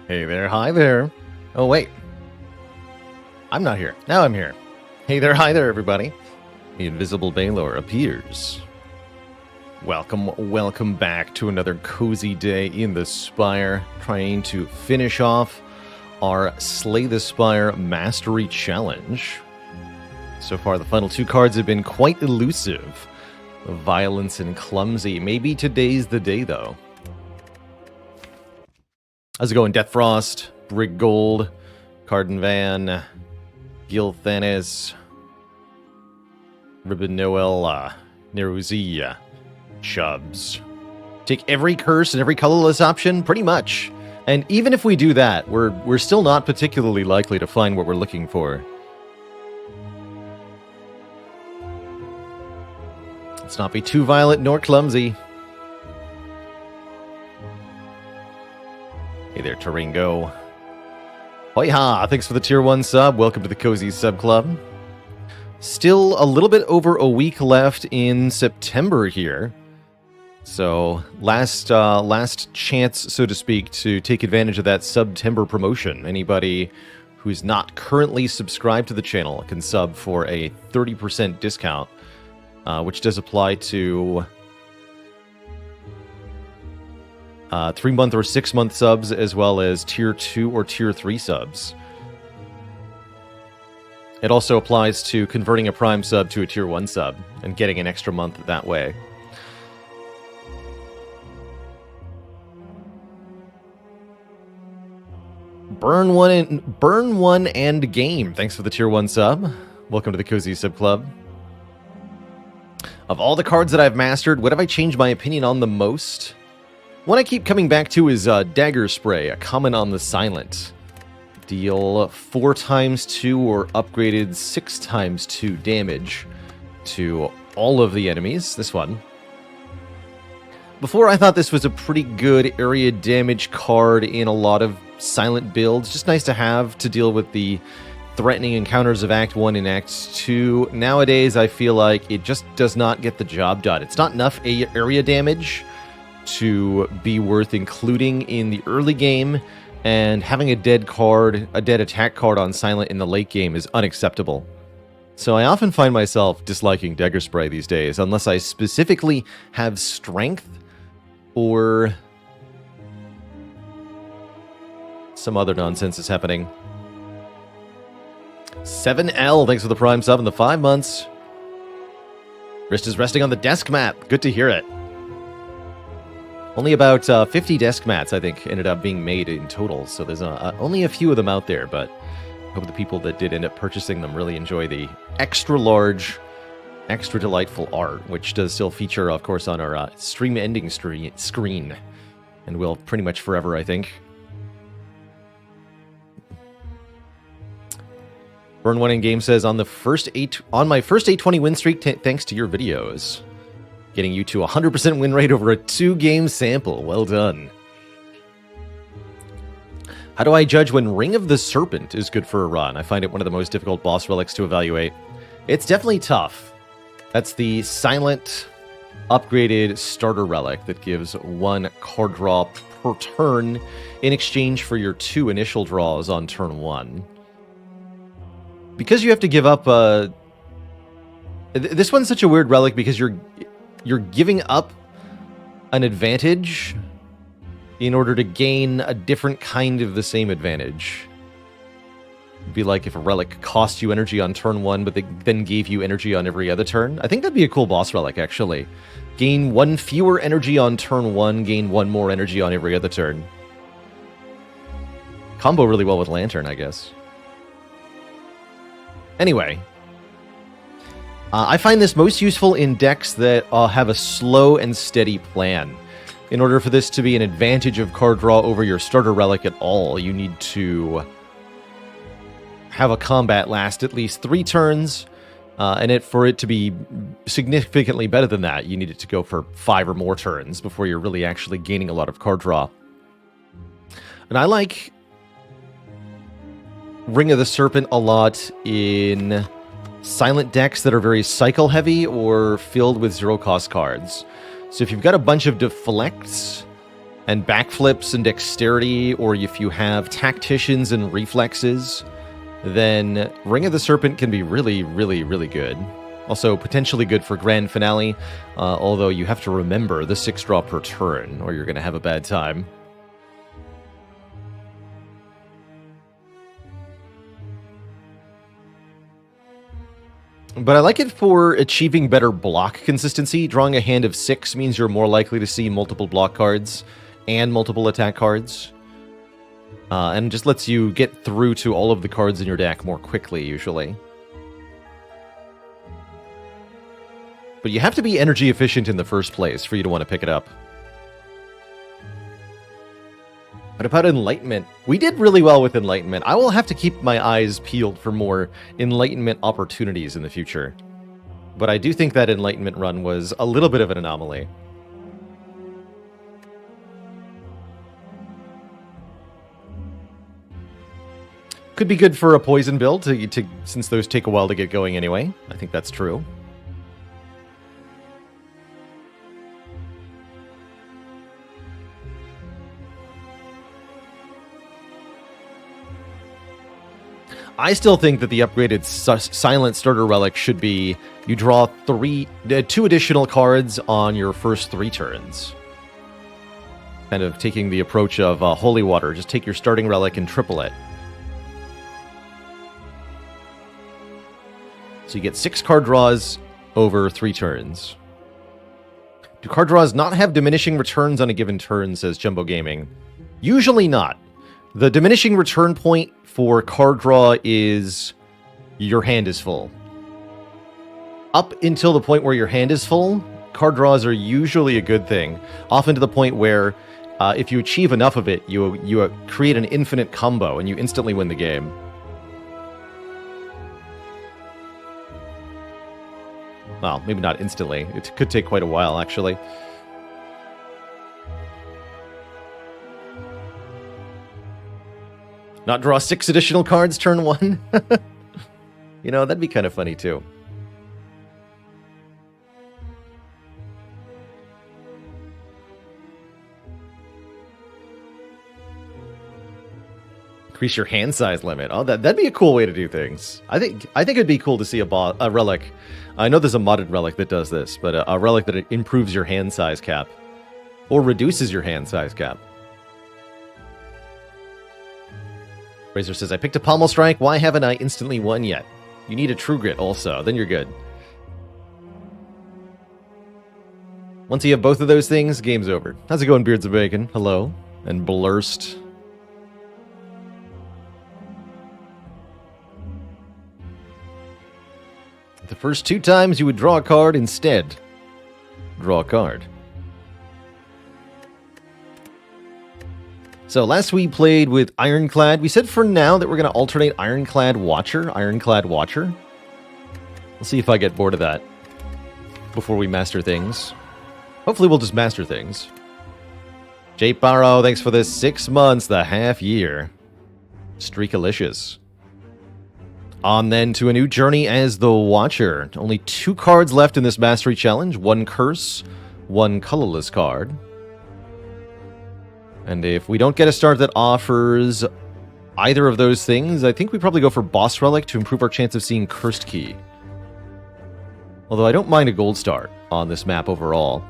Hey there, hi there. Oh, wait. I'm not here. Now I'm here. Hey there, hi there, everybody. The invisible Baylor appears. Welcome back to another cozy day in the Spire, trying to finish off our Slay the Spire Mastery Challenge. So far, the final two cards have been quite elusive. Violence and Clumsy. Maybe today's the day, though. How's it going? Death Frost, Brig Gold, Carden Van, Gil Thanis, Ribbon Noel, Neruzi, Chubbs. Take every curse and every colorless option? Pretty much. And even if we do that, we're still not particularly likely to find what we're looking for. Let's not be too violent nor clumsy. Hey there, Taringo. Hoi-ha! Thanks for the Tier 1 sub. Welcome to the Cozy Sub Club. Still a little bit over a week left in September here. So, last chance, so to speak, to take advantage of that September promotion. Anybody who's not currently subscribed to the channel can sub for a 30% discount, which does apply to 3-month or 6-month subs, as well as Tier 2 or Tier 3 subs. It also applies to converting a Prime sub to a Tier 1 sub, and getting an extra month that way. Burn one and game. Thanks for the Tier 1 sub. Welcome to the Cozy Sub Club. Of all the cards that I've mastered, what have I changed my opinion on the most? One I keep coming back to is Dagger Spray, a common on the Silent. Deal 4x2 or upgraded 6x2 damage to all of the enemies. This one. Before, I thought this was a pretty good area damage card in a lot of Silent builds. Just nice to have to deal with the threatening encounters of Act 1 and Act 2. Nowadays, I feel like it just does not get the job done. It's not enough area damage to be worth including in the early game, and having a dead attack card on Silent in the late game is unacceptable. So I often find myself disliking Dagger Spray these days, unless I specifically have strength or some other nonsense is happening. 7L, thanks for the Prime sub in the 5 months. Wrist is resting on the desk mat. Good to hear it. Only about 50 desk mats, I think, ended up being made in total, so there's only a few of them out there, but I hope the people that did end up purchasing them really enjoy the extra large, extra delightful art, which does still feature, of course, on our stream ending screen, and will pretty much forever, I think. Burn One in Game says, on my first 820 win streak, thanks to your videos. Getting you to a 100% win rate over a 2-game sample. Well done. How do I judge when Ring of the Serpent is good for a run? I find it one of the most difficult boss relics to evaluate. It's definitely tough. That's the Silent upgraded starter relic that gives 1 card draw per turn in exchange for your 2 initial draws on turn 1. Because you have to give up this one's such a weird relic because you're giving up an advantage in order to gain a different kind of the same advantage. It'd be like if a relic cost you energy on turn 1, but they then gave you energy on every other turn. I think that'd be a cool boss relic, actually. Gain 1 fewer energy on turn 1, gain 1 more energy on every other turn. Combo really well with Lantern, I guess. Anyway, I find this most useful in decks that have a slow and steady plan. In order for this to be an advantage of card draw over your starter relic at all, you need to have a combat last at least 3 turns, and for it to be significantly better than that, you need it to go for 5 or more turns before you're really actually gaining a lot of card draw. And I like Ring of the Serpent a lot in Silent decks that are very cycle heavy or filled with 0-cost cards. So if you've got a bunch of deflects and backflips and dexterity, or if you have tacticians and reflexes, then Ring of the Serpent can be really, really, really good. Also, potentially good for Grand Finale, although you have to remember the 6 draw per turn, or you're going to have a bad time. But I like it for achieving better block consistency. Drawing a hand of 6 means you're more likely to see multiple block cards and multiple attack cards. And just lets you get through to all of the cards in your deck more quickly, usually. But you have to be energy efficient in the first place for you to want to pick it up. What about Enlightenment? We did really well with Enlightenment. I will have to keep my eyes peeled for more Enlightenment opportunities in the future. But I do think that Enlightenment run was a little bit of an anomaly. Could be good for a poison build, since those take a while to get going anyway. I think that's true. I still think that the upgraded Silent Starter Relic should be, you draw 2 additional cards on your first 3 turns. Kind of taking the approach of Holy Water. Just take your starting relic and triple it. So you get 6 card draws over 3 turns. Do card draws not have diminishing returns on a given turn, says Jumbo Gaming? Usually not. The diminishing return point for card draw is your hand is full. Up until the point where your hand is full, card draws are usually a good thing. Often to the point where if you achieve enough of it, you create an infinite combo and you instantly win the game. Well, maybe not instantly. It could take quite a while, actually. Not draw 6 additional cards turn 1? You know, that'd be kind of funny, too. Increase your hand size limit. Oh, that'd be a cool way to do things. I think it'd be cool to see a relic. I know there's a modded relic that does this, but a relic that improves your hand size cap. Or reduces your hand size cap. Razor says, I picked a Pommel Strike. Why haven't I instantly won yet? You need a True Grit also. Then you're good. Once you have both of those things, game's over. How's it going, Beards of Bacon? Hello. And Blurst. The first 2 times you would draw a card instead. Draw a card. So last we played with Ironclad. We said for now that we're going to alternate Ironclad Watcher. We'll see if I get bored of that before we master things. Hopefully we'll just master things. Jay Barrow, thanks for the 6 months, the half year. Streakalicious. On then to a new journey as the Watcher. Only 2 cards left in this Mastery Challenge. 1 Curse, 1 colorless card. And if we don't get a start that offers either of those things, I think we probably go for Boss Relic to improve our chance of seeing Cursed Key. Although I don't mind a gold start on this map overall.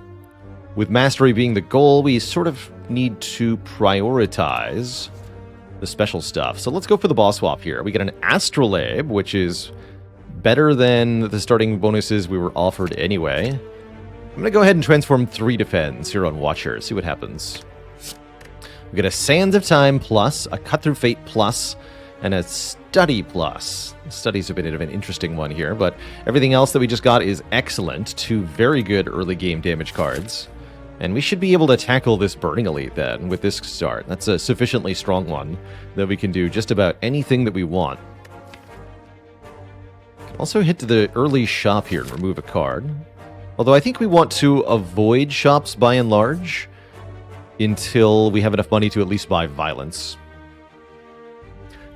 With Mastery being the goal, we sort of need to prioritize the special stuff. So let's go for the boss swap here. We get an Astrolabe, which is better than the starting bonuses we were offered anyway. I'm going to go ahead and transform 3 defends here on Watcher, see what happens. We get a Sands of Time plus, a Cut Through Fate plus, and a Study plus. Study's a bit of an interesting one here, but everything else that we just got is excellent. 2 very good early game damage cards. And we should be able to tackle this Burning Elite then with this start. That's a sufficiently strong one that we can do just about anything that we want. Also hit to the early shop here and remove a card. Although I think we want to avoid shops by and large until we have enough money to at least buy Violence.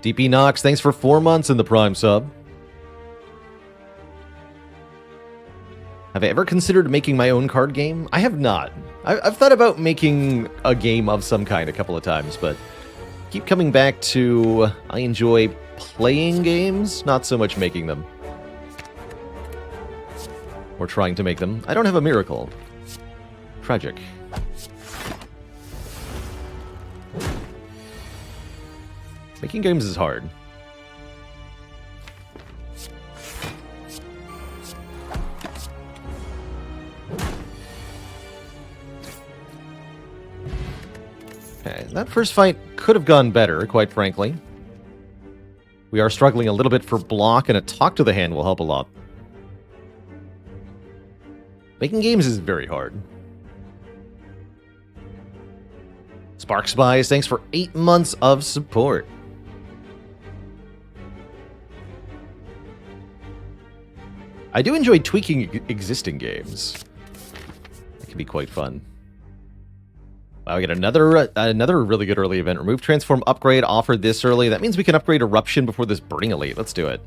DP Knox, thanks for 4 months in the Prime sub. Have I ever considered making my own card game? I have not. I've thought about making a game of some kind a couple of times, but keep coming back to I enjoy playing games, not so much making them. Or trying to make them. I don't have a miracle. Tragic. Making games is hard. Okay, that first fight could have gone better, quite frankly. We are struggling a little bit for block, and a talk to the hand will help a lot. Making games is very hard. Spark Spies, thanks for 8 months of support. I do enjoy tweaking existing games. That can be quite fun. Wow, we get another really good early event. Remove Transform Upgrade offered this early. That means we can upgrade Eruption before this Burning Elite. Let's do it.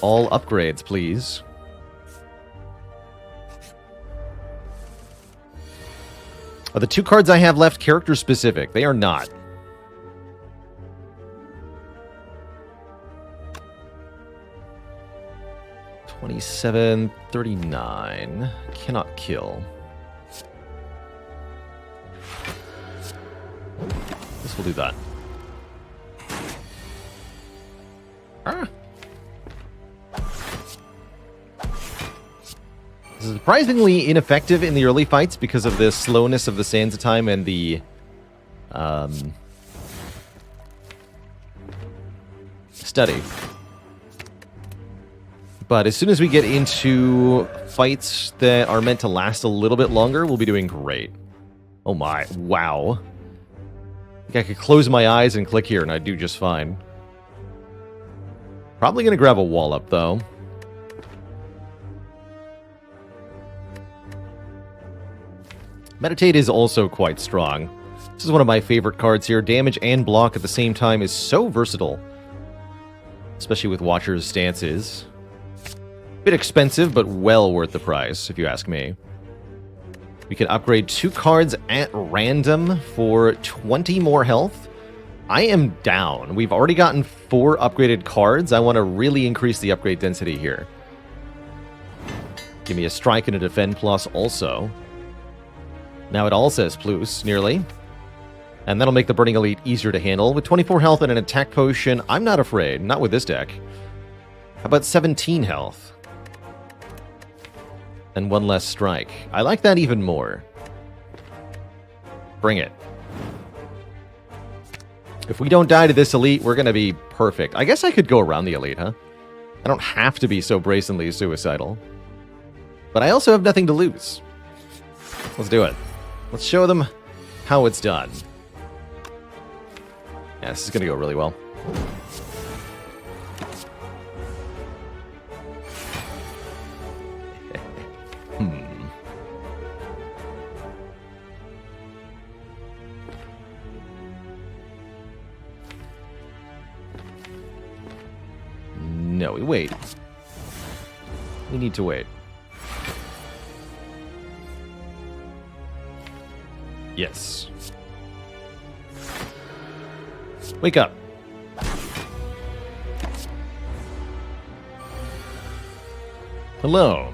All upgrades, please. Are the 2 cards I have left character specific? They are not. $27.39. Cannot kill. This will do that. Ah. This is surprisingly ineffective in the early fights because of the slowness of the Sands of Time and the study. But as soon as we get into fights that are meant to last a little bit longer, we'll be doing great. Oh my, wow. I think I could close my eyes and click here and I'd do just fine. Probably going to grab a wall up, though. Meditate is also quite strong. This is one of my favorite cards here. Damage and block at the same time is so versatile. Especially with Watcher's stances. Bit expensive, but well worth the price, if you ask me. We can upgrade 2 cards at random for 20 more health. I am down. We've already gotten 4 upgraded cards. I want to really increase the upgrade density here. Give me a strike and a defend plus also. Now it all says plus, nearly. And that'll make the Burning Elite easier to handle. With 24 health and an attack potion, I'm not afraid. Not with this deck. How about 17 health? And 1 less strike. I like that even more. Bring it. If we don't die to this Elite, we're going to be perfect. I guess I could go around the Elite, huh? I don't have to be so brazenly suicidal. But I also have nothing to lose. Let's do it. Let's show them how it's done. Yeah, this is going to go really well. No, we wait. We need to wait. Yes. Wake up. Hello.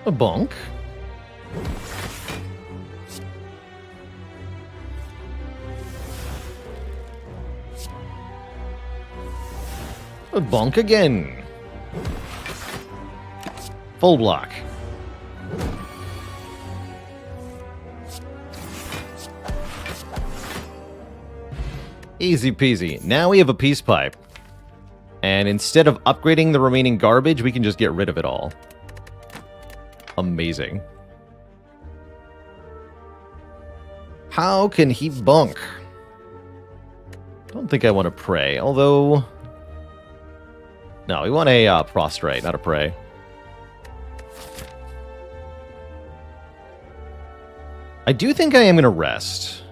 A bonk. A bonk again. Full block. Easy peasy. Now we have a peace pipe. And instead of upgrading the remaining garbage, we can just get rid of it all. Amazing. How can he bonk? Don't think I want to pray, although... No, we want a prostrate, not a pray. I do think I am going to rest.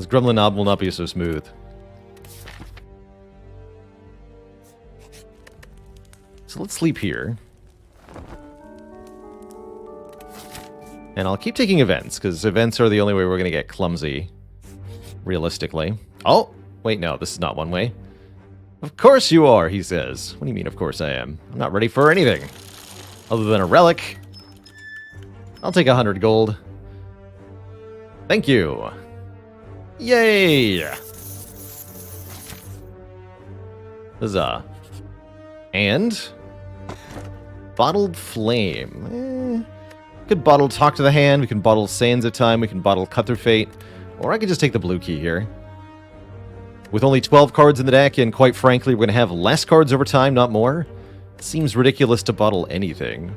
This Gremlin Knob will not be so smooth. So let's sleep here. And I'll keep taking events, because events are the only way we're going to get clumsy, realistically. Oh, wait, no, this is not one way. Of course you are, he says. What do you mean, of course I am? I'm not ready for anything. Other than a relic. I'll take 100 gold. Thank you. Yay! Huzzah. And... Bottled Flame. Could bottle Talk to the Hand, we can bottle Sands of Time, we can bottle Cut Through Fate, or I could just take the blue key here. With only 12 cards in the deck, and quite frankly, we're going to have less cards over time, not more. It seems ridiculous to bottle anything.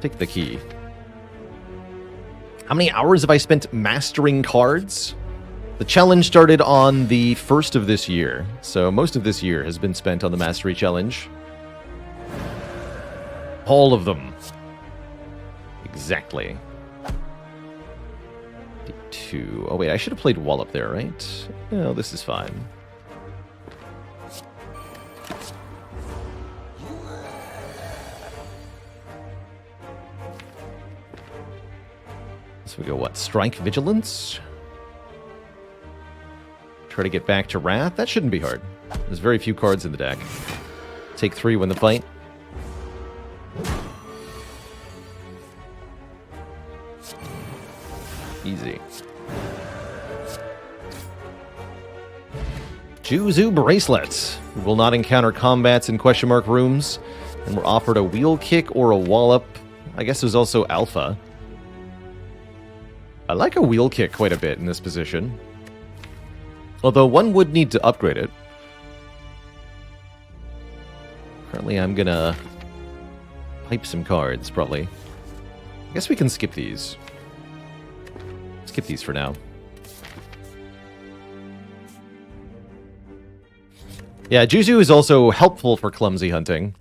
Take the key. How many hours have I spent mastering cards? The challenge started on the 1st of this year, so most of this year has been spent on the Mastery Challenge. All of them. Exactly. D2. Oh wait, I should have played Wallop there, right? No, this is fine. So we go what? Strike Vigilance? Try to get back to Wrath? That shouldn't be hard. There's very few cards in the deck. Take 3 win the fight. Easy. Juzu Bracelet. We will not encounter combats in question mark rooms, and we're offered a wheel kick or a wallop. I guess there's also alpha. I like a wheel kick quite a bit in this position. Although one would need to upgrade it. Currently I'm gonna pipe some cards, probably. I guess we can skip these. Skip these for now. Yeah, Juzu is also helpful for clumsy hunting.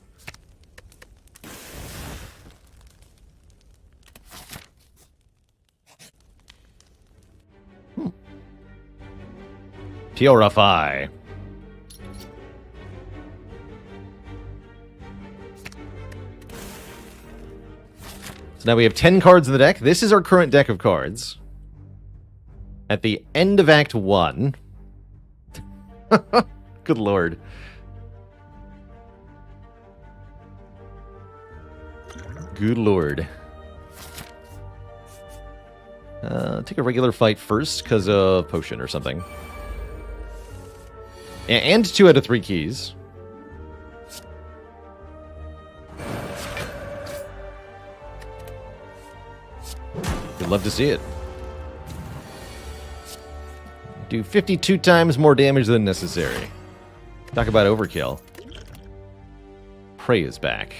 Purify. So now we have 10 cards in the deck. This is our current deck of cards. At the end of Act 1... Good lord. Good lord. Take a regular fight first, because of potion or something. And 2 out of 3 keys. You'd love to see it. Do 52 times more damage than necessary. Talk about overkill. Prey is back.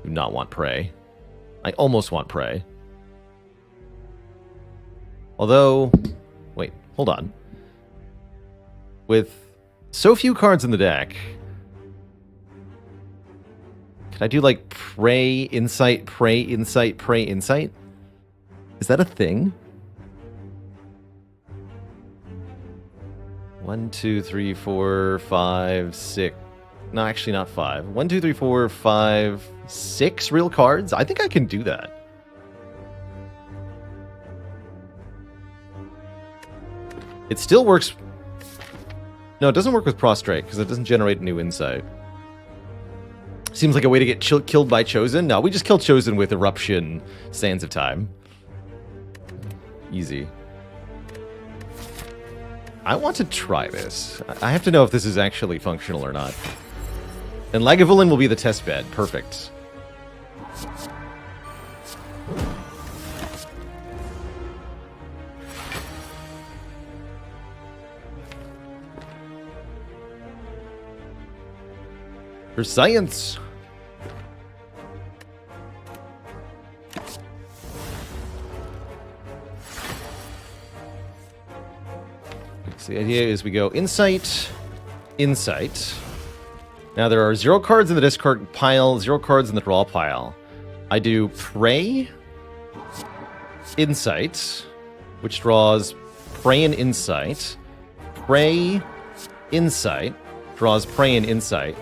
Do not want Prey. I almost want Prey. Although... Wait, hold on. With so few cards in the deck... Can I do, like, Prey, Insight, Prey, Insight, Prey, Insight? Is that a thing? 1, 2, 3, 4, 5, 6. No, actually not 5. 1, 2, 3, 4, 5, 6 real cards? I think I can do that. It still works... No, it doesn't work with Prostrate, because it doesn't generate a new insight. Seems like a way to get killed by Chosen. No, we just killed Chosen with Eruption, Sands of Time. Easy. I want to try this. I have to know if this is actually functional or not. And Lagavulin will be the test bed. Perfect. For science! So the idea is we go Insight, Insight. Now there are 0 cards in the discard pile, 0 cards in the draw pile. I do Prey, Insight, which draws Prey and Insight. Prey, Insight, draws Prey and Insight,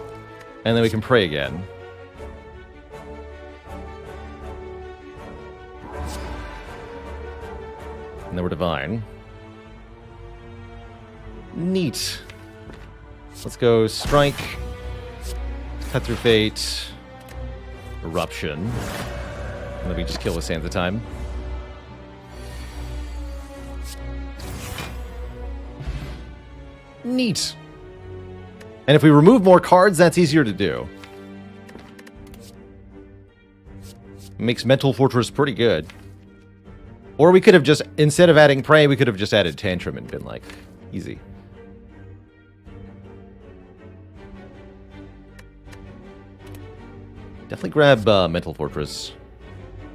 and then we can Prey again. And then we're Divine. Neat. Let's go Strike, Cut Through Fate, Eruption, and then we just kill with Sands of Time. Neat. And if we remove more cards, that's easier to do. Makes Mental Fortress pretty good. Or we could have just, instead of adding Prey, we could have just added Tantrum and been like, easy. Definitely grab Mental Fortress.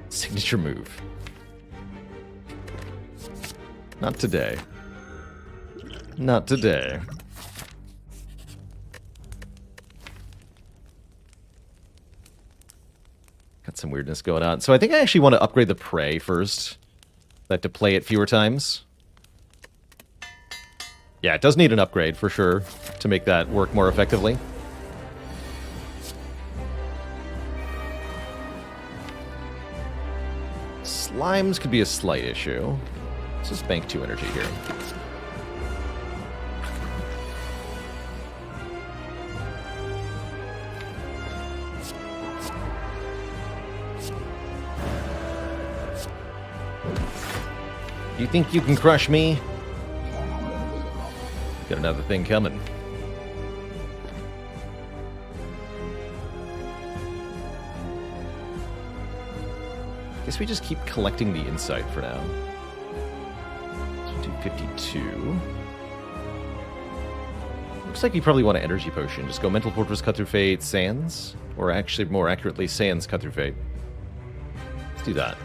Signature move. Not today. Not today. Got some weirdness going on. So I think I actually want to upgrade the Prey first. I have to play it fewer times. Yeah, it does need an upgrade for sure to make that work more effectively. Slimes could be a slight issue. Let's just bank 2 energy here. You think you can crush me? Got another thing coming. Guess we just keep collecting the insight for now. So 252. Looks like you probably want an energy potion. Just go Mental Fortress, Cut Through Fate, Sands. Or actually, more accurately, Sands, Cut Through Fate. Let's do that.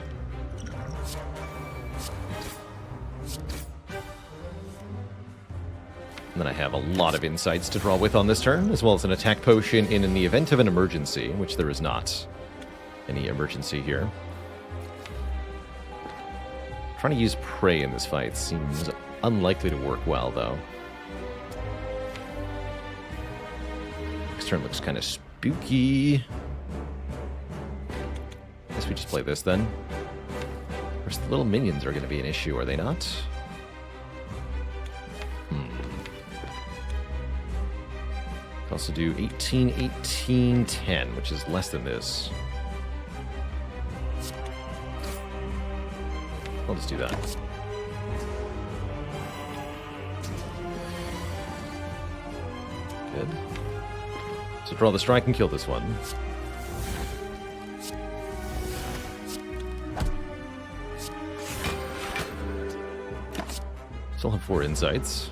And then I have a lot of insights to draw with on this turn, as well as an attack potion in the event of an emergency, which there is not any emergency here. Trying to use Prey in this fight seems unlikely to work well, though. Next turn looks kind of spooky. Guess we just play this then. Of course, the little minions are going to be an issue, are they not? Also do 18, 18, 10, which is less than this. I'll just do that. Good. So draw the strike and kill this one. Still have 4 insights.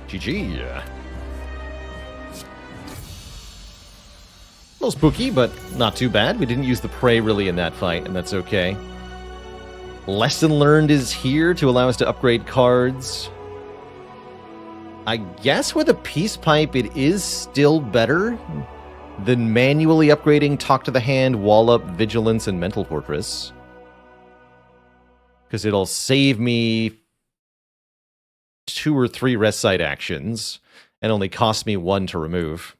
GG. A little spooky, but not too bad. We didn't use the Prey really in that fight, and that's okay. Lesson learned is here to allow us to upgrade cards. I guess with a Peace Pipe, it is still better than manually upgrading Talk to the Hand, Wall Up, Vigilance, and Mental Fortress. Because it'll save me 2 or 3 rest site actions and only cost me 1 to remove.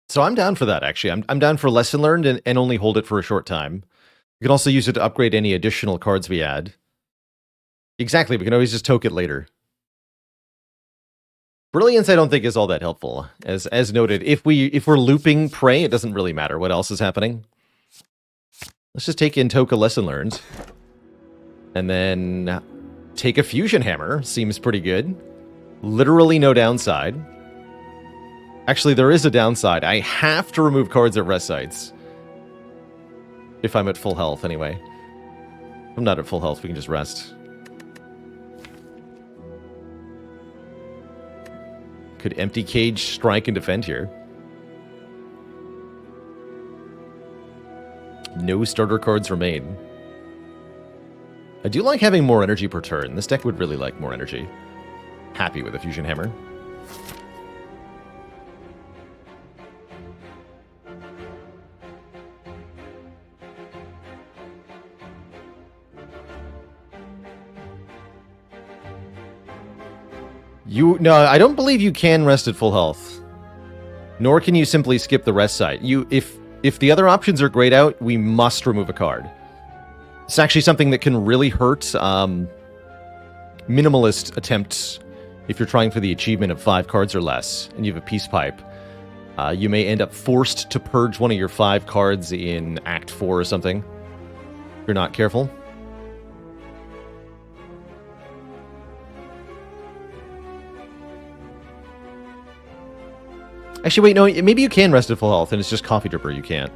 So I'm down for that, actually. I'm down for Lesson Learned and only hold it for a short time. You can also use it to upgrade any additional cards we add. Exactly, we can always just toke it later. Brilliance I don't think is all that helpful. As noted, if we're looping Prey, it doesn't really matter what else is happening. Let's just take in Toka Lesson Learned. And then take a Fusion Hammer. Seems pretty good. Literally no downside. Actually, there is a downside. I have to remove cards at rest sites. If I'm at full health, anyway. If I'm not at full health, we can just rest. Could Empty Cage strike and defend here. no starter cards remain. I do like having more energy per turn. This deck would really like more energy. Happy with a Fusion Hammer. No, I don't believe you can rest at full health. Nor can you simply skip the rest side. If the other options are grayed out, we must remove a card. It's actually something that can really hurt minimalist attempts. If you're trying for the achievement of 5 cards or less, and you have a Peace Pipe, you may end up forced to purge one of your 5 cards in Act 4 or something. If you're not careful. Actually, wait, no, maybe you can rest at full health, and it's just Coffee Dripper you can't.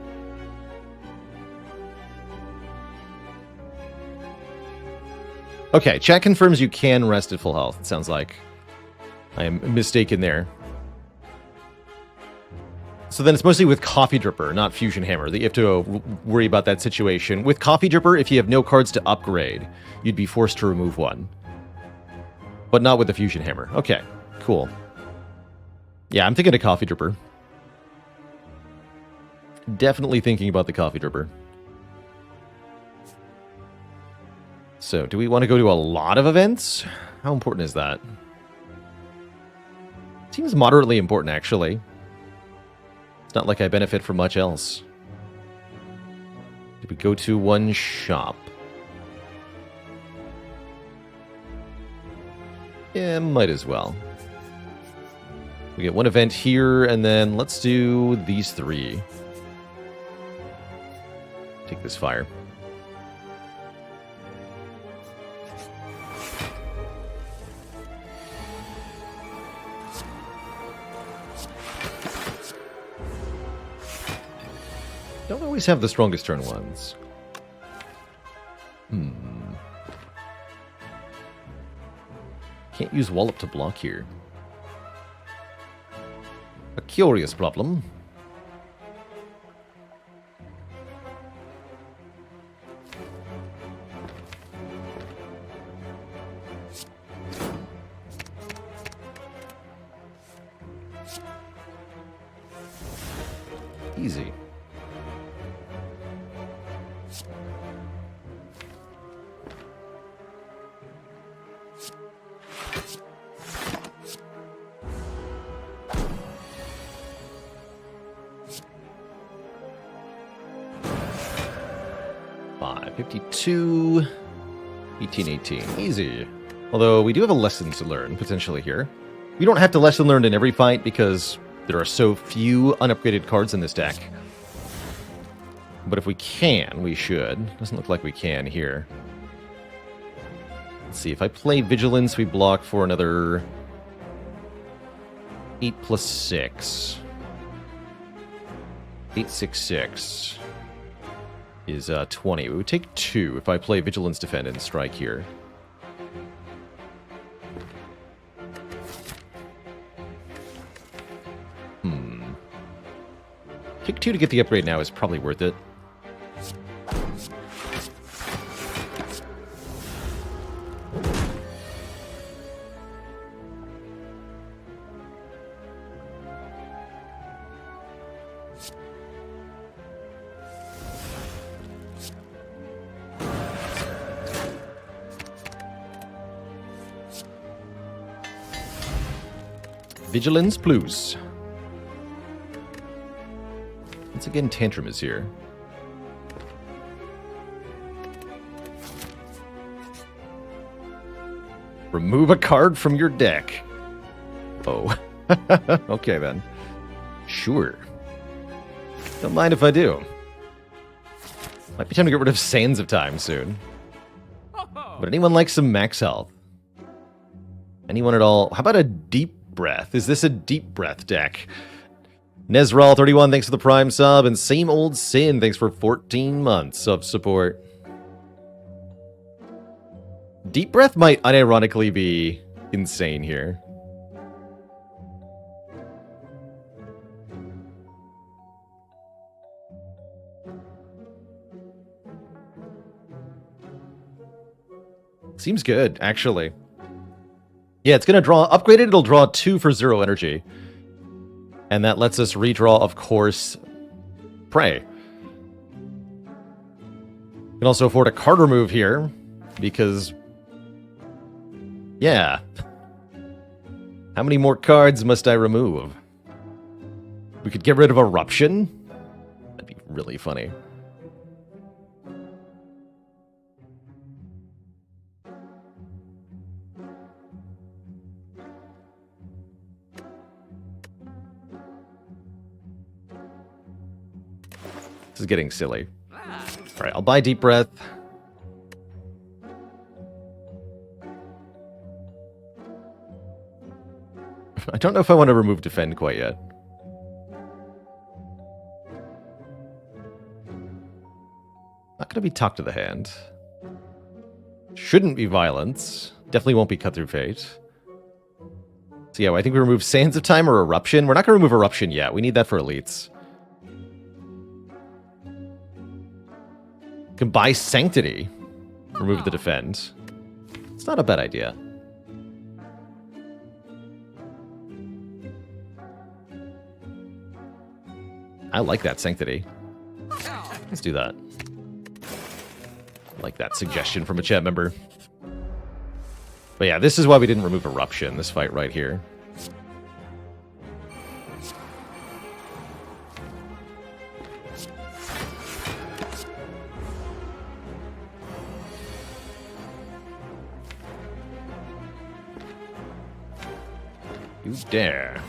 Okay, chat confirms you can rest at full health, it sounds like. I am mistaken there. So then it's mostly with Coffee Dripper, not Fusion Hammer, that you have to worry about that situation. With Coffee Dripper, if you have no cards to upgrade, you'd be forced to remove one. But not with the Fusion Hammer. Okay, cool. Yeah, I'm thinking of Coffee Dripper. Definitely thinking about the Coffee Dripper. So, do we want to go to a lot of events? How important is that? Seems moderately important, actually. It's not like I benefit from much else. Did we go to one shop? Yeah, might as well. We get one event here, and then let's do these 3. Take this fire. Don't always have the strongest turn ones. Can't use Wallop to block here. A curious problem. Easy. $5.52, 18.18. Easy. Although we do have a lesson to learn, potentially, here. We don't have to lesson learn in every fight because there are so few unupgraded cards in this deck. But if we can, we should. Doesn't look like we can here. Let's see, if I play Vigilance, we block for another 8 plus 6. 866 is 20. We would take 2 if I play Vigilance, Defend, and Strike here. Take 2 to get the upgrade now is probably worth it. Vigilance Plus. Once again, Tantrum is here. Remove a card from your deck. Oh. Okay, then. Sure. Don't mind if I do. Might be time to get rid of Sands of Time soon. Would anyone like some max health? Anyone at all? How about a Deep Breath? Is this a Deep Breath deck? Nezral31, thanks for the Prime sub, and Same Old Sin, thanks for 14 months of support. Deep Breath might unironically be insane here. Seems good, actually. Yeah, it's going to draw... Upgraded, it'll draw 2 for 0 energy. And that lets us redraw, of course, Prey. Can also afford a card remove here, because... Yeah. How many more cards must I remove? We could get rid of Eruption. That'd be really funny. This is getting silly. Alright, I'll buy Deep Breath. I don't know if I want to remove Defend quite yet. Not going to be Talk to the Hand. Shouldn't be Violence. Definitely won't be Cut Through Fate. So yeah, I think we remove Sands of Time or Eruption. We're not going to remove Eruption yet. We need that for elites. Can buy Sanctity. Remove the Defend. It's not a bad idea. I like that Sanctity. Let's do that. I like that suggestion from a chat member. But yeah, this is why we didn't remove Eruption, this fight right here. You dare.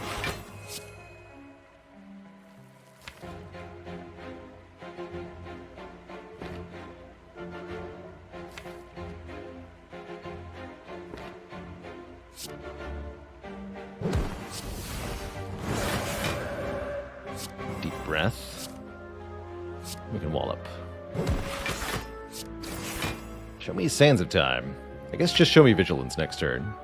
Deep breath. We can wallop. Show me Sands of Time. I guess just show me Vigilance next turn.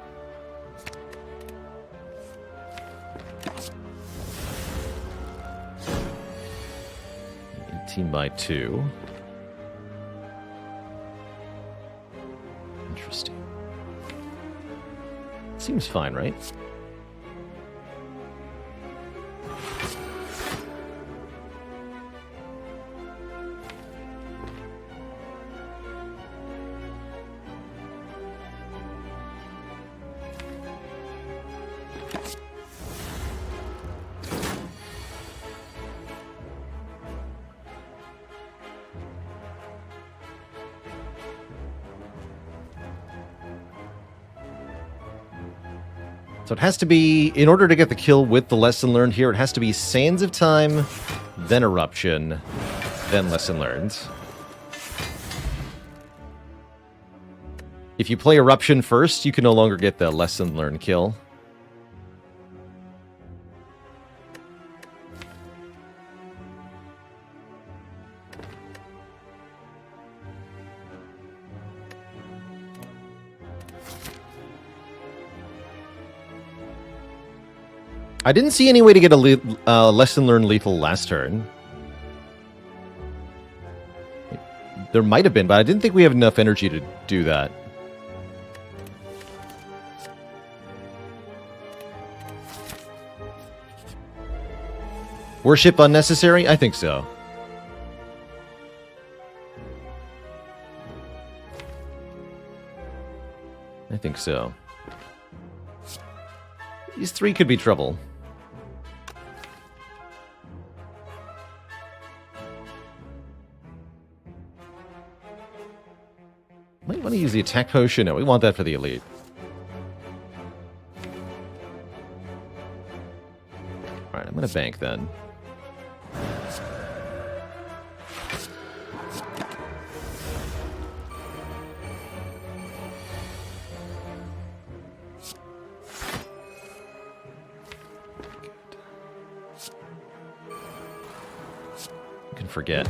18 by 2. Interesting. Seems fine, right? So it has to be, in order to get the kill with the Lesson Learned here, it has to be Sands of Time, then Eruption, then Lesson Learned. If you play Eruption first, you can no longer get the Lesson Learned kill. I didn't see any way to get a Lesson Learned lethal last turn. There might have been, but I didn't think we have enough energy to do that. Worship unnecessary? I think so. I think so. These three could be trouble. Might want to use the attack potion. No, we want that for the elite. Alright, I'm going to bank then. You can forget.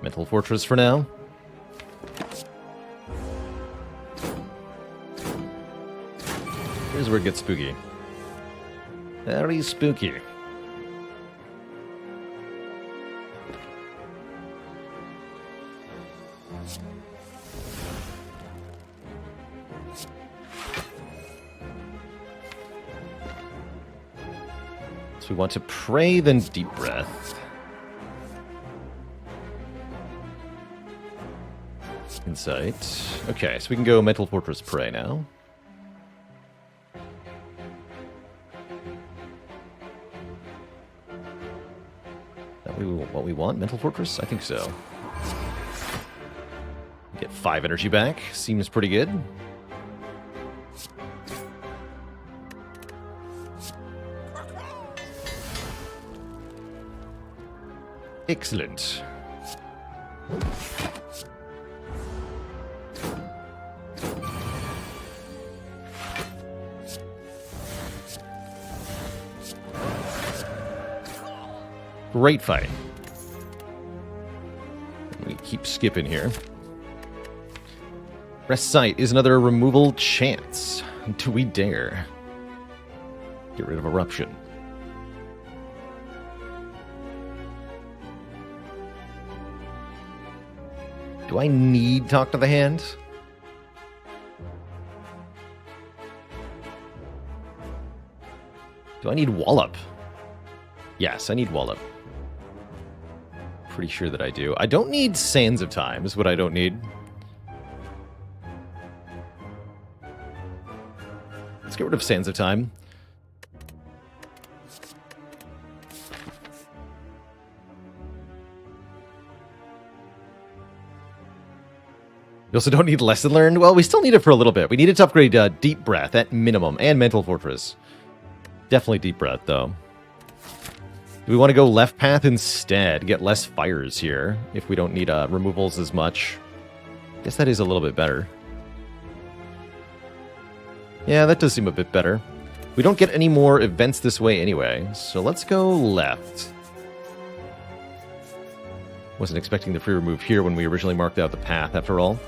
Mental Fortress for now. Here's where it gets spooky. Very spooky. So we want to pray, then deep breath. Insight. Okay, so we can go Mental Fortress Pray now. That what we want? Mental Fortress? I think so. Get 5 energy back. Seems pretty good. Excellent. Great fight. We keep skipping here. Rest Sight is another removal chance. Do we dare? Get rid of Eruption. Do I need Talk to the Hand? Do I need Wallop? Yes, I need Wallop. Pretty sure that I do. I don't need Sands of Time is what I don't need. Let's get rid of Sands of Time. We also don't need Lesson Learned. Well, we still need it for a little bit. We need it to upgrade Deep Breath at minimum and Mental Fortress. Definitely Deep Breath, though. Do we want to go left path instead? Get less fires here if we don't need removals as much. I guess that is a little bit better. Yeah, that does seem a bit better. We don't get any more events this way anyway, so let's go left. Wasn't expecting the free remove here when we originally marked out the path, after all.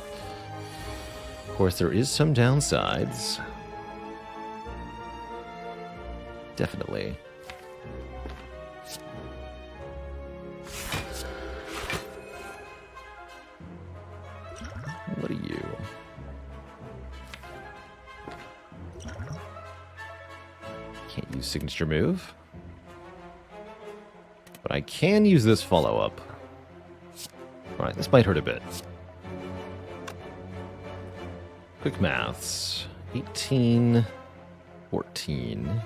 Of course, there is some downsides. Definitely. What are you? Can't use signature move. But I can use this follow-up. Alright, this might hurt a bit. Quick maths. 18, 14,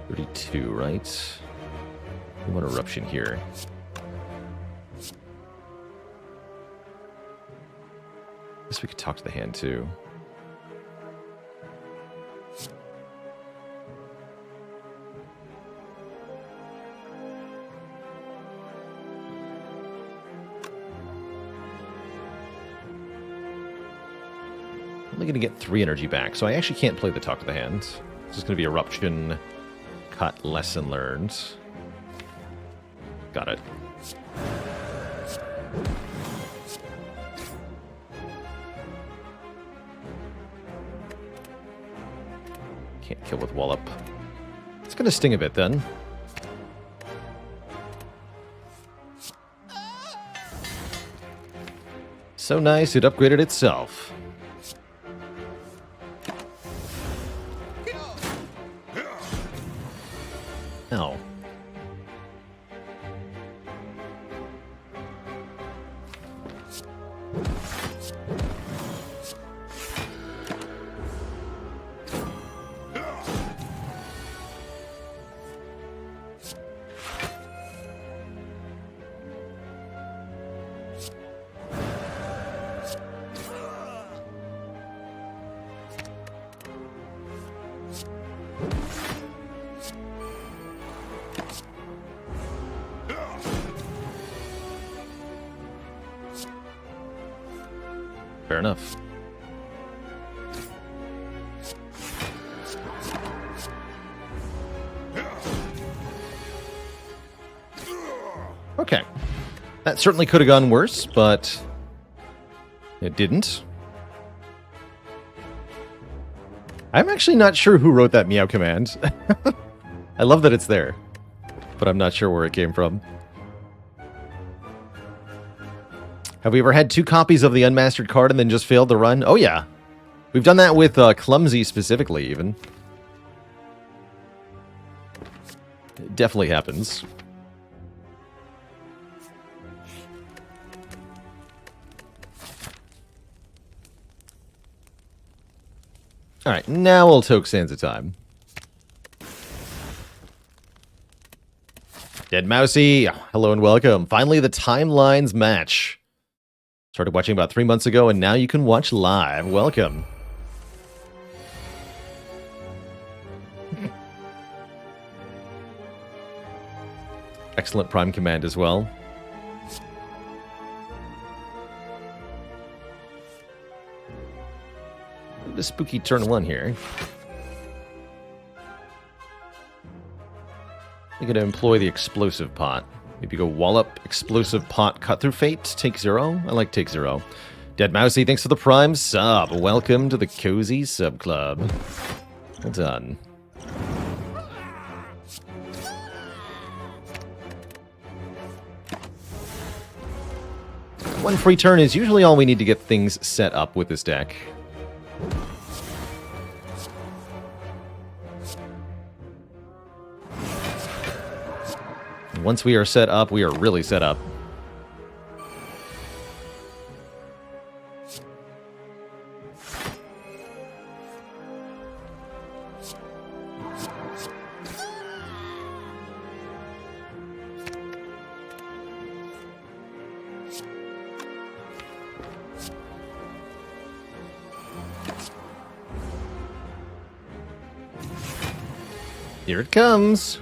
32, right? We want Eruption here. Guess we could talk to the hand too. I'm only going to get 3 energy back, so I actually can't play the Talk to the Hand. It's just going to be Eruption, Cut, Lesson Learned. Got it. Can't kill with Wallop. It's going to sting a bit then. So nice, it upgraded itself. Ow. Fair enough. Okay. That certainly could have gone worse, but it didn't. I'm actually not sure who wrote that meow command. I love that it's there, but I'm not sure where it came from. Have we ever had 2 copies of the unmastered card and then just failed the run? Oh yeah. We've done that with Clumsy specifically, even. It definitely happens. Alright, now we'll Toke Sansa time. Dead Mousy, hello and welcome. Finally, the timelines match. Started watching about 3 months ago, and now you can watch live. Welcome. Excellent Prime Command as well. The spooky turn 1 here. You're going to employ the explosive pot. Maybe go Wallop, explosive pot, cut through fate, take 0. I like take 0. Dead Mousy, thanks for the Prime sub. Welcome to the Cozy Sub Club. Well done. One free turn is usually all we need to get things set up with this deck. Once we are set up, we are really set up. Here it comes.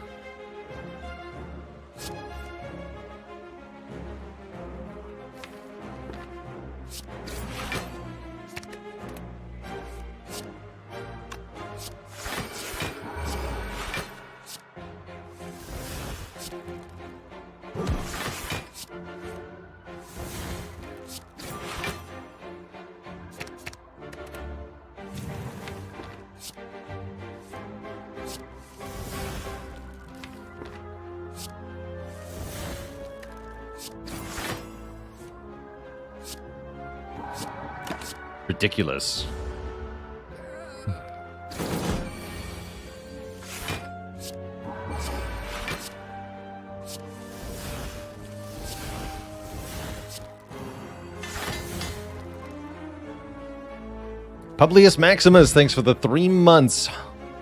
Ridiculous. Publius Maximus, thanks for the 3 months.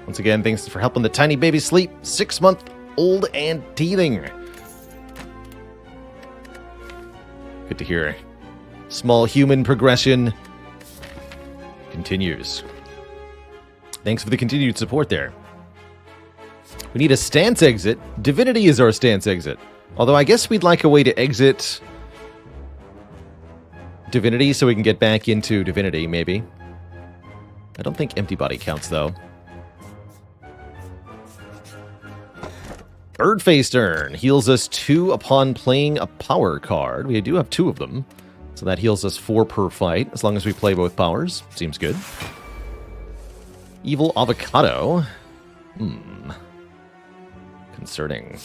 Once again, thanks for helping the tiny baby sleep. 6-month-old and teething. Good to hear. Small human progression continues. Thanks for the continued support there. We need a stance exit. Divinity is our stance exit. Although I guess we'd like a way to exit Divinity so we can get back into Divinity, maybe. I don't think Empty Body counts, though. Birdface turn heals us 2 upon playing a power card. We do have 2 of them. So that heals us 4 per fight, as long as we play both powers. Seems good. Evil Avocado. Concerning.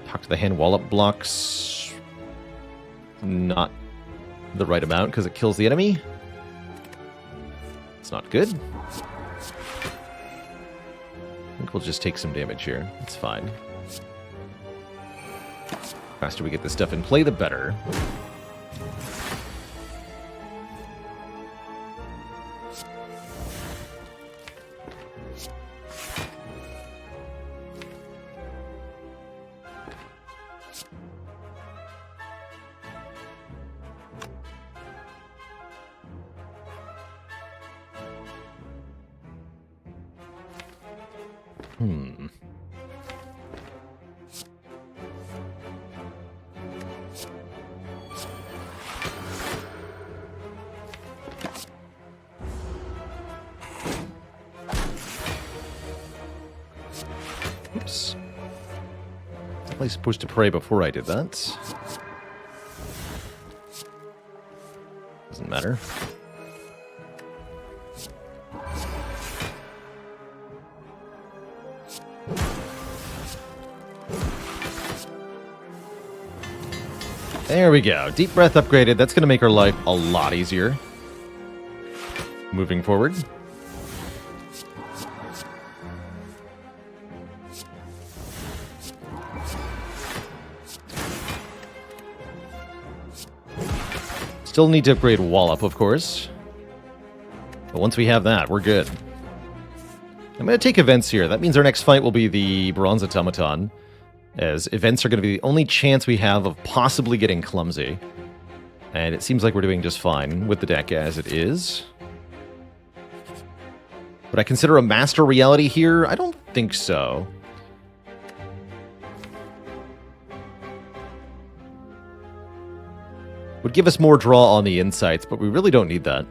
Talk to the hand Wallop blocks. Not the right amount, because it kills the enemy. It's not good. I think we'll just take some damage here. It's fine. The faster we get this stuff in play, the better. Oops. Definitely supposed to pray before I did that. Doesn't matter. There we go. Deep breath upgraded. That's going to make our life a lot easier. Moving forward. Still need to upgrade Wallop, of course. But once we have that, we're good. I'm going to take events here. That means our next fight will be the Bronze Automaton, as events are going to be the only chance we have of possibly getting clumsy. And it seems like we're doing just fine with the deck as it is. Would I consider a Master Reality here? I don't think so. Would give us more draw on the insights, but we really don't need that.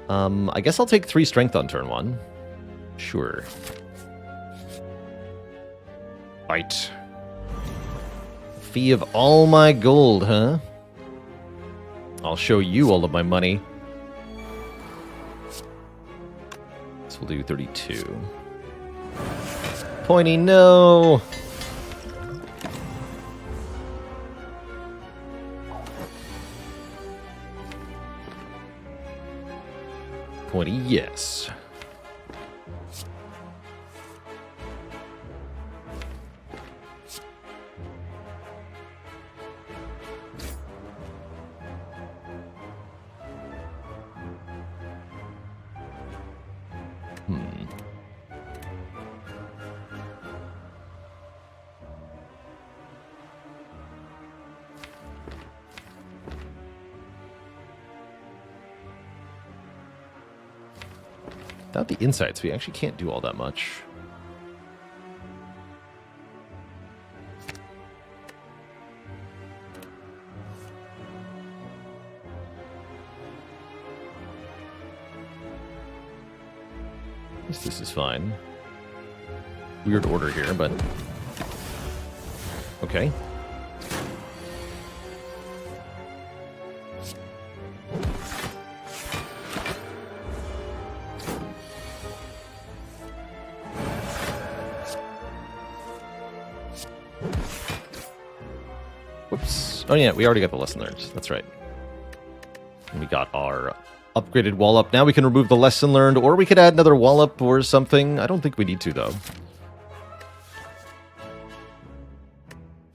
I guess I'll take 3 strength on turn 1. Sure. Fight. Fee of all my gold, huh? I'll show you all of my money. This will do 32. Pointy, no! Pointy, yes. Without the insights, we actually can't do all that much. I guess this is fine. Weird order here, but okay. Whoops. Oh yeah, we already got the lesson learned. That's right. And we got our upgraded Wallop. Now we can remove the lesson learned, or we could add another Wallop or something. I don't think we need to, though.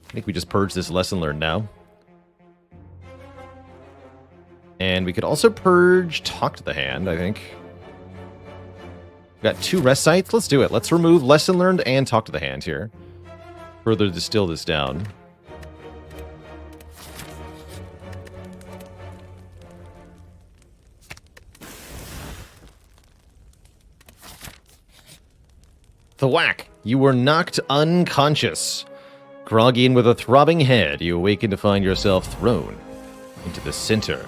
I think we just purge this lesson learned now. And we could also purge Talk to the Hand, I think. We've got 2 rest sites. Let's do it. Let's remove lesson learned and Talk to the Hand here. Further distill this down. The whack! You were knocked unconscious. Groggy and with a throbbing head, you awaken to find yourself thrown into the center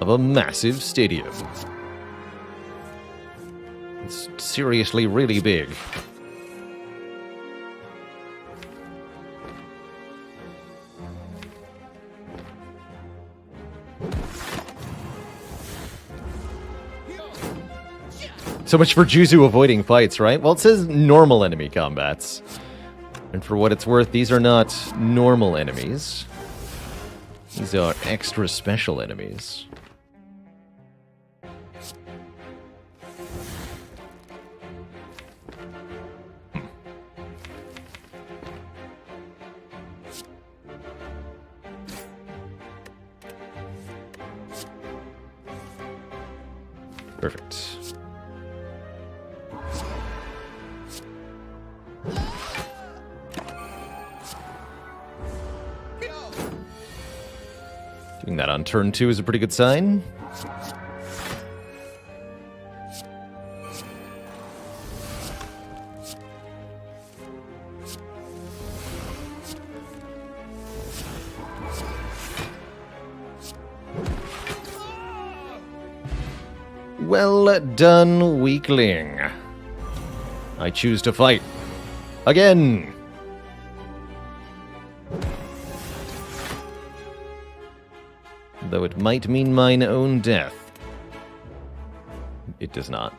of a massive stadium. It's seriously really big. So much for Juzu avoiding fights, right? Well, it says normal enemy combats. And for what it's worth, these are not normal enemies. These are extra special enemies. Perfect. Doing that on turn 2 is a pretty good sign. Well done, weakling. I choose to fight. Again! Though it might mean mine own death. It does not.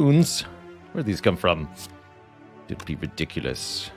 wounds. Where'd these come from? It'd be ridiculous.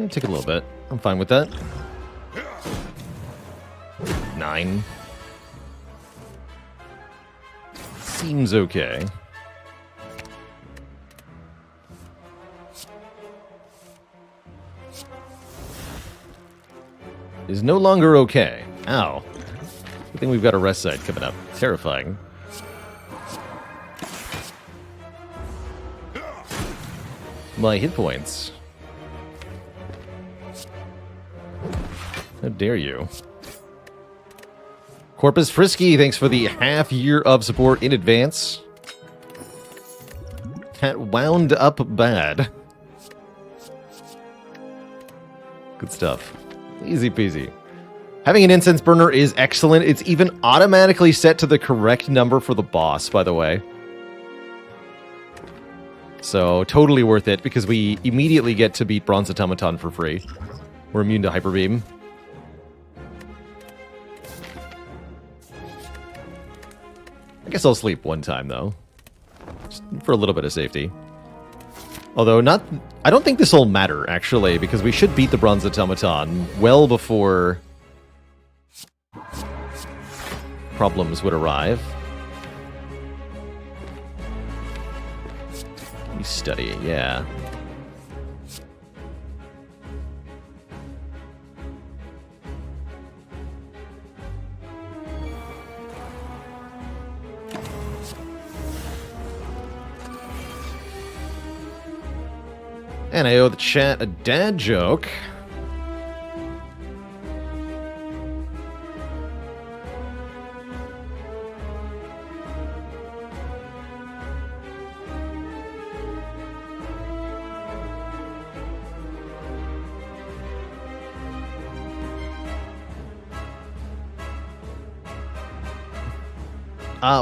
Take a little bit. I'm fine with that. 9. Seems okay. Is no longer okay. Ow. Good thing we've got a rest side coming up. Terrifying. My hit points. How dare you? Corpus Frisky, thanks for the half year of support in advance. Cat wound up bad. Good stuff. Easy peasy. Having an incense burner is excellent. It's even automatically set to the correct number for the boss, by the way. So, totally worth it, because we immediately get to beat Bronze Automaton for free. We're immune to Hyper Beam. I guess I'll sleep one time, though. Just for a little bit of safety. Although, I don't think this will matter, actually, because we should beat the Bronze Automaton well before problems would arrive. We study, yeah. And I owe the chat a dad joke.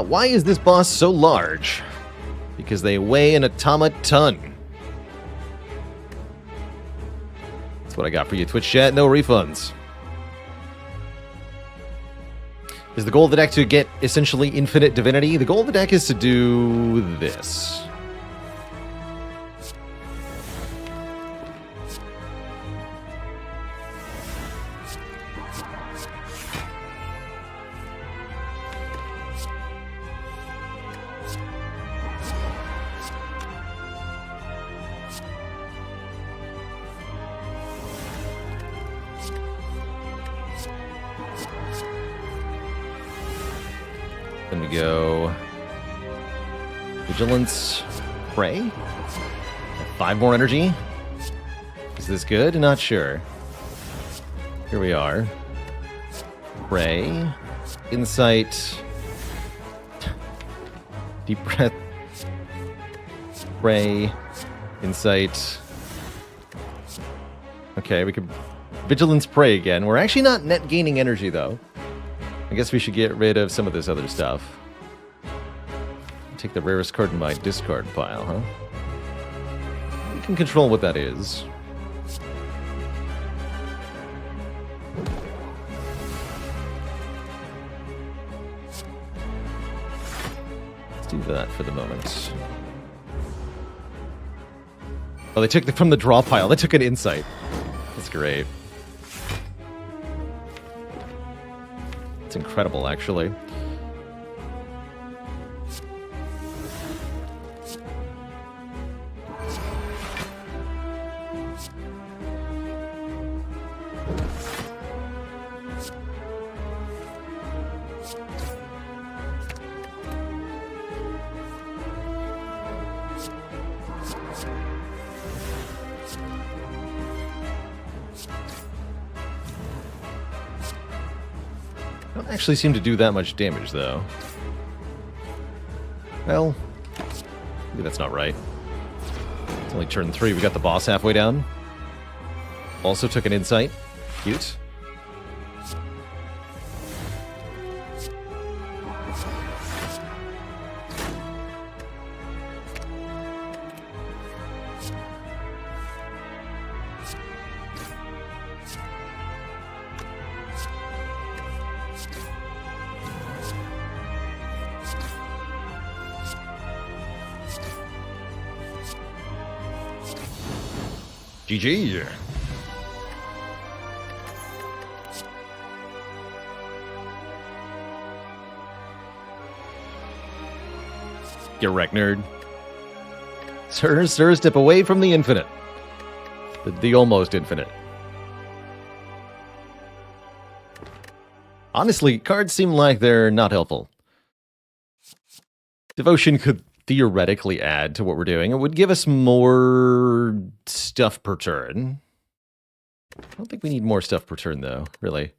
Why is this boss so large? Because they weigh an automaton. That's what I got for you, Twitch chat. No refunds. Is the goal of the deck to get essentially infinite divinity? The goal of the deck is to do this. Then we go Vigilance, Prey. 5 more energy. Is this good? Not sure. Here we are. Prey. Insight. Deep breath. Prey. Insight. Okay, we could Vigilance, Prey again. We're actually not net gaining energy, though. I guess we should get rid of some of this other stuff. Take the rarest card in my discard pile, huh? We can control what that is. Let's do that for the moment. Oh, they took from the draw pile. They took an insight. That's great. It's incredible, actually. Don't actually seem to do that much damage, though. Well, maybe that's not right. It's only turn 3. We got the boss halfway down. Also took an insight. Cute. GG. Get wrecked, nerd. Sir, step away from the infinite. The almost infinite. Honestly, cards seem like they're not helpful. Devotion could theoretically add to what we're doing. It would give us more stuff per turn. I don't think we need more stuff per turn, though, really.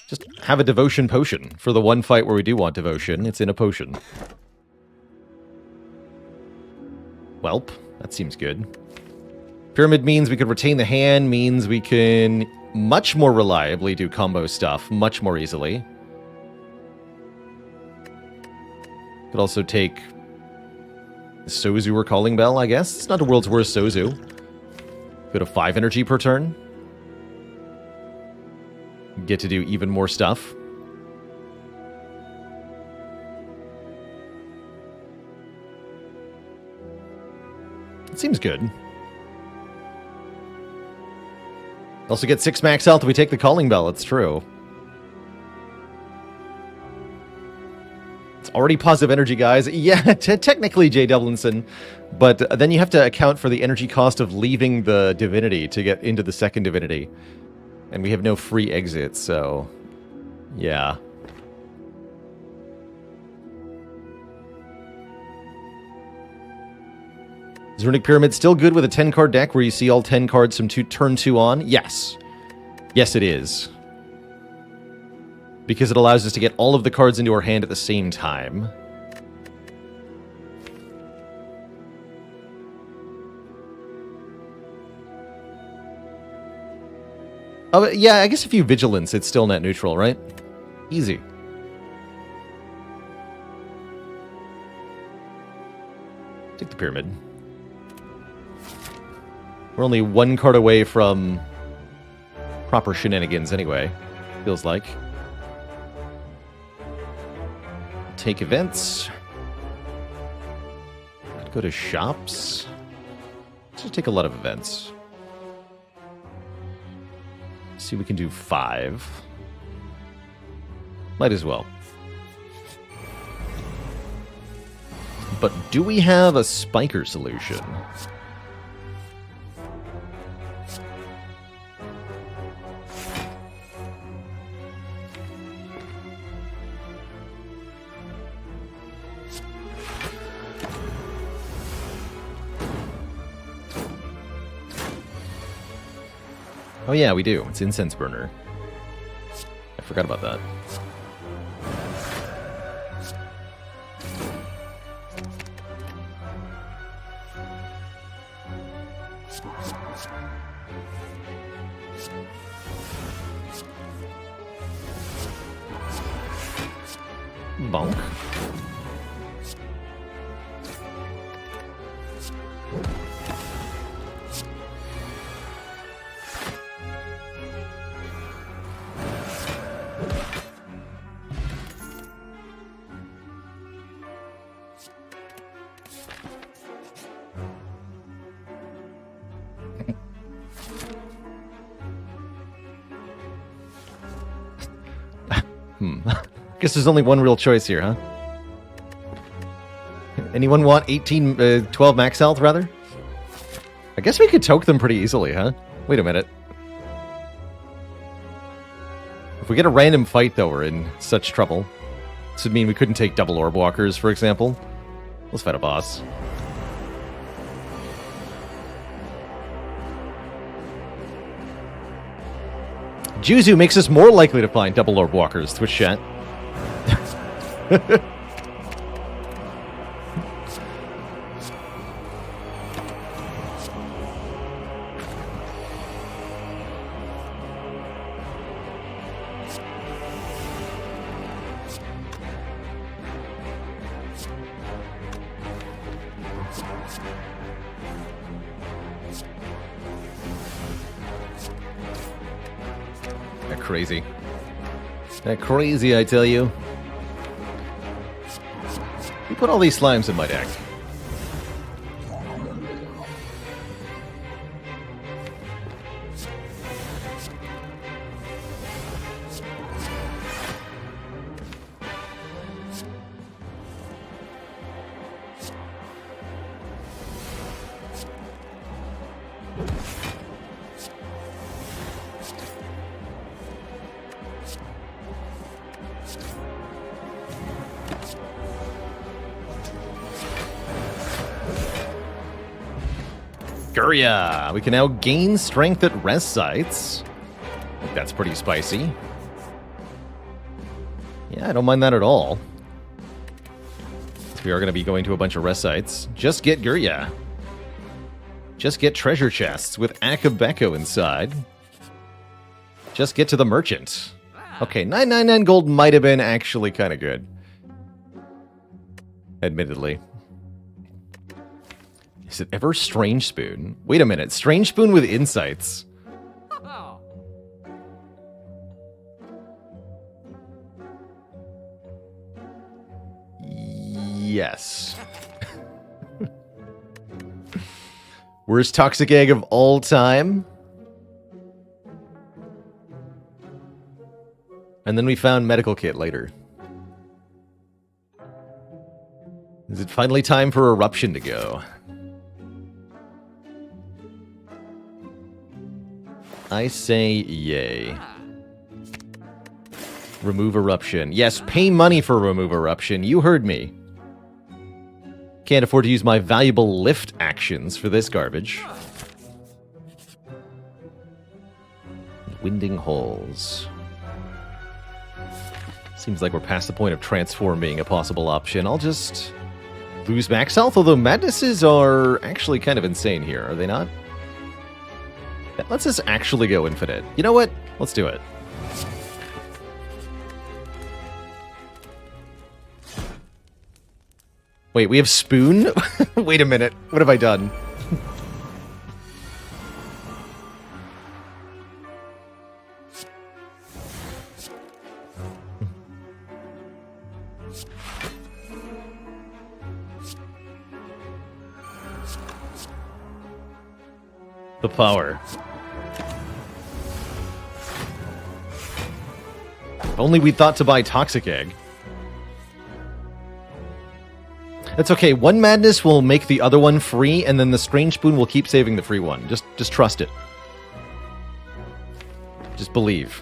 Just have a devotion potion. For the one fight where we do want devotion, it's in a potion. Welp, that seems good. Pyramid means we could retain the hand, means we can much more reliably do combo stuff, much more easily. Could also take Sozu or Calling Bell, I guess. It's not the world's worst Sozu. Go to 5 energy per turn. Get to do even more stuff. It seems good. Also get 6 max health if we take the Calling Bell, it's true. It's already positive energy, guys. Yeah, technically, Jay Dublinson. But then you have to account for the energy cost of leaving the divinity to get into the second divinity. And we have no free exits, so... yeah. Is Runic Pyramid still good with a 10-card deck where you see all 10 cards from turn 2 on? Yes. Yes, it is. Because it allows us to get all of the cards into our hand at the same time. Oh, yeah, I guess if you Vigilance, it's still net neutral, right? Easy. Take the Pyramid. We're only 1 card away from proper shenanigans anyway, feels like. Take events. I'd go to shops. Let's just take a lot of events. See, we can do 5. Might as well. But do we have a Spiker solution? Oh yeah, we do. It's Incense Burner. I forgot about that. Bonk. Guess there's only one real choice here, huh? Anyone want 12 max health, rather? I guess we could toke them pretty easily, huh? Wait a minute. If we get a random fight, though, we're in such trouble. This would mean we couldn't take double orb walkers, for example. Let's fight a boss. Juzu makes us more likely to find double orb walkers, Twitch chat. crazy. Crazy, I tell you. Who put all these slimes in my deck? Gurya! We can now gain strength at rest sites. That's pretty spicy. Yeah, I don't mind that at all. So we are going to be going to a bunch of rest sites. Just get Gurya. Just get treasure chests with Akabeko inside. Just get to the merchant. Okay, 999 gold might have been actually kind of good. Admittedly. Is it ever Strange Spoon? Wait a minute, Strange Spoon with insights. Yes. Worst toxic egg of all time. And then we found medical kit later. Is it finally time for Eruption to go? I say yay. Remove Eruption. Yes, pay money for Remove Eruption. You heard me. Can't afford to use my valuable lift actions for this garbage. Winding Holes. Seems like we're past the point of Transform being a possible option. I'll just lose max health, although madnesses are actually kind of insane here, are they not? Yeah, let's just actually go infinite. You know what? Let's do it. Wait, we have Spoon? Wait a minute. What have I done? The power. If only we thought to buy Toxic Egg. That's okay. One madness will make the other one free, and then the Strange Spoon will keep saving the free one. Just trust it. Just believe.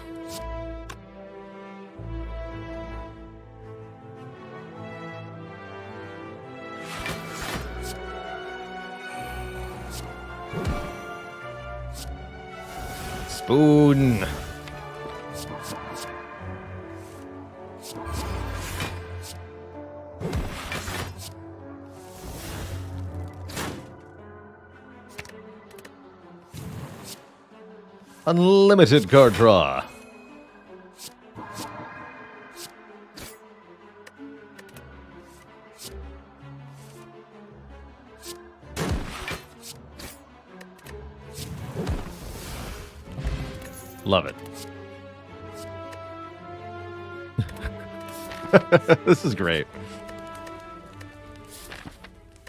Spoon. Unlimited card draw. Love it. This is great.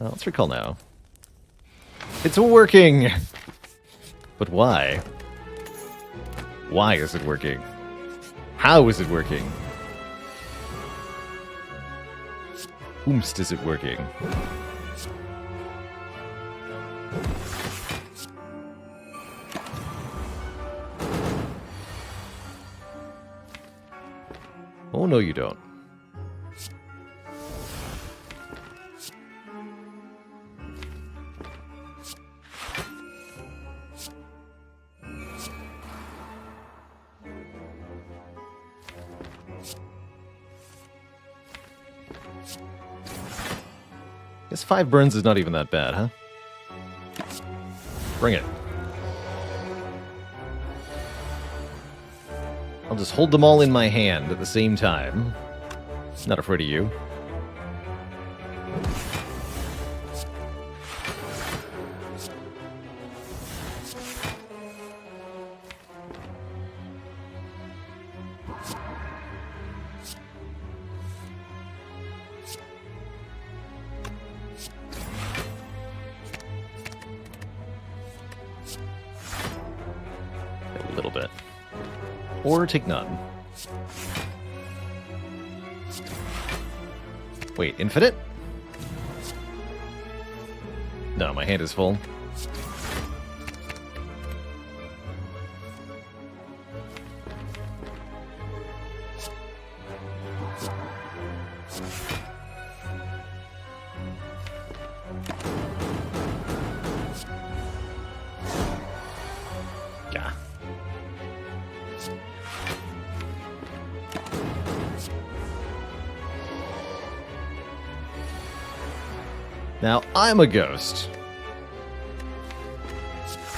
Let's recall now. It's working! But why? Why is it working? How is it working? Whomst is it working? Oh, no, you don't. Guess 5 burns is not even that bad, huh? Bring it. I'll just hold them all in my hand at the same time. Not afraid of you. Or take none. Wait, infinite? No, my hand is full. Yeah. Now, I'm a ghost.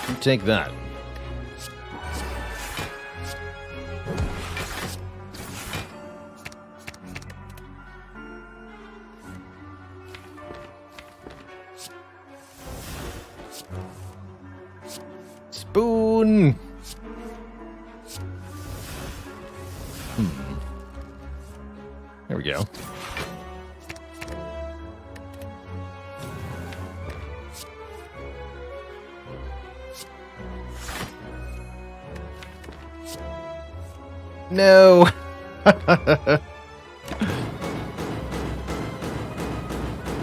You take that. Spoon! There we go. No! Could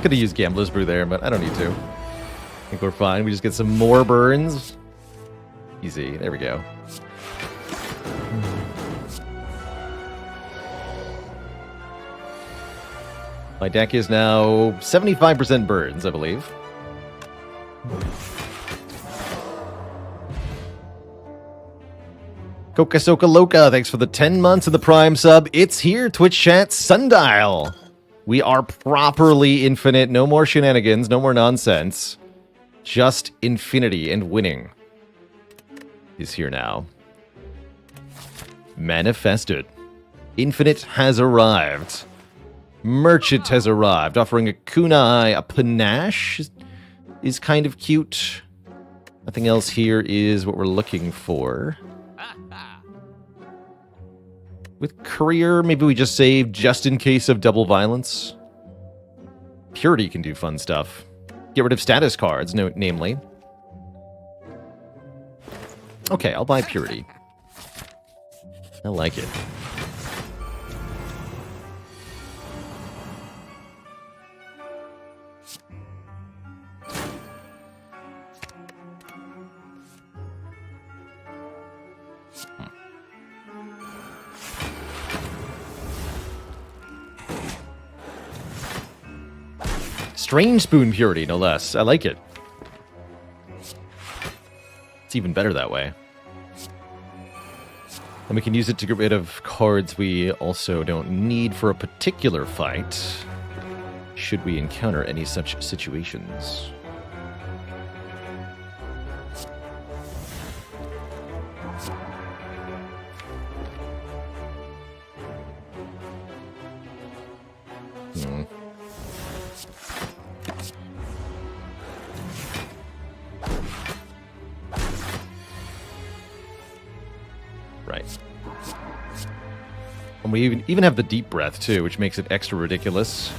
have used Gambler's Brew there, but I don't need to. I think we're fine. We just get some more burns. Easy. There we go. My deck is now 75% burns, I believe. Coca Soka Loca, thanks for the 10 months of the Prime sub. It's here, Twitch chat, Sundial. We are properly infinite. No more shenanigans, no more nonsense. Just infinity and winning is here now. Manifested. Infinite has arrived. Merchant has arrived, offering a kunai. A panache is kind of cute. Nothing else here is what we're looking for. With Courier, maybe we just save just in case of double violence. Purity can do fun stuff. Get rid of status cards, namely. Okay, I'll buy Purity. I like it. Strange Spoon Purity, no less. I like it. It's even better that way. And we can use it to get rid of cards we also don't need for a particular fight, should we encounter any such situations. Right. And we even have the deep breath, too, which makes it extra ridiculous.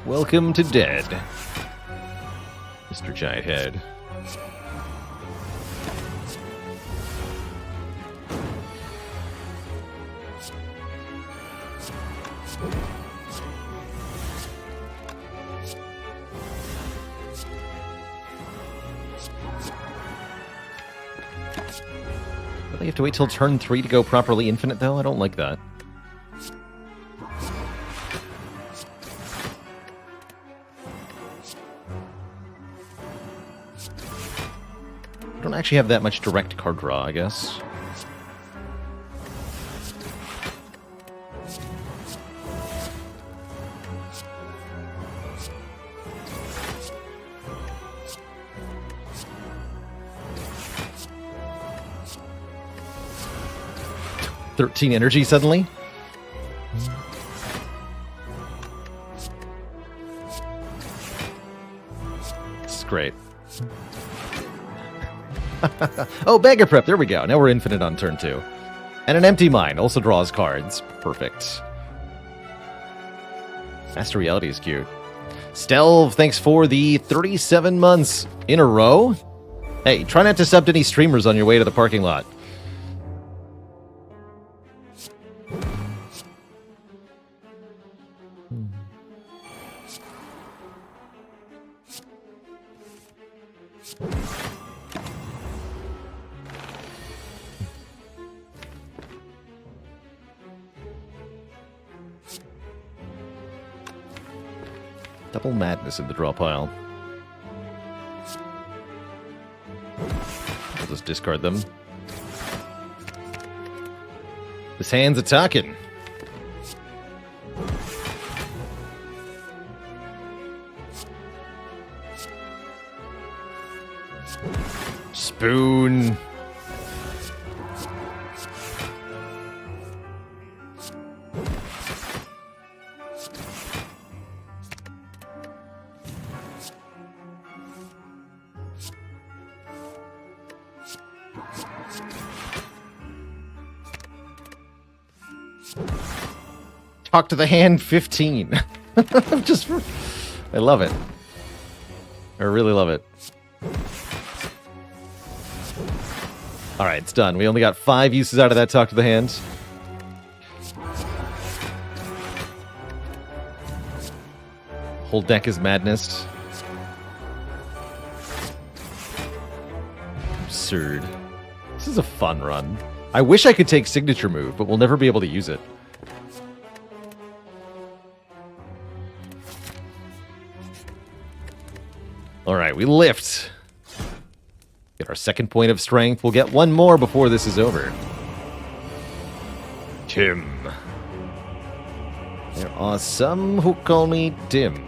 Welcome to Dead, Mr. Giant Head. Really have to wait till turn 3 to go properly infinite, though? I don't like that. I don't actually have that much direct card draw, I guess. $13 energy suddenly? great. Oh, Beggar Prep. There we go. Now we're infinite on turn 2. And an empty mine also draws cards. Perfect. Master Reality is cute. Stelv, thanks for the 37 months in a row. Hey, try not to sub to any streamers on your way to the parking lot. Double Madness in the draw pile. I'll just discard them. This hand's a-talkin'. Spoon. Talk to the hand 15. I love it. I really love it. All right, it's done. We only got 5 uses out of that talk to the hand. Whole deck is madness. Absurd. This is a fun run. I wish I could take signature move, but we'll never be able to use it. All right, we lift. Get our second point of strength. We'll get one more before this is over. Tim. There are some who call me Tim.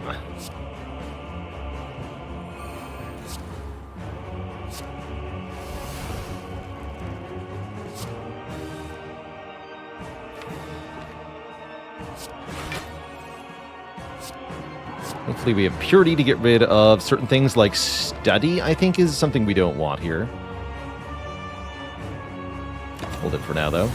Hopefully we have Purity to get rid of certain things like Study, I think is something we don't want here. Hold it for now, though.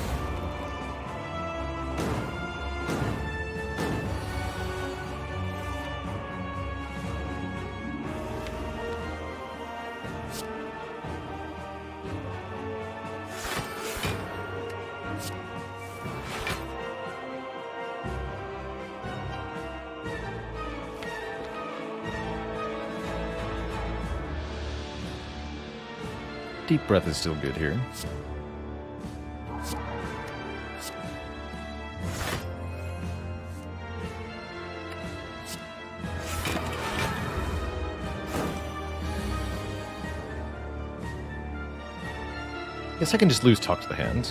Deep breath is still good here. Guess I can just lose talk to the hand.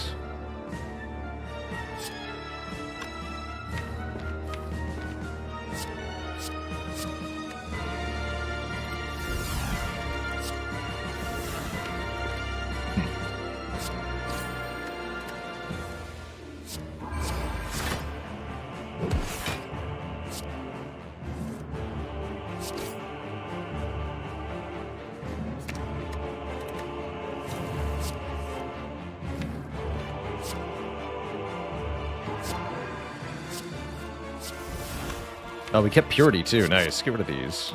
Oh, we kept Purity too. Nice. Get rid of these.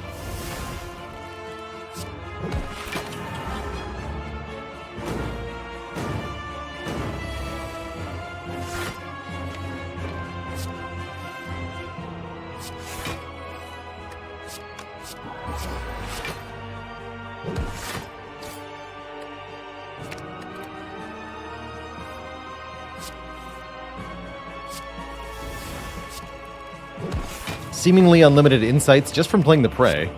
Seemingly unlimited insights just from playing the prey.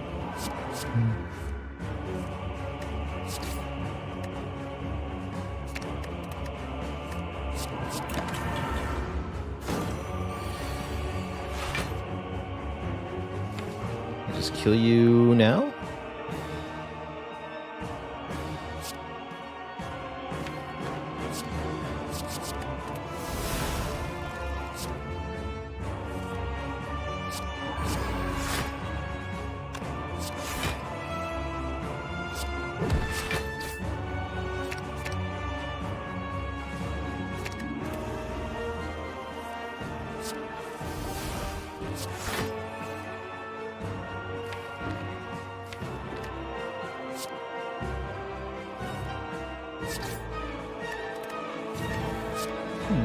I just kill you now?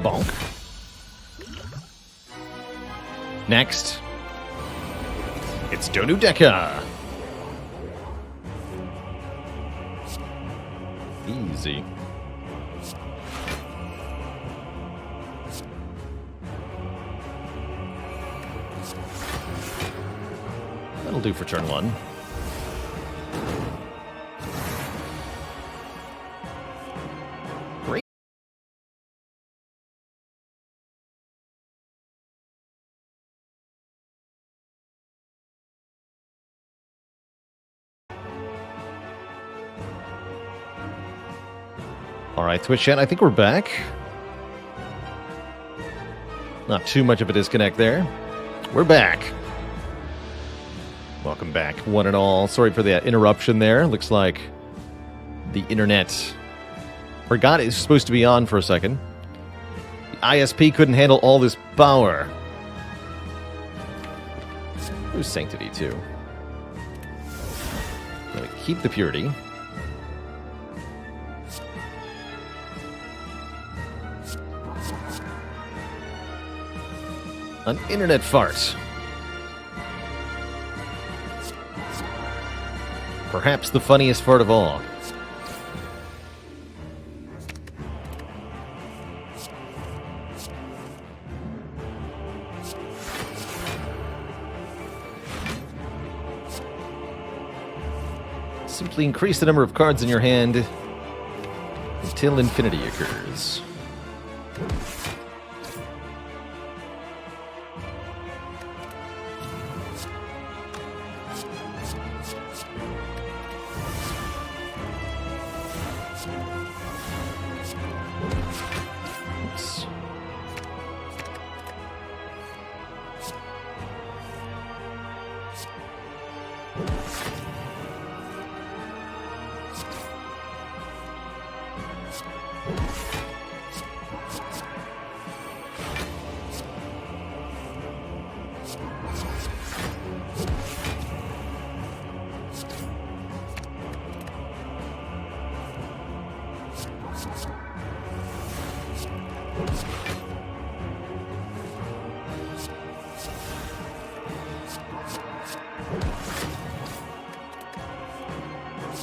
Bonk. Next, it's Donudeka. Easy. That'll do for turn 1. Great. Alright, Twitch chat, I think we're back. Not too much of a disconnect there. We're back. Welcome back, one and all. Sorry for the interruption there. Looks like the internet forgot it was supposed to be on for a second. The ISP couldn't handle all this power. There's Sanctity, too. Gonna keep the Purity. An internet fart. Perhaps the funniest fart of all. Simply increase the number of cards in your hand until infinity occurs.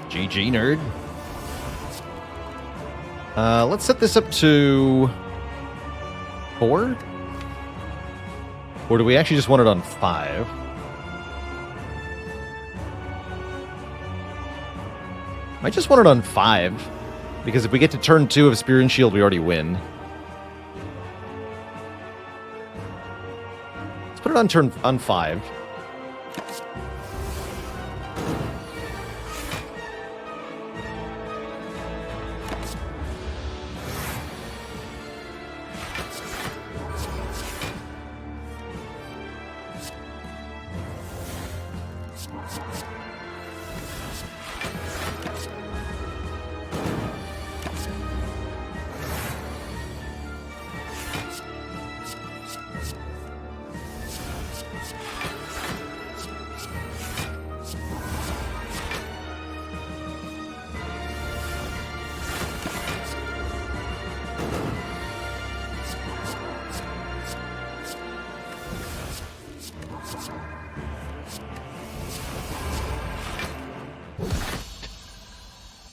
GG, nerd. Let's set this up to 4? Or do we actually just want it on 5? I just want it on 5. Because if we get to turn 2 of Spear and Shield, we already win. Let's put it on 5.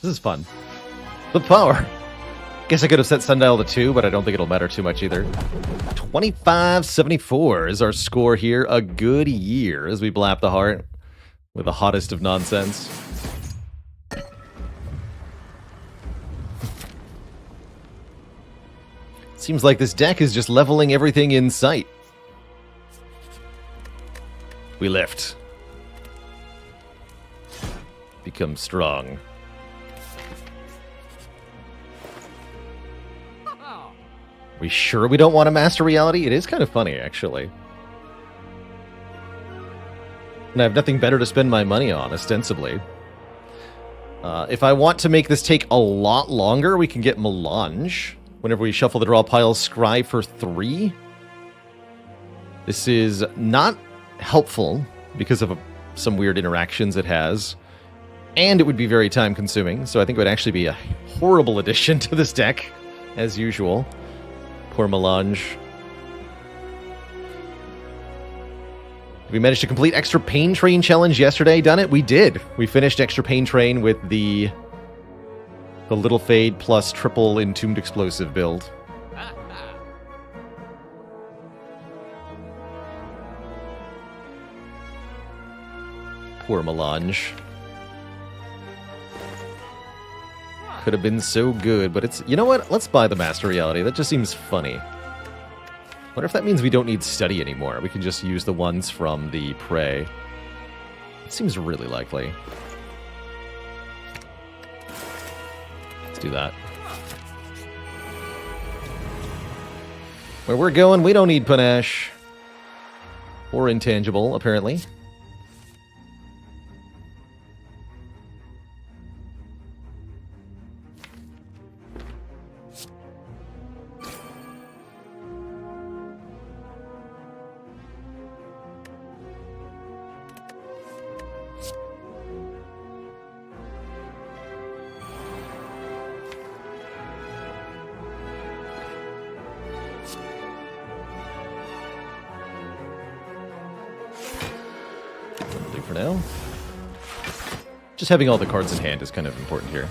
This is fun. The power. Guess I could have set Sundial to 2, but I don't think it'll matter too much either. 2574 is our score here. A good year as we blap the heart with the hottest of nonsense. Seems like this deck is just leveling everything in sight. We lift. Become strong. We sure we don't want to master reality? It is kind of funny, actually. And I have nothing better to spend my money on, ostensibly. If I want to make this take a lot longer, we can get Melange. Whenever we shuffle the draw pile, scry for 3. This is not helpful because of some weird interactions it has. And it would be very time-consuming, so I think it would actually be a horrible addition to this deck, as usual. Poor Melange. We managed to complete Extra Pain Train challenge yesterday. Done it? We did. We finished Extra Pain Train with the Little Fade plus triple Entombed Explosive build. Poor Melange. Could have been so good, but it's... You know what? Let's buy the Master Reality. That just seems funny. Wonder if that means we don't need Study anymore. We can just use the ones from the Prey. It seems really likely. Let's do that. Where we're going, we don't need Panache. Or Intangible, apparently. For now. Just having all the cards in hand is kind of important here.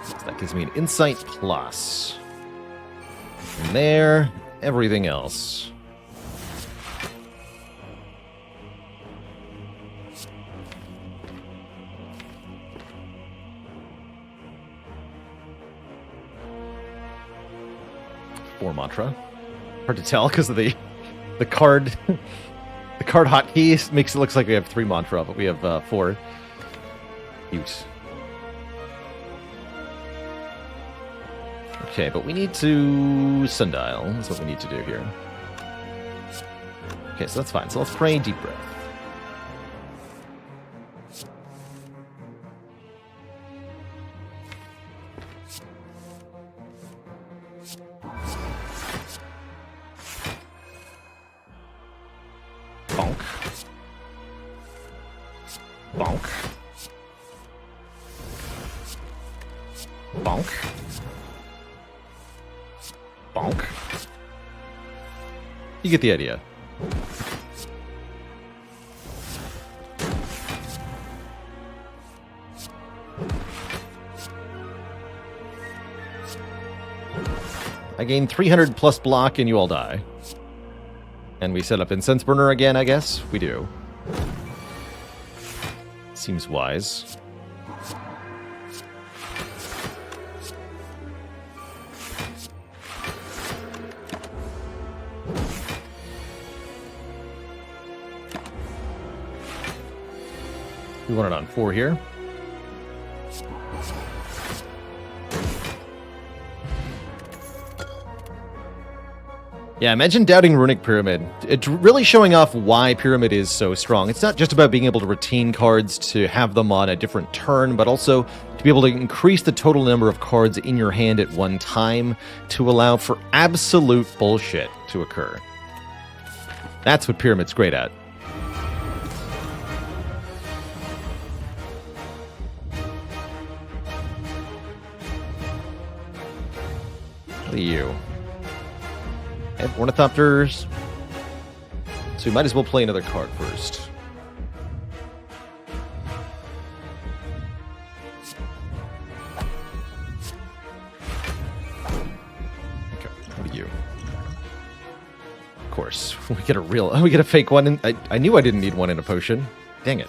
So that gives me an Insight Plus. From there, everything else. Four mantra. Hard to tell because of the card the card hotkey makes it look like we have 3 mantra, but we have 4. Cute. Okay, but we need to Sundial. That's what we need to do here. Okay, so that's fine. So let's pray deep breath. Bonk. Bonk. Bonk. Bonk. You get the idea. I gain 300 plus block and you all die. And we set up Incense Burner again, I guess? We do. Seems wise. We want it on 4 here. Yeah, imagine doubting Runic Pyramid. It's really showing off why Pyramid is so strong. It's not just about being able to retain cards to have them on a different turn, but also to be able to increase the total number of cards in your hand at one time to allow for absolute bullshit to occur. That's what Pyramid's great at. Look at you. And Ornithopters. So we might as well play another card first. Okay, what are you? Of course. We get a real... Oh, we get a fake one. And I knew I didn't need one in a potion. Dang it.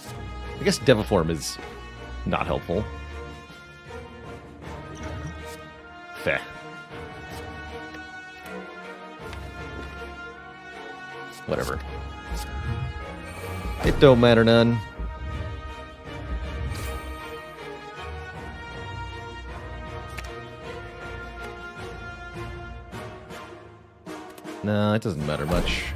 I guess Deviform is not helpful. Feh. Whatever. It don't matter none. No, it doesn't matter much.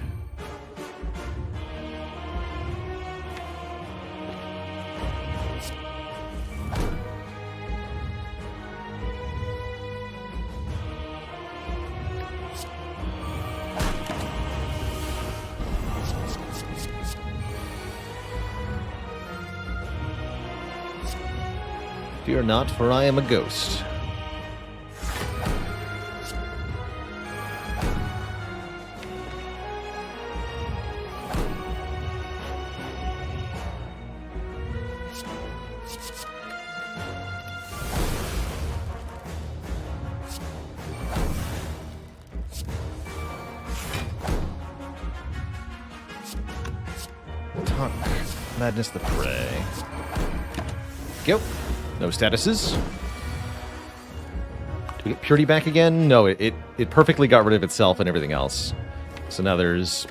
Fear not, for I am a ghost. Madness the Prey. Go. No statuses. Do we get Purity back again? No, it perfectly got rid of itself and everything else. So now there's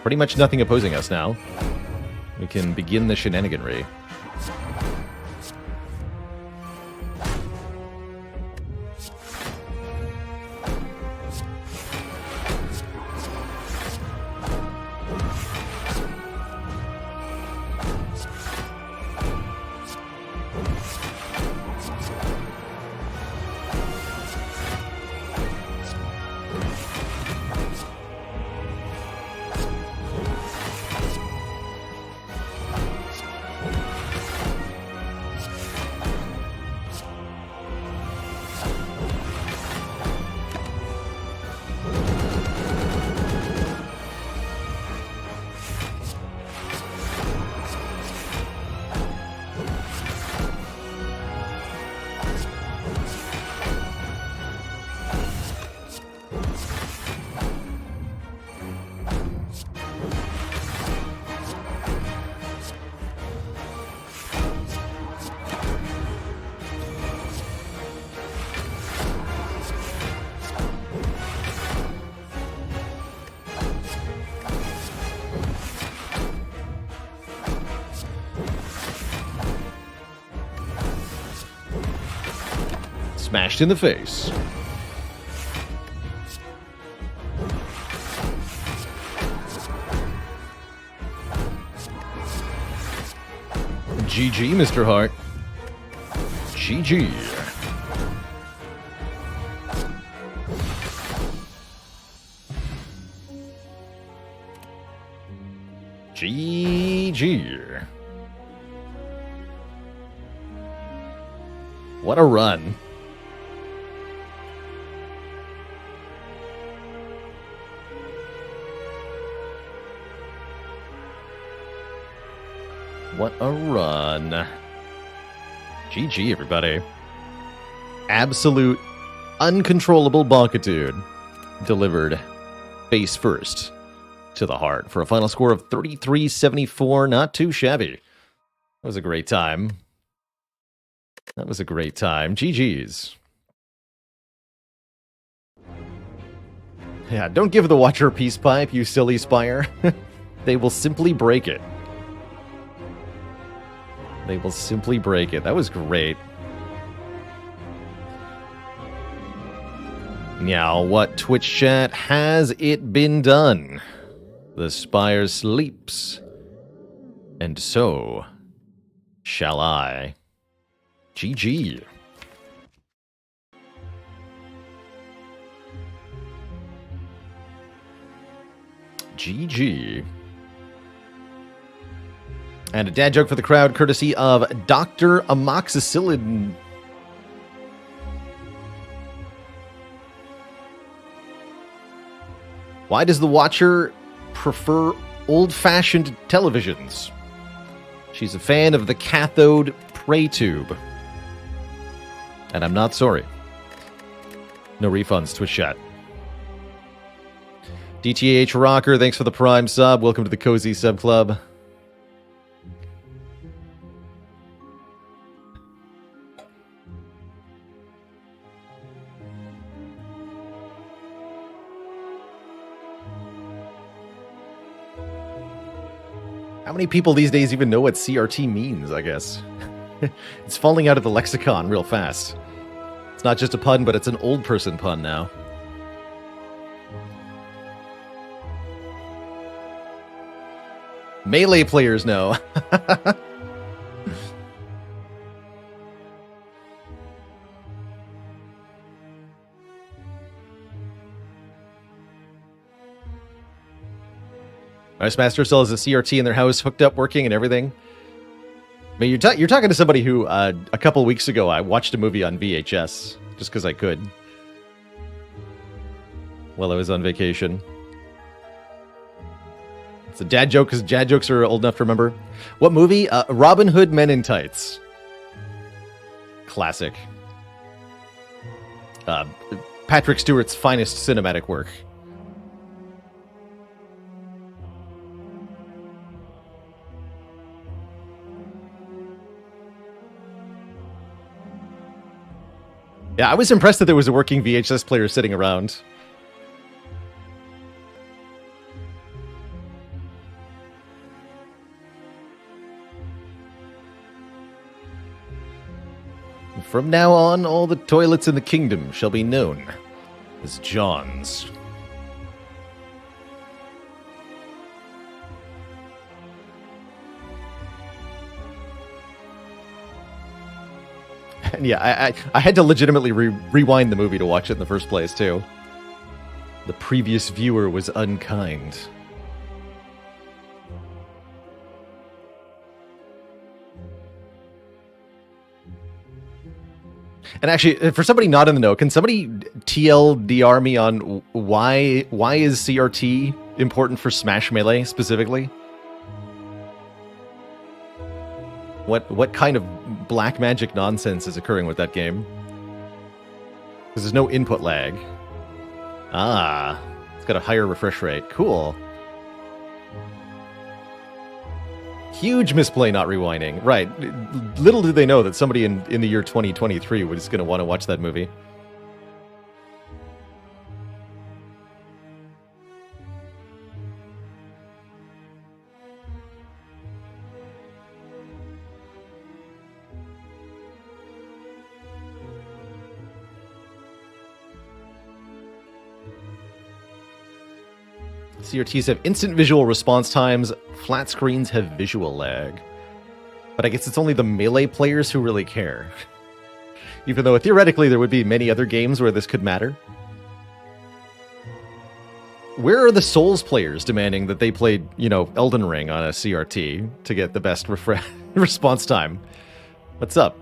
pretty much nothing opposing us now. We can begin the shenaniganry. Smashed in the face. GG, Mr. Hart. GG. GG. What a run. What a run. GG, everybody. Absolute, uncontrollable bonkitude. Delivered face first to the heart for a final score of 33-74. Not too shabby. That was a great time. That was a great time. GG's. Yeah, don't give the Watcher a peace pipe, you silly Spire. They will simply break it. They will simply break it. That was great. Now, what Twitch chat? Has it been done? The Spire sleeps. And so shall I. GG. GG. And a dad joke for the crowd, courtesy of Dr. Amoxicillin. Why does the Watcher prefer old-fashioned televisions? She's a fan of the cathode prey tube. And I'm not sorry. No refunds, Twitch chat. DTH Rocker, thanks for the Prime sub. Welcome to the Cozy Sub Club. How many people these days even know what CRT means, I guess? It's falling out of the lexicon real fast. It's not just a pun, but it's an old person pun now. Melee players know. Icemaster still has a CRT in their house, hooked up, working, and everything. I mean, you're talking to somebody who a couple weeks ago I watched a movie on VHS just because I could while I was on vacation. It's a dad joke because dad jokes are old enough to remember. What movie? Robin Hood Men in Tights. Classic. Patrick Stewart's finest cinematic work. Yeah, I was impressed that there was a working VHS player sitting around. From now on, all the toilets in the kingdom shall be known as John's. And yeah, I had to legitimately rewind the movie to watch it in the first place, too. The previous viewer was unkind. And actually, for somebody not in the know, can somebody TLDR me on why is CRT important for Smash Melee specifically? What kind of black magic nonsense is occurring with that game? Because there's no input lag. Ah, it's got a higher refresh rate. Cool. Huge misplay not rewinding. Right. Little did they know that somebody in the year 2023 was going to want to watch that movie. CRTs have instant visual response times, flat screens have visual lag. But I guess it's only the Melee players who really care. Even though theoretically there would be many other games where this could matter. Where are the Souls players demanding that they played, Elden Ring on a CRT to get the best response time? What's up?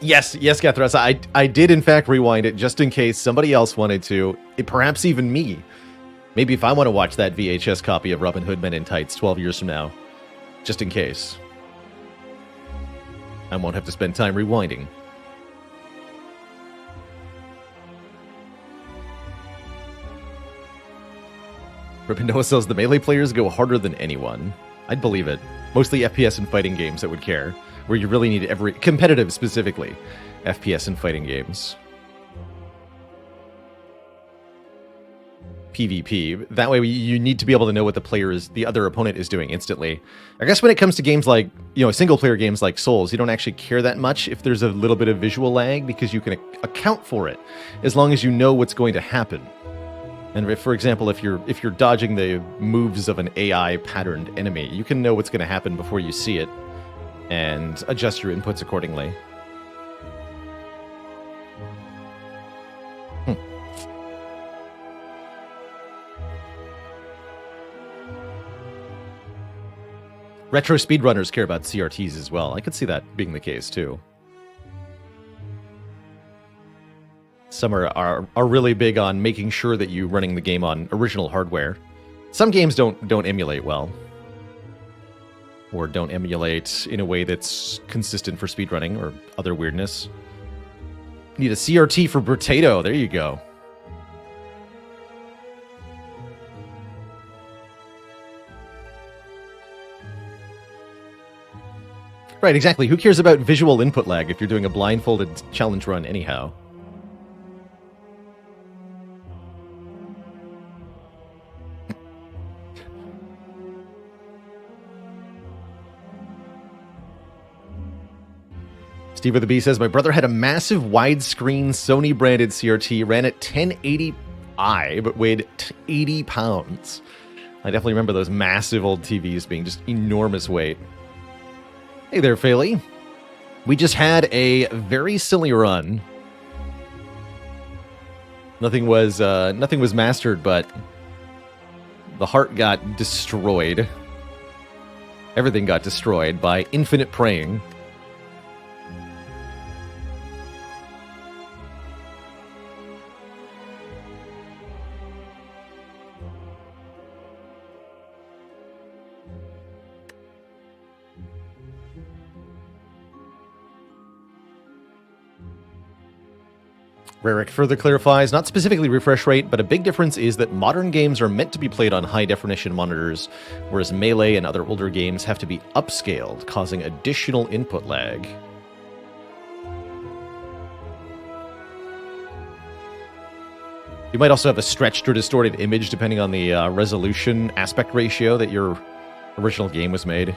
Yes, Gathras. I did in fact rewind it just in case somebody else wanted to, perhaps even me. Maybe if I want to watch that VHS copy of Robin Hood Men in Tights 12 years from now. Just in case. I won't have to spend time rewinding. Ripindoa says the Melee players go harder than anyone. I'd believe it. Mostly FPS and fighting games that would care. Where you really need every... competitive, specifically. FPS and fighting games. PvP. That way you need to be able to know what the other opponent is doing instantly. I guess when it comes to games like, single-player games like Souls, you don't actually care that much if there's a little bit of visual lag, because you can account for it, as long as you know what's going to happen. And if, for example, if you're dodging the moves of an AI-patterned enemy, you can know what's going to happen before you see it, and adjust your inputs accordingly. Retro speedrunners care about CRTs as well. I could see that being the case, too. Some are really big on making sure that you're running the game on original hardware. Some games don't emulate well. Or don't emulate in a way that's consistent for speedrunning or other weirdness. Need a CRT for Potato. There you go. Right, exactly. Who cares about visual input lag if you're doing a blindfolded challenge run anyhow? Steve with the B says, my brother had a massive widescreen Sony-branded CRT, ran at 1080i, but weighed 80 pounds. I definitely remember those massive old TVs being just enormous weight. Hey there, Failey. We just had a very silly run Nothing was mastered, but the heart got destroyed. Everything got destroyed by infinite praying. Rarick further clarifies, not specifically refresh rate, but a big difference is that modern games are meant to be played on high-definition monitors, whereas Melee and other older games have to be upscaled, causing additional input lag. You might also have a stretched or distorted image depending on the resolution aspect ratio that your original game was made.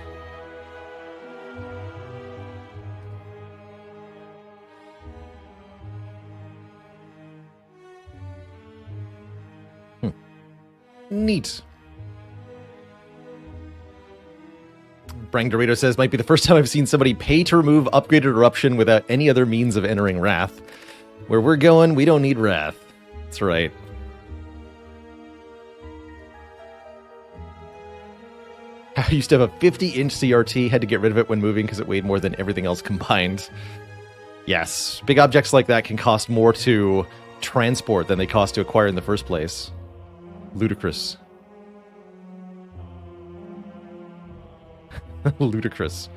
Neat. Brang Dorito says, might be the first time I've seen somebody pay to remove upgraded eruption without any other means of entering Wrath. Where we're going, we don't need Wrath. That's right. I used to have a 50-inch CRT, had to get rid of it when moving because it weighed more than everything else combined. Yes, big objects like that can cost more to transport than they cost to acquire in the first place. Ludicrous. Ludicrous.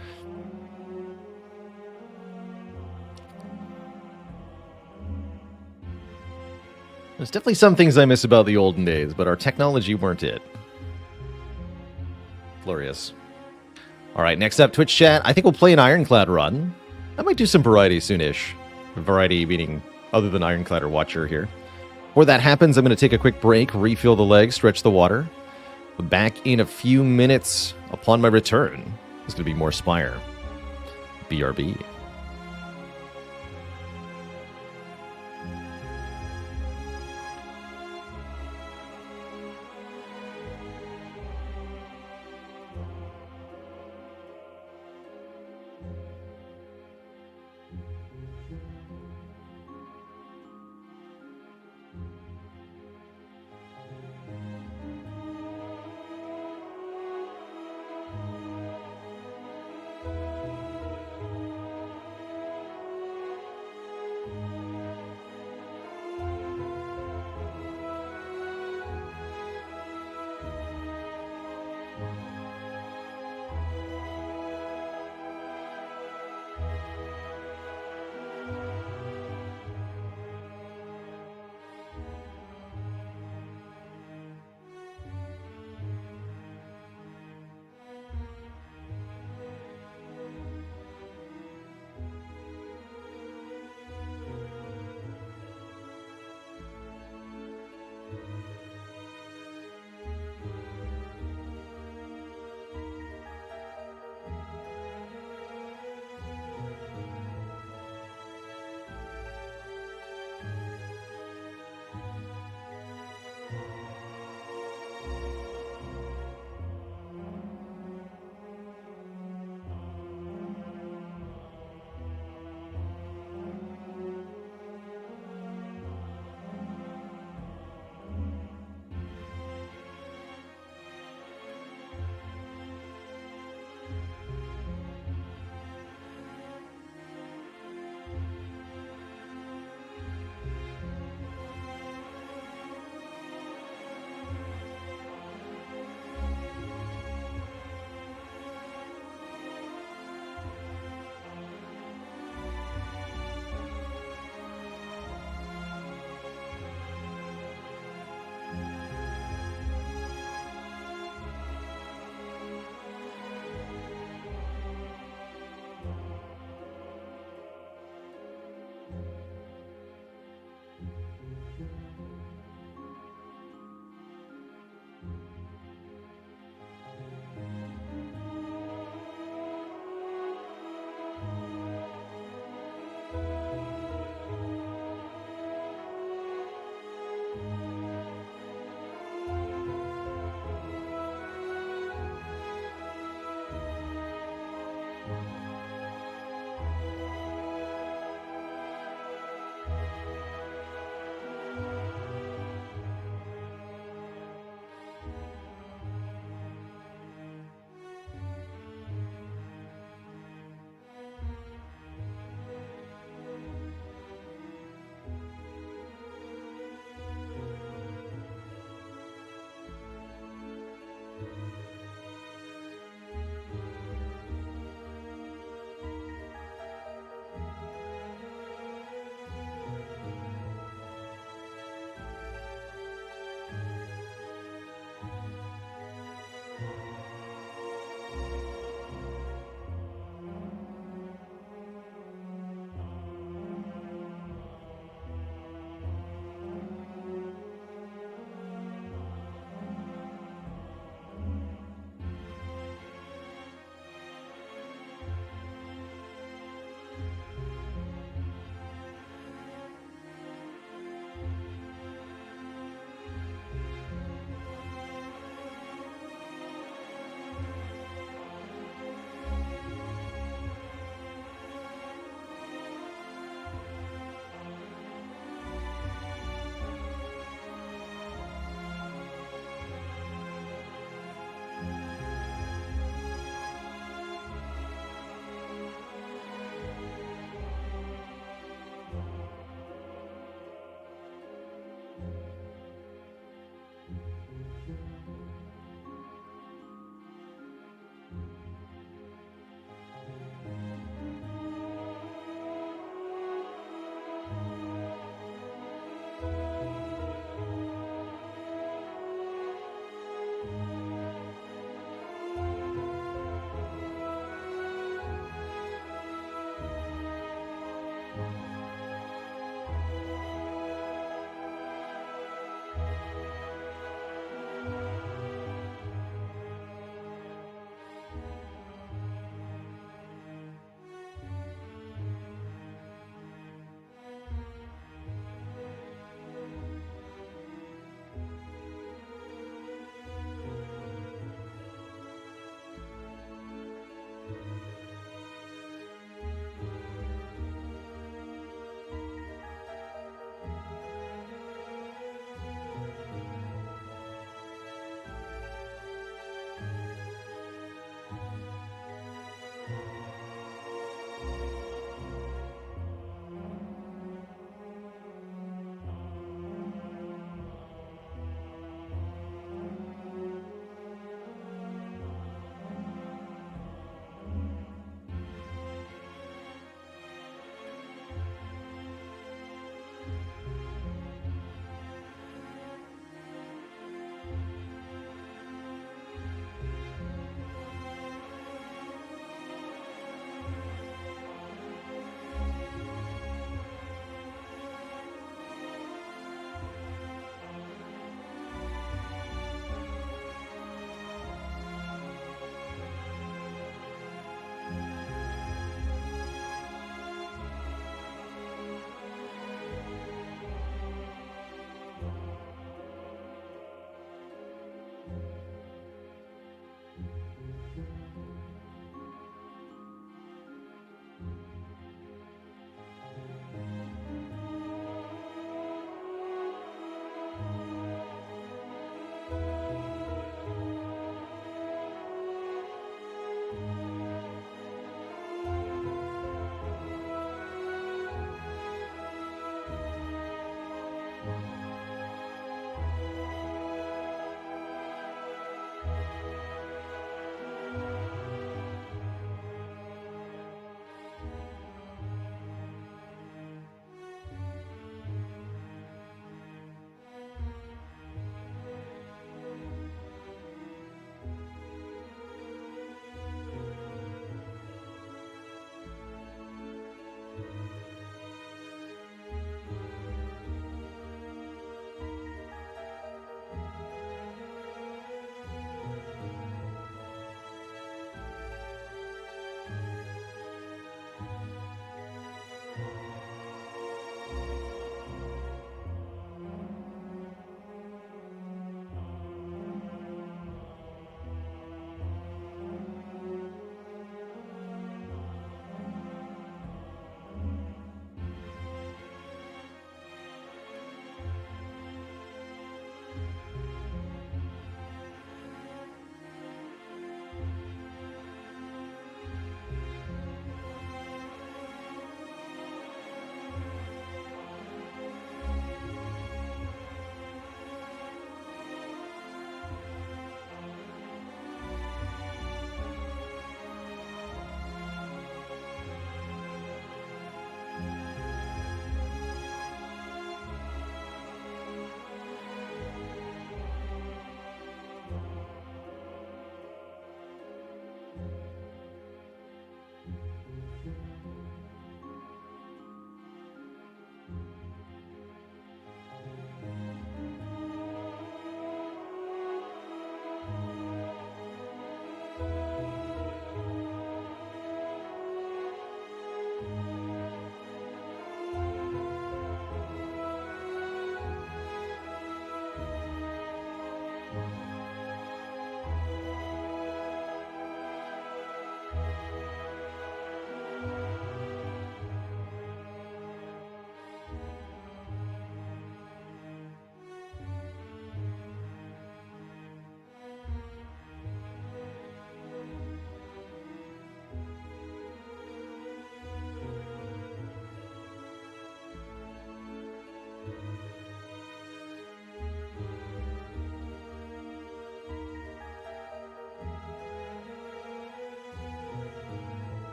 There's definitely some things I miss about the olden days, but our technology weren't it. Glorious. Alright, next up, Twitch chat. I think we'll play an Ironclad run. I might do some variety soonish. Variety meaning other than Ironclad or Watcher here. Before that happens, I'm going to take a quick break, refill the legs, stretch the water. Back in a few minutes upon my return. There's going to be more Spire. BRB.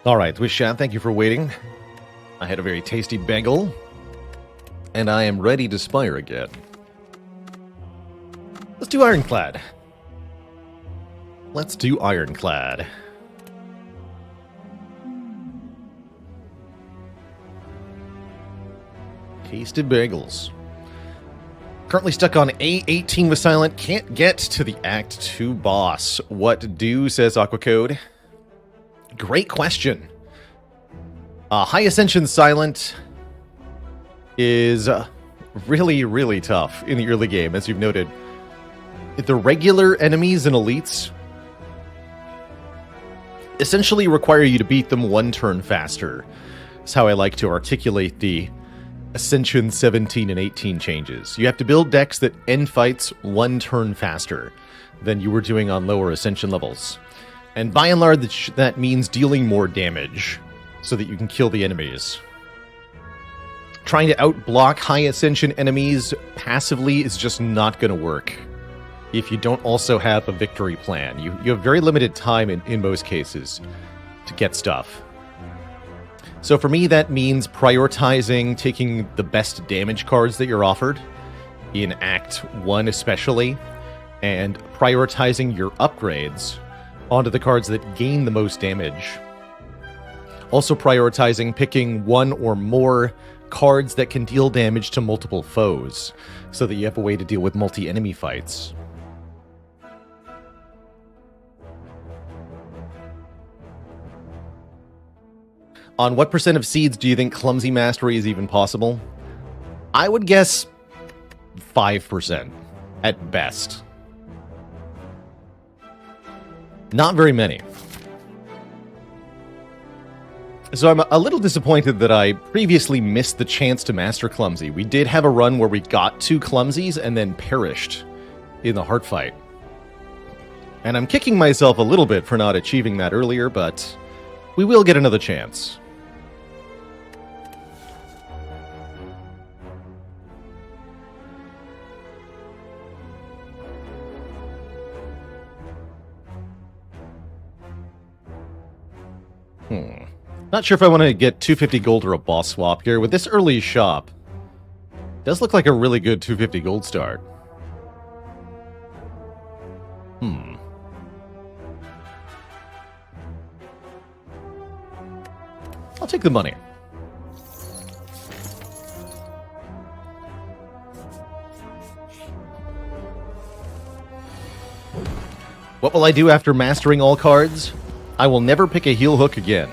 Alright, Wishan, thank you for waiting. I had a very tasty bagel, and I am ready to Spire again. Let's do Ironclad. Let's do Ironclad. Tasty bagels. Currently stuck on A18 with Silent. Can't get to the Act 2 boss. What do, says Aquacode. Great question. High Ascension Silent is really, really tough in the early game, as you've noted. The regular enemies and elites essentially require you to beat them one turn faster. That's how I like to articulate the Ascension 17 and 18 changes. You have to build decks that end fights one turn faster than you were doing on lower Ascension levels. And by and large, that means dealing more damage so that you can kill the enemies. Trying to outblock high Ascension enemies passively is just not going to work if you don't also have a victory plan. You have very limited time in most cases to get stuff. So for me, that means prioritizing taking the best damage cards that you're offered, in Act 1 especially, and prioritizing your upgrades onto the cards that gain the most damage. Also prioritizing picking one or more cards that can deal damage to multiple foes, so that you have a way to deal with multi-enemy fights. On what percent of seeds do you think Clumsy Mastery is even possible? I would guess 5% at best. Not very many. So I'm a little disappointed that I previously missed the chance to master Clumsy. We did have a run where we got 2 Clumsies and then perished in the heart fight. And I'm kicking myself a little bit for not achieving that earlier, but we will get another chance. Not sure if I want to get 250 gold or a boss swap here. With this early shop, does look like a really good 250 gold start. I'll take the money. What will I do after mastering all cards? I will never pick a heal hook again.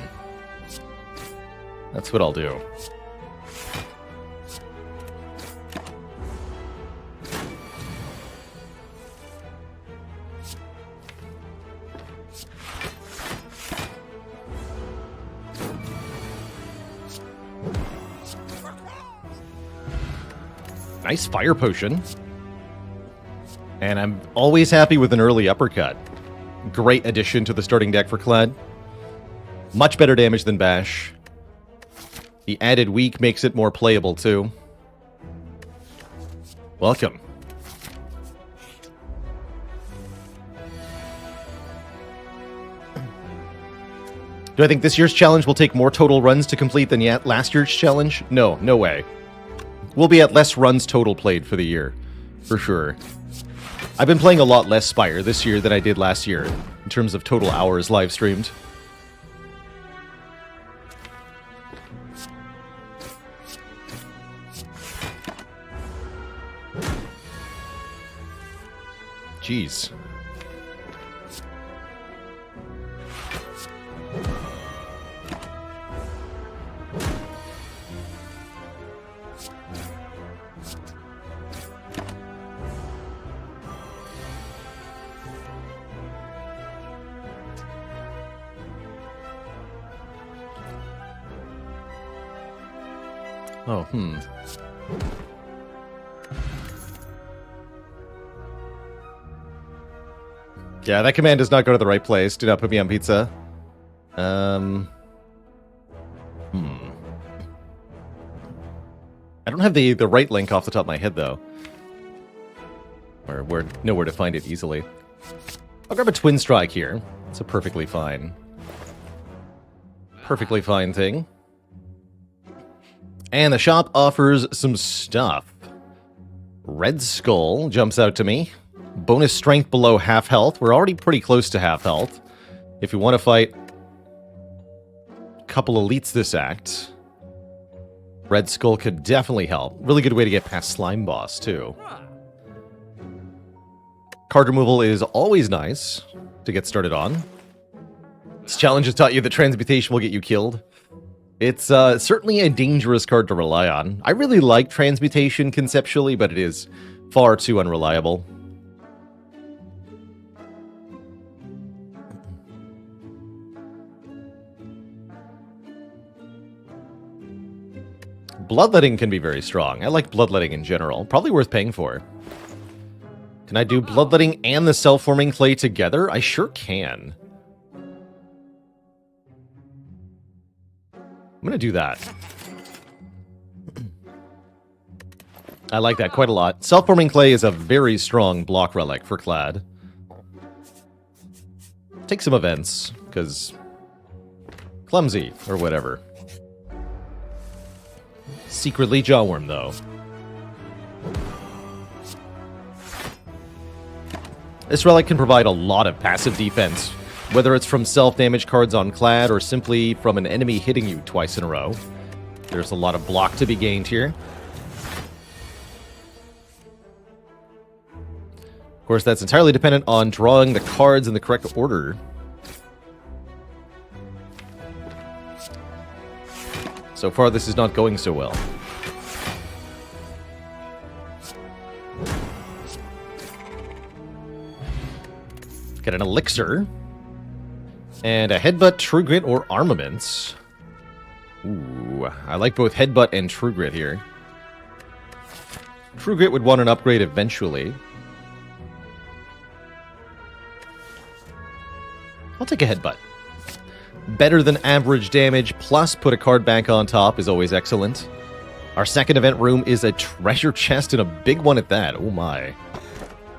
That's what I'll do. Nice fire potion. And I'm always happy with an early uppercut. Great addition to the starting deck for Clad. Much better damage than Bash. The added weak makes it more playable, too. Welcome. Do I think this year's challenge will take more total runs to complete than last year's challenge? No, no way. We'll be at less runs total played for the year, for sure. I've been playing a lot less Spire this year than I did last year, in terms of total hours live streamed. Jeez. Oh, Yeah, that command does not go to the right place. Do not put me on pizza. I don't have the right link off the top of my head, though. Or know where to find it easily. I'll grab a Twin Strike here. It's a perfectly fine. Perfectly fine thing. And the shop offers some stuff. Red Skull jumps out to me. Bonus strength below half health. We're already pretty close to half health. If you want to fight a couple elites this act, Red Skull could definitely help. Really good way to get past Slime Boss, too. Card removal is always nice to get started on. This challenge has taught you that transmutation will get you killed. It's certainly a dangerous card to rely on. I really like transmutation conceptually, but it is far too unreliable. Bloodletting can be very strong. I like bloodletting in general. Probably worth paying for. Can I do bloodletting and the self-forming clay together? I sure can. I'm going to do that. I like that quite a lot. Self-forming clay is a very strong block relic for Clad. Take some events, because clumsy, or whatever. Secretly Jawworm, though. This relic can provide a lot of passive defense, whether it's from self-damage cards on Clad or simply from an enemy hitting you twice in a row. There's a lot of block to be gained here. Of course, that's entirely dependent on drawing the cards in the correct order. So far, this is not going so well. Get an elixir. And a headbutt, true grit, or armaments. Ooh, I like both headbutt and true grit here. True grit would want an upgrade eventually. I'll take a headbutt. Better than average damage, plus put a card back on top is always excellent. Our second event room is a treasure chest and a big one at that. Oh my.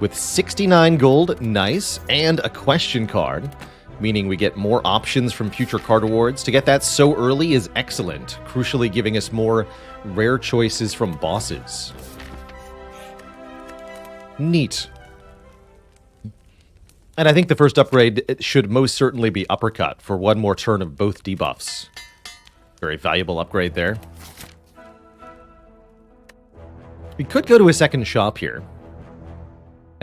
With 69 gold, nice, and a question card, meaning we get more options from future card awards. To get that so early is excellent, crucially giving us more rare choices from bosses. Neat. And I think the first upgrade should most certainly be Uppercut for one more turn of both debuffs. Very valuable upgrade there. We could go to a second shop here.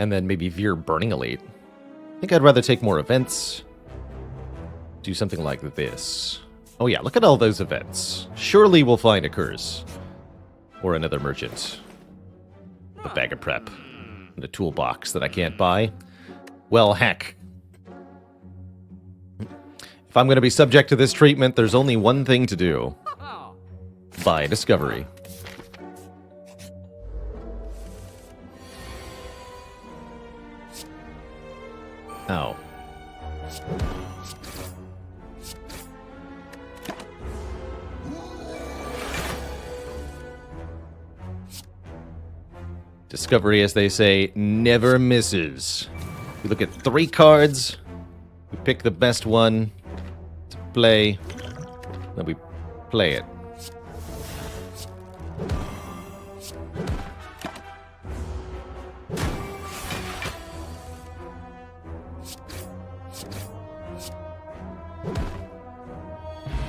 And then maybe veer Burning Elite. I think I'd rather take more events. Do something like this. Oh yeah, look at all those events. Surely we'll find a curse. Or another merchant. A bag of prep. And a toolbox that I can't buy. Well, heck. If I'm going to be subject to this treatment, there's only one thing to do. Buy Discovery. Oh. Discovery, as they say, never misses. We look at 3 cards, we pick the best one to play, then we play it.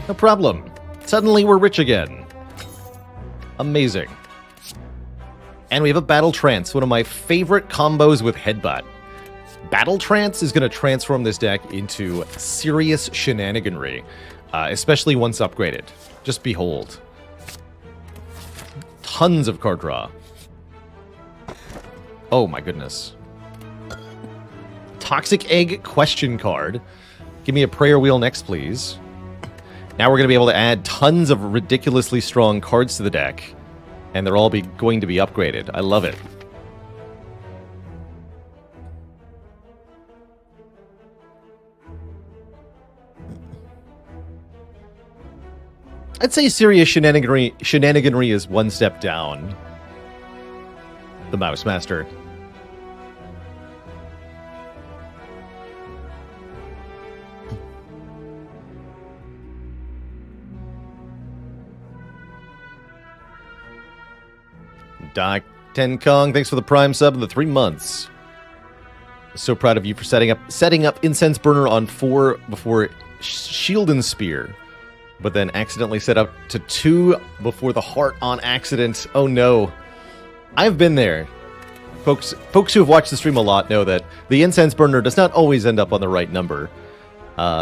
No problem. Suddenly we're rich again. Amazing. And we have a Battle Trance, one of my favorite combos with Headbutt. Battle Trance is going to transform this deck into serious shenaniganry, especially once upgraded. Just behold. Tons of card draw. Oh my goodness. Toxic Egg question card. Give me a prayer wheel next, please. Now we're going to be able to add tons of ridiculously strong cards to the deck, and they're all going to be upgraded. I love it. I'd say serious shenaniganry is one step down. The Mouse Master. Doc Ten Kong, thanks for the Prime sub in the 3 months. So proud of you for setting up Incense Burner on 4 before Shield and Spear, but then accidentally set up to 2 before the Heart on accident. Oh no. I've been there. Folks who have watched the stream a lot know that the Incense Burner does not always end up on the right number.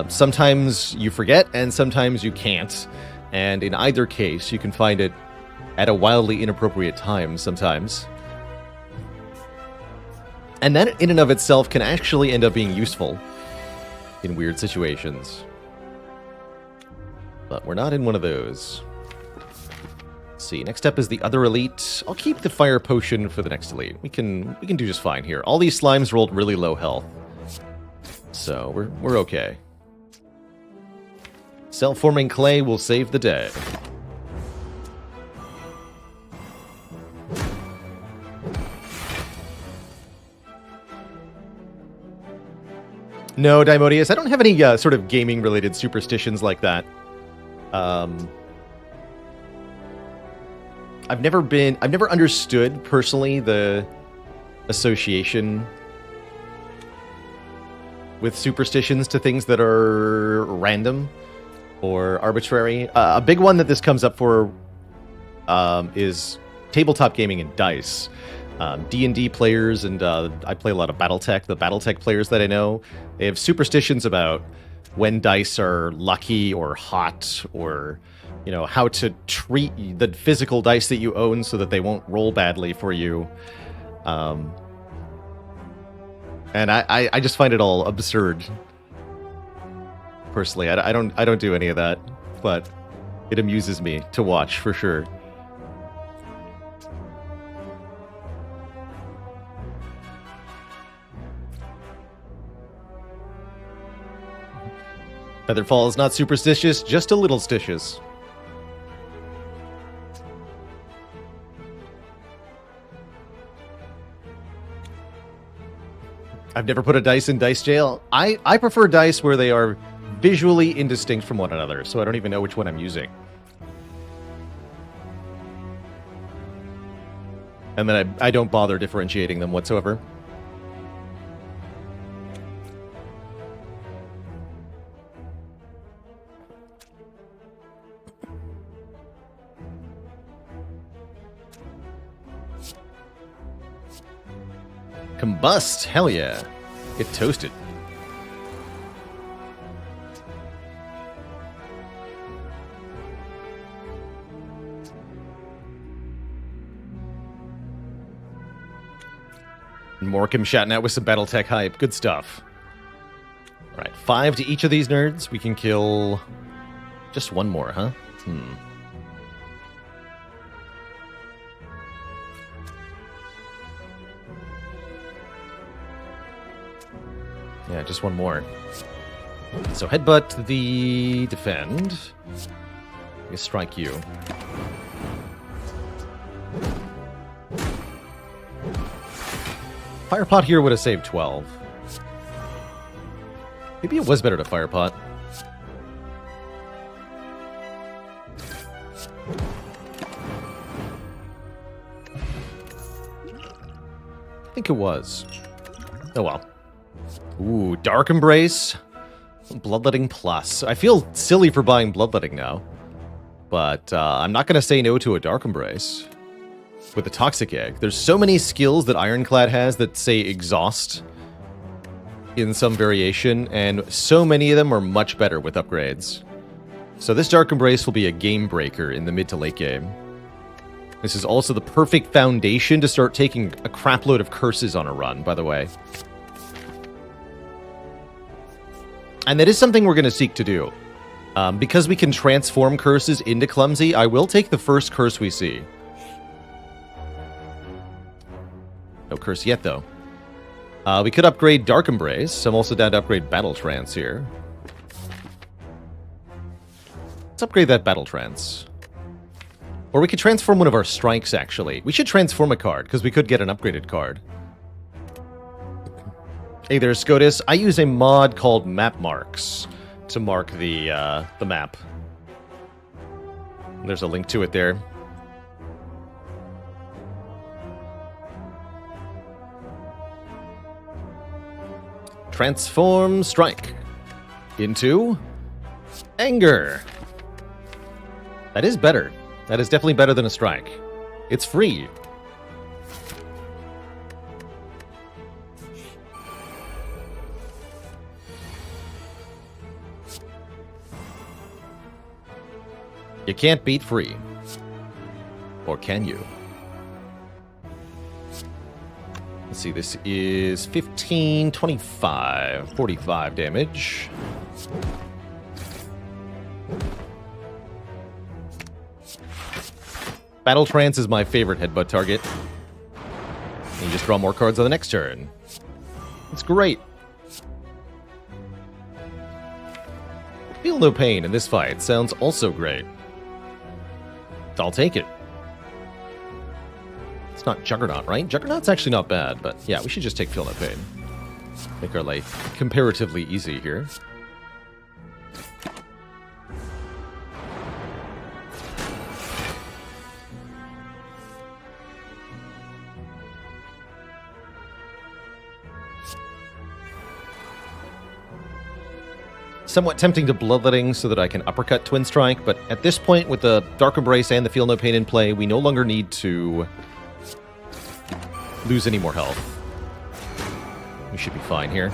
Sometimes you forget, and sometimes you can't. And in either case, you can find it at a wildly inappropriate time sometimes. And that in and of itself can actually end up being useful in weird situations. But we're not in one of those. Let's see, next up is the other elite. I'll keep the fire potion for the next elite. We can do just fine here. All these slimes rolled really low health. So we're okay. Self-forming clay will save the day. No, Dimodius, I don't have any sort of gaming-related superstitions like that. I've never understood personally the association with superstitions to things that are random or arbitrary. A big one that this comes up for is tabletop gaming and dice. D&D players, and I play a lot of Battletech. The Battletech players that I know, they have superstitions about when dice are lucky or hot, or how to treat the physical dice that you own so that they won't roll badly for you. And I just find it all absurd. Personally, I don't do any of that, but it amuses me to watch for sure. Featherfall is not superstitious, just a little stitious. I've never put a dice in dice jail. I prefer dice where they are visually indistinct from one another, so I don't even know which one I'm using. And then I don't bother differentiating them whatsoever. Combust, hell yeah. Get toasted. Morcom shouting out with some Battletech hype. Good stuff. Alright, 5 to each of these nerds. We can kill just one more, huh? Yeah, just one more. So headbutt the defend. I guess strike you. Firepot here would have saved 12. Maybe it was better to Firepot. I think it was. Oh well. Ooh, Dark Embrace. Bloodletting Plus. I feel silly for buying Bloodletting now. But I'm not going to say no to a Dark Embrace. With the Toxic Egg. There's so many skills that Ironclad has that say Exhaust in some variation, and so many of them are much better with upgrades. So this Dark Embrace will be a game breaker in the mid to late game. This is also the perfect foundation to start taking a crapload of curses on a run, by the way. And that is something we're going to seek to do. Because we can transform curses into Clumsy, I will take the first curse we see. No curse yet, though. We could upgrade Dark Embrace. I'm also down to upgrade Battle Trance here. Let's upgrade that Battle Trance. Or we could transform one of our strikes, actually. We should transform a card, because we could get an upgraded card. Hey there, SCOTUS. I use a mod called Map Marks to mark the map. There's a link to it there. Transform Strike into Anger. That is better. That is definitely better than a strike. It's free. You can't beat free. Or can you? Let's see, this is 15, 25, 45 damage. Battle Trance is my favorite headbutt target. You just draw more cards on the next turn. It's great. Feel no pain in this fight sounds also great. I'll take it. It's not Juggernaut, right? Juggernaut's actually not bad, but yeah, we should just take Feel No Pain. Make our life comparatively easy here. Somewhat tempting to Bloodletting so that I can uppercut Twin Strike, but at this point, with the Dark Embrace and the Feel No Pain in play, we no longer need to lose any more health. We should be fine here.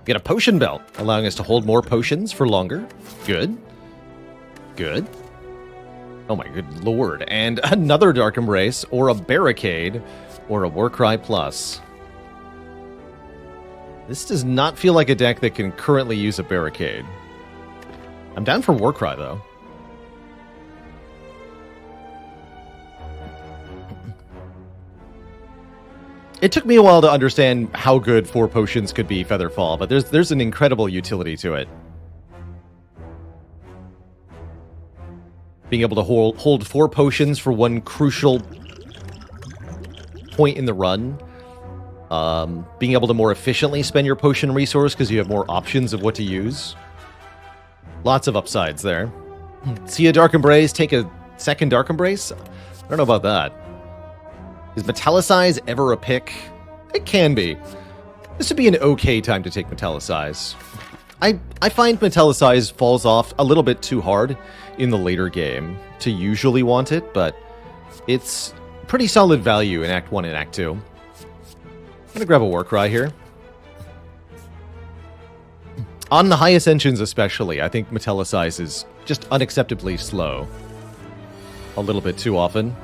Get a potion belt, allowing us to hold more potions for longer. Good. Good. Oh my good lord. And another Dark Embrace, or a Barricade, or a Warcry Plus. This does not feel like a deck that can currently use a Barricade. I'm down for Warcry, though. It took me a while to understand how good 4 potions could be Featherfall, but there's an incredible utility to it. Being able to hold 4 potions for one crucial point in the run. Being able to more efficiently spend your potion resource because you have more options of what to use. Lots of upsides there. See a Dark Embrace, take a second Dark Embrace? I don't know about that. Is Metallicize ever a pick? It can be. This would be an okay time to take Metallicize. I find Metallicize falls off a little bit too hard in the later game to usually want it, but it's pretty solid value in Act 1 and Act 2. I'm gonna grab a Warcry here. On the high Ascensions especially, I think Metallicize is just unacceptably slow. A little bit too often.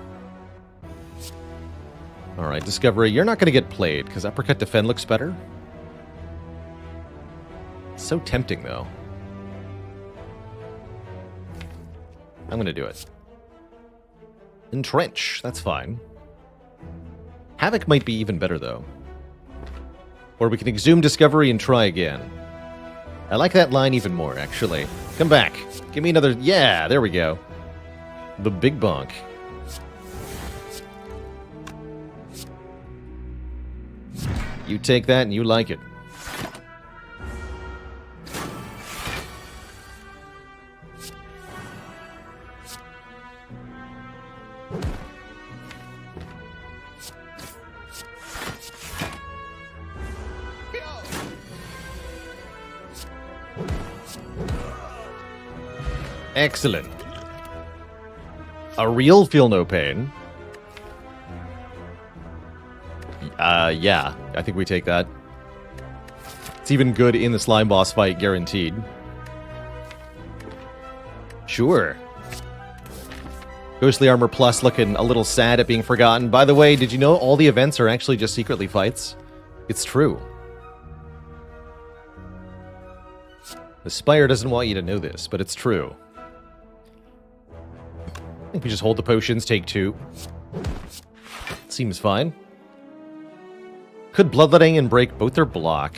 Alright, Discovery, you're not going to get played, because Uppercut Defend looks better. So tempting, though. I'm going to do it. Entrench, that's fine. Havoc might be even better, though. Or we can Exhume Discovery and try again. I like that line even more, actually. Come back. Give me another... Yeah, there we go. The Big Bonk. You take that and you like it. Excellent. A real Feel No Pain. Yeah, I think we take that. It's even good in the slime boss fight, guaranteed. Sure. Ghostly Armor Plus looking a little sad at being forgotten. By the way, did you know all the events are actually just secretly fights? It's true. The Spire doesn't want you to know this, but it's true. I think we just hold the potions, take 2. Seems fine. Could Bloodletting and break both their block.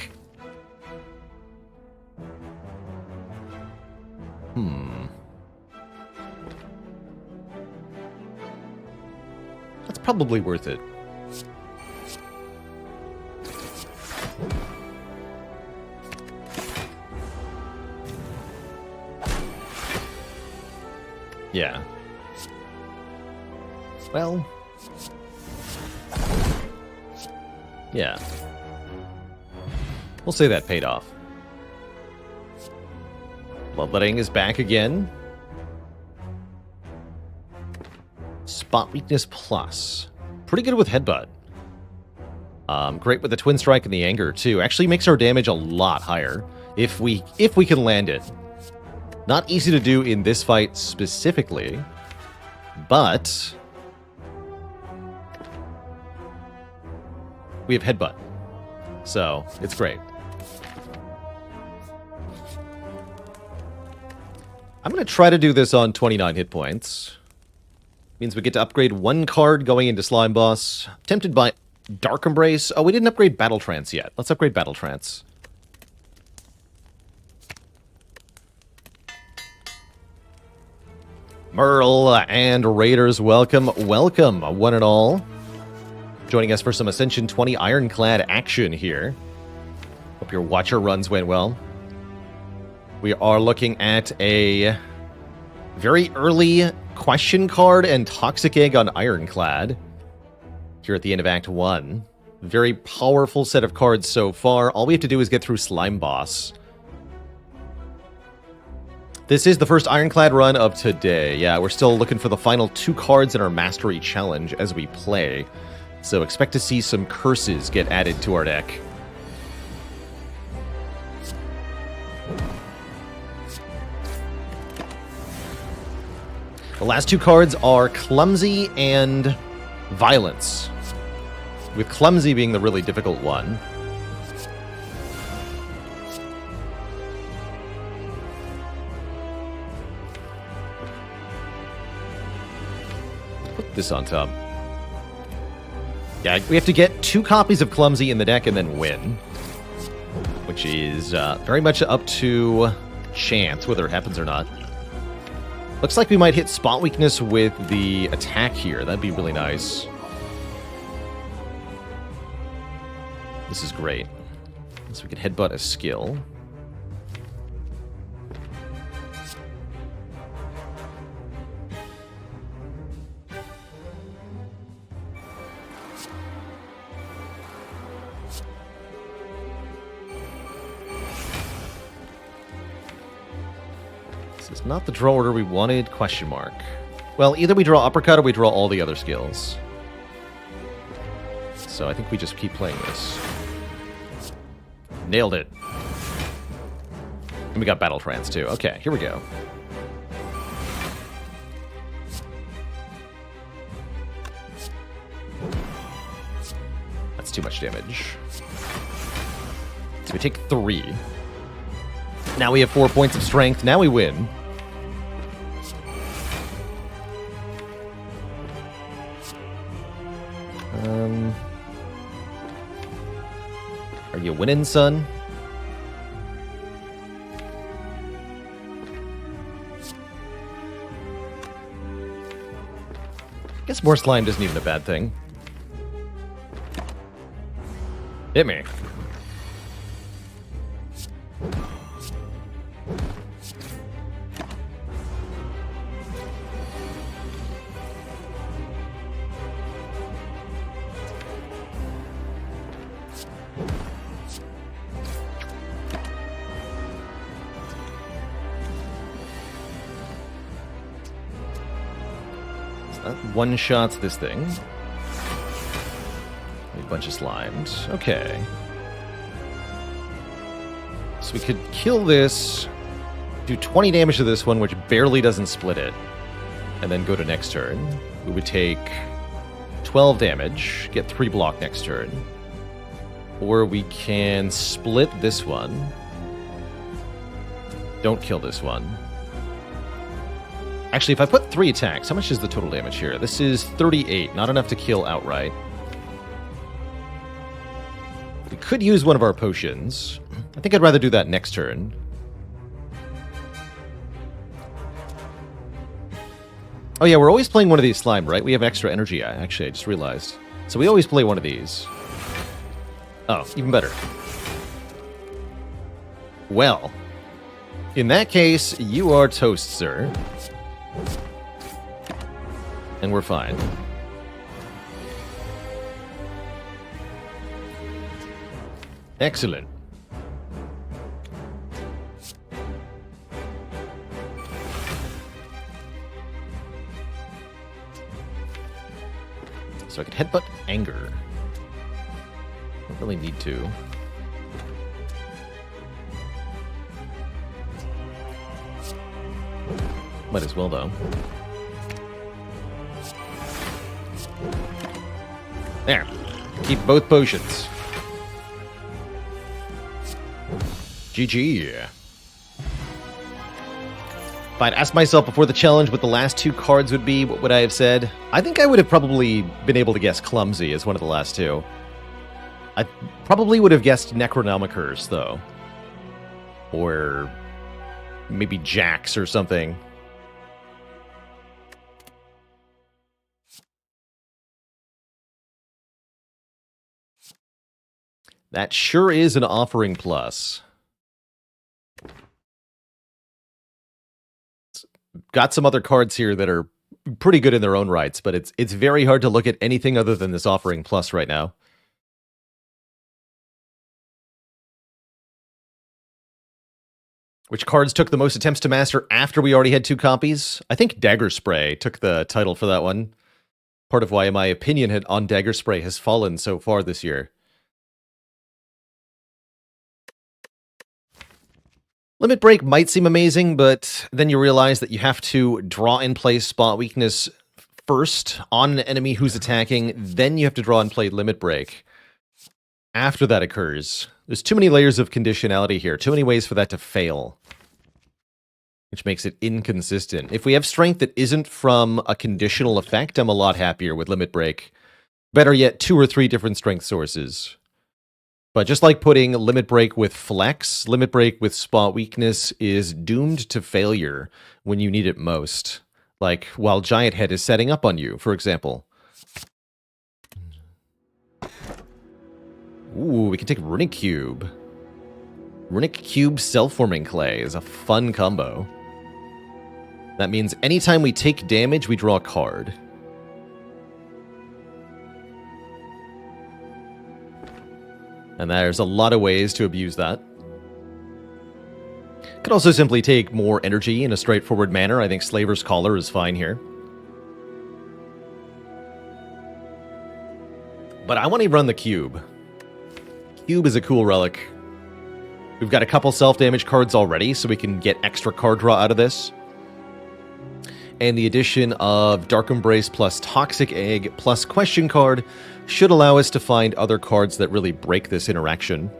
That's probably worth it. Yeah. Well. Yeah. We'll say that paid off. Bloodletting is back again. Spot weakness plus. Pretty good with headbutt. Great with the twin strike and the anger too. Actually makes our damage a lot higher if we can land it. Not easy to do in this fight specifically, but we have headbutt, so it's great. I'm going to try to do this on 29 hit points. Means we get to upgrade one card going into Slime Boss. Tempted by Dark Embrace. Oh, we didn't upgrade Battle Trance yet. Let's upgrade Battle Trance. Merle and Raiders, welcome, welcome, one and all. Joining us for some Ascension 20 Ironclad action here. Hope your Watcher runs went well. We are looking at a very early question card and Toxic Egg on Ironclad here at the end of Act 1. Very powerful set of cards so far. All we have to do is get through Slime Boss. This is the first Ironclad run of today. Yeah, we're still looking for the final 2 cards in our Mastery Challenge as we play. So expect to see some curses get added to our deck. The last 2 cards are Clumsy and Violence, with Clumsy being the really difficult one. Put this on top. Yeah, we have to get 2 copies of Clumsy in the deck and then win, which is very much up to chance whether it happens or not. Looks like we might hit spot weakness with the attack here. That'd be really nice. This is great. So we can headbutt a skill. It's not the draw order we wanted, question mark. Well, either we draw uppercut or we draw all the other skills. So I think we just keep playing this. Nailed it. And we got Battle Trance too. Okay, here we go. That's too much damage. So we take 3. Now we have 4 points of strength. Now we win. Are you winning, son? Guess more slime isn't even a bad thing. Hit me. One-shots this thing. A bunch of slimes. Okay. So we could kill this, do 20 damage to this one, which barely doesn't split it, and then go to next turn. We would take 12 damage, get 3 block next turn. Or we can split this one. Don't kill this one. Actually, if I put 3 attacks, how much is the total damage here? This is 38, not enough to kill outright. We could use one of our potions. I think I'd rather do that next turn. Oh yeah, we're always playing one of these slime, right? We have extra energy, actually, I just realized. So we always play one of these. Oh, even better. Well, in that case, you are toast, sir. And we're fine. Excellent. So I could headbutt anger. Don't really need to. Might as well, though. There. Keep both potions. GG. If I'd asked myself before the challenge what the last 2 cards would be, what would I have said? I think I would have probably been able to guess Clumsy as one of the last 2. I probably would have guessed Necronomicers, though. Or maybe Jax or something. That sure is an offering plus. Got some other cards here that are pretty good in their own rights, but it's very hard to look at anything other than this offering plus right now. Which cards took the most attempts to master after we already had 2 copies? I think Dagger Spray took the title for that one. Part of why my opinion on Dagger Spray has fallen so far this year. Limit Break might seem amazing, but then you realize that you have to draw and play Spot Weakness first on an enemy who's attacking, then you have to draw and play Limit Break after that occurs. There's too many layers of conditionality here, too many ways for that to fail, which makes it inconsistent. If we have strength that isn't from a conditional effect, I'm a lot happier with Limit Break. Better yet, 2 or 3 different strength sources. But just like putting Limit Break with Flex, Limit Break with Spot Weakness is doomed to failure when you need it most. Like while Giant Head is setting up on you, for example. Ooh, we can take Runic Cube. Runic Cube Self-Forming Clay is a fun combo. That means anytime we take damage, we draw a card. And there's a lot of ways to abuse that. Could also simply take more energy in a straightforward manner. I think Slaver's Collar is fine here. But I want to run the Cube. Cube is a cool relic. We've got a couple self-damage cards already, so we can get extra card draw out of this. And the addition of Dark Embrace plus Toxic Egg plus Question Card should allow us to find other cards that really break this interaction.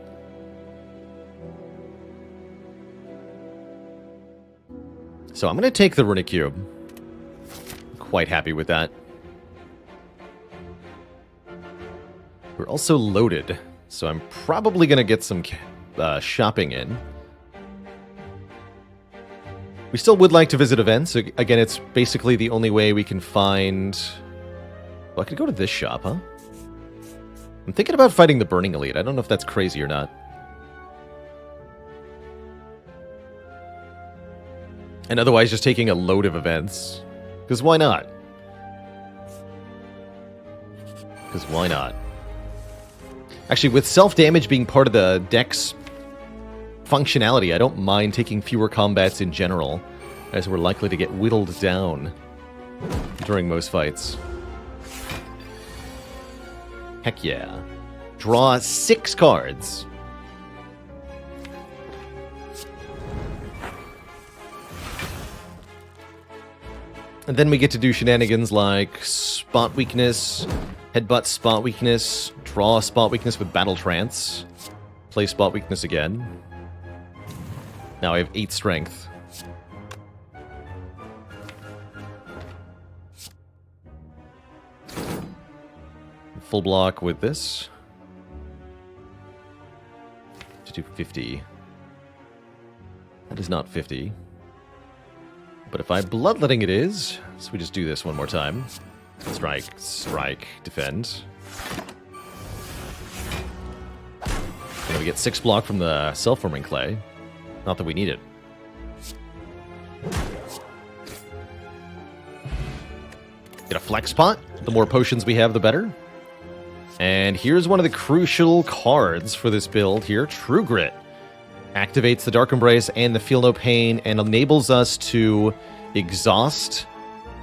So I'm going to take the Runic Cube. Quite happy with that. We're also loaded, so I'm probably going to get some shopping in. We still would like to visit events. Again, it's basically the only way we can find... Well, I could go to this shop, huh? I'm thinking about fighting the Burning Elite. I don't know if that's crazy or not. And otherwise just taking a load of events. Because why not? Because why not? Actually, with self-damage being part of the deck's functionality, I don't mind taking fewer combats in general, as we're likely to get whittled down during most fights. Heck yeah. Draw 6 cards. And then we get to do shenanigans like Spot Weakness, Headbutt Spot Weakness, draw Spot Weakness with Battle Trance, play Spot Weakness again. Now I have 8 strength. full block with this. To do 50. That is not 50. But if I bloodletting it is, so we just do this one more time. Strike, strike, defend. And we get 6 block from the self-forming clay. Not that we need it. Get a flex pot. The more potions we have, the better. And here's one of the crucial cards for this build here, True Grit. Activates the Dark Embrace and the Feel No Pain and enables us to exhaust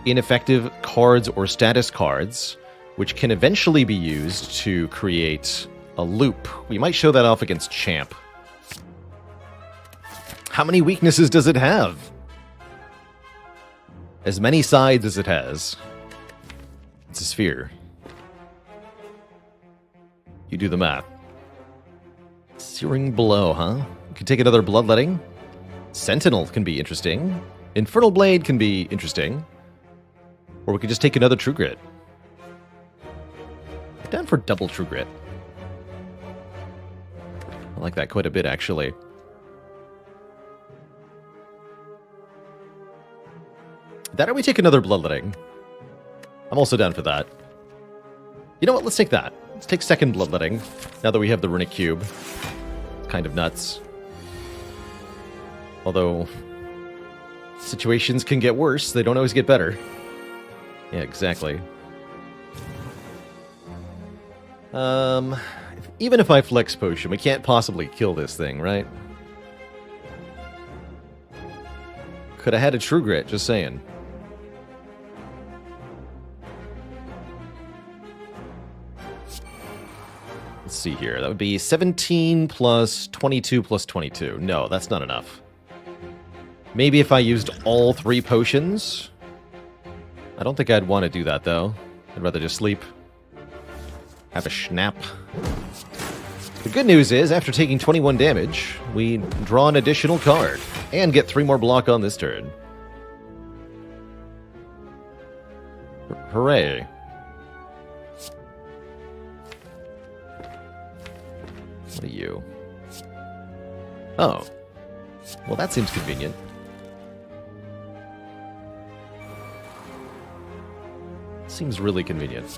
ineffective cards or status cards, which can eventually be used to create a loop. We might show that off against Champ. How many weaknesses does it have? As many sides as it has. It's a sphere. You do the math. Searing Blow, huh? We could take another Bloodletting. Sentinel can be interesting. Infernal Blade can be interesting. Or we could just take another True Grit. Down for double True Grit. I like that quite a bit, actually. That or we take another Bloodletting. I'm also down for that. You know what? Let's take that. Let's take second Bloodletting, now that we have the Runic Cube. It's kind of nuts. Although, situations can get worse. They don't always get better. Yeah, exactly. Even if I flex potion, we can't possibly kill this thing, right? Could have had a True Grit, just saying. Let's see here. That would be 17 plus 22 plus 22. No, that's not enough. Maybe if I used all 3 potions. I don't think I'd want to do that, though. I'd rather just sleep. Have a snap. The good news is, after taking 21 damage, we draw an additional card. And get 3 more block on this turn. Hooray. What are you? Oh. Well, that seems convenient. Seems really convenient.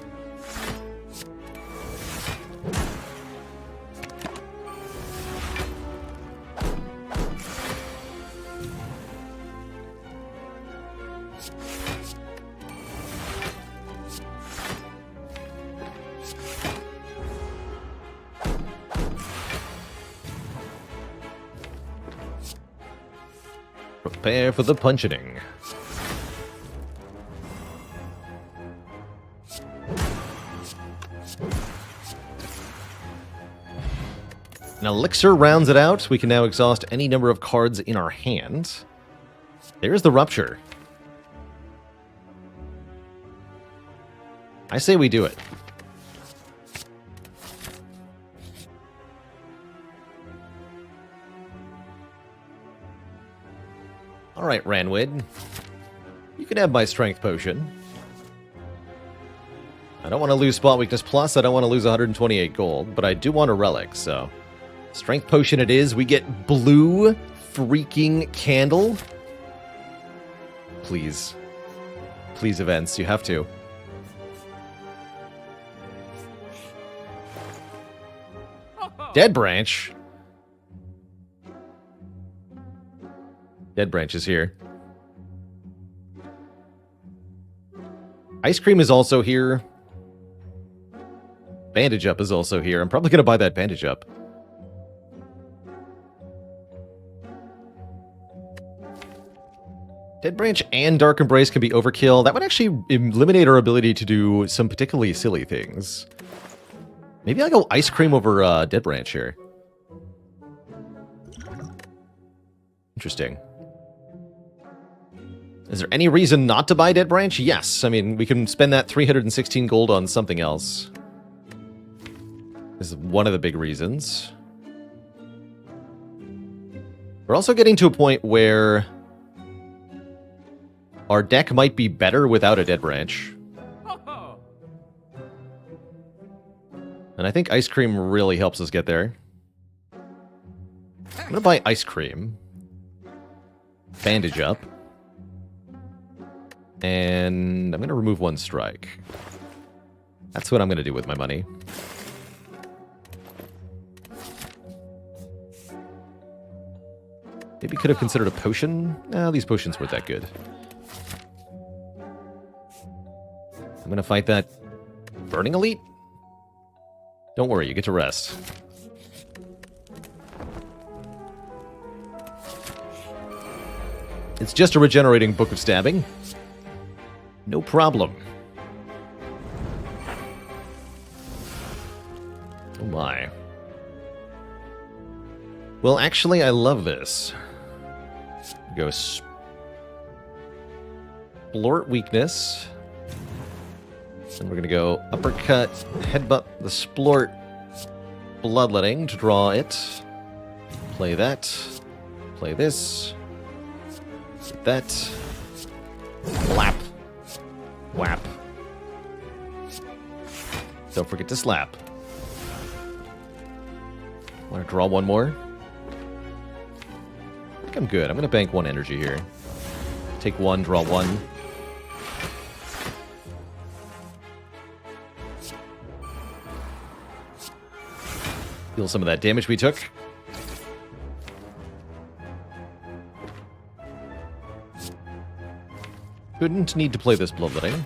Prepare for the puncheting. An elixir rounds it out. We can now exhaust any number of cards in our hand. There's the Rupture. I say we do it. Alright, Ranwid. You can have my Strength Potion. I don't want to lose Spot Weakness Plus, I don't want to lose 128 gold, but I do want a Relic, so... Strength Potion it is. We get blue freaking candle. Please. Please, events, you have to. Dead Branch. Dead Branch is here. Ice Cream is also here. Bandage Up is also here. I'm probably going to buy that Bandage Up. Dead Branch and Dark Embrace can be overkill. That would actually eliminate our ability to do some particularly silly things. Maybe I'll go Ice Cream over Dead Branch here. Interesting. Is there any reason not to buy Dead Branch? Yes. I mean, we can spend that 316 gold on something else. This is one of the big reasons. We're also getting to a point where our deck might be better without a Dead Branch. And I think ice cream really helps us get there. I'm gonna buy ice cream. Bandage up. And I'm gonna remove one strike. That's what I'm gonna do with my money. Maybe could have considered a potion. No, these potions weren't that good. I'm gonna fight that burning elite. Don't worry, you get to rest. It's just a regenerating book of stabbing. No problem. Oh my. Well, actually, I love this. Go Splort weakness. And we're going to go uppercut, headbutt the Splort, bloodletting to draw it. Play that. Play this. Get that. Slap. Whap. Don't forget to slap. Want to draw one more? I think I'm good. I'm going to bank one energy here. Take one, draw one. Heal some of that damage we took. Couldn't need to play this bloodletting.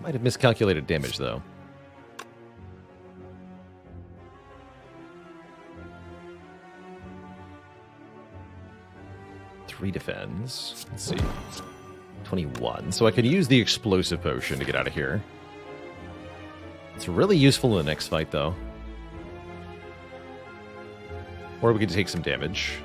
Might have miscalculated damage, though. Three defends. Let's see. 21. So I could use the explosive potion to get out of here. It's really useful in the next fight, though. Or we could take some damage.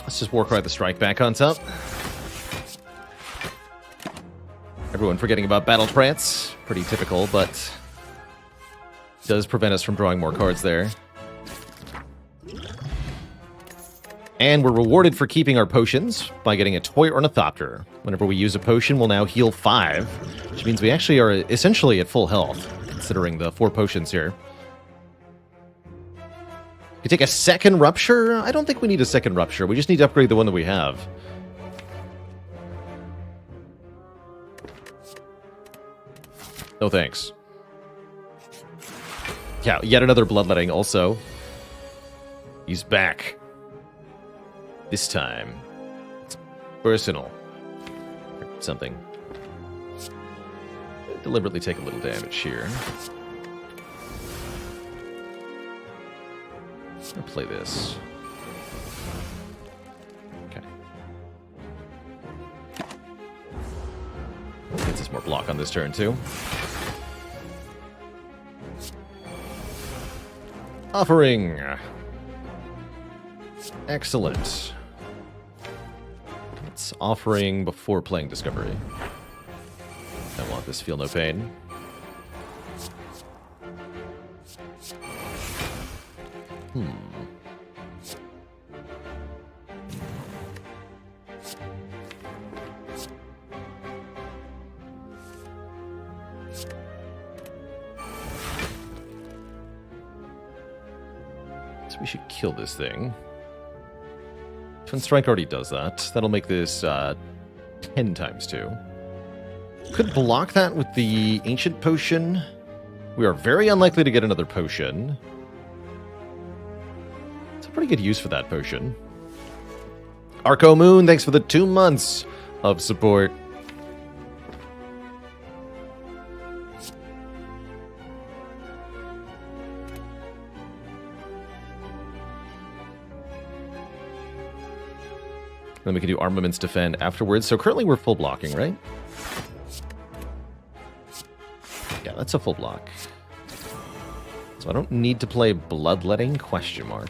Let's just Warcry the Strike back on top. Everyone forgetting about Battle Trance. Pretty typical, but does prevent us from drawing more cards there. And we're rewarded for keeping our potions by getting a Toy Ornithopter. Whenever we use a potion, we'll now heal 5, which means we actually are essentially at full health, considering the 4 potions here. We take a second Rupture? I don't think we need a second Rupture. We just need to upgrade the one that we have. No thanks. Yeah, yet another Bloodletting also. He's back. This time. It's personal. Or something. Deliberately take a little damage here. I'll play this. Okay. Gets us more block on this turn, too. Offering. Excellent. It's offering before playing Discovery. I want this Feel No Pain. So we should kill this thing. Twin Strike already does that. That'll make this 10 times 2. Could block that with the Ancient Potion. We are very unlikely to get another potion. It's a pretty good use for that potion. Arco Moon, thanks for the 2 months of support. Then we can do Armaments Defend afterwards. So currently we're full blocking, right? Yeah, that's a full block. So I don't need to play Bloodletting, question mark.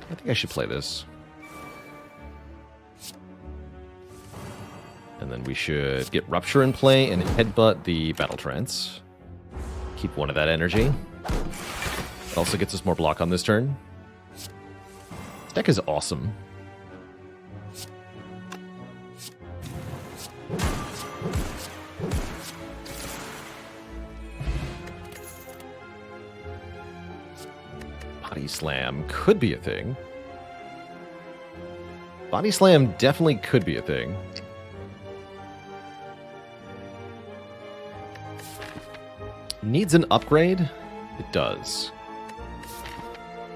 I think I should play this. And then we should get Rupture in play and headbutt the Battle Trance. Keep one of that energy. It also gets us more block on this turn. This deck is awesome. Body Slam could be a thing. Body Slam definitely could be a thing. Needs an upgrade? It does.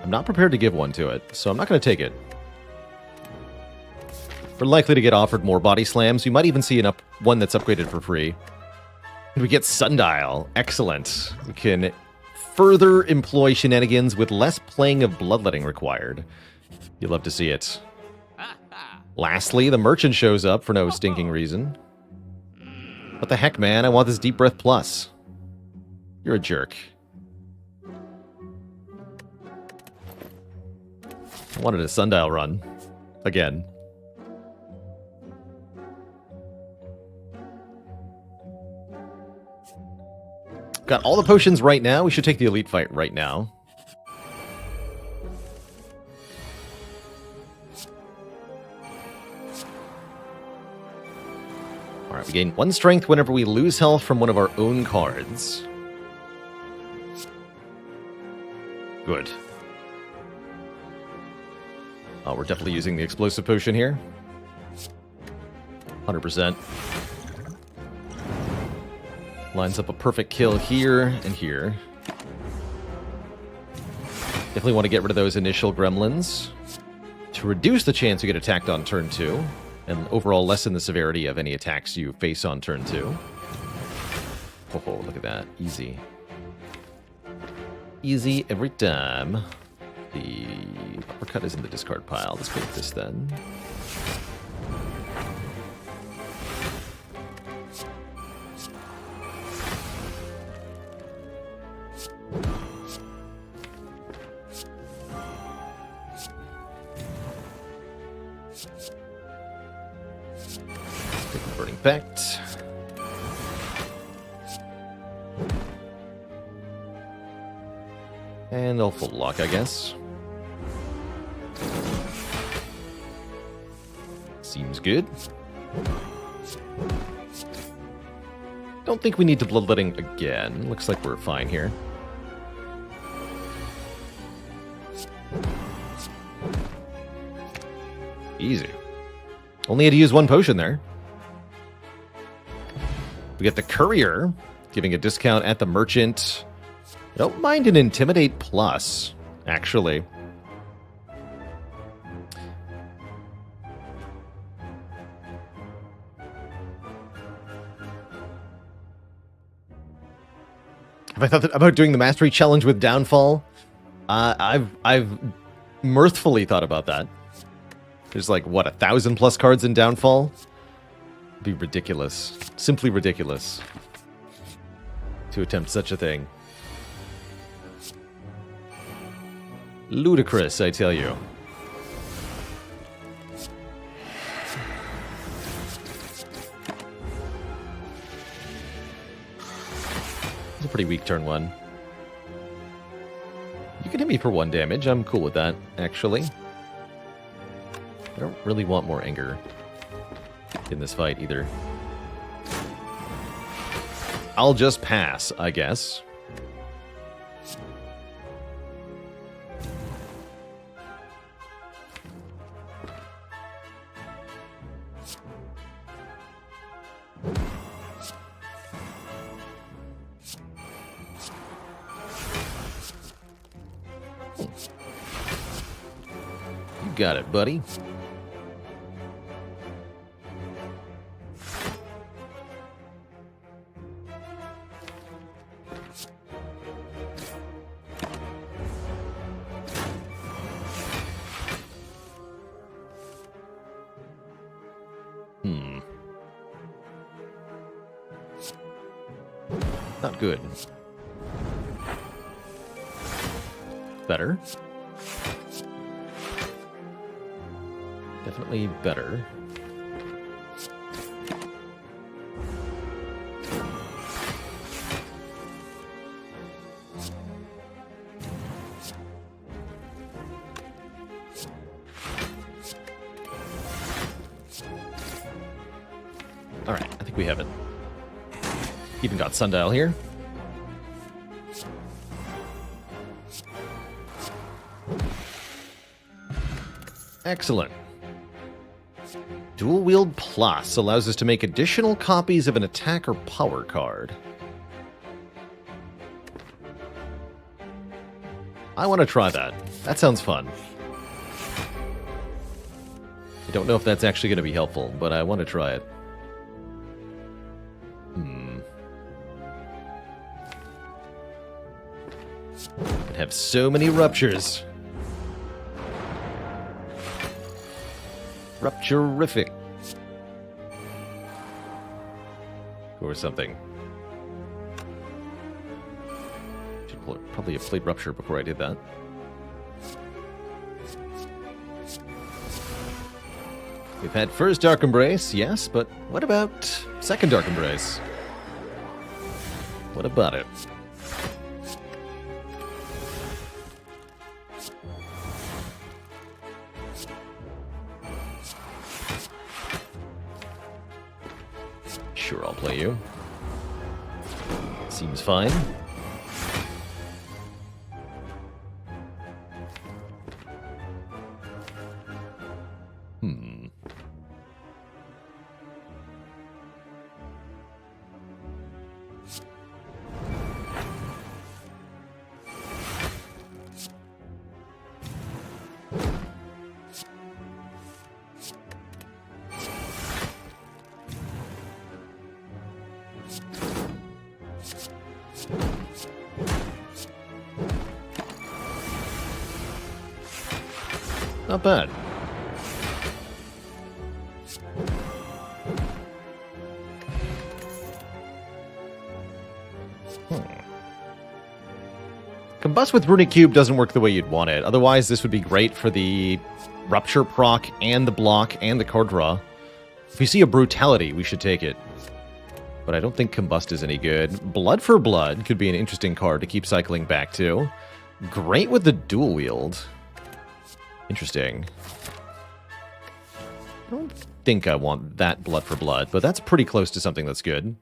I'm not prepared to give one to it, so I'm not going to take it. We're likely to get offered more Body Slams. We might even see one that's upgraded for free. And we get Sundial. Excellent. We can further employ shenanigans with less playing of Bloodletting required. You'll love to see it. Lastly, the Merchant shows up for no stinking reason. What the heck, man? I want this Deep Breath Plus. You're a jerk. I wanted a Sundial run. Again. Got all the potions right now. We should take the Elite Fight right now. Alright, we gain 1 strength whenever we lose health from one of our own cards. Good. Oh, we're definitely using the explosive potion here. 100%. Lines up a perfect kill here and here. Definitely want to get rid of those initial gremlins to reduce the chance you get attacked on turn 2, and overall lessen the severity of any attacks you face on turn 2. Oh, look at that. Easy. Easy every time. The uppercut is in the discard pile. Let's go with this then. Take the Burning Effect. And they'll full lock, I guess. Seems good. Don't think we need to Bloodletting again. Looks like we're fine here. Easy. Only had to use 1 potion there. We get the Courier, giving a discount at the Merchant. I don't mind an Intimidate Plus, actually. Have I thought about doing the Mastery Challenge with Downfall? I've mirthfully thought about that. There's like, what, 1,000+ cards in Downfall? It'd be ridiculous. Simply ridiculous. To attempt such a thing. Ludicrous, I tell you. It's a pretty weak turn 1. You can hit me for 1 damage. I'm cool with that, actually. I don't really want more anger in this fight, either. I'll just pass, I guess. You got it, buddy. Not good. Better. Definitely better. Alright, I think we have it. Even got Sundial here. Excellent. Dual Wield Plus allows us to make additional copies of an attack or power card. I want to try that. That sounds fun. I don't know if that's actually going to be helpful, but I want to try it. Could have so many ruptures. Rupturific. Or something. Should probably have played Rupture before I did that. We've had first Dark Embrace, yes, but what about second Dark Embrace? What about it? Sure, I'll play you. Seems fine. Not bad. Combust with Runic Cube doesn't work the way you'd want it. Otherwise, this would be great for the Rupture proc and the block and the card draw. If we see a Brutality, we should take it. But I don't think Combust is any good. Blood for Blood could be an interesting card to keep cycling back to. Great with the Dual Wield. Interesting. I don't think I want that Blood for Blood, but that's pretty close to something that's good.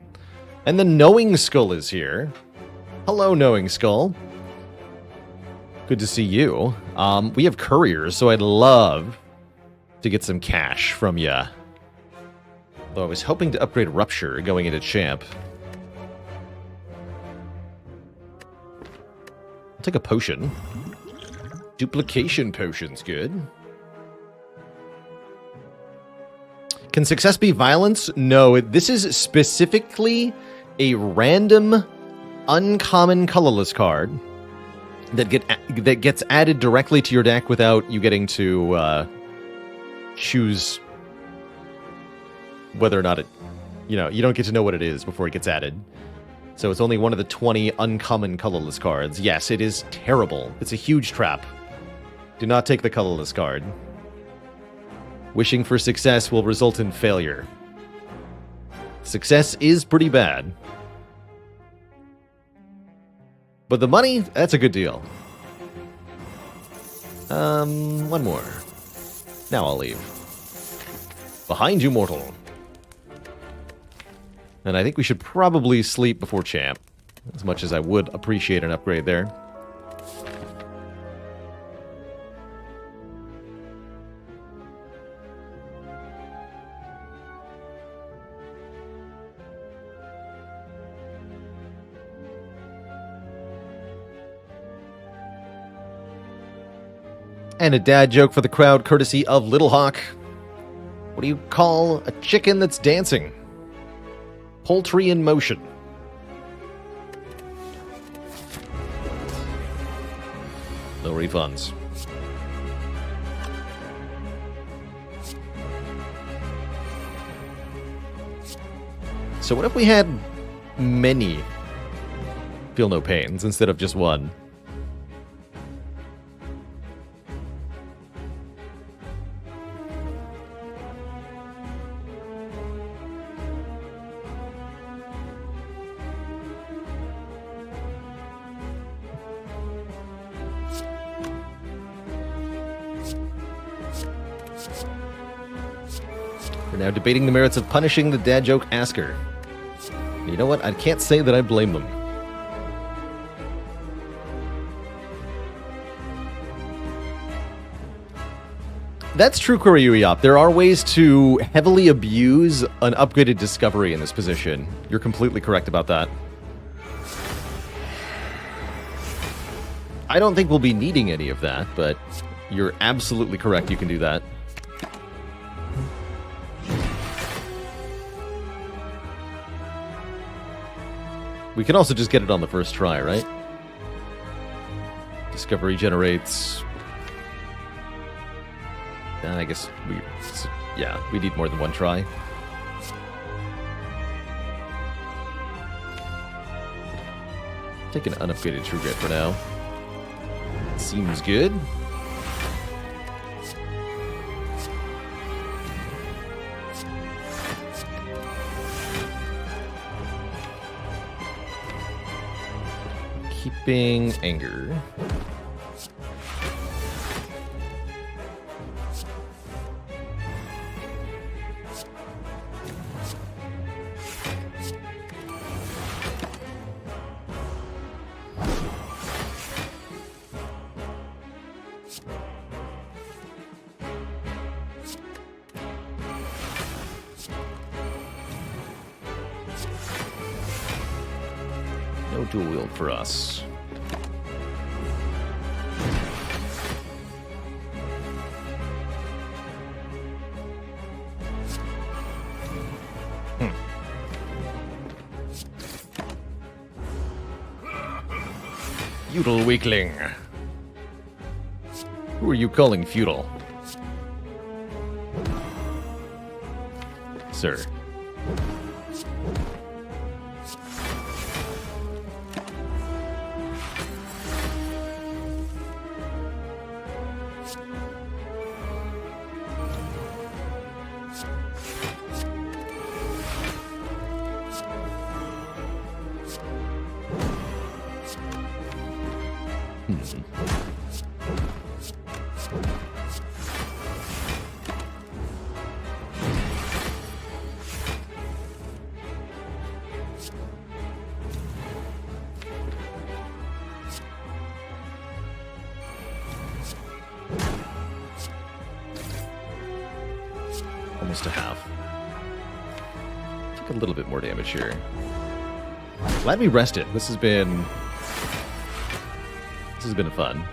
And the Knowing Skull is here. Hello, Knowing Skull. Good to see you. We have couriers, so I'd love to get some cash from ya. Though I was hoping to upgrade Rupture going into Champ. I'll take a potion. Duplication potion's good. Can success be violence? No, this is specifically a random, uncommon colorless card that gets added directly to your deck without you getting to choose whether or not it, you don't get to know what it is before it gets added. So it's only one of the 20 uncommon colorless cards. Yes, it is terrible. It's a huge trap. Do not take the colorless card. Wishing for success will result in failure. Success is pretty bad. But the money, that's a good deal. One more. Now I'll leave. Behind you, mortal. And I think we should probably sleep before Champ. As much as I would appreciate an upgrade there. And a dad joke for the crowd, courtesy of Little Hawk. What do you call a chicken that's dancing? Poultry in motion. No refunds. So what if we had many feel no pains instead of just one. We're now debating the merits of punishing the dad joke asker. You know what? I can't say that I blame them. That's true, Koryuiop. There are ways to heavily abuse an upgraded discovery in this position. You're completely correct about that. I don't think we'll be needing any of that, but you're absolutely correct. You can do that. We can also just get it on the first try, right? Discovery generates... I guess we need more than one try. Take an unupgraded True Grit for now. Seems good. Keeping Anger. No dual wield for us. Feudal weakling. Who are you calling feudal? Sir. Almost a half. Take a little bit more damage here. Glad we rested. This has been fun.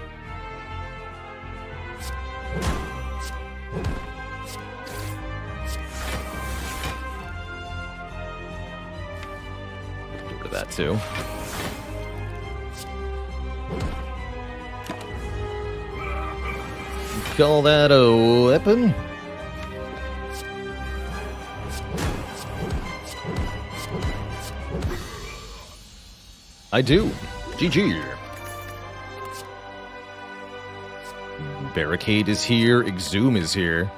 Get rid of that too. Call that a weapon? I do. GG. Barricade is here. Exhume is here.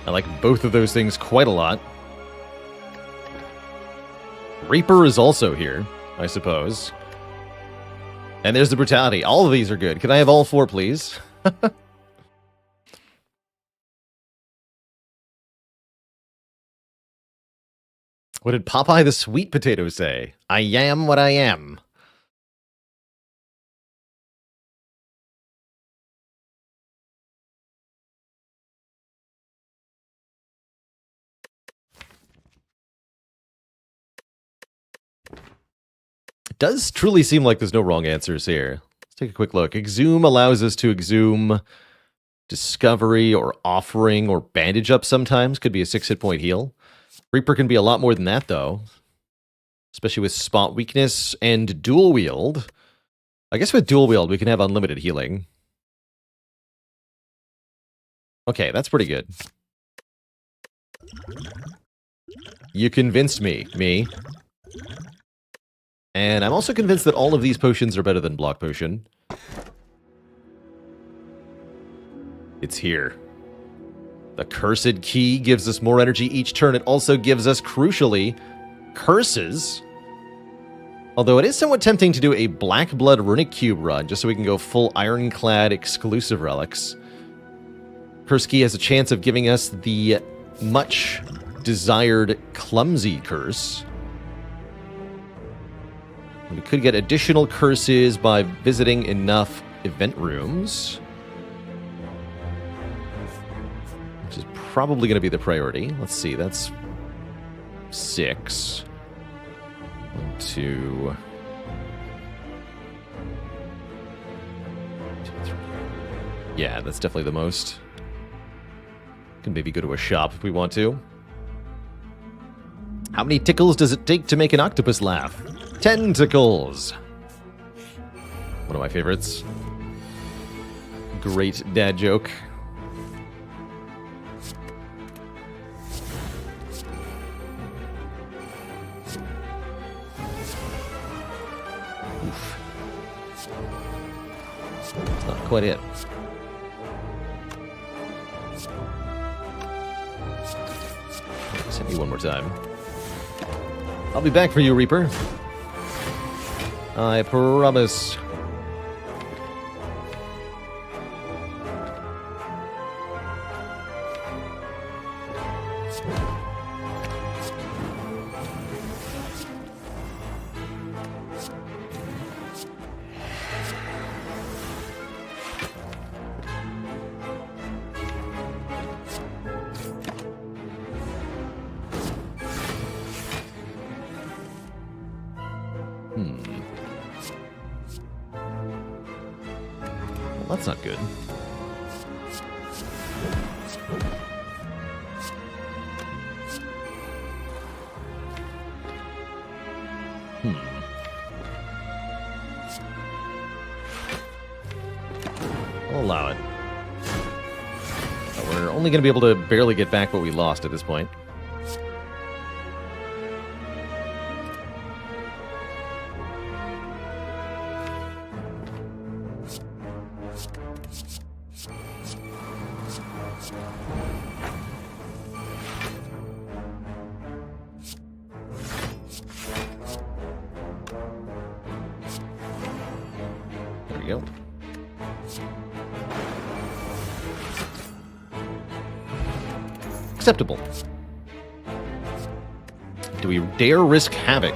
I like both of those things quite a lot. Reaper is also here, I suppose. And there's the Brutality. All of these are good. Can I have all four, please? What did Popeye the Sweet Potato say? I am what I am. It does truly seem like there's no wrong answers here. Let's take a quick look. Exhume allows us to exhume Discovery or Offering or Bandage Up sometimes. Could be a 6-hit point heal. Reaper can be a lot more than that, though. Especially with Spot Weakness and Dual Wield. I guess with Dual Wield, we can have unlimited healing. Okay, that's pretty good. You convinced me. And I'm also convinced that all of these potions are better than Block Potion. It's here. The Cursed Key gives us more energy each turn. It also gives us, crucially, curses. Although it is somewhat tempting to do a Black Blood Runic Cube run, just so we can go full Ironclad exclusive relics. Curse Key has a chance of giving us the much desired Clumsy Curse. We could get additional curses by visiting enough event rooms, which is probably going to be the priority. Let's see, that's 6. 1, 2, 3. Yeah, that's definitely the most. Can maybe go to a shop if we want to. How many tickles does it take to make an octopus laugh? 10 tickles. One of my favorites. Great dad joke. Oof. That's not quite it. Just hit me one more time. I'll be back for you, Reaper. I promise. Well, that's not good. I'll allow it. But we're only going to be able to barely get back what we lost at this point. There we go. Acceptable. Do we dare risk Havoc?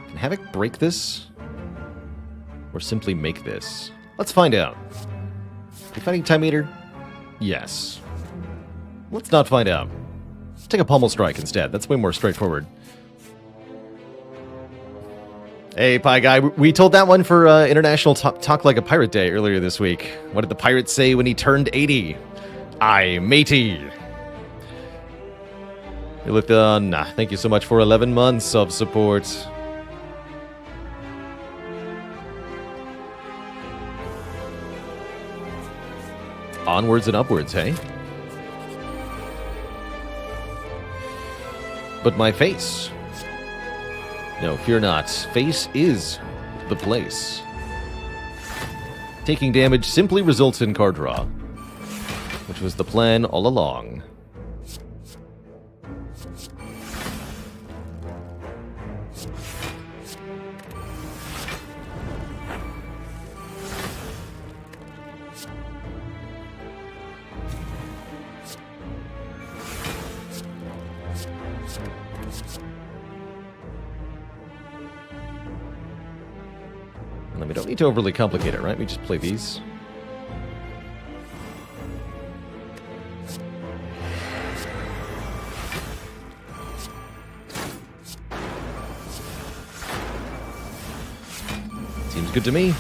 Can Havoc break this? Or simply make this? Let's find out. Are we fighting Time Eater? Yes. Let's not find out. Let's take a Pommel Strike instead. That's way more straightforward. Hey, Pie Guy. We told that one for International Talk Like a Pirate Day earlier this week. What did the pirate say when he turned 80? Aye, matey. Ilithon, thank you so much for 11 months of support. Onwards and upwards, hey? But my face. No, fear not. Face is the place. Taking damage simply results in card draw, which was the plan all along. And then we don't need to overly complicate it, right? We just play these. Seems good to me.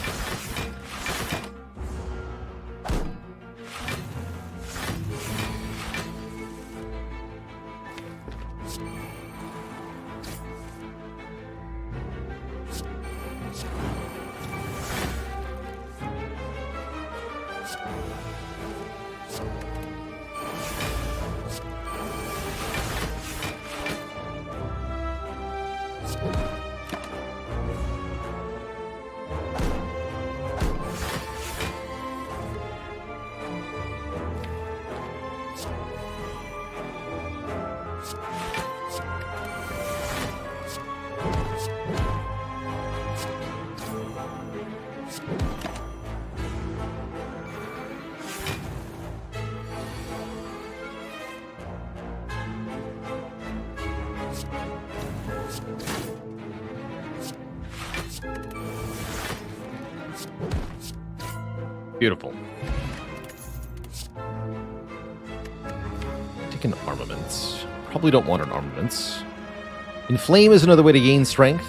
Beautiful. Take an armament. Probably don't want an armament. Inflame is another way to gain strength.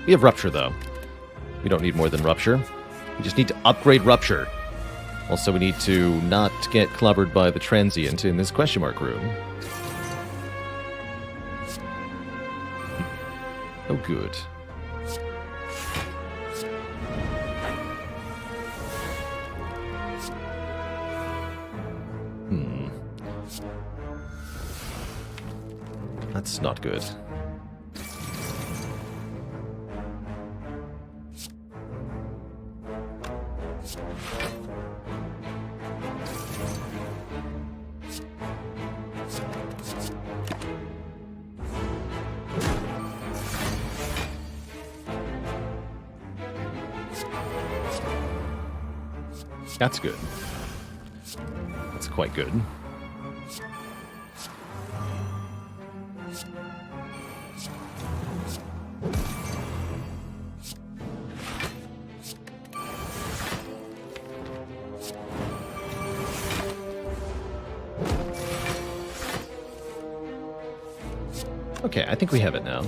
We have Rupture, though. We don't need more than Rupture. We just need to upgrade Rupture. Also, we need to not get clobbered by the Transient in this question mark room. Oh, good. That's not good. That's good. That's quite good. Okay, I think we have it now.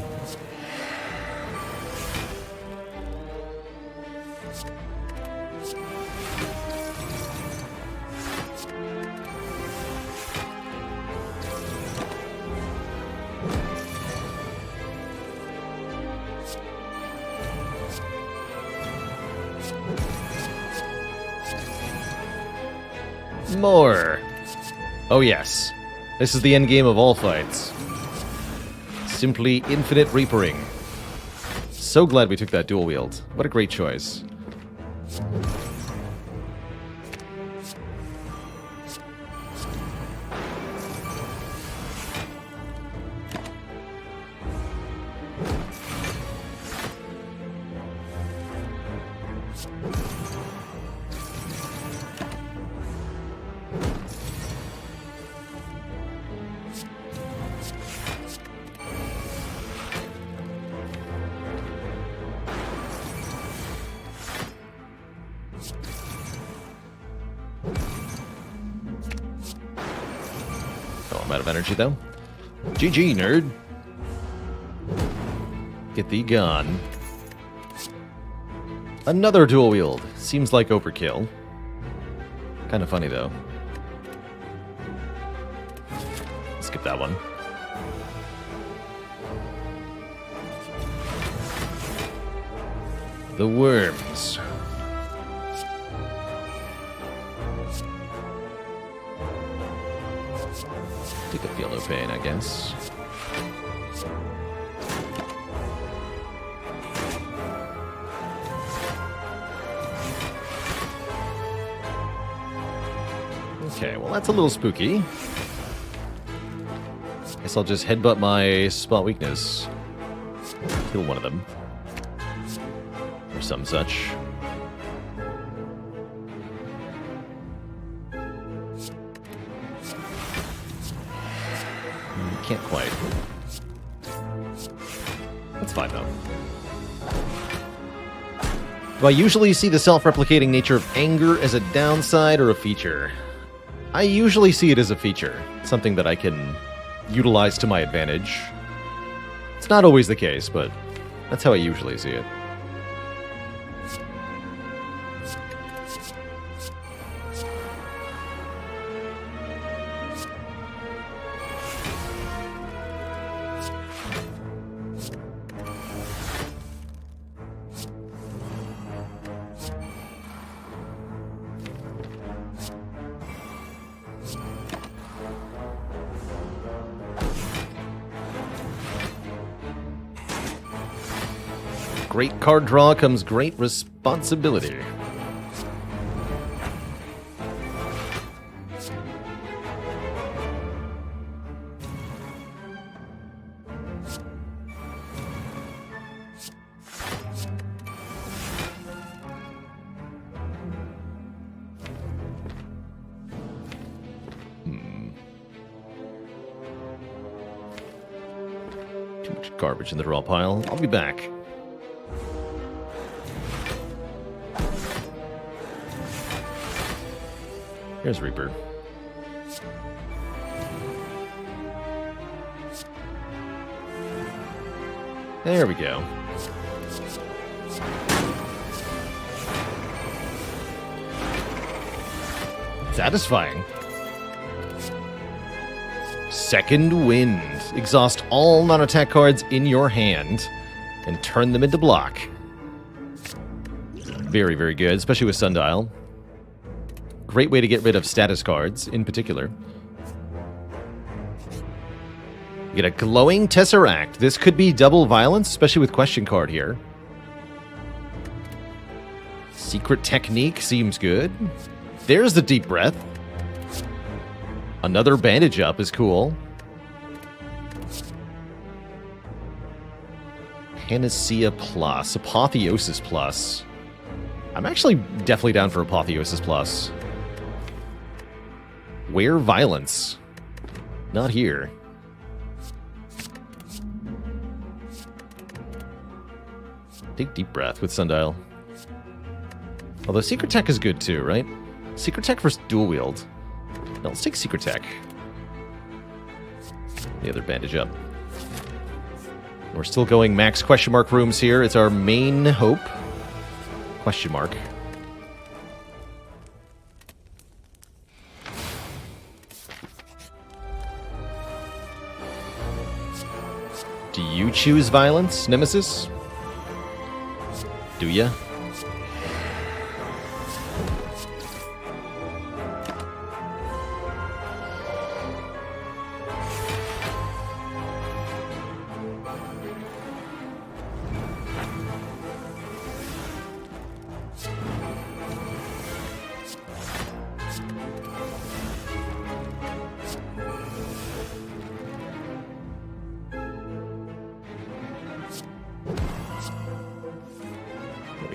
More! Oh yes, this is the end game of all fights. Simply infinite reapering. So glad we took that dual wield. What a great choice. I'm out of energy, though. GG, nerd. Get thee gone. Another dual wield. Seems like overkill. Kind of funny, though. Skip that one. The worms. Take a feel no pain, I guess. Okay, well that's a little spooky. Guess I'll just headbutt my spot weakness. Kill one of them. Or some such. Can't quite. That's fine, though. Do I usually see the self-replicating nature of anger as a downside or a feature? I usually see it as a feature. Something that I can utilize to my advantage. It's not always the case, but that's how I usually see it. Great card draw comes great responsibility. garbage in the draw pile. I'll be back. Here's Reaper. There we go. Satisfying. Second Wind. Exhaust all non-attack cards in your hand and turn them into block. Very, very good, especially with Sundial. Great way to get rid of status cards, in particular. You get a Glowing Tesseract. This could be double violence, especially with Question card here. Secret Technique seems good. There's the Deep Breath. Another Bandage Up is cool. Panacea Plus. Apotheosis Plus. I'm actually definitely down for Apotheosis Plus. Wear Violence. Not here. Take Deep Breath with Sundial. Although Secret Tech is good too, right? Secret Tech versus Dual Wield. No, let's take Secret Tech. The other Bandage Up. We're still going max question mark rooms here. It's our main hope. Question mark. Do you choose violence, Nemesis? Do ya?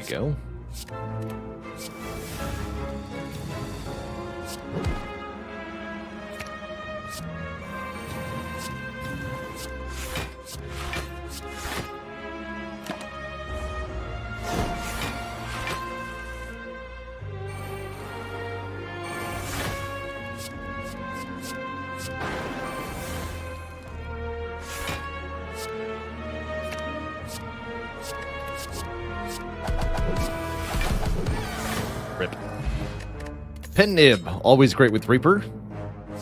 Go. Pen Nib, always great with Reaper.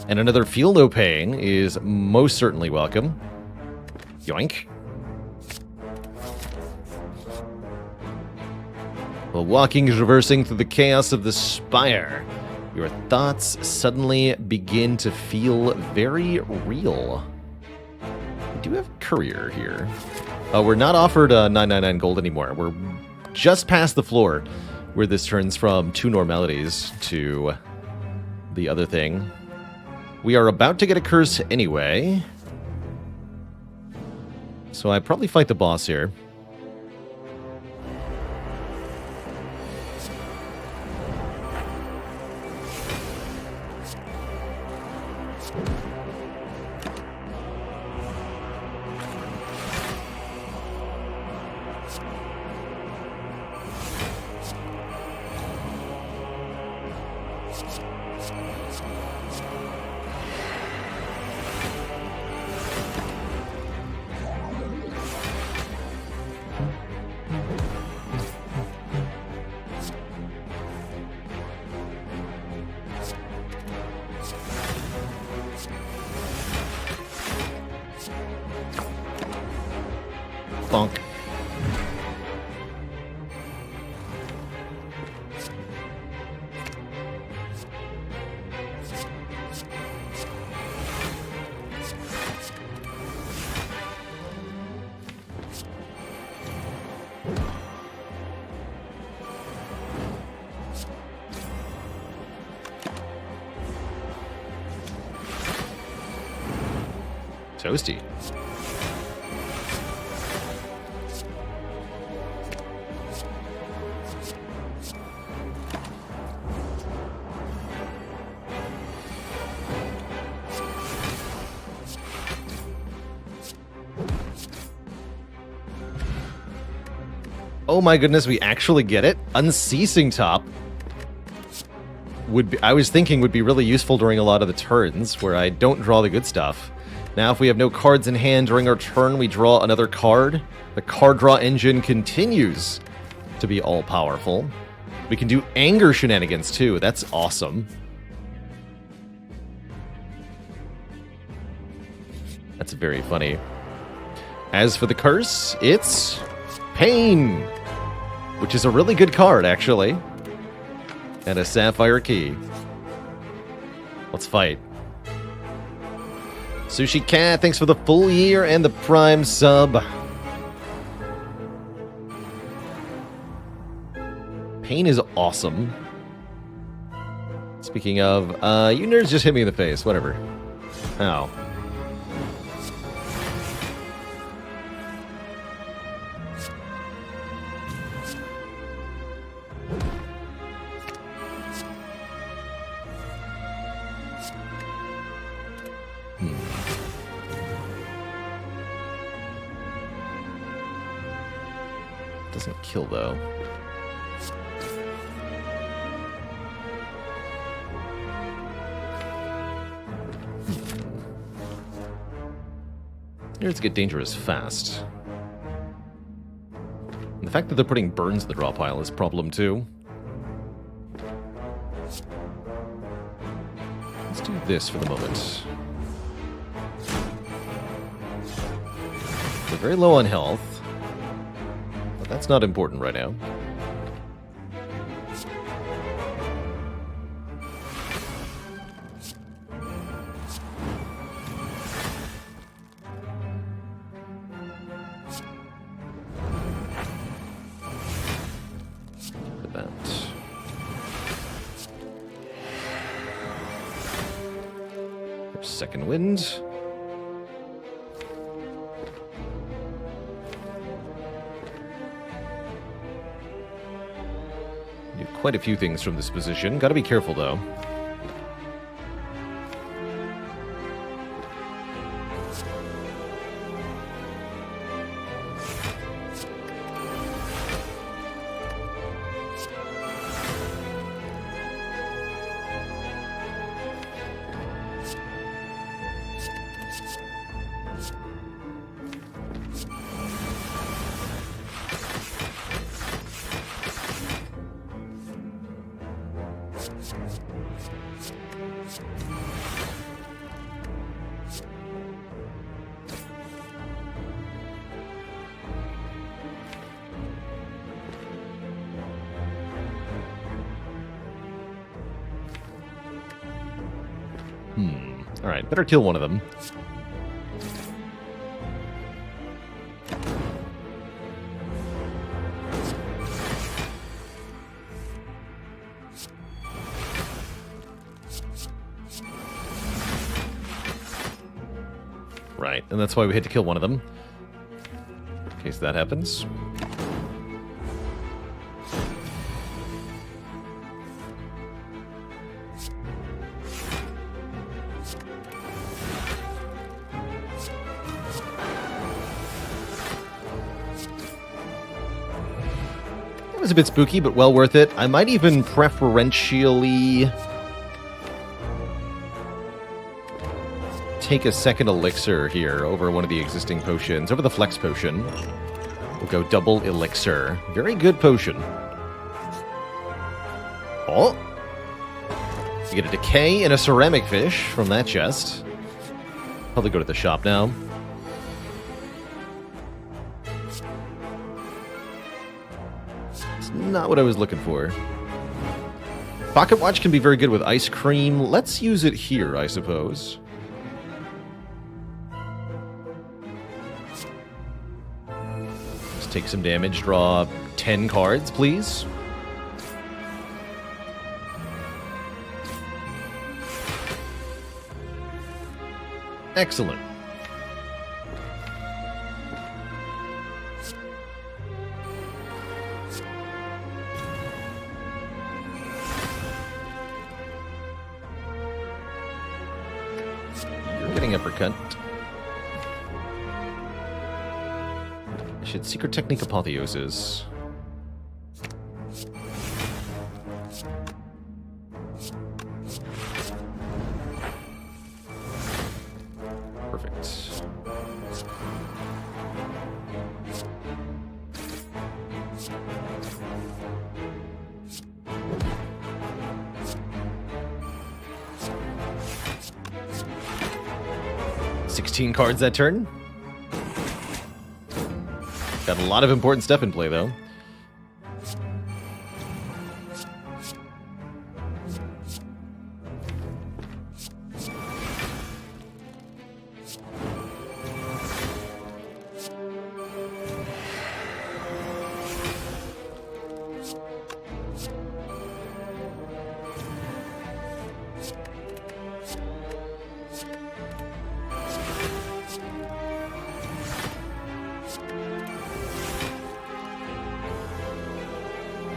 And another Feel No Pain is most certainly welcome. Yoink. While walking is reversing through the chaos of the Spire, your thoughts suddenly begin to feel very real. We do have Courier here. We're not offered 999 gold anymore. We're just past the floor, where this turns from 2 normalities to the other thing. We are about to get a curse anyway. So I probably fight the boss here. Bonk. Toasty. Oh my goodness, we actually get it? Unceasing Top would be, I was thinking would be really useful during a lot of the turns where I don't draw the good stuff. Now if we have no cards in hand during our turn, we draw another card. The card draw engine continues to be all-powerful. We can do anger shenanigans too. That's awesome. That's very funny. As for the curse, it's Pain, which is a really good card, actually. And a Sapphire Key. Let's fight. Sushi Cat, thanks for the full year and the Prime sub. Pain is awesome. Speaking of, you nerds just hit me in the face. Whatever. Ow. Doesn't kill, though. Nerds get dangerous fast. And the fact that they're putting burns in the draw pile is a problem, too. Let's do this for the moment. We're very low on health. But that's not important right now. Look at that. There's second wind. Quite a few things from this position. Gotta be careful, though. Alright, better kill one of them. Right, and that's why we had to kill one of them. In case that happens. Was a bit spooky, but well worth it. I might even preferentially take a second elixir here over one of the existing potions, over the flex potion. We'll go double elixir. Very good potion. Oh! You get a decay and a ceramic fish from that chest. Probably go to the shop now. Not what I was looking for. Pocket watch can be very good with ice cream. Let's use it here, I suppose. Let's take some damage. Draw 10 cards, please. Excellent. Uppercut. I should Secret Technique Apotheosis. Cards that turn. Got a lot of important stuff in play, though.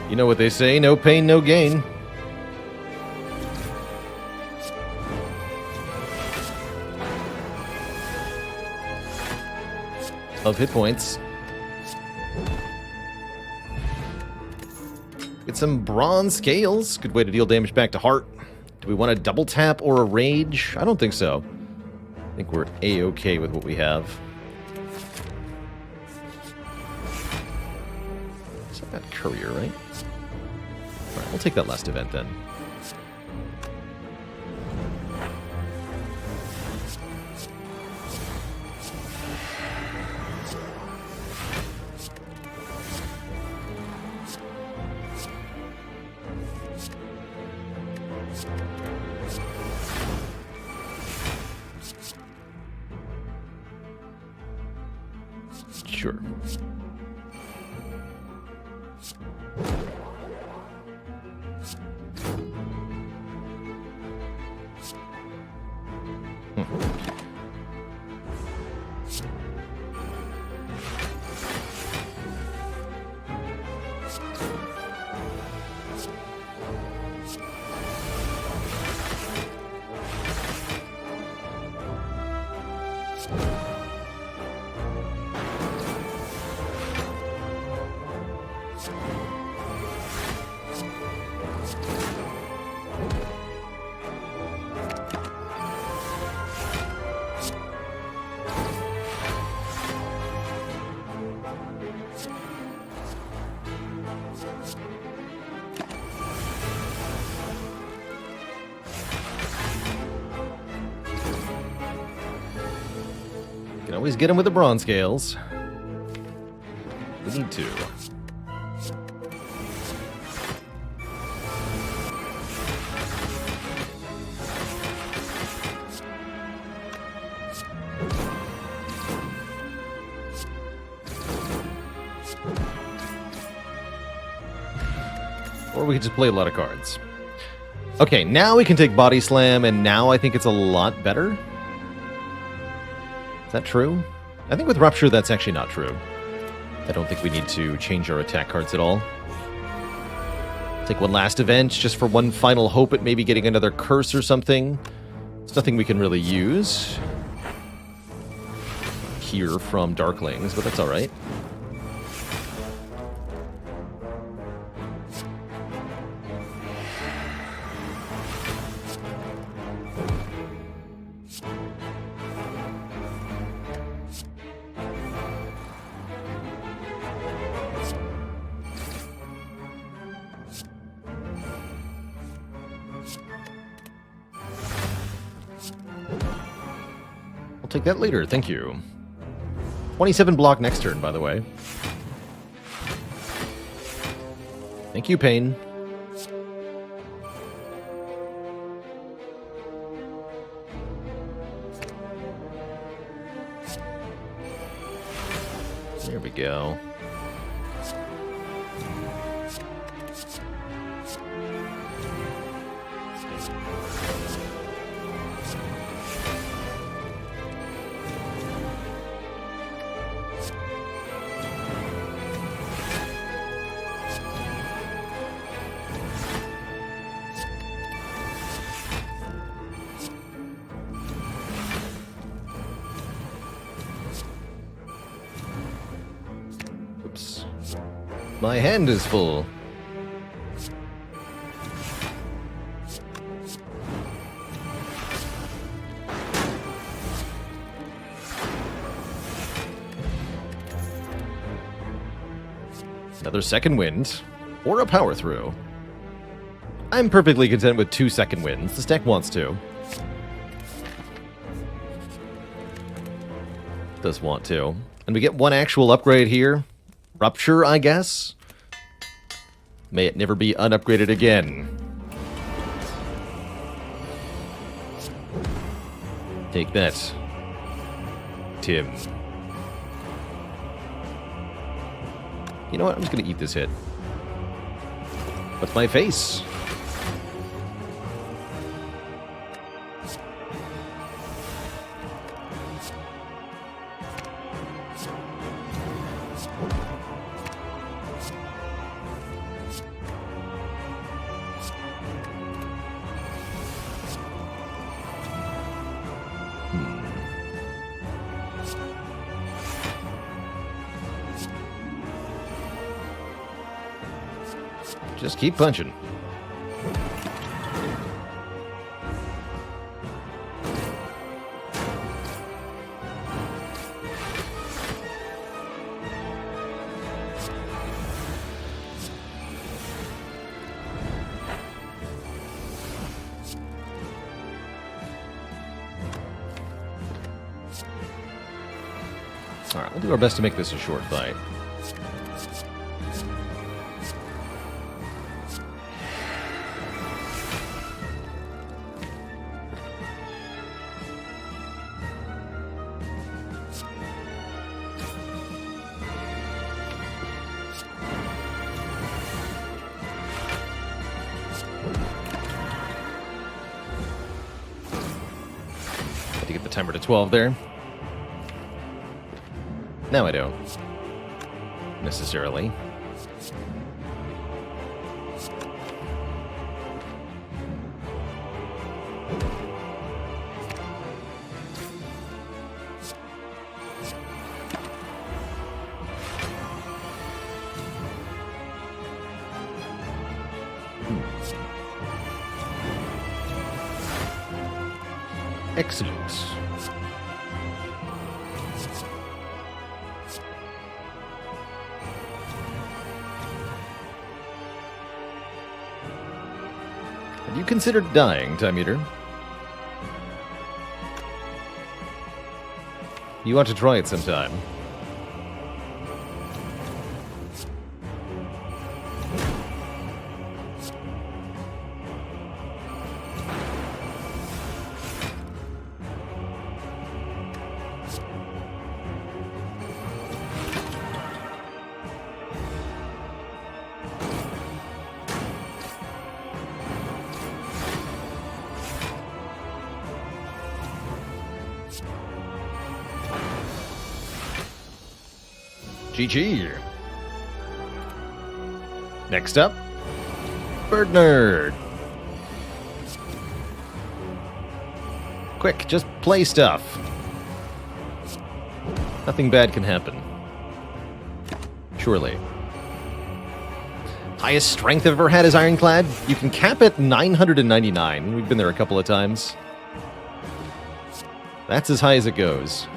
You know what they say, no pain, no gain. Of hit points. Get some bronze scales. Good way to deal damage back to heart. Do we want a double tap or a rage? I don't think so. I think we're A-okay with what we have. So I got courier, right? Alright, we'll take that last event then. Sure. Can always get him with the bronze scales. We need to. Or we could just play a lot of cards. Okay, now we can take Body Slam, and now I think it's a lot better. Is that true? I think with Rupture, that's actually not true. I don't think we need to change our attack cards at all. Take one last event, just for one final hope at maybe getting another curse or something. It's nothing we can really use here from Darklings, but that's alright. I'll take that later, thank you. 27 block next turn, by the way. Thank you, Pain. There we go. My hand is full. Another second wind. Or a power through. I'm perfectly content with 2 second winds. This deck wants to. Does want to. And we get one actual upgrade here. Rupture, I guess? May it never be unupgraded again. Take that, Tim. You know what? I'm just going to eat this hit. What's my face? Just keep punching. All right, we'll do our best to make this a short fight. To get the timer to 12 there. Now I don't. Necessarily. Excellent. Have you considered dying, Time Eater? You want to try it sometime. GG. Next up, Bird Nerd. Quick, just play stuff. Nothing bad can happen. Surely. Highest strength I've ever had is Ironclad. You can cap at 999. We've been there a couple of times. That's as high as it goes.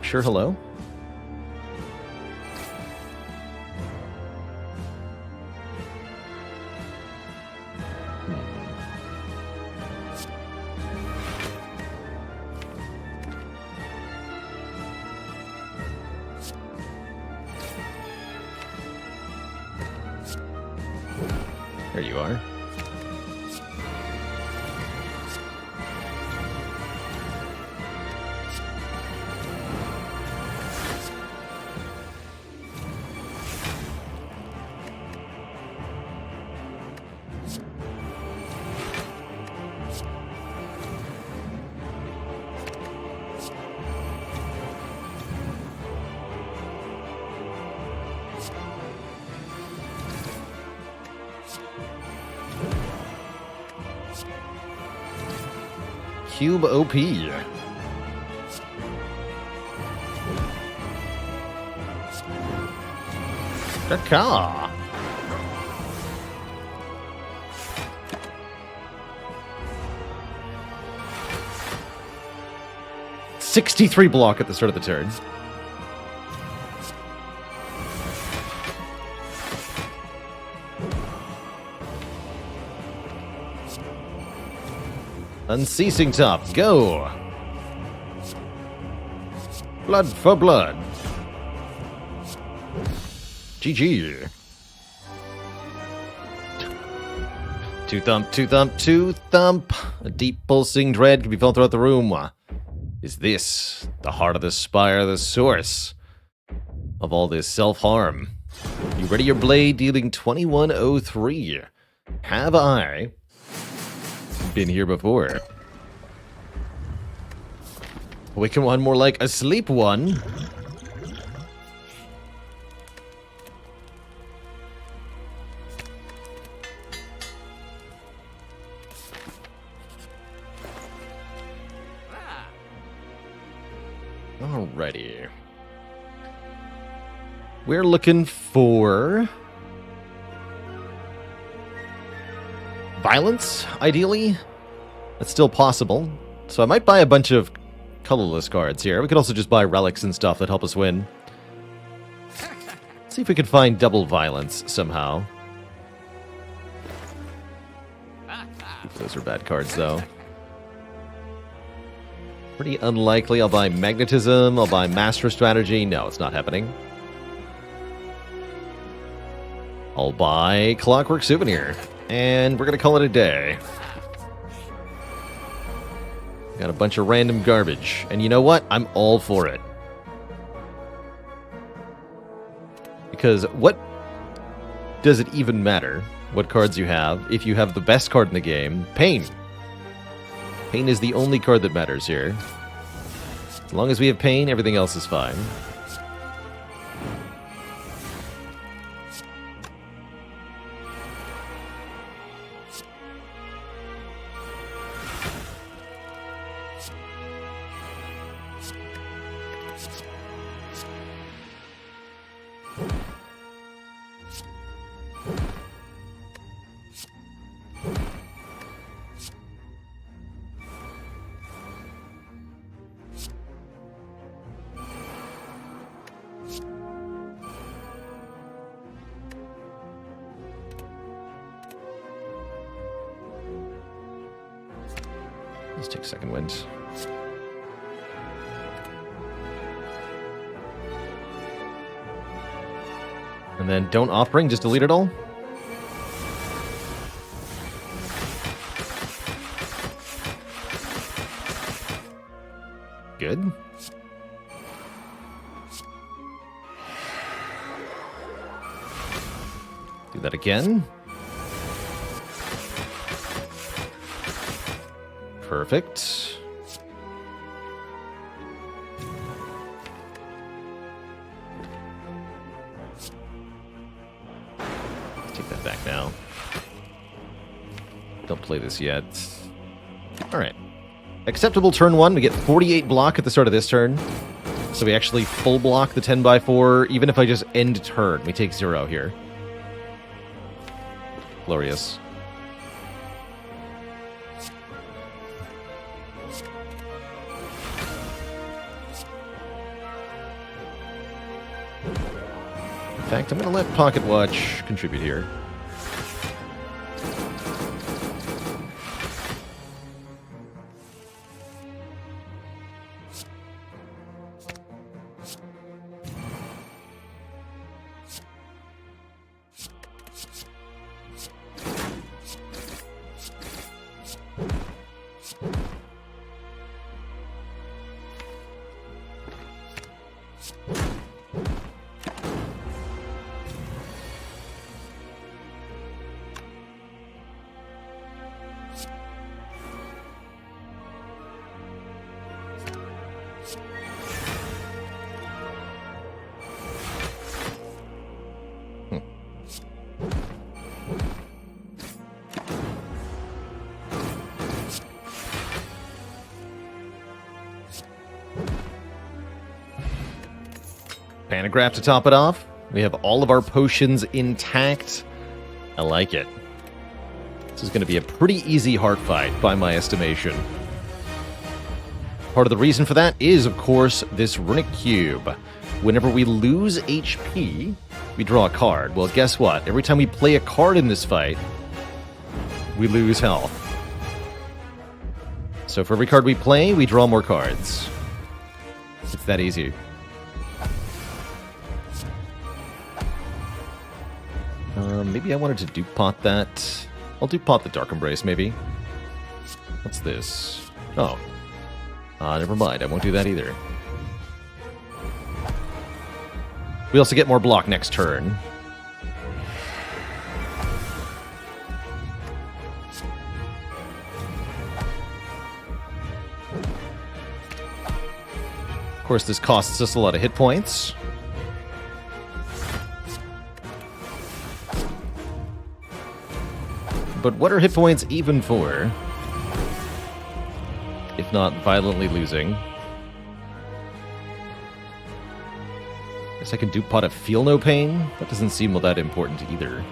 Sure, hello? There you are. Cube OP. Caca. $63 block at the start of the turn. Unceasing top, go! Blood for blood. GG. Two thump, two thump, two thump. A deep pulsing dread can be felt throughout the room. Is this the heart of the Spire, the source of all this self-harm? You ready your blade, dealing 2103. Have I been here before? Awaken one more like a sleep one. Alrighty. We're looking for violence, ideally. That's still possible. So I might buy a bunch of colorless cards here. We could also just buy relics and stuff that help us win. Let's see if we can find double violence somehow. Those are bad cards, though. Pretty unlikely. I'll buy Magnetism. I'll buy Master Strategy. No, it's not happening. I'll buy Clockwork Souvenir. And we're going to call it a day. Got a bunch of random garbage. And you know what? I'm all for it. Because what does it even matter what cards you have if you have the best card in the game, Pain? Pain is the only card that matters here. As long as we have Pain, everything else is fine. Let's take second wind. And then don't off-bring, just delete it all? Good. Do that again. Perfect. Take that back now. Don't play this yet. Alright. Acceptable turn 1. We get 48 block at the start of this turn. So we actually full block the 10x4. Even if I just end turn, we take 0 here. Glorious. In fact, I'm going to let Pocket Watch contribute here. Pantograph to top it off. We have all of our potions intact. I like it. This is going to be a pretty easy heart fight, by my estimation. Part of the reason for that is, of course, this runic cube. Whenever we lose HP, we draw a card. Well, guess what? Every time we play a card in this fight, we lose health. So for every card we play, we draw more cards. It's that easy. Maybe I wanted to dupe pot that. I'll dupe pot the Dark Embrace, maybe. What's this? Oh. Never mind. I won't do that either. We also get more block next turn. Of course, this costs us a lot of hit points. But what are hit points even for? If not violently losing. Guess I can dupe pot a Feel No Pain? That doesn't seem all that important either.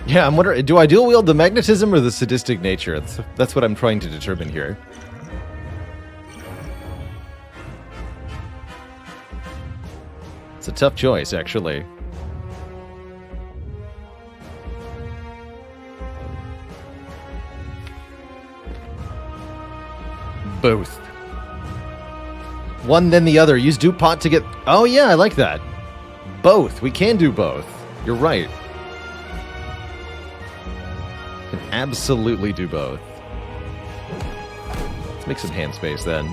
Yeah, I'm wondering, do I dual wield the magnetism or the sadistic nature? That's what I'm trying to determine here. It's a tough choice, actually. Both. One, then the other. Use dupe pot to get... Oh, yeah, I like that. Both. We can do both. You're right. Can absolutely do both. Let's make some hand space then.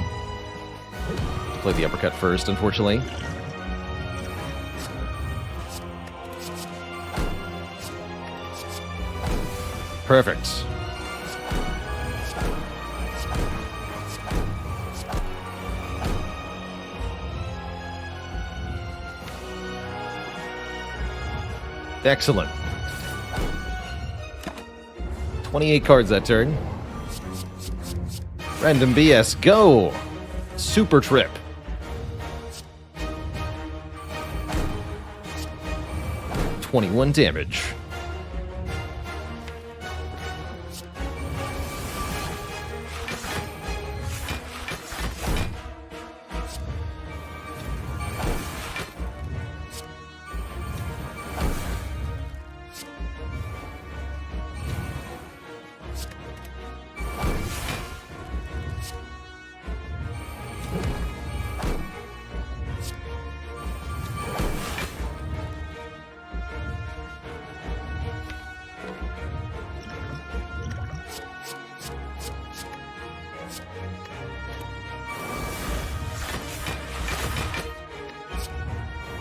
Play the uppercut first, unfortunately. Perfect. Excellent. 28 cards that turn. Random BS, go! Super Trip. $21 damage.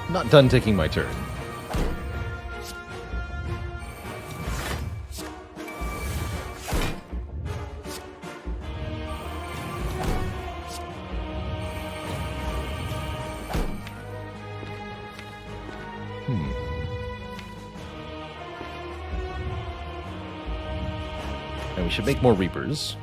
Not done taking my turn. And we should make more Reapers.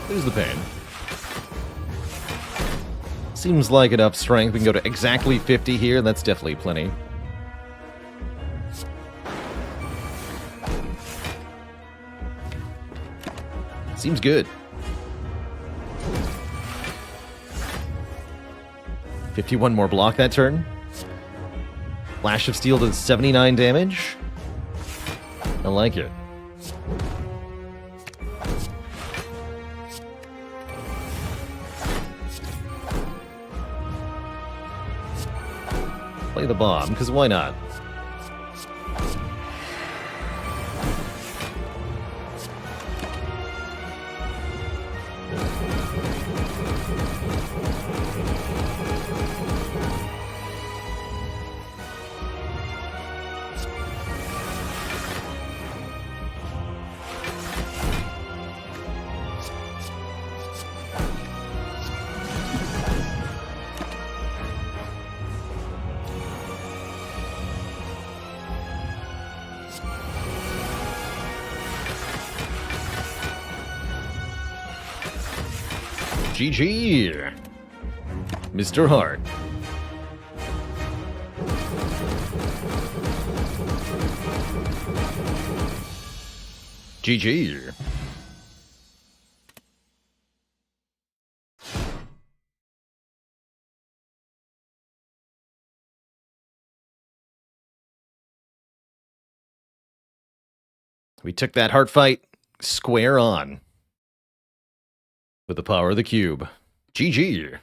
Lose the pain. Seems like enough strength. We can go to exactly 50 here. That's definitely plenty. Seems good. 51 more block that turn. Flash of Steel does 79 damage. I like it. Play the bomb, because why not? GG! Mr. Hart. GG. We took that heart fight square on. With the power of the cube. GG.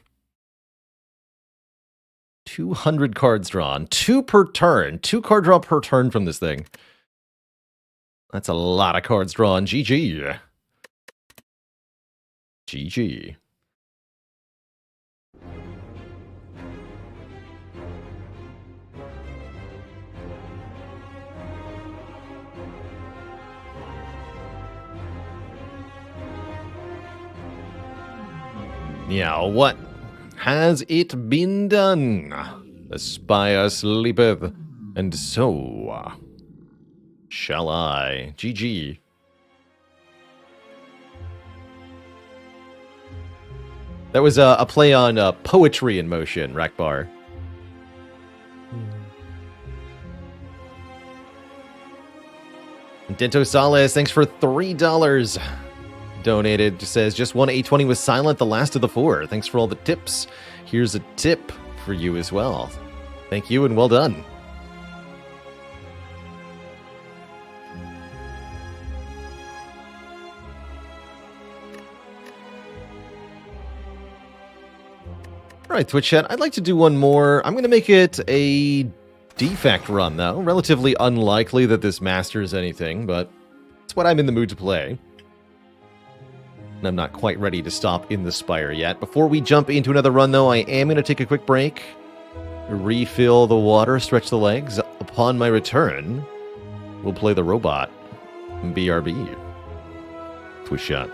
200 cards drawn. 2 per turn. 2 card draw per turn from this thing. That's a lot of cards drawn. GG. GG. Yeah, what has it been done? The Spire sleepeth, and so shall I. GG. That was a play on poetry in motion, Rakbar. Dento Sales, thanks for $3. Donated, says, just won A20 with Silent, the last of the 4. Thanks for all the tips. Here's a tip for you as well. Thank you and well done. Alright, Twitch chat, I'd like to do one more. I'm going to make it a Defect run, though. Relatively unlikely that this masters anything, but it's what I'm in the mood to play. And I'm not quite ready to stop in the Spire yet. Before we jump into another run, though, I am going to take a quick break, refill the water, stretch the legs. Upon my return, we'll play the robot. BRB. Twitch shot.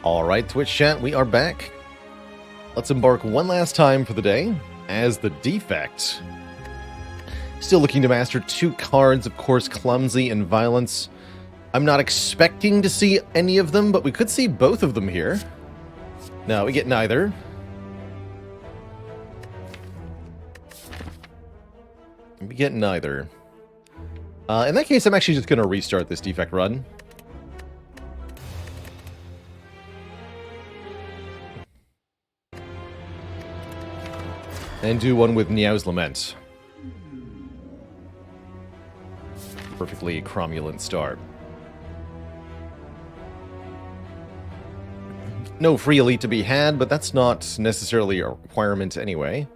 Alright, Twitch chat, we are back. Let's embark one last time for the day as the Defect. Still looking to master 2 cards, of course, Clumsy and Violence. I'm not expecting to see any of them, but we could see both of them here. No, we get neither. We get neither. In that case, I'm actually just going to restart this Defect run. And do one with Niao's Lament. Perfectly cromulent start. No free elite to be had, but that's not necessarily a requirement anyway.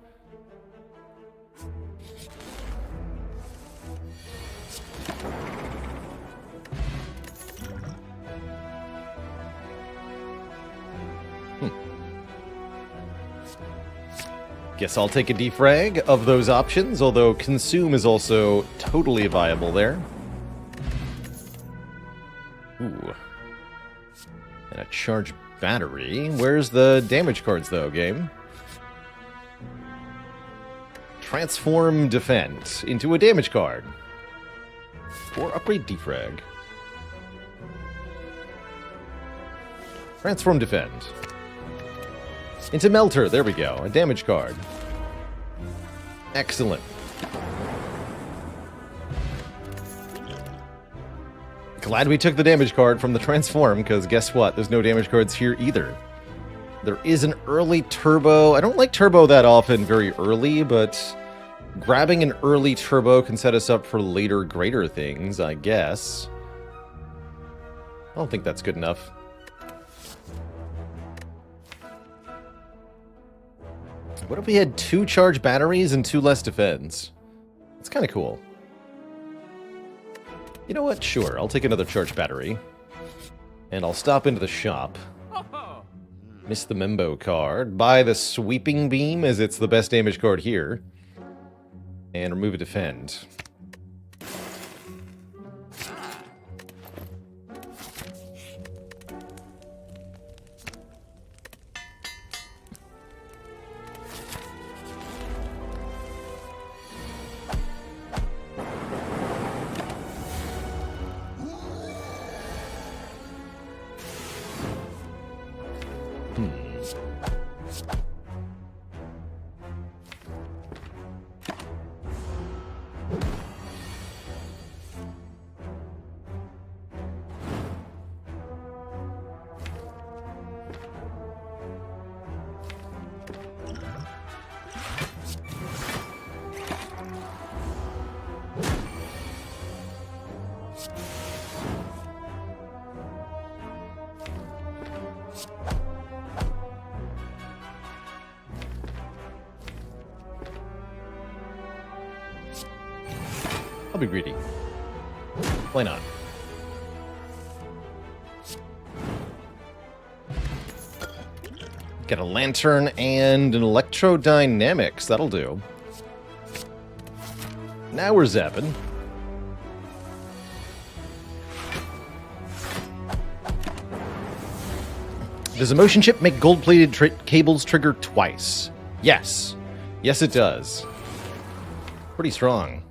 Guess I'll take a defrag of those options, although consume is also totally viable there. Ooh. And a charge battery. Where's the damage cards, though, game? Transform Defend into a damage card. Or upgrade defrag. Transform Defend. Into Melter, there we go, a damage card. Excellent. Glad we took the damage card from the Transform, because guess what? There's no damage cards here either. There is an early Turbo. I don't like Turbo that often very early, but grabbing an early Turbo can set us up for later greater things, I guess. I don't think that's good enough. What if we had 2 charge batteries and 2 less defense? That's kind of cool. You know what? Sure, I'll take another charge battery. And I'll stop into the shop. Miss the Membo card. Buy the Sweeping Beam, as it's the best damage card here. And remove a Defend. I'll be greedy. Why not? Got a Lantern and an Electrodynamics. That'll do. Now we're zapping. Does a motion chip make gold-plated cables trigger twice? Yes. Yes, it does. Pretty strong.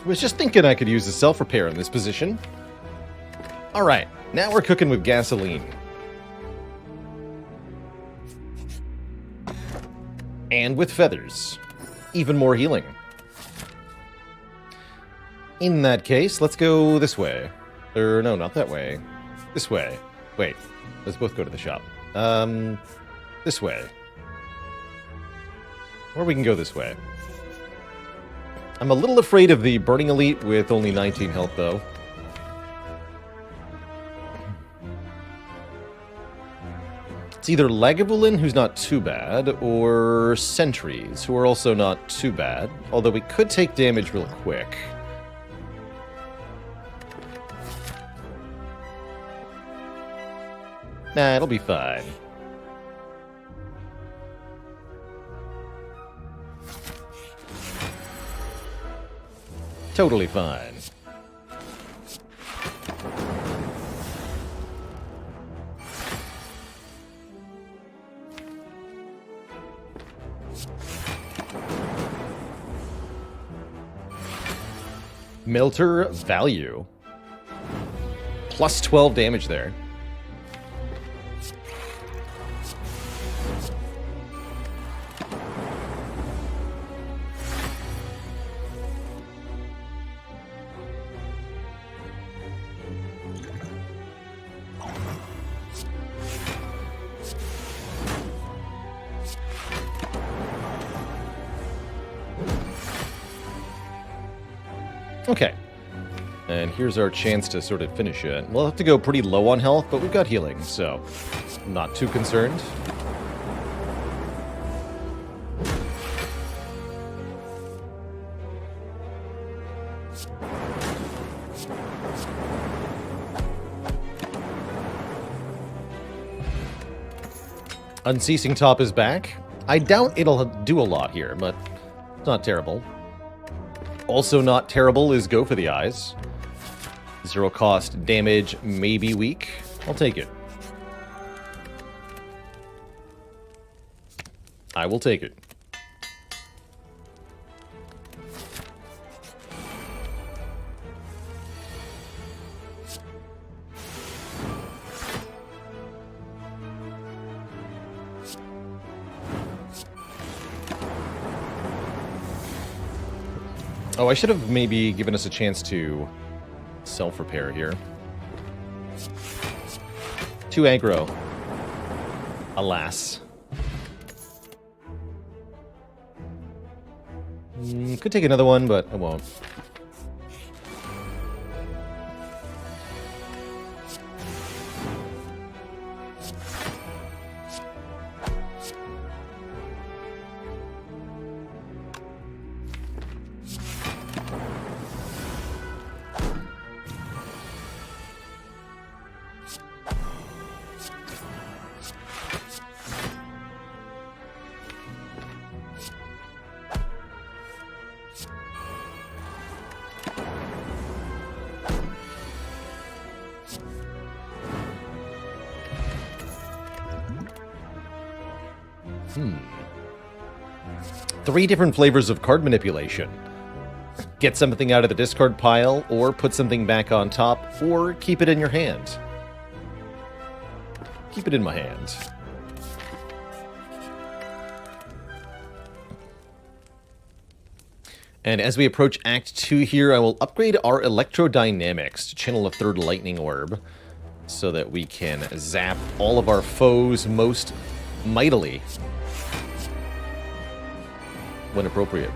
I was just thinking I could use a self-repair in this position. Alright, now we're cooking with gasoline. And with feathers. Even more healing. In that case, let's go this way. Or, no, not that way. This way. Wait, let's both go to the shop. This way. Or we can go this way. I'm a little afraid of the Burning Elite with only 19 health, though. It's either Lagavulin, who's not too bad, or Sentries, who are also not too bad. Although we could take damage real quick. Nah, it'll be fine. Totally fine. Melter value. Plus 12 damage there. Okay, and here's our chance to sort of finish it. We'll have to go pretty low on health, but we've got healing, so I'm not too concerned. Unceasing Top is back. I doubt it'll do a lot here, but it's not terrible. Also not terrible is Go for the Eyes. 0 cost damage, maybe weak. I'll take it. I will take it. Oh, I should have maybe given us a chance to self-repair here. 2 aggro. Alas. Could take another one, but I won't. Three different flavors of card manipulation. Get something out of the discard pile, or put something back on top, or keep it in your hand. Keep it in my hand. And as we approach Act 2 here, I will upgrade our electrodynamics to channel a 3rd lightning orb, so that we can zap all of our foes most mightily when appropriate.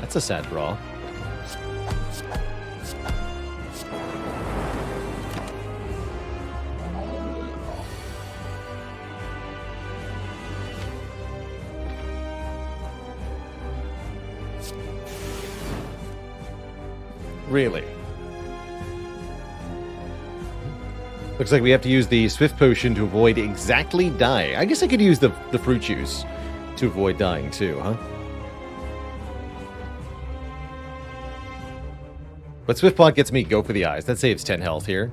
That's a sad draw. Really? Looks like we have to use the Swift Potion to avoid exactly dying. I guess I could use the fruit juice to avoid dying too, huh? But Swiftbot gets me Go for the Eyes. That saves 10 health here.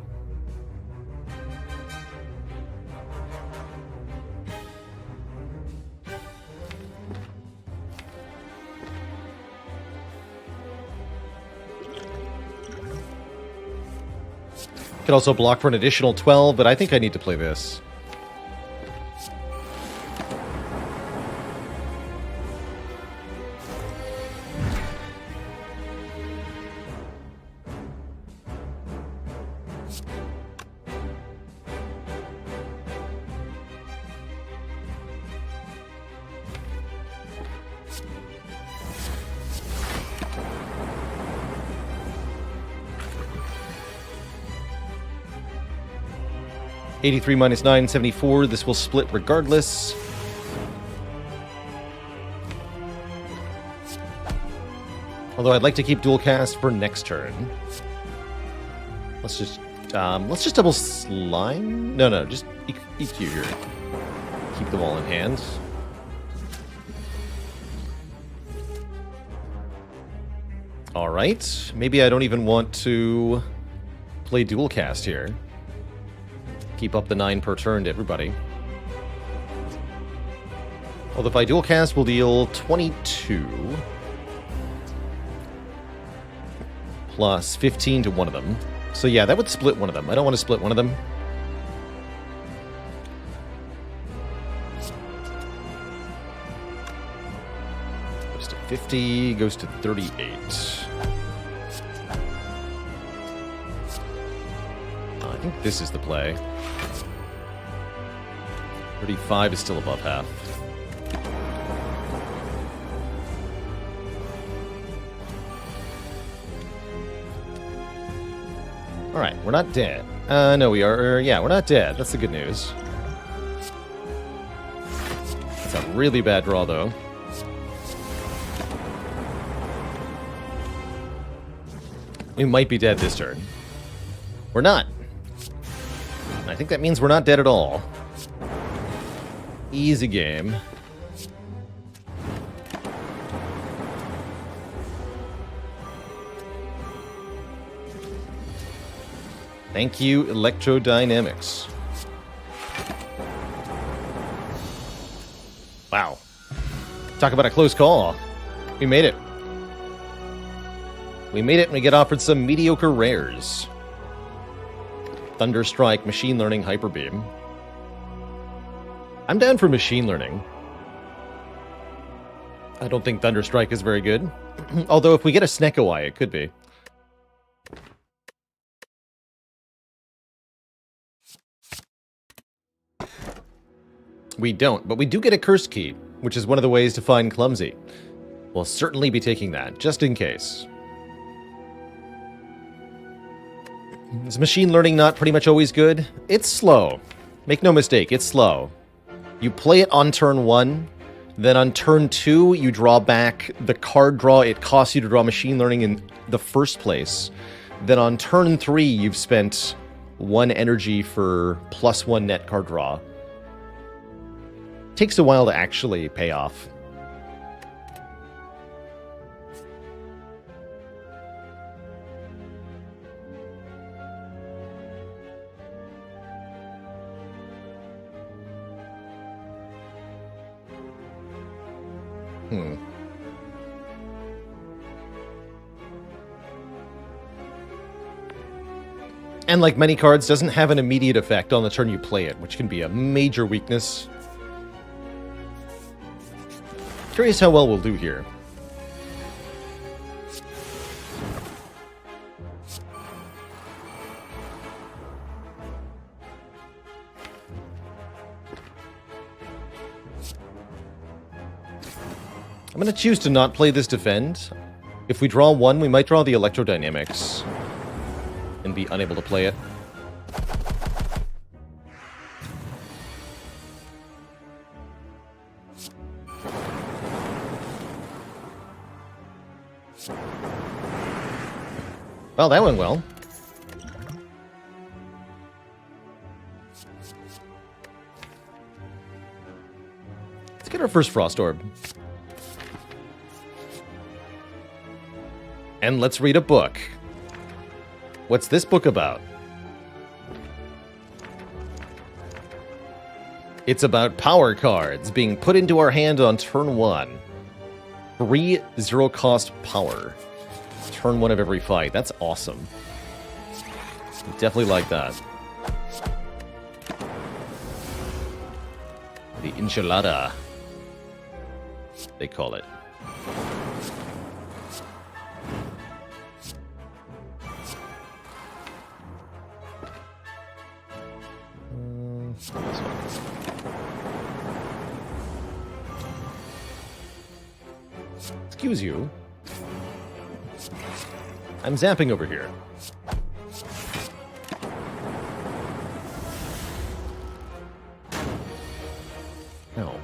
Could also block for an additional 12, but I think I need to play this. $83 minus 9, 74. This will split regardless. Although I'd like to keep dual cast for next turn. Let's just double slime. No, just EQ here. keep them all in hand. Alright, maybe I don't even want to play dual cast here. Keep up the 9 per turn to everybody. Although if I dual cast, we'll deal 22. Plus 15 to one of them. So yeah, that would split one of them. I don't want to split one of them. Goes to 50, goes to 38. I think this is the play. 35 is still above half. Alright, we're not dead. No, we are. Yeah, we're not dead. That's the good news. That's a really bad draw, though. We might be dead this turn. We're not. I think that means we're not dead at all. Easy game. Thank you, Electrodynamics. Wow. Talk about a close call. We made it. We made it and we get offered some mediocre rares. Thunderstrike, Machine Learning, Hyper Beam. I'm down for Machine Learning. I don't think Thunderstrike is very good. Although if we get a Snecko-Eye, it could be. We don't, but we do get a Curse Key, which is one of the ways to find Clumsy. We'll certainly be taking that, just in case. Is Machine Learning not pretty much always good? It's slow. Make no mistake, it's slow. You play it on turn 1, then on turn 2, you draw back the card draw it costs you to draw Machine Learning in the first place. Then on turn 3, you've spent 1 energy for +1 net card draw. Takes a while to actually pay off. And like many cards, doesn't have an immediate effect on the turn you play it, which can be a major weakness. Curious how well we'll do here. I'm going to choose to not play this Defend. If we draw 1, we might draw the Electrodynamics and be unable to play it. Well, that went well. Let's get our first Frost Orb. And let's read a book. What's this book about? It's about power cards being put into our hand on turn 1. 3 zero-cost power. Turn 1 of every fight. That's awesome. Definitely like that. The enchilada, they call it. This one. Excuse you. I'm zapping over here. No.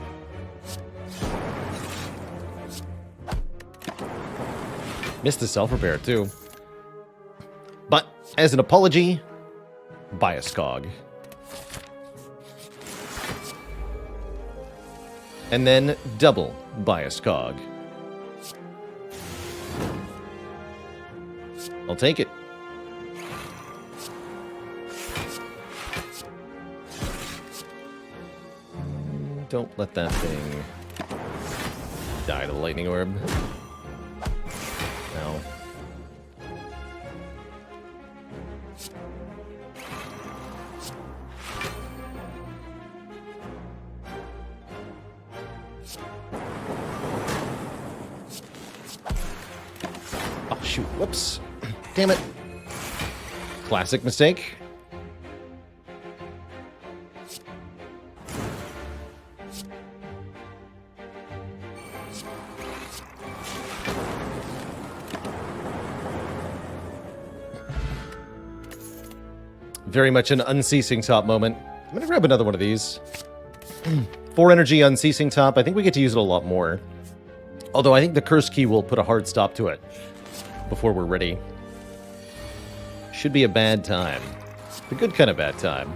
Missed the self-repair, too. But, as an apology, buy a Skog. And then double biased cog. I'll take it. Don't let that thing die to the lightning orb. No. Oh, shoot. Whoops. Damn it. Classic mistake. Very much an unceasing top moment. I'm going to grab another one of these. 4 energy unceasing top. I think we get to use it a lot more. Although I think the curse key will put a hard stop to it before we're ready. Should be a bad time. The good kind of bad time.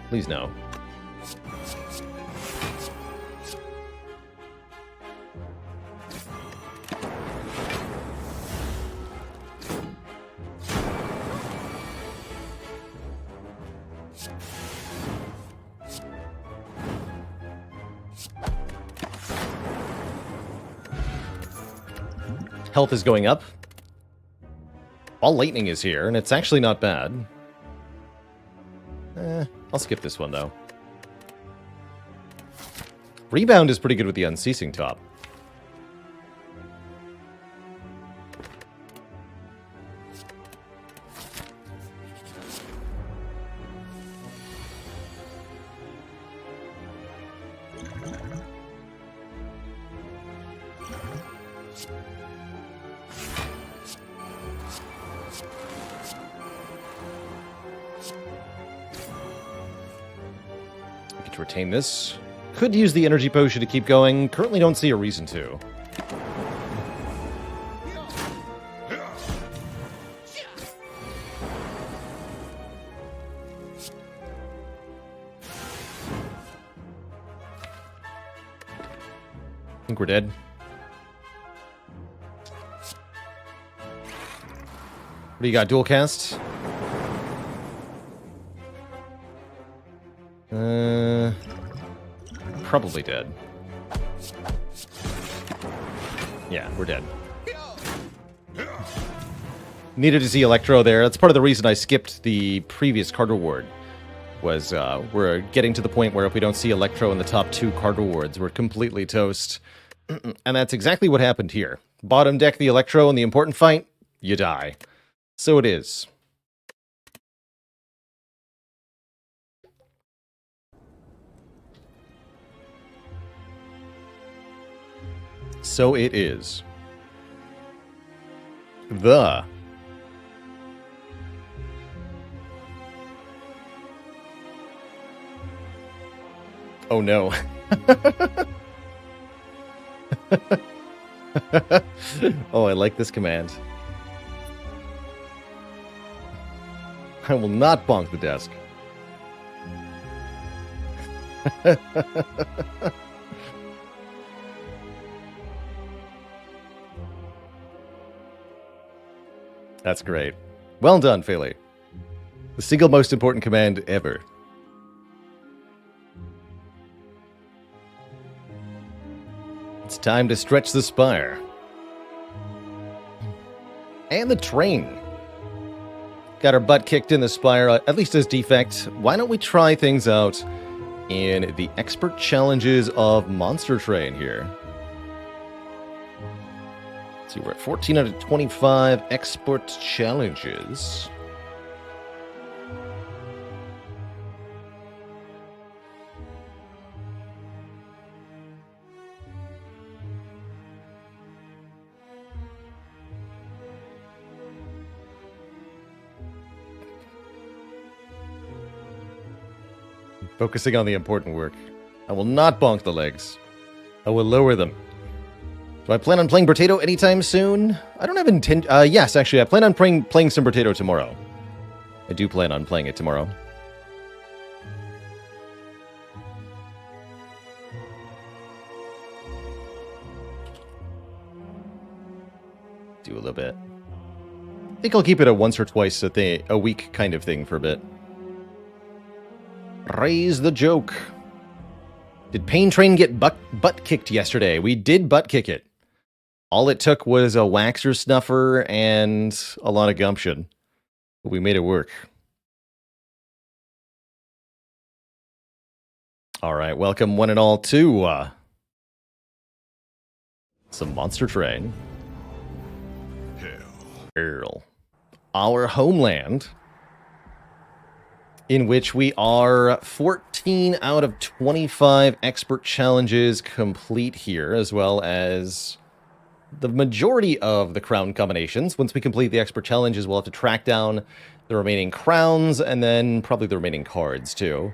Please no. Health is going up. All lightning is here, and it's actually not bad. I'll skip this one, though. Rebound is pretty good with the unceasing top. To retain this. Could use the energy potion to keep going. Currently don't see a reason to. I think we're dead. What do you got? Dual cast? Probably dead. Yeah, we're dead. Needed to see Electro there. That's part of the reason I skipped the previous card reward. Was we're getting to the point where if we don't see Electro in the top 2 card rewards, we're completely toast. And that's exactly what happened here. Bottom deck the Electro in the important fight, you die. So it is. So it is. The Oh no. Oh, I like this command. I will not bonk the desk. That's great. Well done, Philly. The single most important command ever. It's time to stretch the Spire. And the train. Got our butt kicked in the Spire, at least as Defect. Why don't we try things out in the expert challenges of Monster Train here? Let's see, we're at 14 out of 25 expert challenges. Focusing on the important work. I will not bonk the legs. I will lower them. Do I plan on playing Potato anytime soon? I don't have intent. Yes, actually, I plan on playing some Potato tomorrow. I do plan on playing it tomorrow. Do a little bit. I think I'll keep it a once or twice a week kind of thing for a bit. Raise the joke. Did Pain Train get butt kicked yesterday? We did butt kick it. All it took was a waxer snuffer and a lot of gumption. But we made it work. Alright, welcome one and all to some Monster Train. Hell. Our homeland, in which we are 14 out of 25 expert challenges complete here, as well as the majority of the crown combinations. Once we complete the expert challenges, we'll have to track down the remaining crowns, and then probably the remaining cards, too.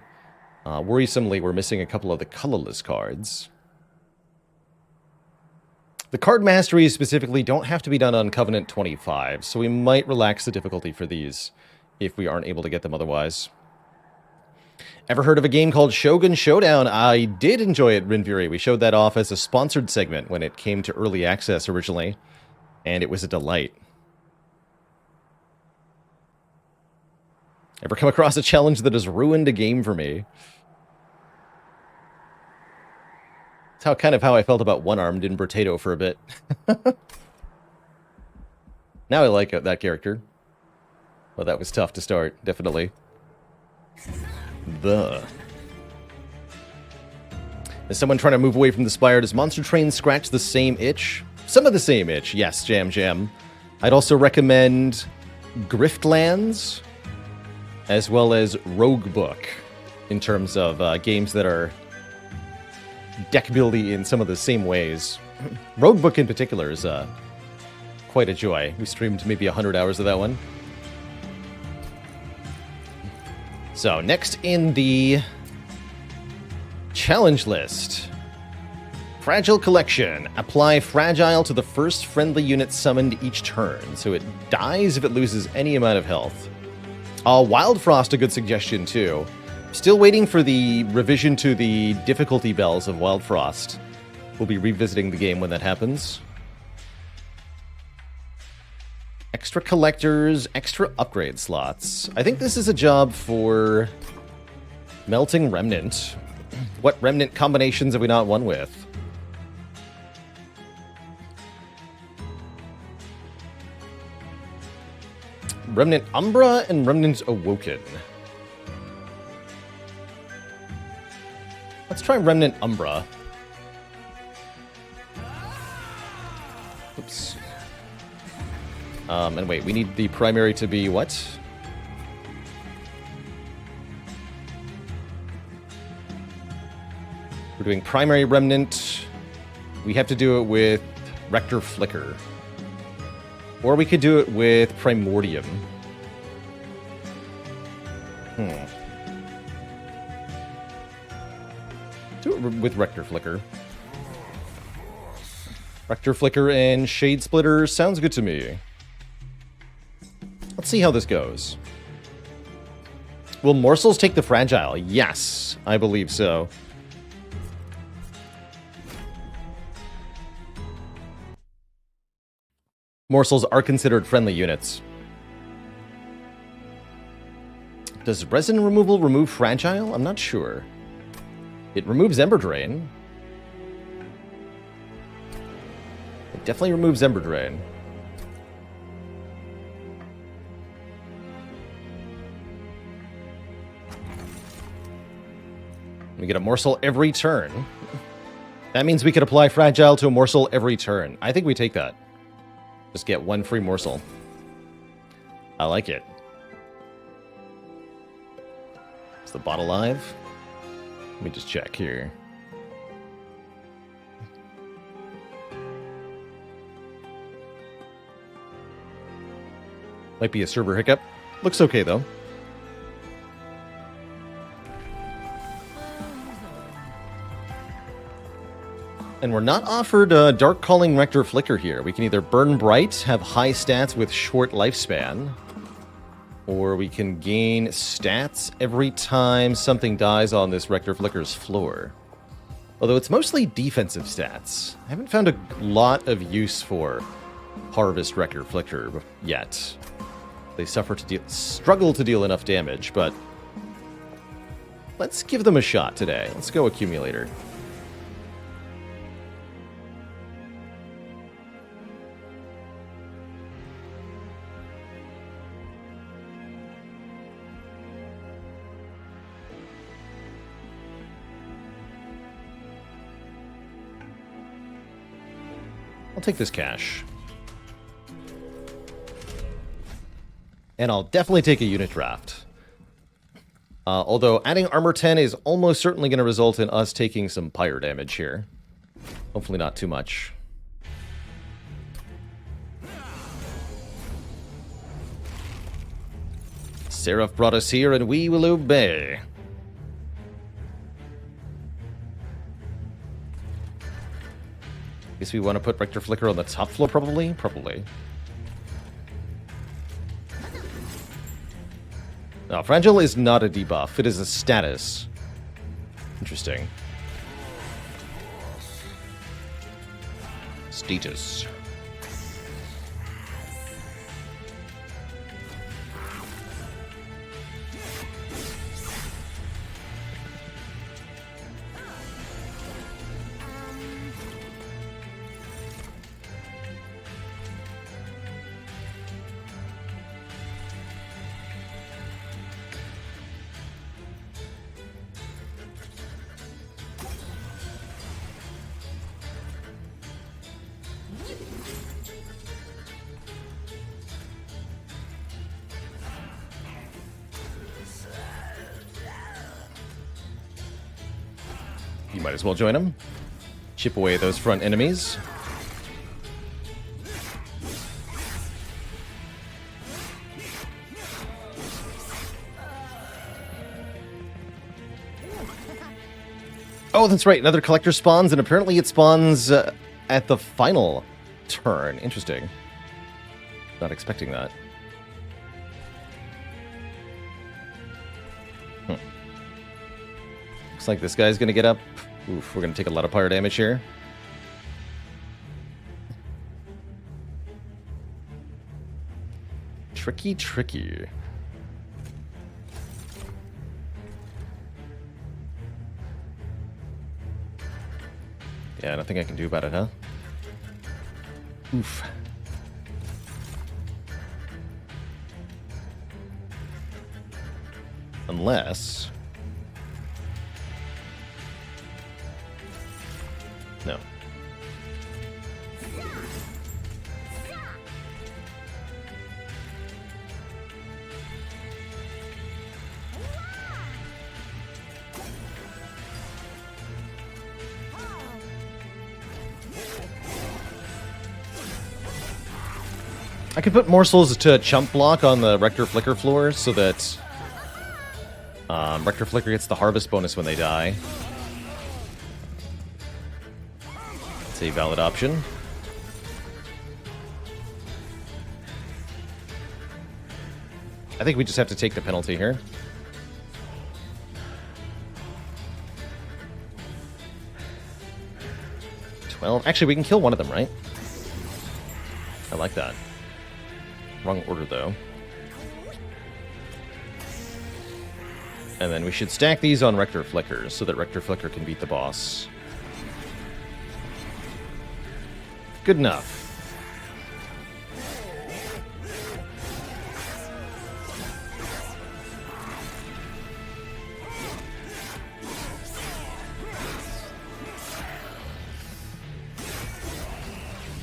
Worrisomely, we're missing a couple of the colorless cards. The card masteries specifically don't have to be done on Covenant 25, so we might relax the difficulty for these if we aren't able to get them otherwise. Ever heard of a game called Shogun Showdown? I did enjoy it, Rinviri. We showed that off as a sponsored segment when it came to early access originally, and it was a delight. Ever come across a challenge that has ruined a game for me? It's kind of how I felt about One-Armed in Potato for a bit. Now I like that character. Well, that was tough to start, definitely. Is someone trying to move away from the Spire? Does Monster Train scratch the same itch? Some of the same itch, yes, Jam. I'd also recommend Griftlands, as well as Rogue Book, in terms of games that are deck-buildy in some of the same ways. Rogue Book in particular is quite a joy. We streamed maybe 100 hours of that one. So, next in the challenge list. Fragile Collection. Apply Fragile to the first friendly unit summoned each turn, so it dies if it loses any amount of health. Wild Frost, a good suggestion too. Still waiting for the revision to the difficulty bells of Wild Frost. We'll be revisiting the game when that happens. Extra collectors, extra upgrade slots. I think this is a job for Melting Remnant. What Remnant combinations have we not won with? Remnant Umbra and Remnant Awoken. Let's try Remnant Umbra. Oops. And wait, we need the primary to be what? We're doing primary Remnant. We have to do it with Rector Flicker. Or we could do it with Primordium. Do it with Rector Flicker. Rector Flicker and Shade Splitter sounds good to me. Let's see how this goes. Will Morsels take the Fragile? Yes, I believe so. Morsels are considered friendly units. Does Resin Removal remove Fragile? I'm not sure. It removes Ember Drain. It definitely removes Ember Drain. We get a morsel every turn. That means we could apply Fragile to a morsel every turn. I think we take that. Just get one free morsel. I like it. Is the bot alive? Let me just check here. Might be a server hiccup. Looks okay, though. And we're not offered Dark Calling Rector Flicker here. We can either burn bright, have high stats with short lifespan, or we can gain stats every time something dies on this Rector Flicker's floor. Although it's mostly defensive stats. I haven't found a lot of use for Harvest Rector Flicker yet. They struggle to deal enough damage, but let's give them a shot today. Let's go Accumulator. I'll take this cash. And I'll definitely take a unit draft. Although adding armor 10 is almost certainly going to result in us taking some pyre damage here. Hopefully not too much. Seraph brought us here and we will obey. Guess we want to put Rector Flicker on the top floor, probably? Probably. No, Fragile is not a debuff. It is a status. Interesting. Status. You might as well join them. Chip away those front enemies. Oh, that's right. Another collector spawns, and apparently it spawns at the final turn. Interesting. Not expecting that. Looks like this guy's gonna get up. Oof, we're gonna take a lot of pyre damage here. Tricky, tricky. Yeah, nothing I can do about it, huh? Oof. Unless... No. I could put morsels to chump block on the Rector Flicker floor so that Rector Flicker gets the harvest bonus when they die. That's a valid option. I think we just have to take the penalty here. Actually, we can kill one of them, right? I like that. Wrong order, though. And then we should stack these on Rector Flickers so that Rector Flicker can beat the boss. Good enough.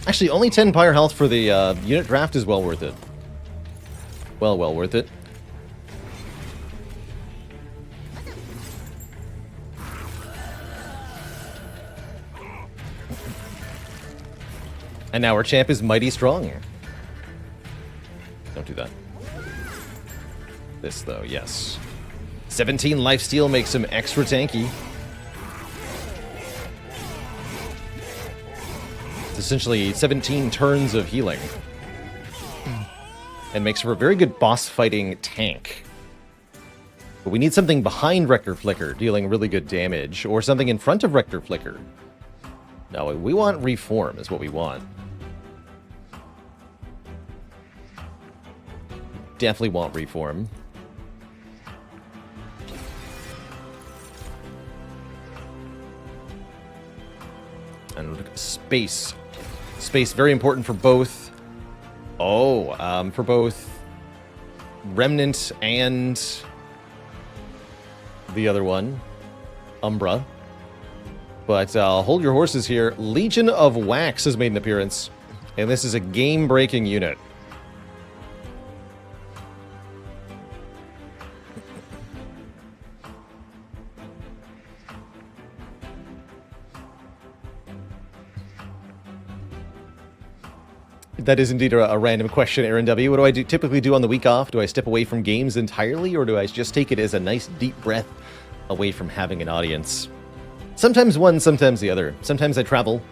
Actually, only 10 pyre health for the unit draft is well worth it. Well worth it. And now our champ is mighty strong. Don't do that. This, though, yes. 17 lifesteal makes him extra tanky. It's essentially 17 turns of healing. And makes for a very good boss fighting tank. But we need something behind Rector Flicker, dealing really good damage, or something in front of Rector Flicker. No, we want Reform is what we want. Definitely want Reform. And space. Space, very important for both. Oh, for both Remnant and the other one, Umbra. But hold your horses here. Legion of Wax has made an appearance, and this is a game-breaking unit. That is indeed a random question, Aaron W. What do I typically do on the week off? Do I step away from games entirely, or do I just take it as a nice deep breath away from having an audience? Sometimes one, sometimes the other. Sometimes I travel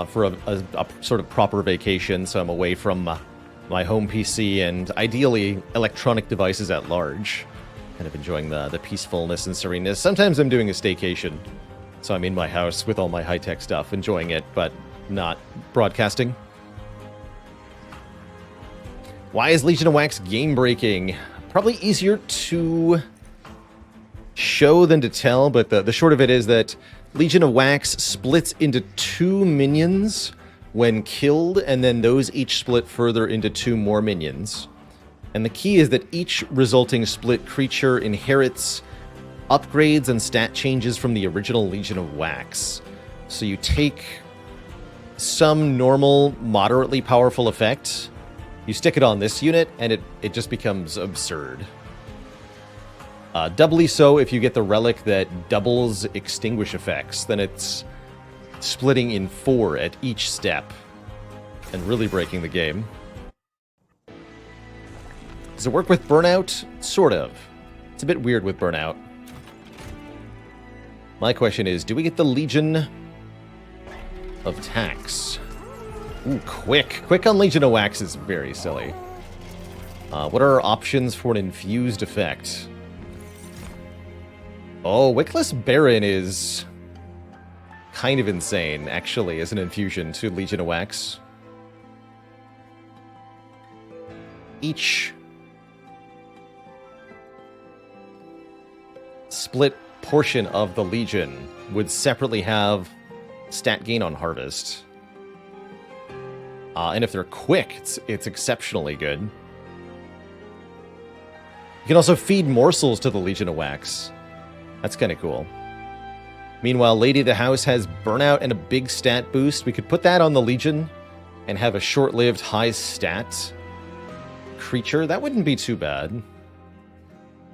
for a sort of proper vacation, so I'm away from my home PC and ideally electronic devices at large. Kind of enjoying the peacefulness and sereneness. Sometimes I'm doing a staycation, so I'm in my house with all my high-tech stuff, enjoying it, but not broadcasting. Why is Legion of Wax game-breaking? Probably easier to show than to tell, but the short of it is that Legion of Wax splits into 2 minions when killed, and then those each split further into 2 more minions. And the key is that each resulting split creature inherits upgrades and stat changes from the original Legion of Wax. So you take some normal, moderately powerful effect, you stick it on this unit, and it just becomes absurd. Doubly so if you get the relic that doubles extinguish effects, then it's splitting in 4 at each step, and really breaking the game. Does it work with Burnout? Sort of. It's a bit weird with Burnout. My question is, do we get the Legion of Tax? Ooh, quick. Quick on Legion of Wax is very silly. What are our options for an infused effect? Oh, Wickless Baron is kind of insane, actually, as an infusion to Legion of Wax. Each split portion of the Legion would separately have stat gain on Harvest. And if they're quick, it's exceptionally good. You can also feed morsels to the Legion of Wax. That's kind of cool. Meanwhile, Lady of the House has Burnout and a big stat boost. We could put that on the Legion and have a short-lived high stat creature. That wouldn't be too bad.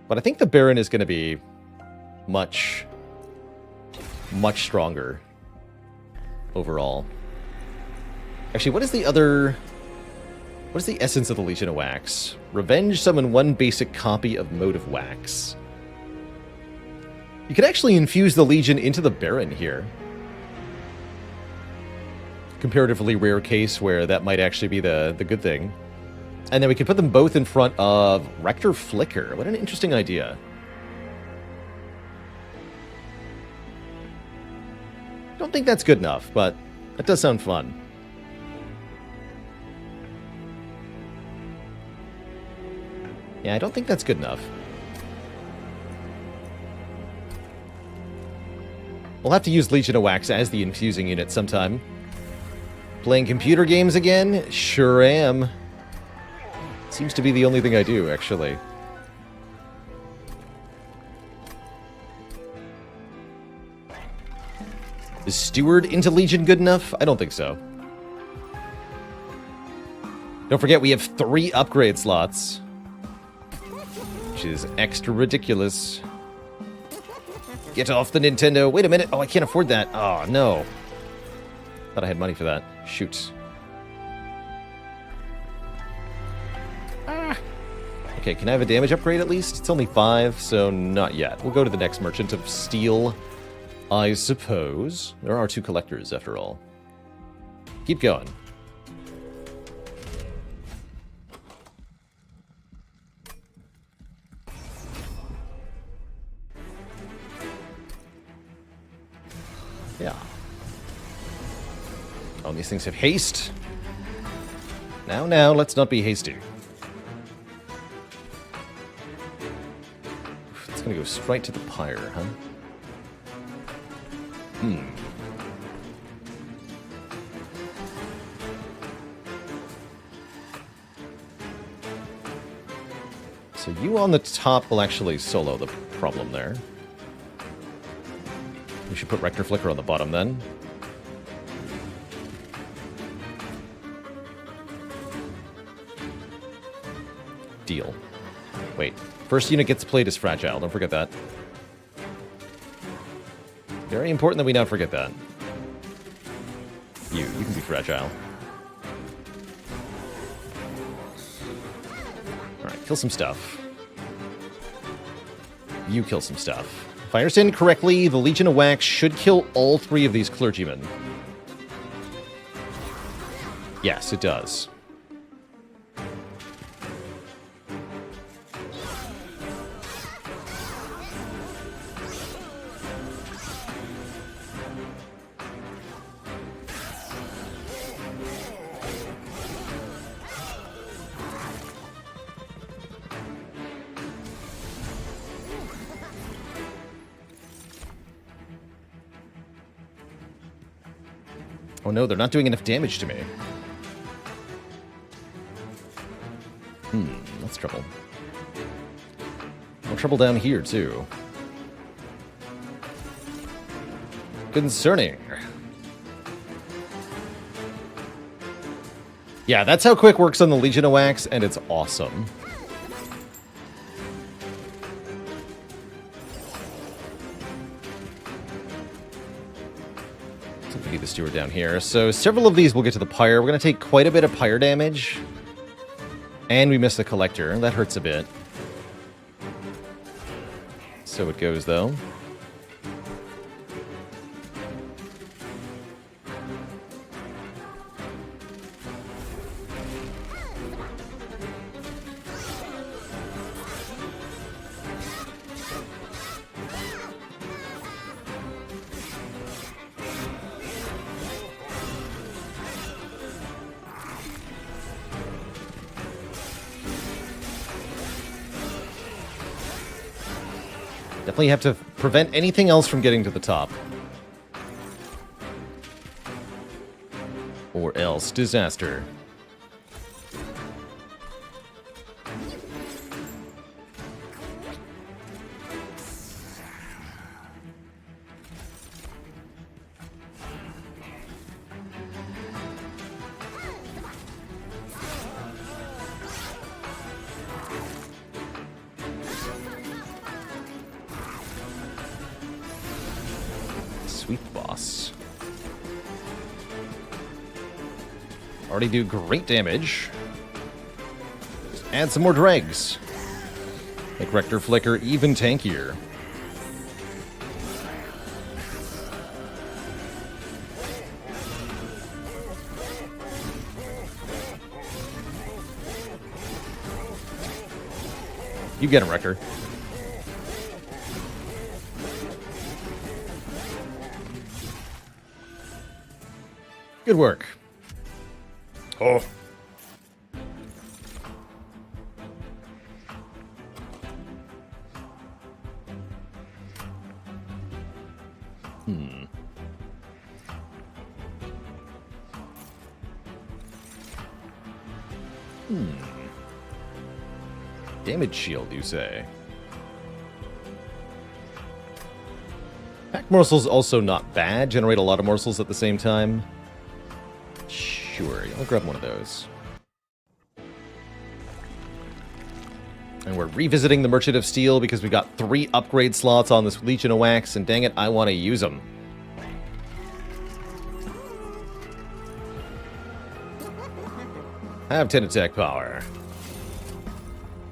But I think the Baron is going to be much, much stronger overall. Actually, what is the essence of the Legion of Wax? Revenge, summon 1 basic copy of Mode of Wax. You could actually infuse the Legion into the Baron here. Comparatively rare case where that might actually be the good thing. And then we could put them both in front of Rector Flicker. What an interesting idea. Don't think that's good enough, but that does sound fun. Yeah, I don't think that's good enough. We'll have to use Legion of Wax as the infusing unit sometime. Playing computer games again? Sure am. Seems to be the only thing I do, actually. Is Steward into Legion good enough? I don't think so. Don't forget, we have 3 upgrade slots. Which is extra ridiculous. Get off the Nintendo. Wait a minute. Oh, I can't afford that. Oh, no. Thought I had money for that. Shoot. Okay, can I have a damage upgrade at least? It's only 5, so not yet. We'll go to the next Merchant of Steel, I suppose. There are 2 collectors, after all. Keep going. Yeah. Oh, these things have haste. Now, let's not be hasty. It's gonna go straight to the pyre, huh? So you on the top will actually solo the problem there. We should put Rector Flicker on the bottom then. Deal. Wait. First unit gets played as fragile. Don't forget that. Very important that we not forget that. You can be fragile. Alright, kill some stuff. You kill some stuff. If I understand correctly, the Legion of Wax should kill all 3 of these clergymen. Yes, it does. Oh no, they're not doing enough damage to me. That's trouble. More trouble down here, too. Concerning. Yeah, that's how quick works on the Legion of Wax, and it's awesome. The steward down here. So several of these will get to the pyre. We're going to take quite a bit of pyre damage. And we missed the collector. That hurts a bit. So it goes, though. Definitely have to prevent anything else from getting to the top. Or else disaster. Sweet boss. Already do great damage. Just add some more dregs. Make Rector Flicker even tankier. You get him, Rector. Good work. Oh. Damage shield, you say? Pack morsels also not bad. Generate a lot of morsels at the same time. Sure, I'll grab one of those. And we're revisiting the Merchant of Steel because we got 3 upgrade slots on this Legion of Wax, and dang it, I want to use them. Have 10 attack power.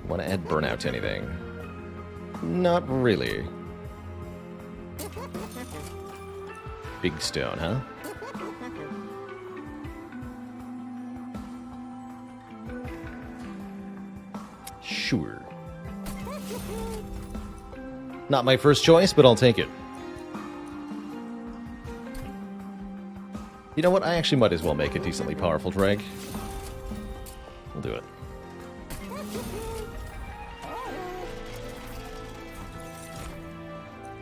Want to add burnout to anything? Not really. Big stone, huh? sure. Not my first choice, but I'll take it. You know what? I actually might as well make a decently powerful drag. We'll do it.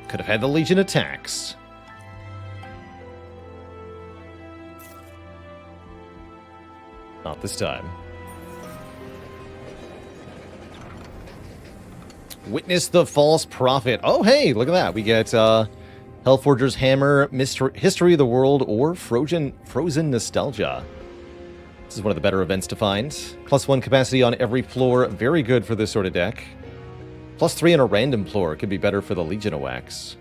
Could have had the Legion attacks. Not this time. Witness the False Prophet. Oh, hey, look at that. We get Hellforger's Hammer, History of the World, or Frozen Nostalgia. This is one of the better events to find. +1 capacity on every floor. Very good for this sort of deck. +3 on a random floor. Could be better for the Legion of Wax.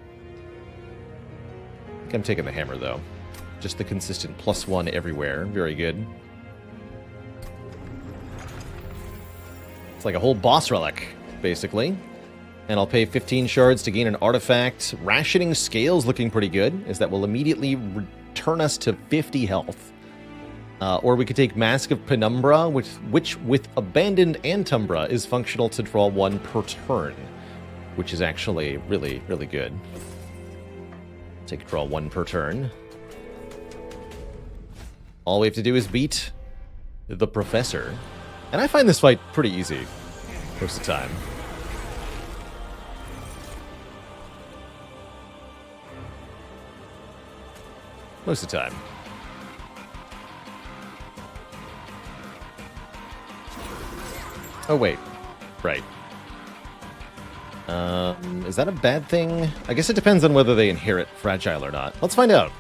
I think I'm taking the Hammer, though. Just the consistent +1 everywhere. Very good. It's like a whole boss relic, basically. And I'll pay 15 shards to gain an artifact. Rationing Scales looking pretty good, as that will immediately return us to 50 health. Or we could take Mask of Penumbra, which with Abandoned and Tumbra is functional to draw 1 per turn, which is actually really, really good. Take draw 1 per turn. All we have to do is beat the Professor. And I find this fight pretty easy most of the time. Most of the time. Oh, wait. Right. Is that a bad thing? I guess it depends on whether they inherit Fragile or not. Let's find out.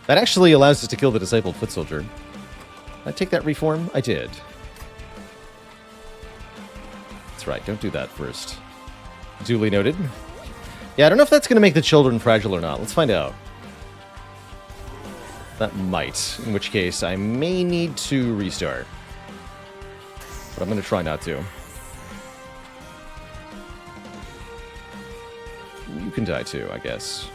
That actually allows us to kill the Discipled Foot Soldier. Did I take that reform? I did. That's right, don't do that first. Duly noted. Yeah, I don't know if that's going to make the children fragile or not. Let's find out. That might, in which case I may need to restart. But I'm going to try not to. You can die too, I guess.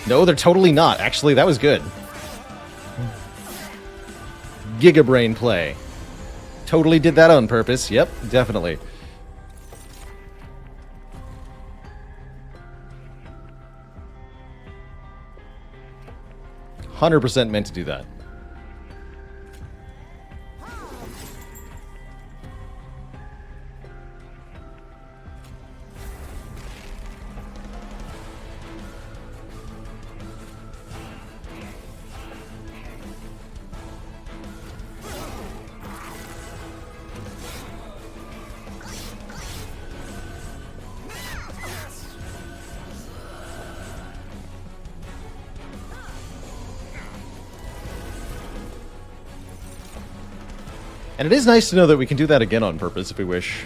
No, they're totally not. Actually, that was good. Giga Brain play. Totally did that on purpose. Yep, definitely. %100% meant to do that. And it is nice to know that we can do that again on purpose if we wish.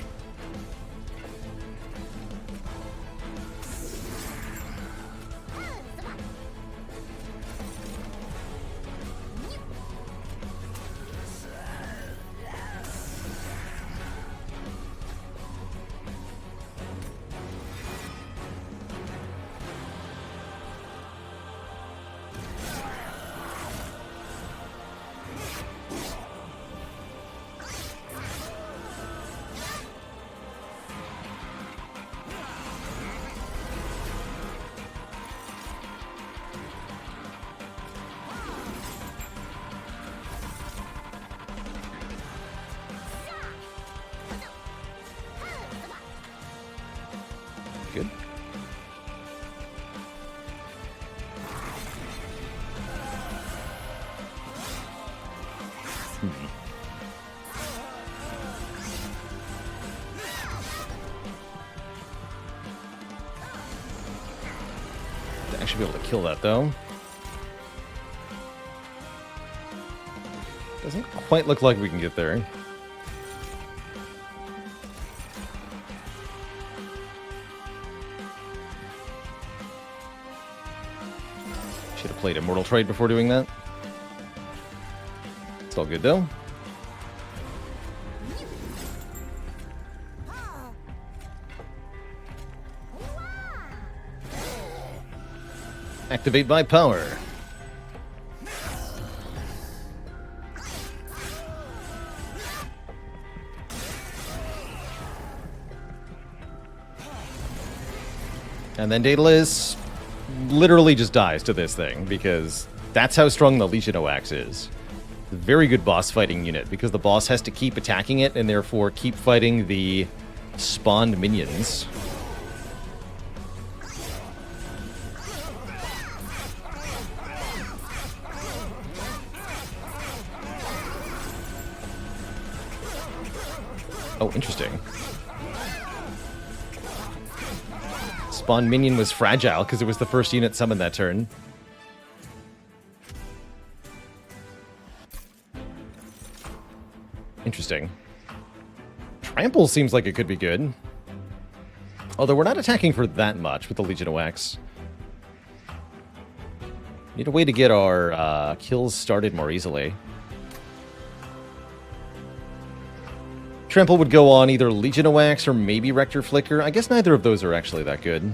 Good. To actually be able to kill that, though. Doesn't quite look like we can get there. Should have played Immortal Trade before doing that. It's all good, though. Activate by power. And then Daedalus literally just dies to this thing, because that's how strong the Legion of Wax is. A very good boss fighting unit, because the boss has to keep attacking it, and therefore keep fighting the spawned minions. Oh, interesting. Spawn minion was fragile because it was the first unit summoned that turn. Interesting. Trample seems like it could be good. Although we're not attacking for that much with the Legion of Wax. Need a way to get our kills started more easily. Trample would go on either Legion of Wax or maybe Rector Flicker. I guess neither of those are actually that good.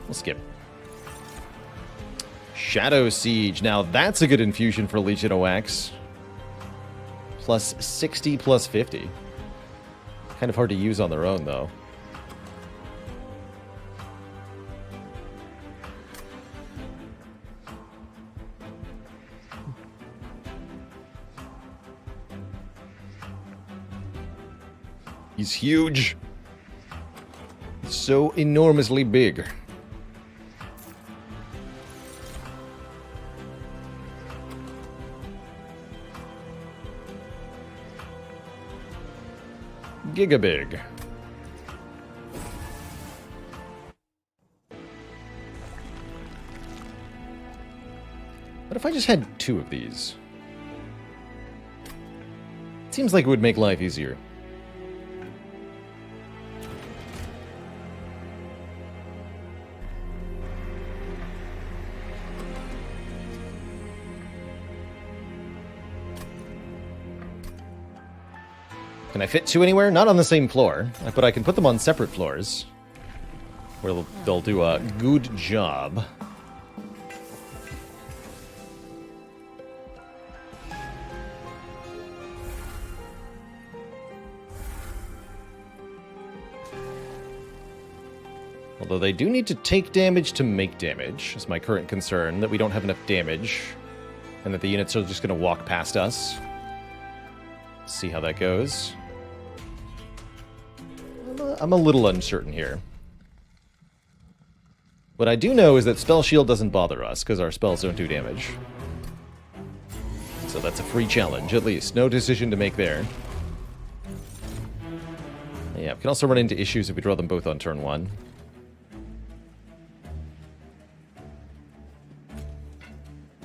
We'll skip. Shadow Siege. Now that's a good infusion for Legion of Wax. Plus 60, plus 50. Kind of hard to use on their own, though. He's huge. So enormously big. Gigabig. What if I just had 2 of these? Seems like it would make life easier. Can I fit 2 anywhere? Not on the same floor, but I can put them on separate floors, where they'll do a good job. Although they do need to take damage to make damage, is my current concern, that we don't have enough damage, and that the units are just going to walk past us. See how that goes. I'm a little uncertain here. What I do know is that Spell Shield doesn't bother us, because our spells don't do damage. So that's a free challenge, at least. No decision to make there. Yeah, we can also run into issues if we draw them both on turn 1.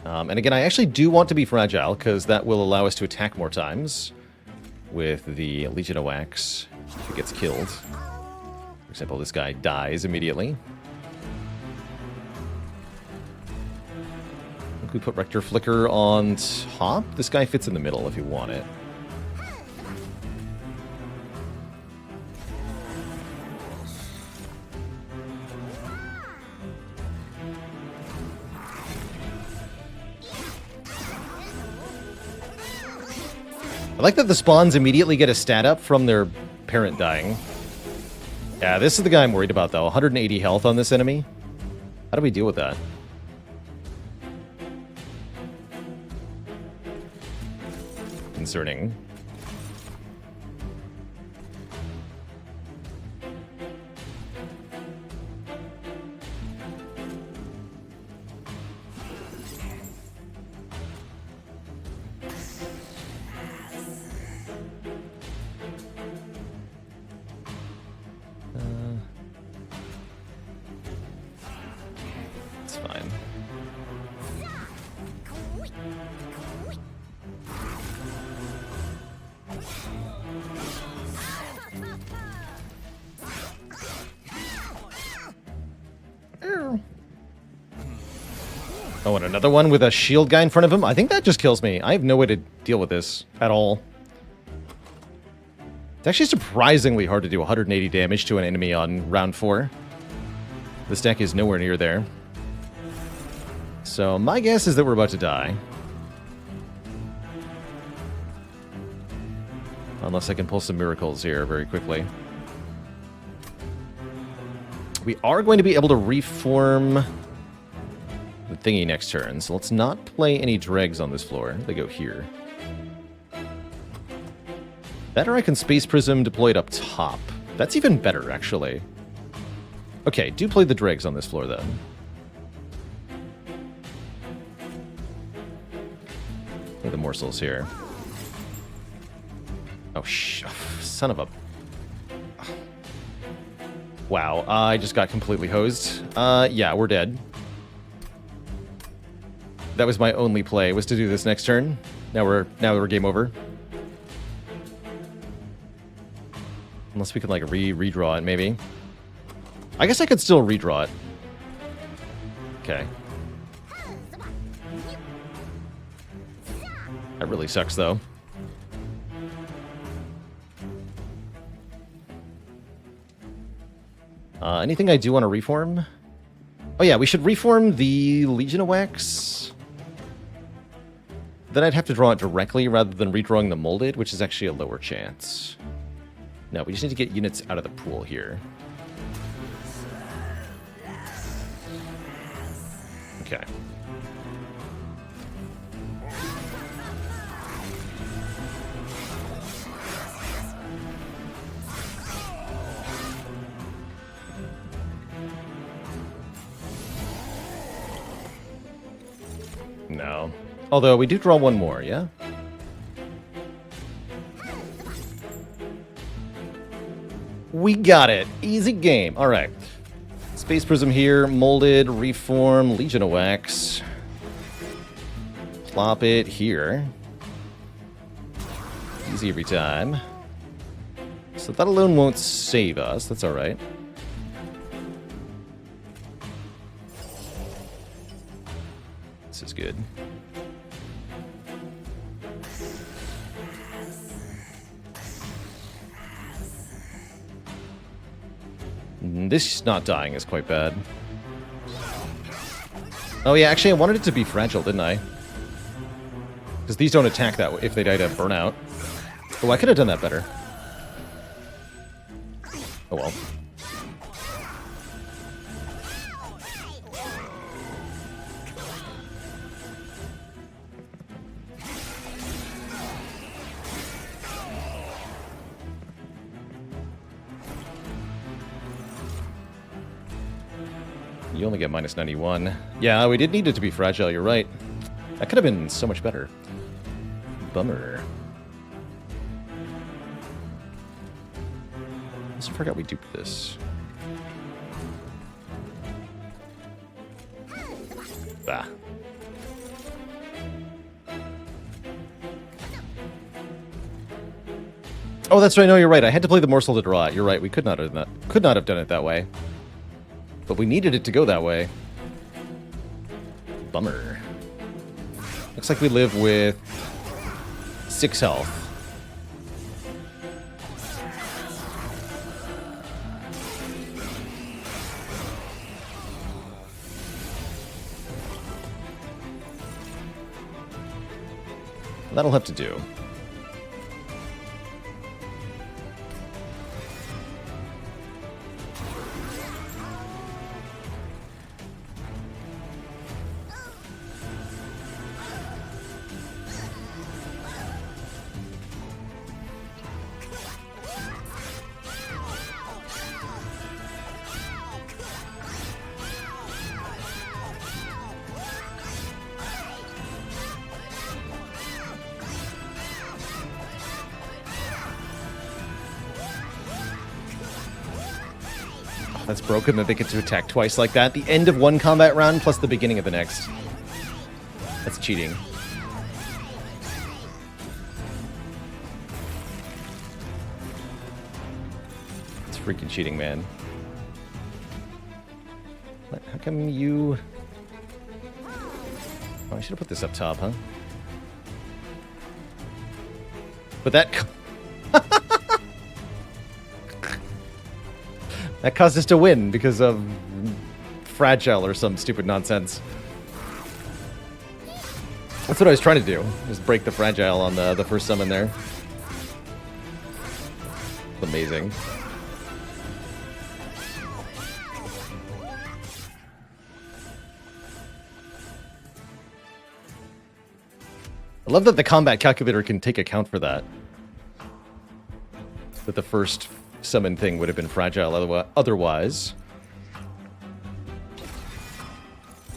And again, I actually do want to be fragile, because that will allow us to attack more times with the Legion of Wax if it gets killed. For example, this guy dies immediately. I think we put Rector Flicker on top. This guy fits in the middle if you want it. I like that the spawns immediately get a stat up from their parent dying. Yeah, this is the guy I'm worried about, though. 180 health on this enemy. How do we deal with that? Concerning. It's fine. Oh, and another one with a shield guy in front of him? I think that just kills me. I have no way to deal with this at all. It's actually surprisingly hard to do 180 damage to an enemy on round 4. This deck is nowhere near there. So my guess is that we're about to die. Unless I can pull some miracles here very quickly. We are going to be able to reform the thingy next turn, so let's not play any dregs on this floor. They go here. Better I can Space Prism deployed up top. That's even better, actually. Okay, do play the dregs on this floor, then. Play the morsels here. Oh, son of a... Wow, I just got completely hosed. Yeah, we're dead. That was my only play, was to do this next turn. Now we're game over. Unless we could, like, redraw it, maybe. I guess I could still redraw it. Okay. That really sucks, though. Anything I do want to reform? Oh yeah, we should reform the Legion of Wax. Then I'd have to draw it directly rather than redrawing the molded, which is actually a lower chance. No, we just need to get units out of the pool here. Okay. No. Although, we do draw one more, yeah? We got it. Easy game. All right. Space Prism here. Molded, reform, Legion of Wax. Plop it here. Easy every time. So that alone won't save us. That's all right. This is good. This not dying is quite bad. Oh yeah, actually I wanted it to be fragile, didn't I? Because these don't attack that way if they die to burnout. Oh, I could have done that better. Oh well. You only get minus 91. Yeah, we did need it to be fragile, you're right. That could have been so much better. Bummer. I also forgot we duped this. Bah. Oh, that's right. No, you're right. I had to play the morsel to draw it. You're right. We could not have done that. Could not have done it that way. But we needed it to go that way. Bummer. Looks like we live with 6 health. That'll have to do. That's broken that they get to attack twice like that. The end of one combat round plus the beginning of the next. That's cheating. It's freaking cheating, man. What? How come you... Oh, I should have put this up top, huh? But that... That caused us to win because of fragile or some stupid nonsense. That's what I was trying to do, was break the fragile on the first summon there. Amazing. I love that the combat calculator can take account for that. That the first summon thing would have been fragile otherwise.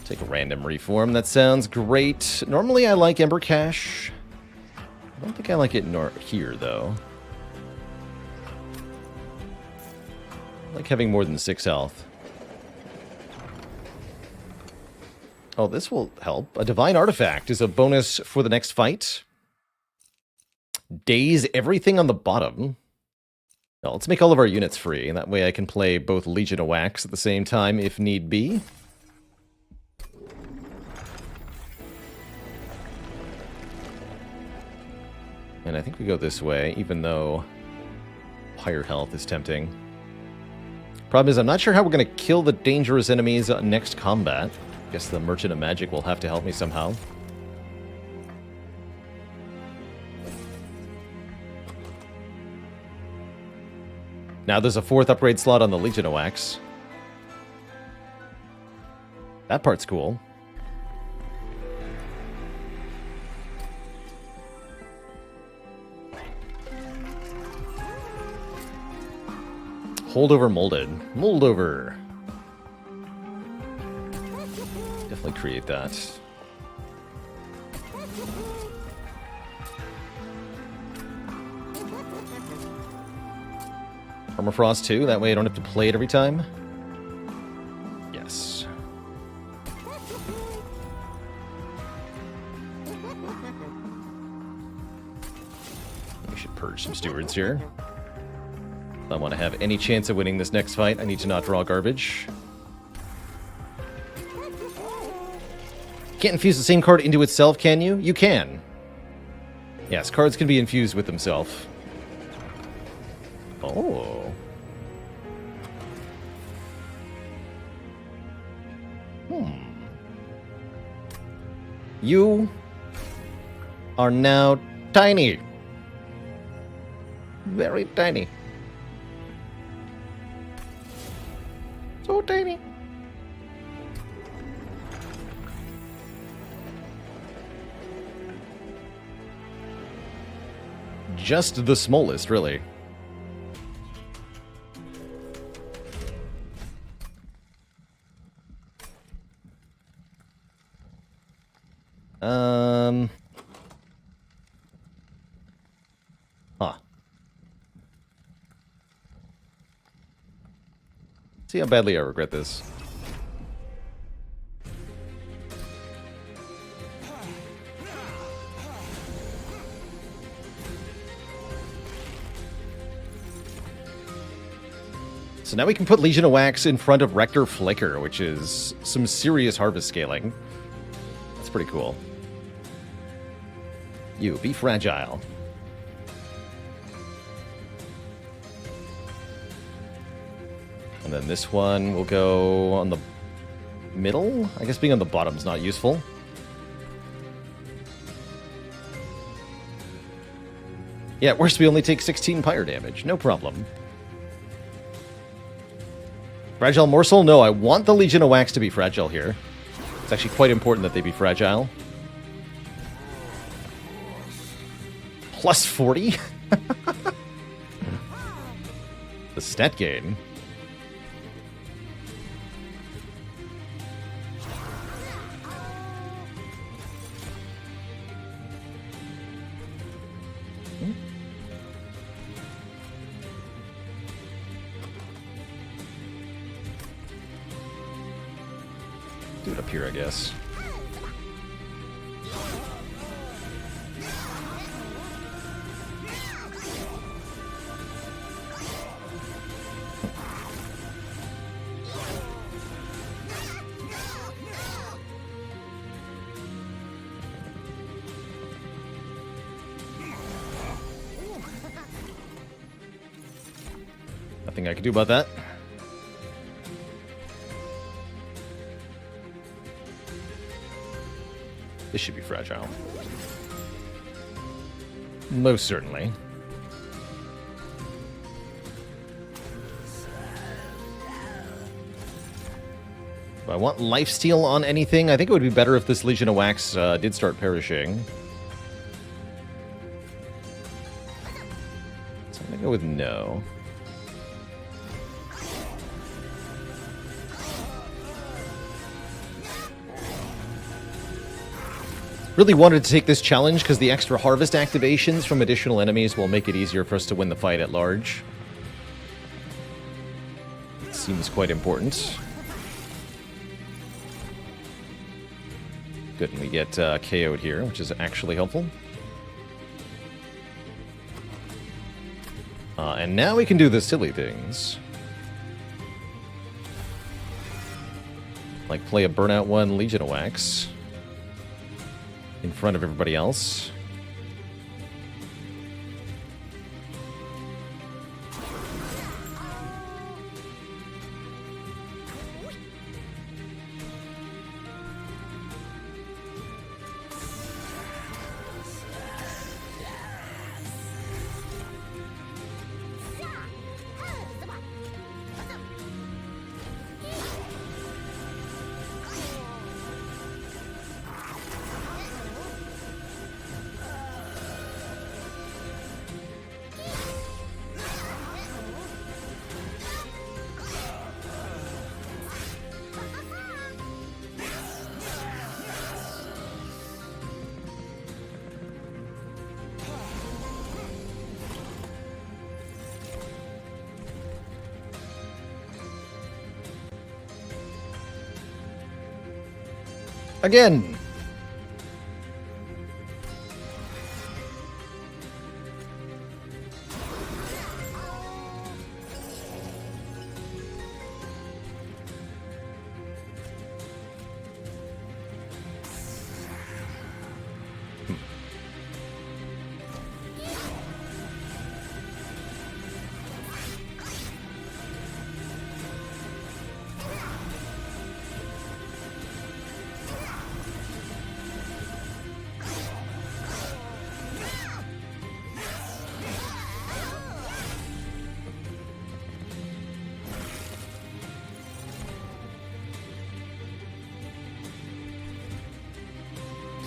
Take a random reform. That sounds great. Normally I like Ember Cash. I don't think I like it here, though. I like having more than 6 health. Oh, this will help. A Divine Artifact is a bonus for the next fight. Daze everything on the bottom. Well, let's make all of our units free, and that way I can play both Legion of Wax at the same time if need be. And I think we go this way, even though higher health is tempting. Problem is, I'm not sure how we're going to kill the dangerous enemies next combat. I guess the Merchant of Magic will have to help me somehow. Now there's a 4th upgrade slot on the Legion of Wax. That part's cool. Holdover molded. Moldover. Definitely create that. Permafrost too, that way I don't have to play it every time. Yes. We should purge some stewards here. If I want to have any chance of winning this next fight, I need to not draw garbage. Can't infuse the same card into itself, can you? You can. Yes, cards can be infused with themselves. Oh. You are now tiny. Very tiny. So tiny. Just the smallest, really. Huh. See how badly I regret this. So now we can put Legion of Wax in front of Rector Flicker, which is some serious harvest scaling. That's pretty cool. You, be fragile. And then this one will go on the middle? I guess being on the bottom is not useful. Yeah, at worst we only take 16 pyre damage. No problem. Fragile Morsel? No, I want the Legion of Wax to be fragile here. It's actually quite important that they be fragile. Plus 40? The stat gain. Do it up here, I guess. Nothing I can do about that. This should be fragile. Most certainly. Do I want lifesteal on anything? I think it would be better if this Legion of Wax did start perishing. So I'm going to go with no. Really wanted to take this challenge because the extra harvest activations from additional enemies will make it easier for us to win the fight at large. It seems quite important. Good, and we get KO'd here, which is actually helpful. And now we can do the silly things. Like play a Burnout 1 Legion of Wax in front of everybody else. Again!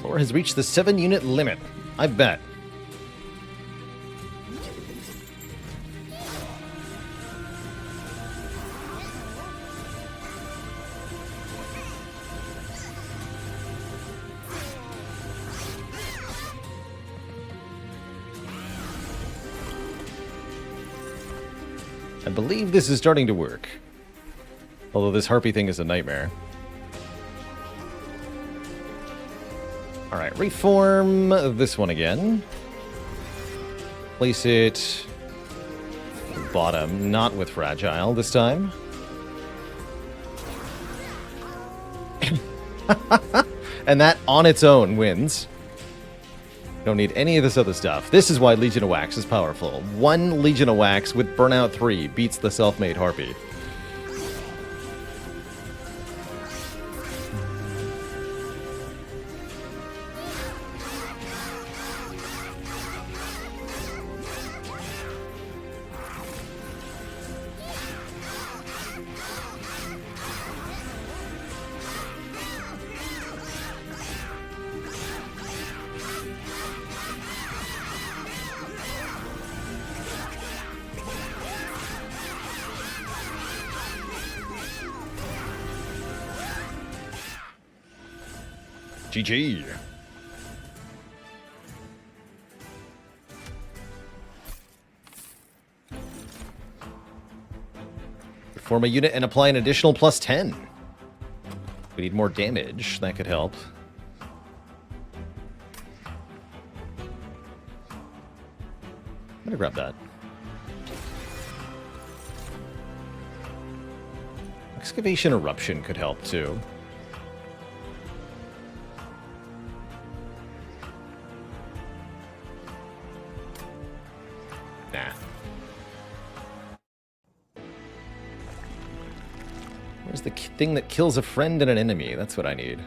Floor has reached the 7-unit limit. I bet. I believe this is starting to work. Although this harpy thing is a nightmare. Alright, reform this one again. Place it bottom, not with fragile this time. And that on its own wins. Don't need any of this other stuff. This is why Legion of Wax is powerful. One Legion of Wax with Burnout 3 beats the self-made harpy. GG. Form a unit and apply an additional +10. We need more damage. That could help. I'm gonna grab that. Excavation Eruption could help too. Nah. Where's the thing that kills a friend and an enemy? That's what I need.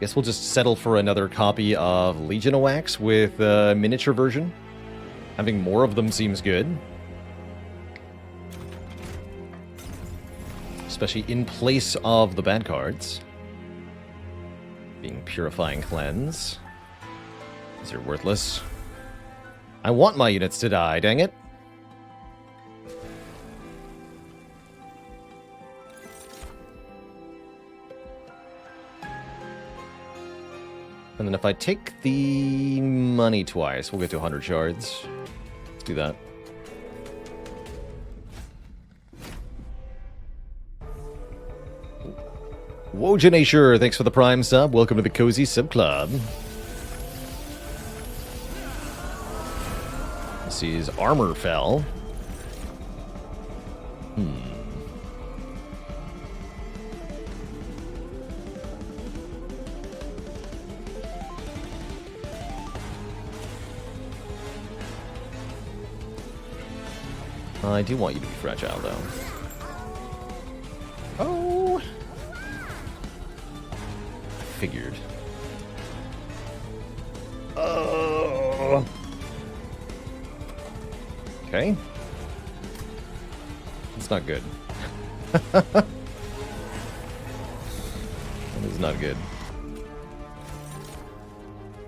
Guess we'll just settle for another copy of Legion of Wax with a miniature version. Having more of them seems good. especially in place of the bad cards. Being Purifying Cleanse. These are worthless. I want my units to die, dang it. And then if I take the money twice, we'll get to 100 shards. Let's do that. Wojanashur, thanks for the Prime sub. Welcome to the Cozy Sub Club. This is Armor Fell. I do want you to be fragile, though. Oh! I figured. Oh! Okay. It's not good. That is not good.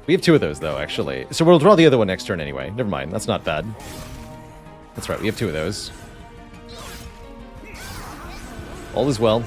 We have 2 of those, though, actually. So we'll draw the other one next turn anyway. Never mind, that's not bad. That's right, we have 2 of those. All is well.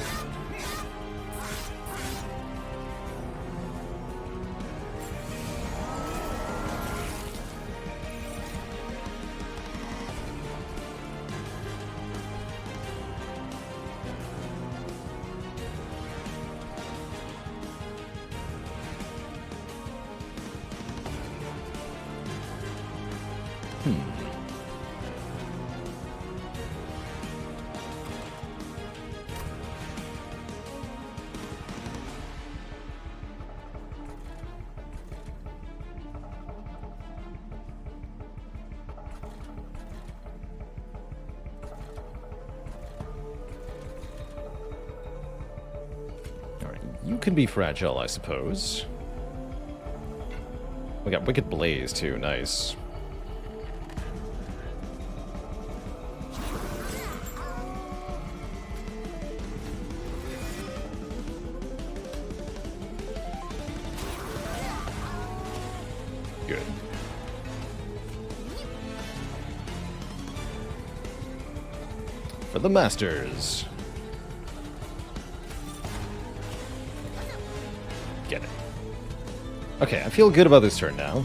You can be fragile, I suppose. We got Wicked Blaze, too. Nice. Good. For the Masters. Get it. Okay, I feel good about this turn now.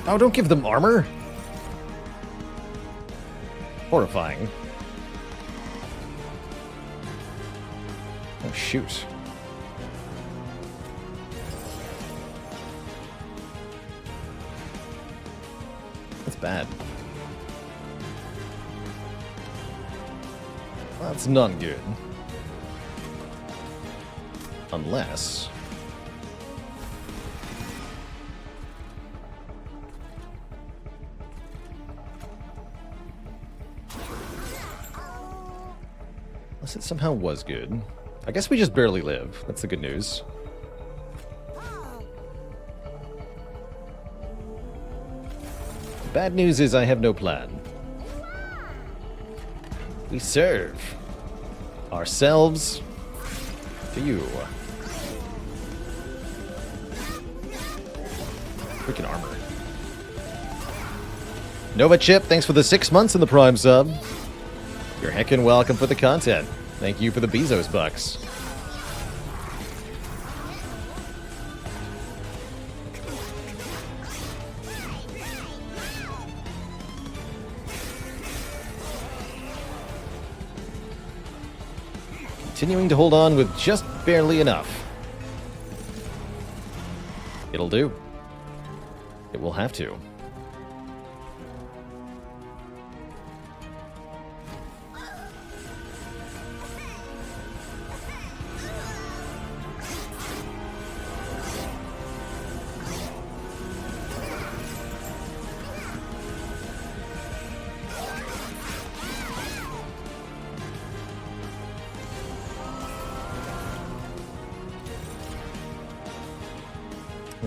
Oh, don't give them armor! Horrifying. Oh, shoot. That's bad. That's not good. Unless... Unless it somehow was good. I guess we just barely live. That's the good news. The bad news is I have no plan. We serve ourselves to you. Freaking armor. Nova Chip, thanks for the 6 months in the Prime sub. You're heckin' welcome for the content. Thank you for the Bezos bucks. Continuing to hold on with just barely enough. It'll do. It will have to.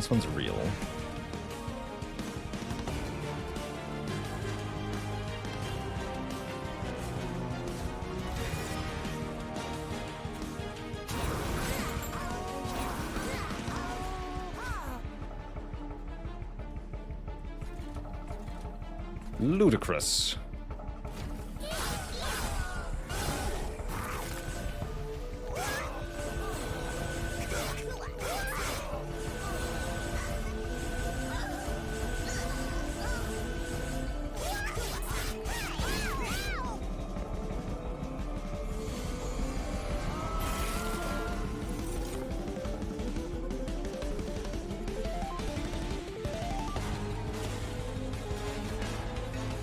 This one's real. Ludicrous.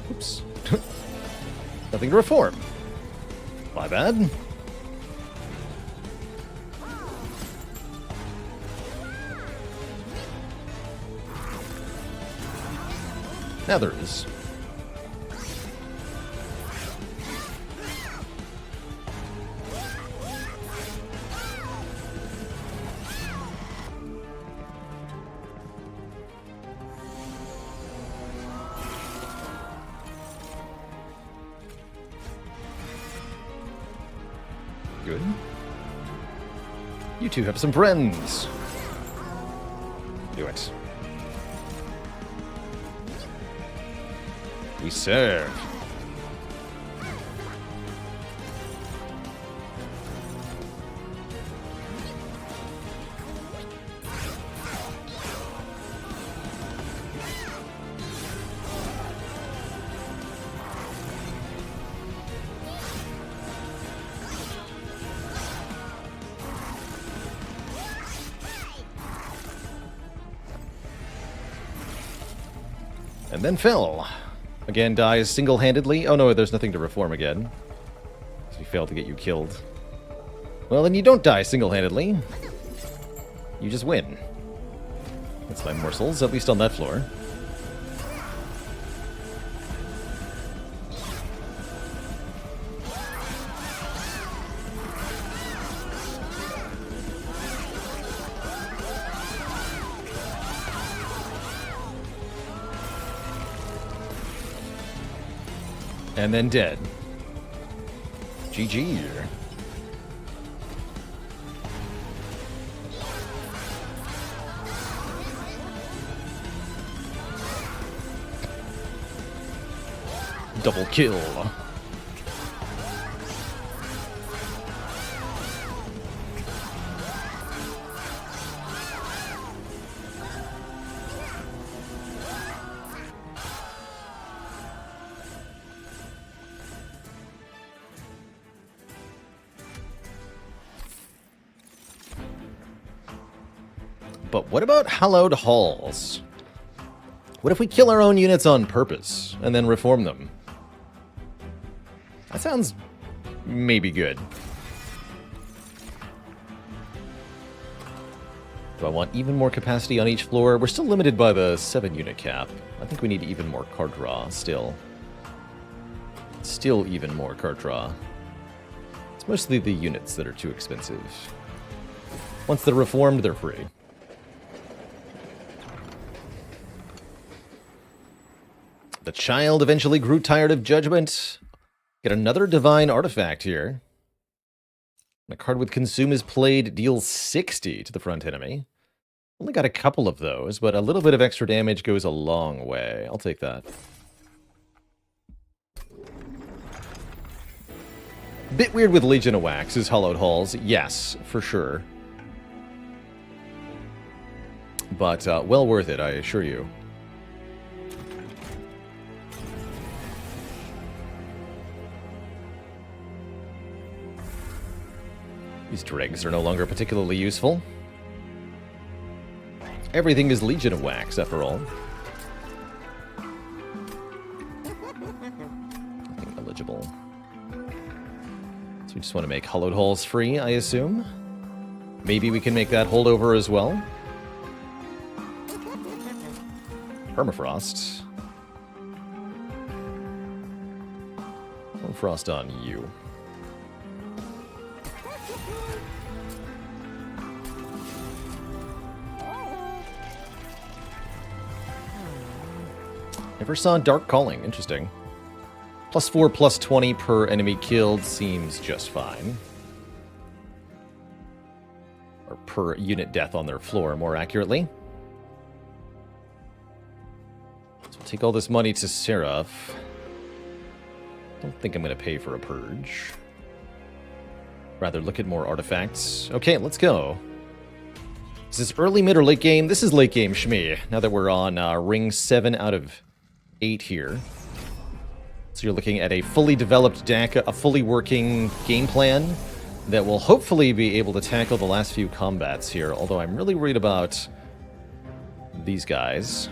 Oops. Nothing to reform. My bad. Now there is. Good. You two have some friends. Do it. We serve. And then Phil. Again, dies single-handedly. Oh no, there's nothing to reform again. Because we failed to get you killed. Well, then you don't die single-handedly. You just win. That's my morsels, at least on that floor. And then dead. GG. Double kill. But what about hallowed halls? What if we kill our own units on purpose and then reform them? That sounds maybe good. Do I want even more capacity on each floor? We're still limited by the 7-unit cap. I think we need even more card draw still. Still even more card draw. It's mostly the units that are too expensive. Once they're reformed, they're free. The child eventually grew tired of judgment. Get another divine artifact here. A card with consume is played deals 60 to the front enemy. Only got a couple of those, but a little bit of extra damage goes a long way. I'll take that. Bit weird with Legion of Wax's Hollowed Halls. Yes, for sure. But well worth it, I assure you. These dregs are no longer particularly useful. Everything is Legion of Wax, after all. Nothing eligible. So we just want to make Hollowed Halls free, I assume. Maybe we can make that holdover as well. Permafrost. Permafrost on you. Never saw Dark Calling. Interesting. +4, +20 per enemy killed seems just fine. Or per unit death on their floor, more accurately. So we'll take all this money to Seraph. Don't think I'm going to pay for a purge. Rather look at more artifacts. Okay, let's go. Is this early, mid, or late game? This is late game, Shmee. Now that we're on ring 7 out of 8 here. So you're looking at a fully developed deck, a fully working game plan that will hopefully be able to tackle the last few combats here. Although I'm really worried about these guys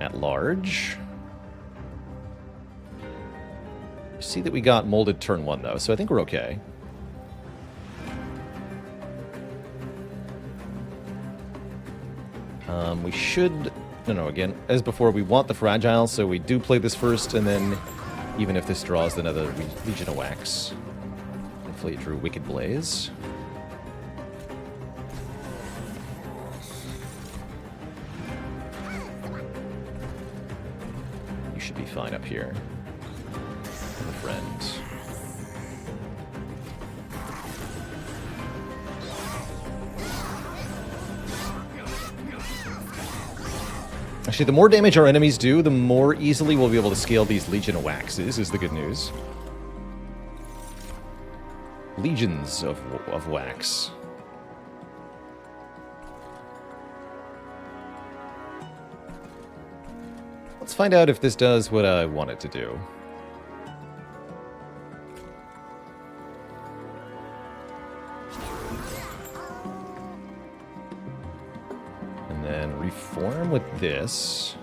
at large. See that we got molded turn 1 though, so I think we're okay. We should... No, again, as before, we want the Fragile, so we do play this first, and then even if this draws another Legion of Wax. Hopefully it drew Wicked Blaze. You should be fine up here. Friend. Actually, the more damage our enemies do, the more easily we'll be able to scale these Legion of Waxes, is the good news. Legions of Wax. Let's find out if this does what I want it to do. Reform with this.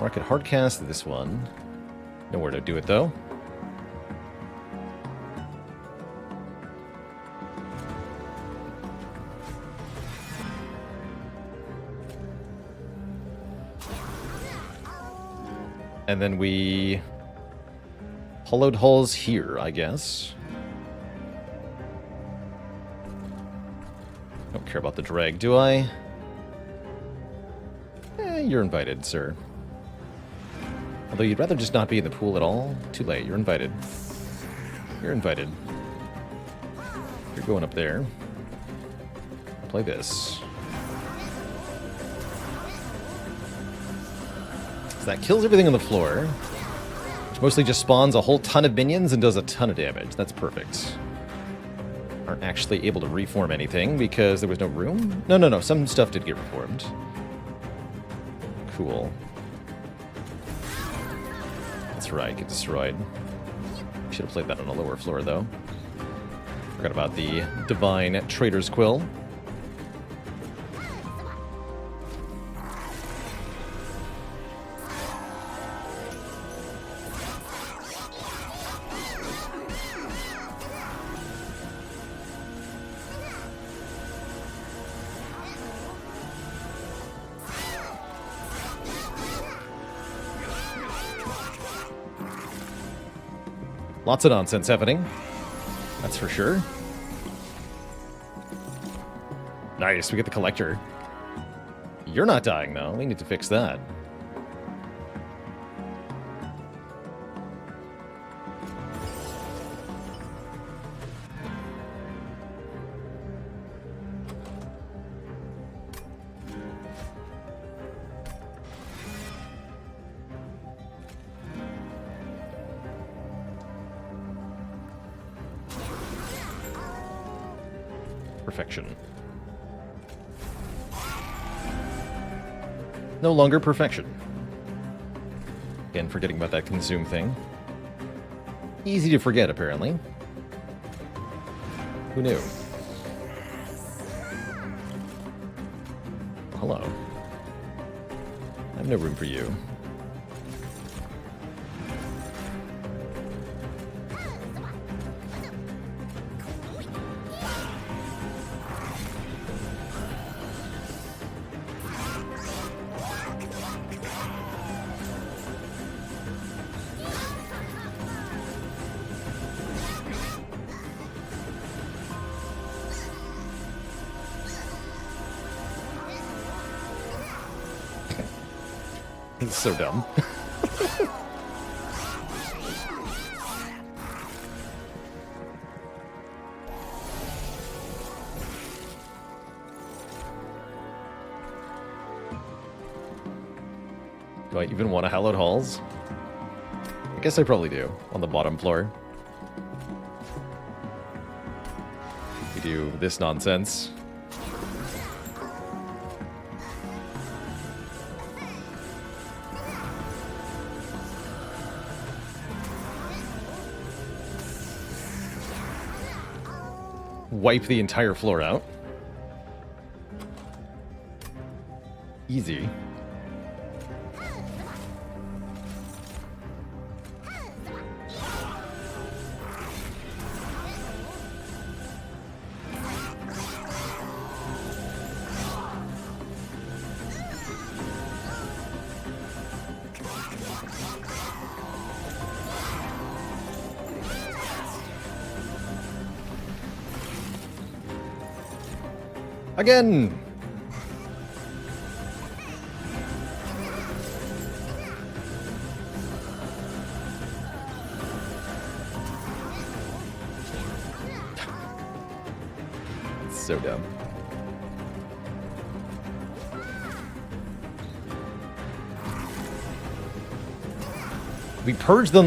Or I could hardcast this one. Nowhere to do it though. And then we hollowed hulls here, I guess. Don't care about the drag, do I? You're invited, sir. Although you'd rather just not be in the pool at all. Too late, you're invited. You're invited. You're going up there. Play this. So that kills everything on the floor. Which mostly just spawns a whole ton of minions and does a ton of damage. That's perfect. Aren't actually able to reform anything because there was no room? No. Some stuff did get reformed. Cool. That's right, get destroyed. Should have played that on a lower floor, though. Forgot about the Divine Trader's Quill. Lots of nonsense happening. That's for sure. Nice, we get the Collector. You're not dying, though. We need to fix that. Perfection. No longer perfection. Again, forgetting about that consume thing. Easy to forget, apparently. Who knew? Hello. I have no room for you. It's so dumb. Do I even want to hallowed halls? I guess I probably do, on the bottom floor. We do this nonsense. Wipe the entire floor out. Easy. Again! It's so dumb. We purge the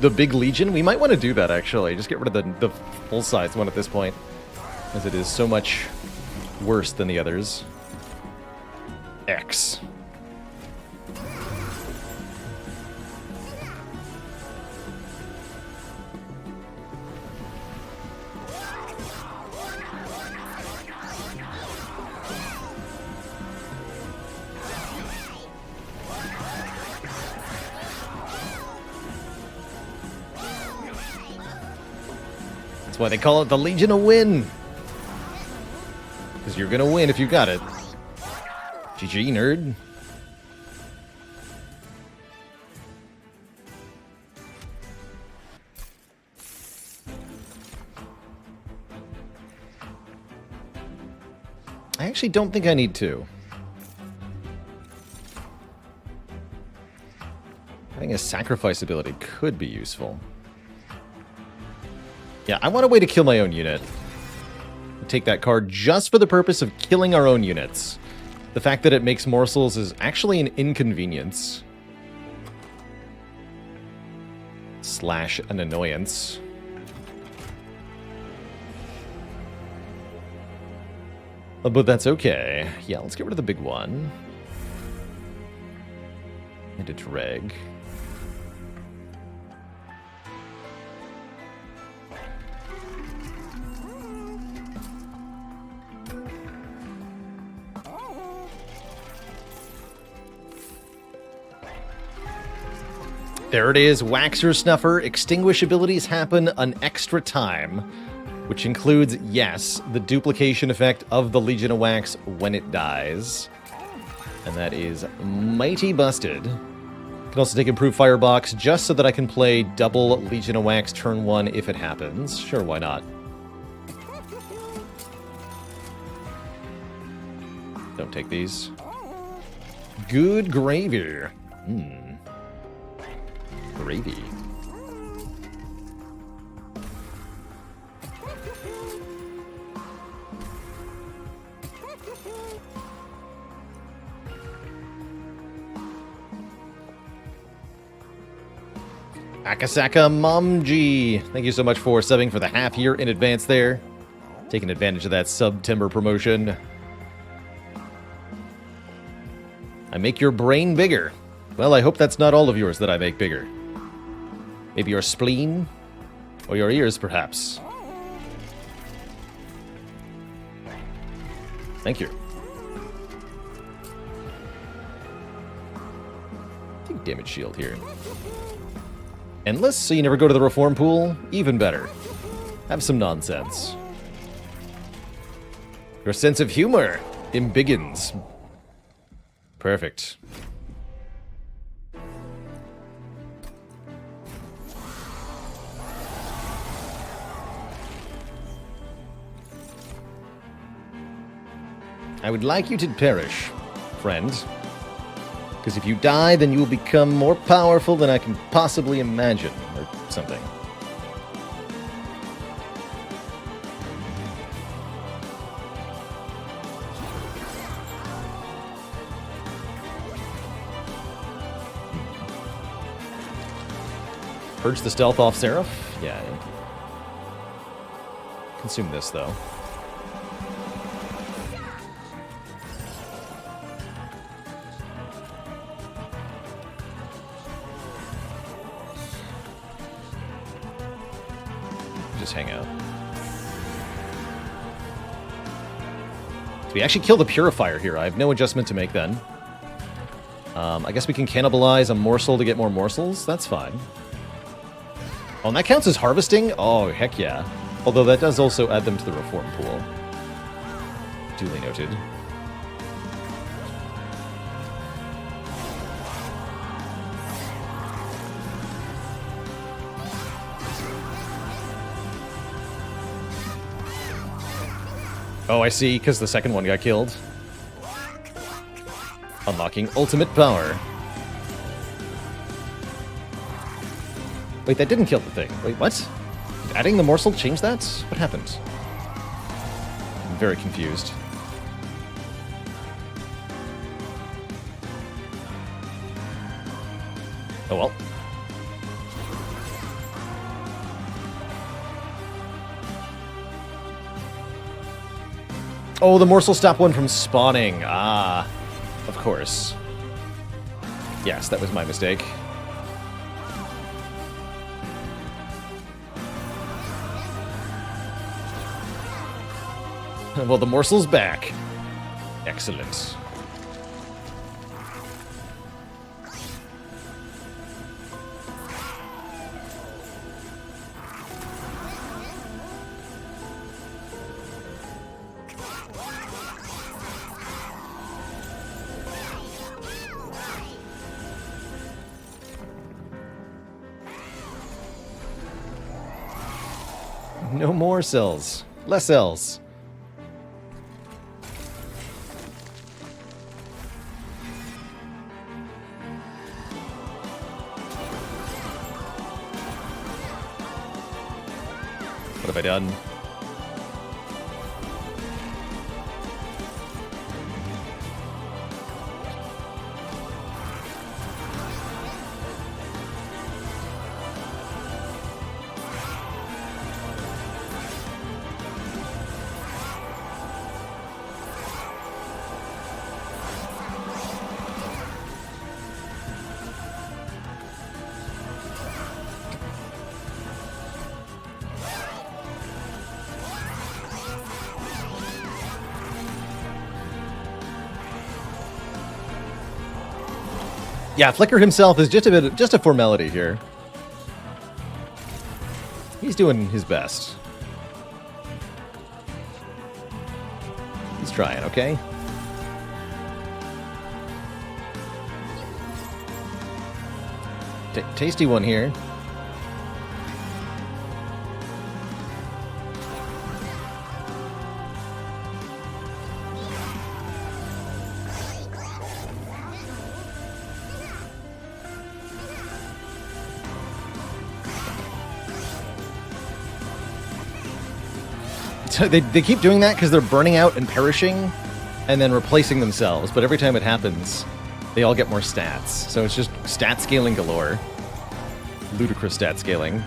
the big legion. We might want to do that, actually. Just get rid of the full-size one at this point, as it is so much worse than the others. X. That's why they call it the Legion of Win. Because you're gonna win if you got it. GG, nerd. I actually don't think I need to. Having a sacrifice ability could be useful. Yeah, I want a way to kill my own unit. Take that card just for the purpose of killing our own units. The fact that it makes morsels is actually an inconvenience. Slash an annoyance. But that's okay. Yeah, let's get rid of the big one. And a drag. There it is, Waxer Snuffer. Extinguish abilities happen an extra time, which includes, yes, the duplication effect of the Legion of Wax when it dies. And that is mighty busted. Can also take Improved Firebox just so that I can play double Legion of Wax turn 1 if it happens. Sure, why not? Don't take these. Good gravy. Gravy. Akasaka Momji, thank you so much for subbing for the half year in advance there. Taking advantage of that September promotion. I make your brain bigger. Well, I hope that's not all of yours that I make bigger. Maybe your spleen? Or your ears, perhaps. Thank you. Take damage shield here. Endless, so you never go to the reform pool? Even better. Have some nonsense. Your sense of humor embiggens. Perfect. I would like you to perish, friend. Because if you die, then you will become more powerful than I can possibly imagine, or something. Purge the stealth off Seraph? Yeah. Consume this, though. Just hang out. So we actually kill the Purifier here. I have no adjustment to make then. I guess we can cannibalize a morsel to get more morsels. That's fine. Oh, and that counts as harvesting? Oh, heck yeah. Although that does also add them to the reform pool. Duly noted. Oh, I see, because the second one got killed. Unlocking ultimate power. Wait, that didn't kill the thing. Wait, what? Did adding the morsel change that? What happened? I'm very confused. Oh well. Oh, the morsel stopped one from spawning. Ah, of course. Yes, that was my mistake. Well, the morsel's back. Excellent. No more cells. Less cells. What have I done? Yeah, Flicker himself is just a formality here. He's doing his best. He's trying, okay? Tasty one here. So they keep doing that because they're burning out and perishing and then replacing themselves. But every time it happens, they all get more stats. So it's just stat scaling galore. Ludicrous stat scaling.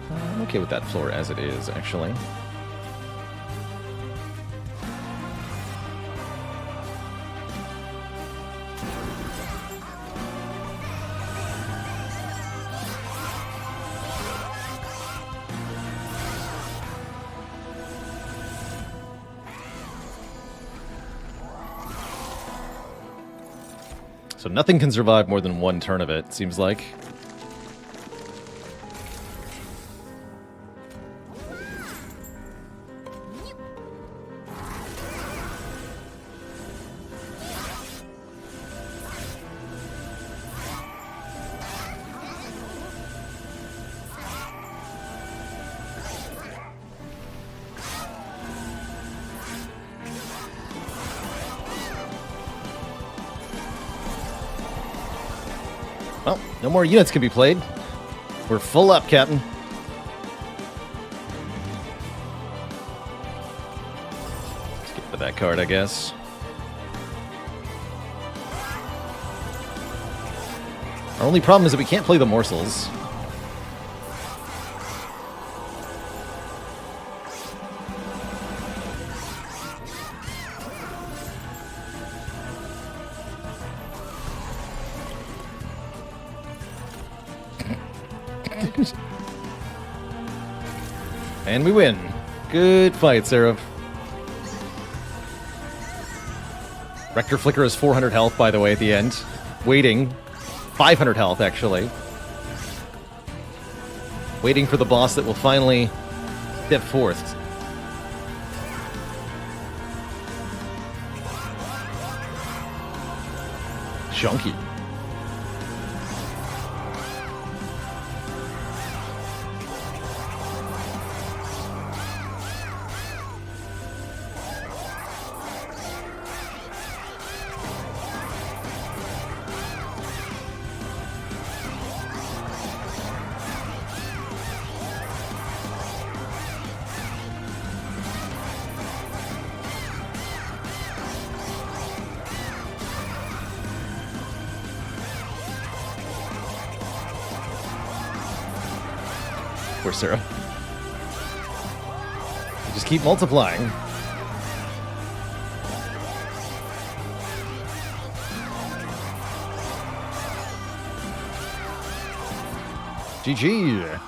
I'm okay with that floor as it is, actually. So nothing can survive more than one turn of it, seems like. Well, no more units can be played. We're full up, Captain. Let's get rid of that card, I guess. Our only problem is that we can't play the morsels. And we win. Good fight, Seraph. Rector Flicker has 400 health, by the way, at the end. Waiting. 500 health, actually. Waiting for the boss that will finally step forth. Chunky. Poor Sarah. Just keep multiplying. GG.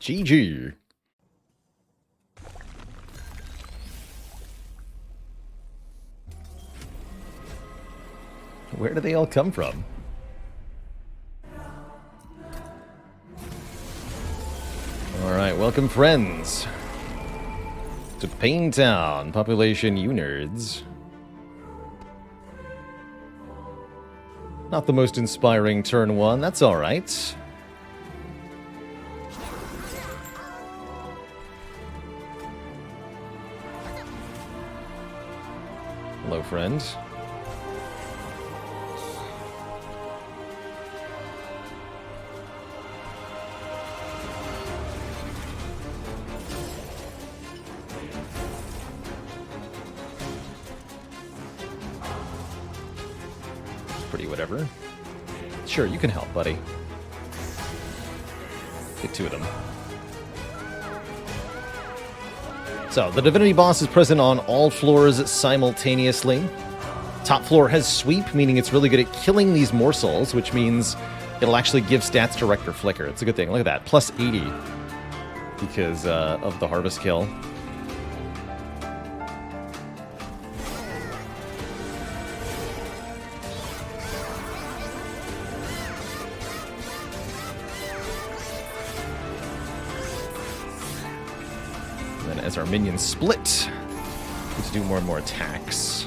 GG. Where do they all come from? Alright, welcome friends to Pain Town, population you-nerds. Not the most inspiring turn one, that's alright. Hello, friend. Pretty whatever. Sure, you can help, buddy. Get two of them. So, the Divinity boss is present on all floors simultaneously. Top floor has sweep, meaning it's really good at killing these morsels, which means it'll actually give stats to Rector Flicker. It's a good thing. Look at that. Plus 80 because of the harvest kill. As our minions split, let's do more and more attacks.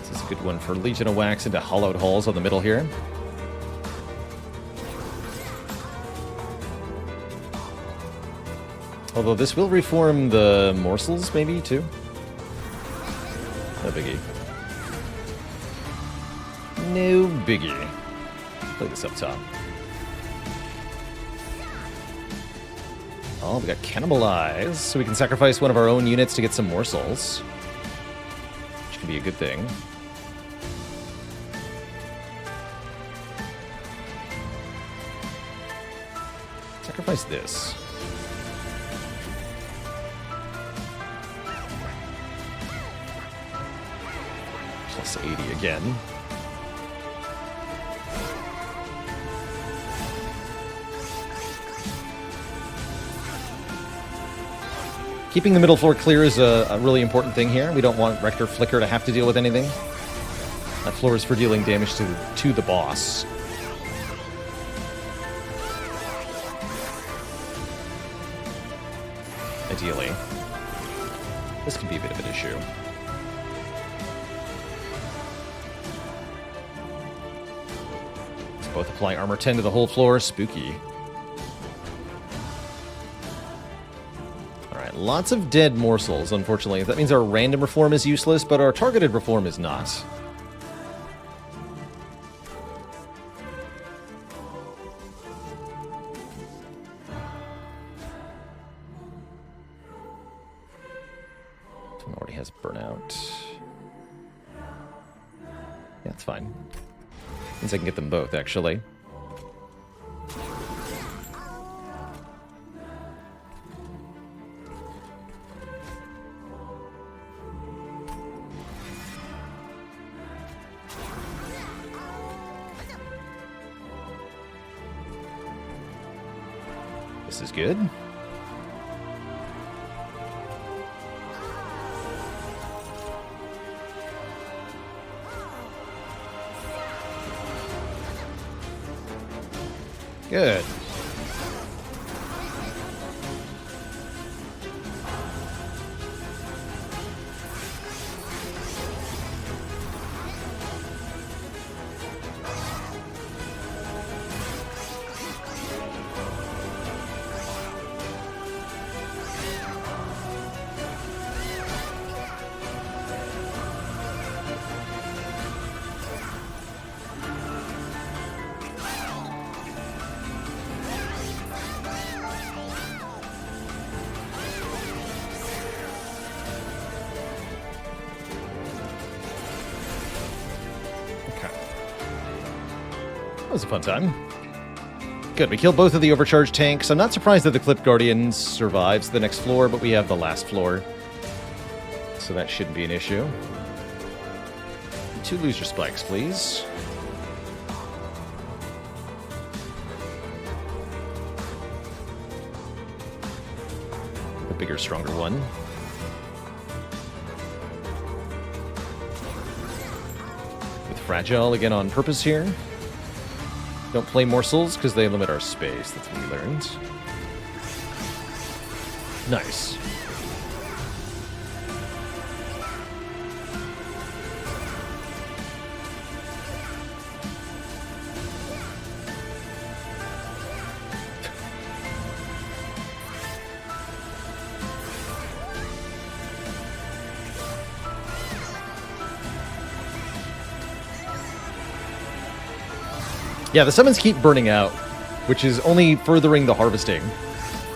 This is a good one for Legion of Wax into hollowed halls on the middle here. Although this will reform the morsels, maybe, too. No biggie. No biggie. Play this up top. Oh, we got Cannibalize, so we can sacrifice one of our own units to get some morsels. Which can be a good thing. Sacrifice this. Plus 80 again. Keeping the middle floor clear is a really important thing here. We don't want Rector Flicker to have to deal with anything. That floor is for dealing damage to the boss. Ideally. This can be a bit of an issue. Let's both apply armor 10 to the whole floor. Spooky. lots of dead morsels, unfortunately. That means our random reform is useless, but our targeted reform is not. This one already has burnout. Yeah, it's fine. Means I can get them both, actually. This is good. Good. That was a fun time. Good, we killed both of the overcharged tanks. I'm not surprised that the Clip Guardian survives the next floor, but we have the last floor. So that shouldn't be an issue. 2 loser spikes, please. A bigger, stronger one. With Fragile again on purpose here. Don't play morsels, because they limit our space. That's what we learned. Nice. Yeah, the summons keep burning out, which is only furthering the harvesting.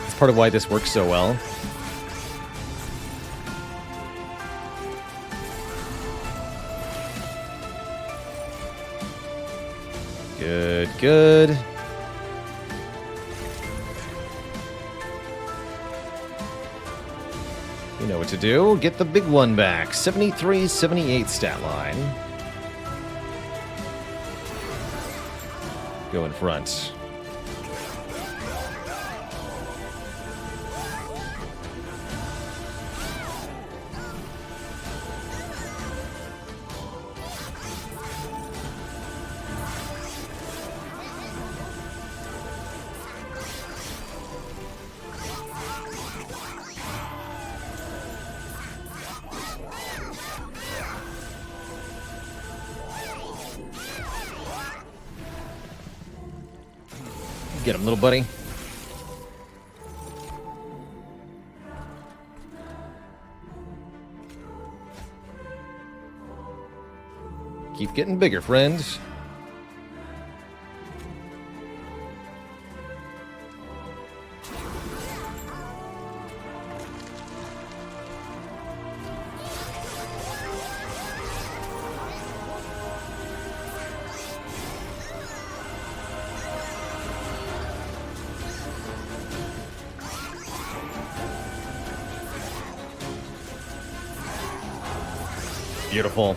That's part of why this works so well. Good, good. You know what to do. Get the big one back. 73-78 stat line. Go in front. Get him, little buddy. Keep getting bigger, friends. Beautiful.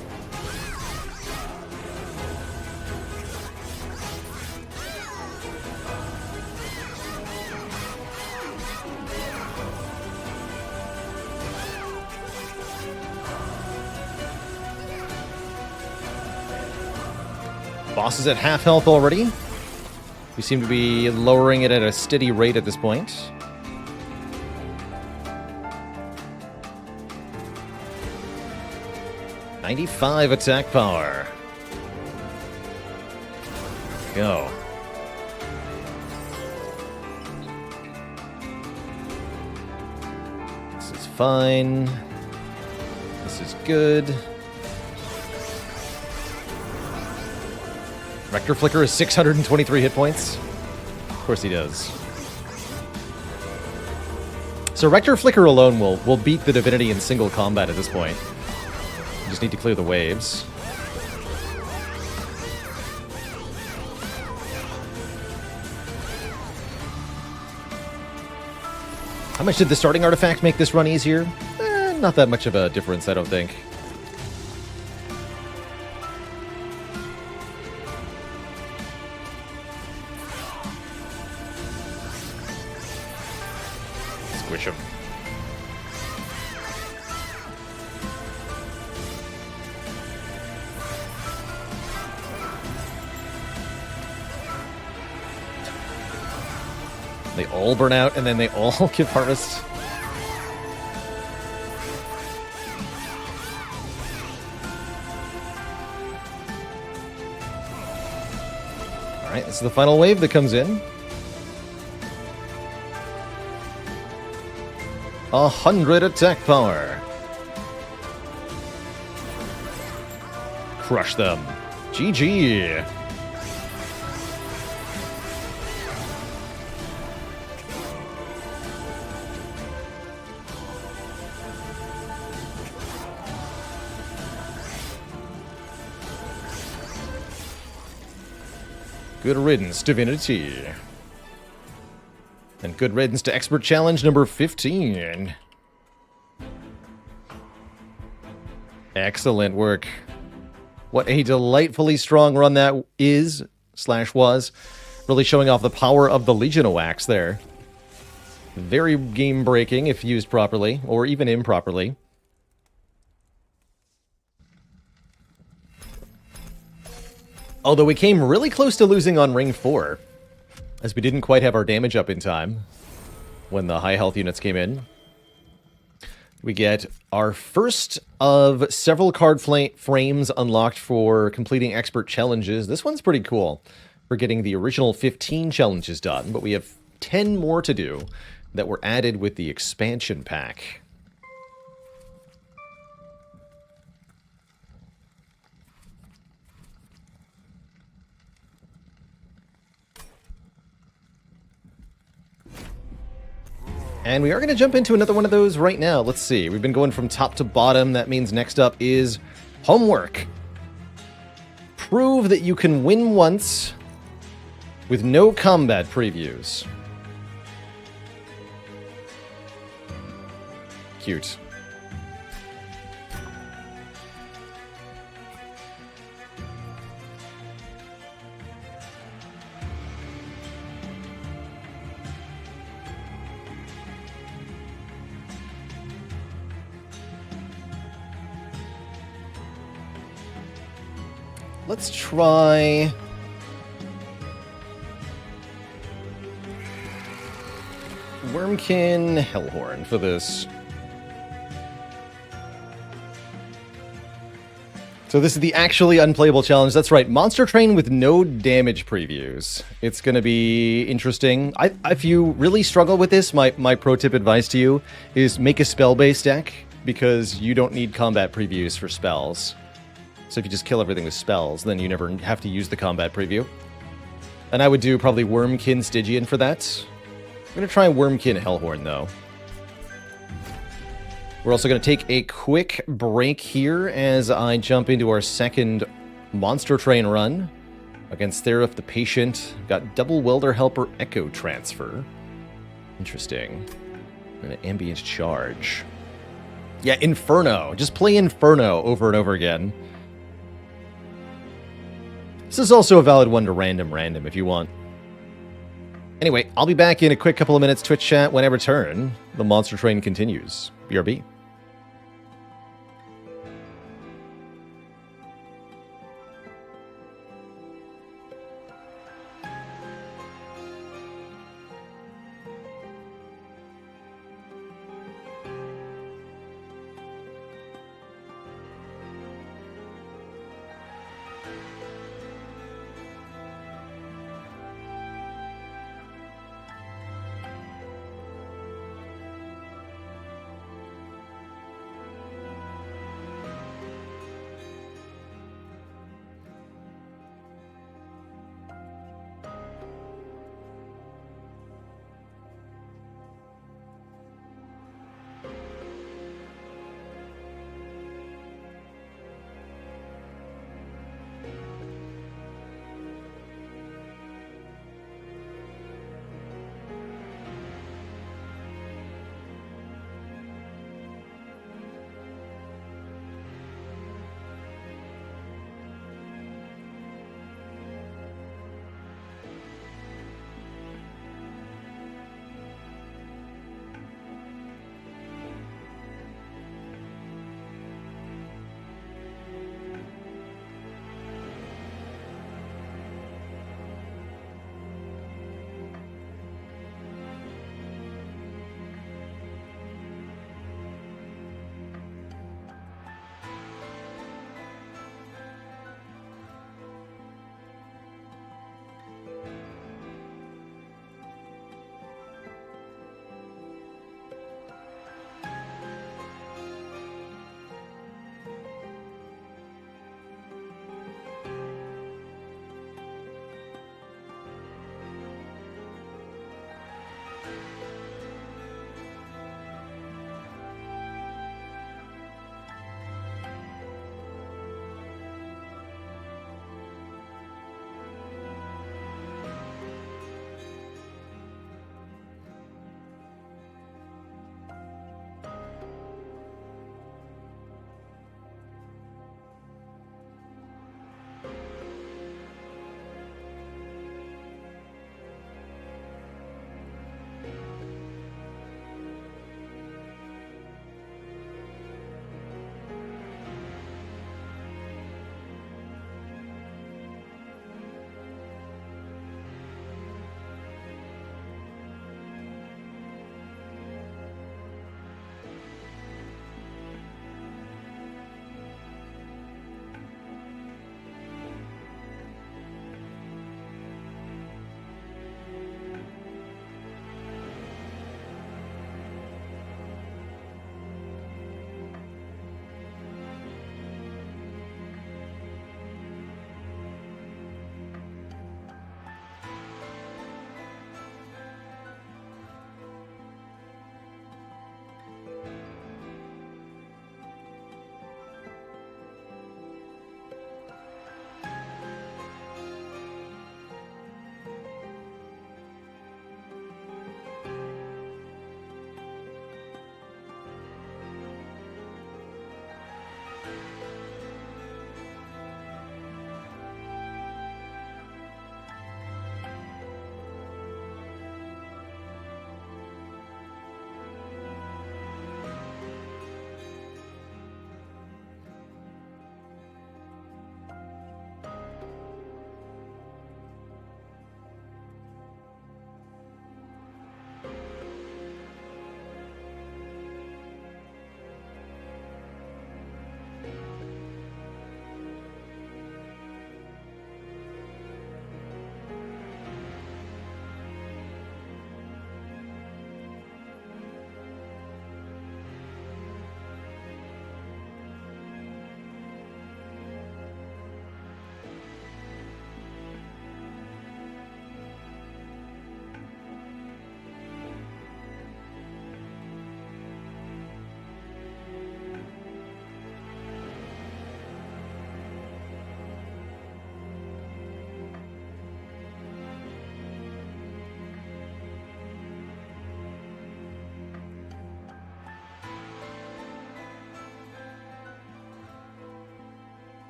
Boss is at half health already. We seem to be lowering it at a steady rate at this point. .95 attack power. Go. fine. This is good. Rector Flicker has 623 hit points. Of course he does. So Rector Flicker alone will beat the Divinity in single combat at this point. You just need to clear the waves. How much did the starting artifact make this run easier? Not that much of a difference, I don't think. Squish him. They all burn out, and then they all give harvest. Alright, this is the final wave that comes in. 100 attack power. Crush them. GG. Good riddance, Divinity. And good riddance to Expert Challenge number 15. Excellent work. What a delightfully strong run that is/was. Really showing off the power of the Legionowax there. Very game-breaking if used properly, or even improperly. Although we came really close to losing on Ring 4, as we didn't quite have our damage up in time when the high health units came in. We get our first of several card frames unlocked for completing expert challenges. This one's pretty cool. We're getting the original 15 challenges done, but we have 10 more to do that were added with the expansion pack. And we are going to jump into another one of those right now. Let's see. We've been going from top to bottom. That means next up is homework. Prove that you can win once with no combat previews. Cute. Let's try... Wormkin Hellhorn for this. So this is the actually unplayable challenge. That's right, Monster Train with no damage previews. It's going to be interesting. If you really struggle with this, my pro tip advice to you is make a spell-based deck, because you don't need combat previews for spells. So if you just kill everything with spells, then you never have to use the combat preview. And I would do probably Wormkin Stygian for that. I'm going to try Wormkin Hellhorn, though. We're also going to take a quick break here as I jump into our second Monster Train run against Theraph the Patient. Got Double Welder Helper Echo Transfer. Interesting. And an Ambient Charge. Yeah, Inferno. Just play Inferno over and over again. This is also a valid one to random if you want. Anyway, I'll be back in a quick couple of minutes Twitch chat. When I return, the Monster Train continues. BRB.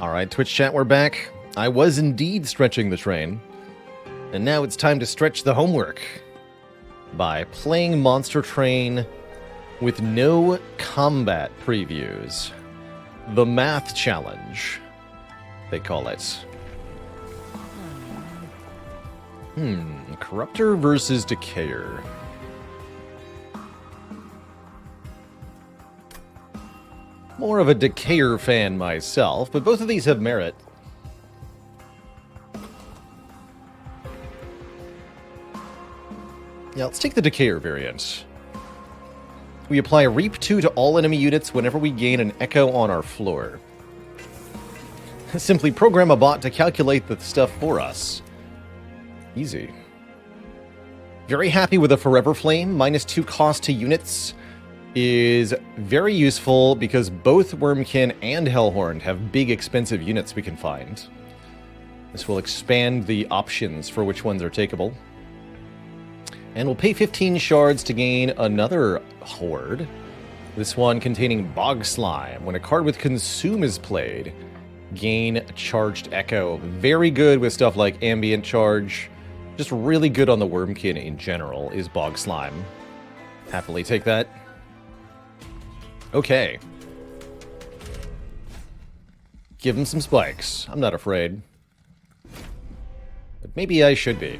Alright, Twitch chat, we're back. I was indeed stretching the train. And now it's time to stretch the homework by playing Monster Train with no combat previews. The math challenge, they call it. Corruptor versus Decayer. More of a Decayer fan myself, but both of these have merit. Yeah, let's take the Decayer variant. We apply Reap 2 to all enemy units whenever we gain an Echo on our floor. Simply program a bot to calculate the stuff for us. Easy. Very happy with a Forever Flame. -2 cost to units is very useful because both Wormkin and Hellhorn have big expensive units we can find. This will expand the options for which ones are takeable. And we'll pay 15 shards to gain another Horde. This one containing Bog Slime. When a card with Consume is played, gain a Charged Echo. Very good with stuff like Ambient Charge. Just really good on the Wormkin in general is Bog Slime. Happily take that. Okay. Give him some spikes. I'm not afraid. But maybe I should be.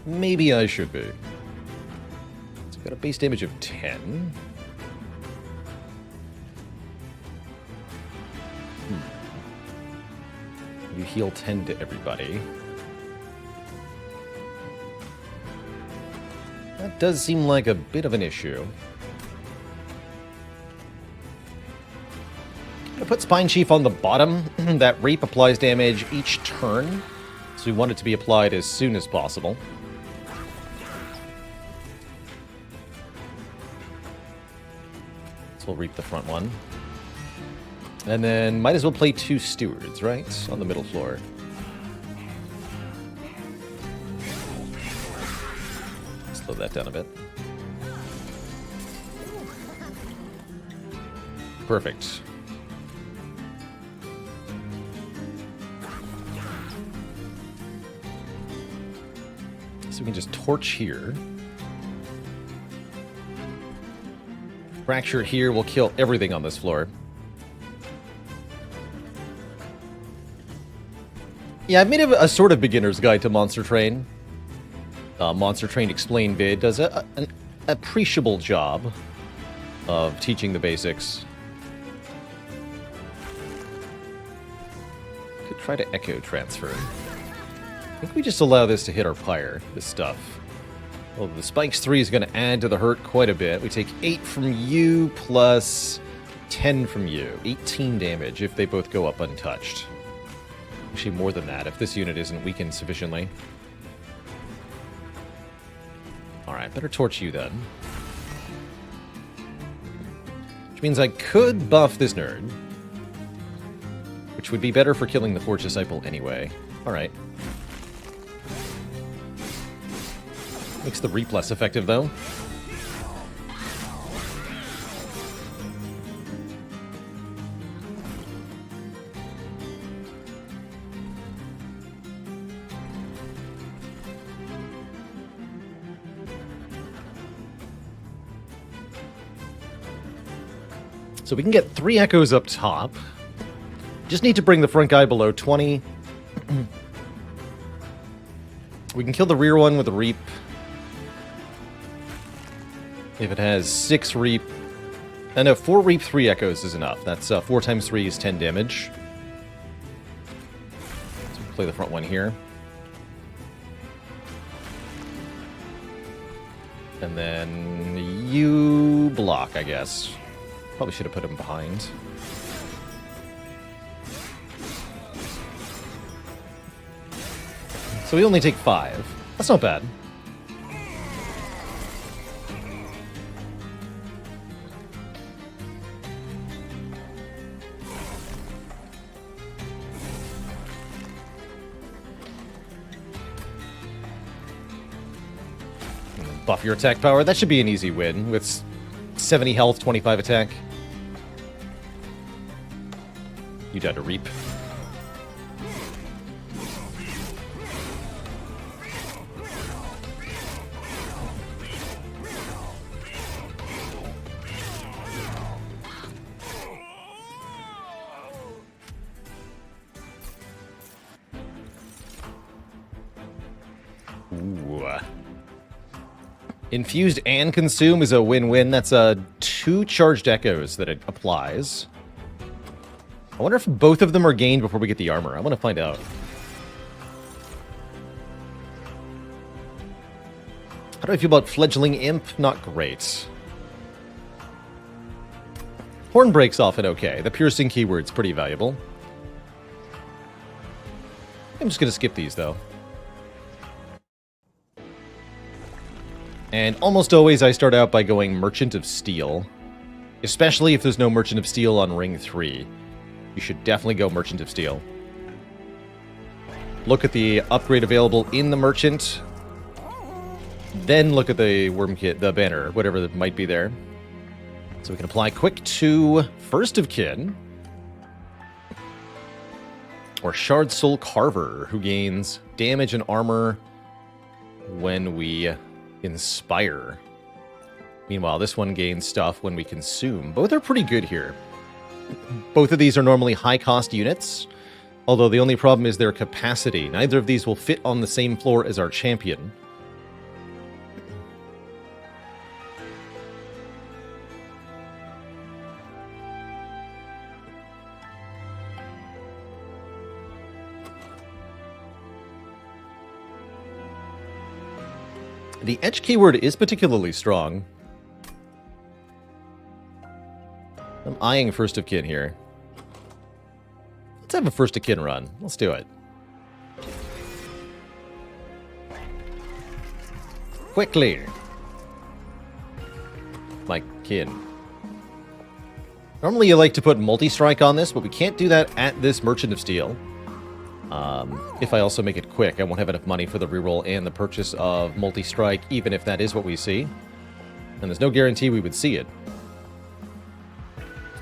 Maybe I should be. It's got a base damage of 10. You heal 10 to everybody. That does seem like a bit of an issue. I'm gonna put Spine Chief on the bottom. That Reap applies damage each turn, so we want it to be applied as soon as possible. So we'll Reap the front one. And then might as well play 2 Stewards, right? On the middle floor. Slow that down a bit. Perfect. So we can just torch here. Fracture here will kill everything on this floor. Yeah, I've made a sort of beginner's guide to Monster Train. Monster Train Explain vid does an appreciable job of teaching the basics. Could try to Echo Transfer. I think we just allow this to hit our Pyre, this stuff. Well, the Spikes 3 is going to add to the hurt quite a bit. We take 8 from you plus 10 from you. 18 damage if they both go up untouched. Actually, more than that if this unit isn't weakened sufficiently. Alright, better torch you then. Which means I could buff this nerd. Which would be better for killing the Forge Disciple anyway. Alright. Makes the Reap less effective, though. So we can get 3 Echoes up top. Just need to bring the front guy below 20. We can kill the rear one with a Reap. If it has 6 Reap... no, 4 Reap, 3 Echoes is enough. That's 4 times 3 is 10 damage. So we'll play the front one here. And then you block, I guess. Probably should have put him behind. So we only take 5. That's not bad. Buff your attack power. That should be an easy win with 70 health, 25 attack. You died to Reap. Ooh. Infused and Consume is a win-win. That's 2 charged echoes that it applies. I wonder if both of them are gained before we get the armor. I want to find out. How do I feel about Fledgling Imp? Not great. Horn Break's often okay. The piercing keyword's pretty valuable. I'm just going to skip these, though. And almost always I start out by going Merchant of Steel. Especially if there's no Merchant of Steel on Ring 3. You should definitely go Merchant of Steel. Look at the upgrade available in the Merchant. Then look at the Worm Kit, the banner, whatever that might be there. So we can apply quick to First of Kin. Or Shard Soul Carver, who gains damage and armor when we Inspire. Meanwhile, this one gains stuff when we consume. Both are pretty good here. Both of these are normally high-cost units, although the only problem is their capacity. Neither of these will fit on the same floor as our champion. The edge keyword is particularly strong. I'm eyeing First of Kin here. Let's have a First of Kin run. Let's do it. Quickly. My kin. Normally you like to put multi-strike on this, but we can't do that at this Merchant of Steel. If I also make it quick, I won't have enough money for the reroll and the purchase of multi-strike, even if that is what we see. And there's no guarantee we would see it.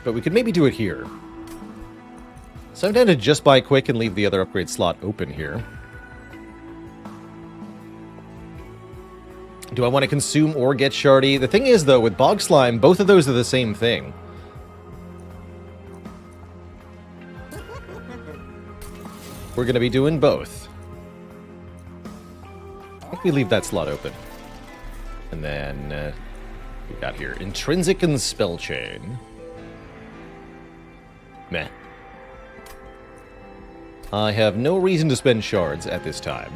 But we could maybe do it here. So I'm down to just buy quick and leave the other upgrade slot open here. Do I want to consume or get Shardy? The thing is, though, with Bog Slime, both of those are the same thing. We're going to be doing both. I think we leave that slot open. And then we got here Intrinsic and Spell Chain. Meh. I have no reason to spend shards at this time.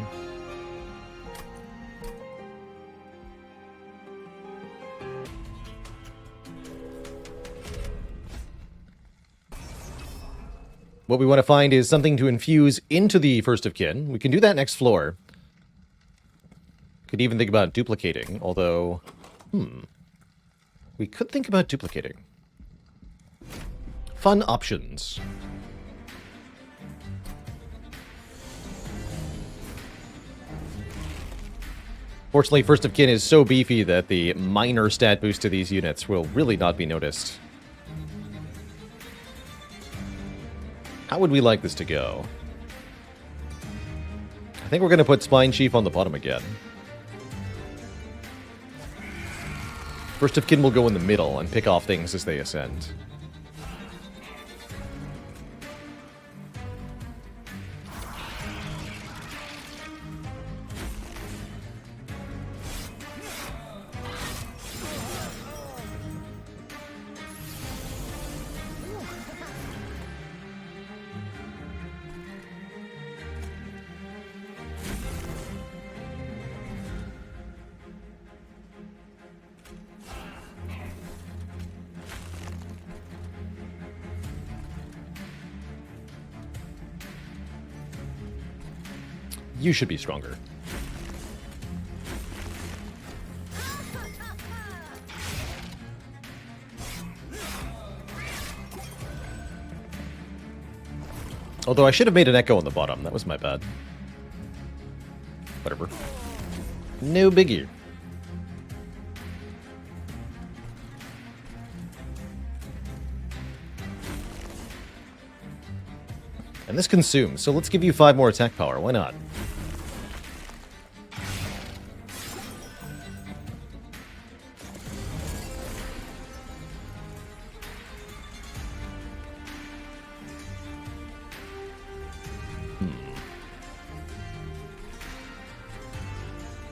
What we want to find is something to infuse into the First of Kin. We can do that next floor. Could even think about duplicating, although... We could think about duplicating. Fun options. Fortunately, First of Kin is so beefy that the minor stat boost to these units will really not be noticed. How would we like this to go? I think we're going to put Spine Chief on the bottom again. First of Kin will go in the middle and pick off things as they ascend. You should be stronger. Although I should have made an echo on the bottom. That was my bad. Whatever. No biggie. And this consumes, so let's give you 5 more attack power. Why not?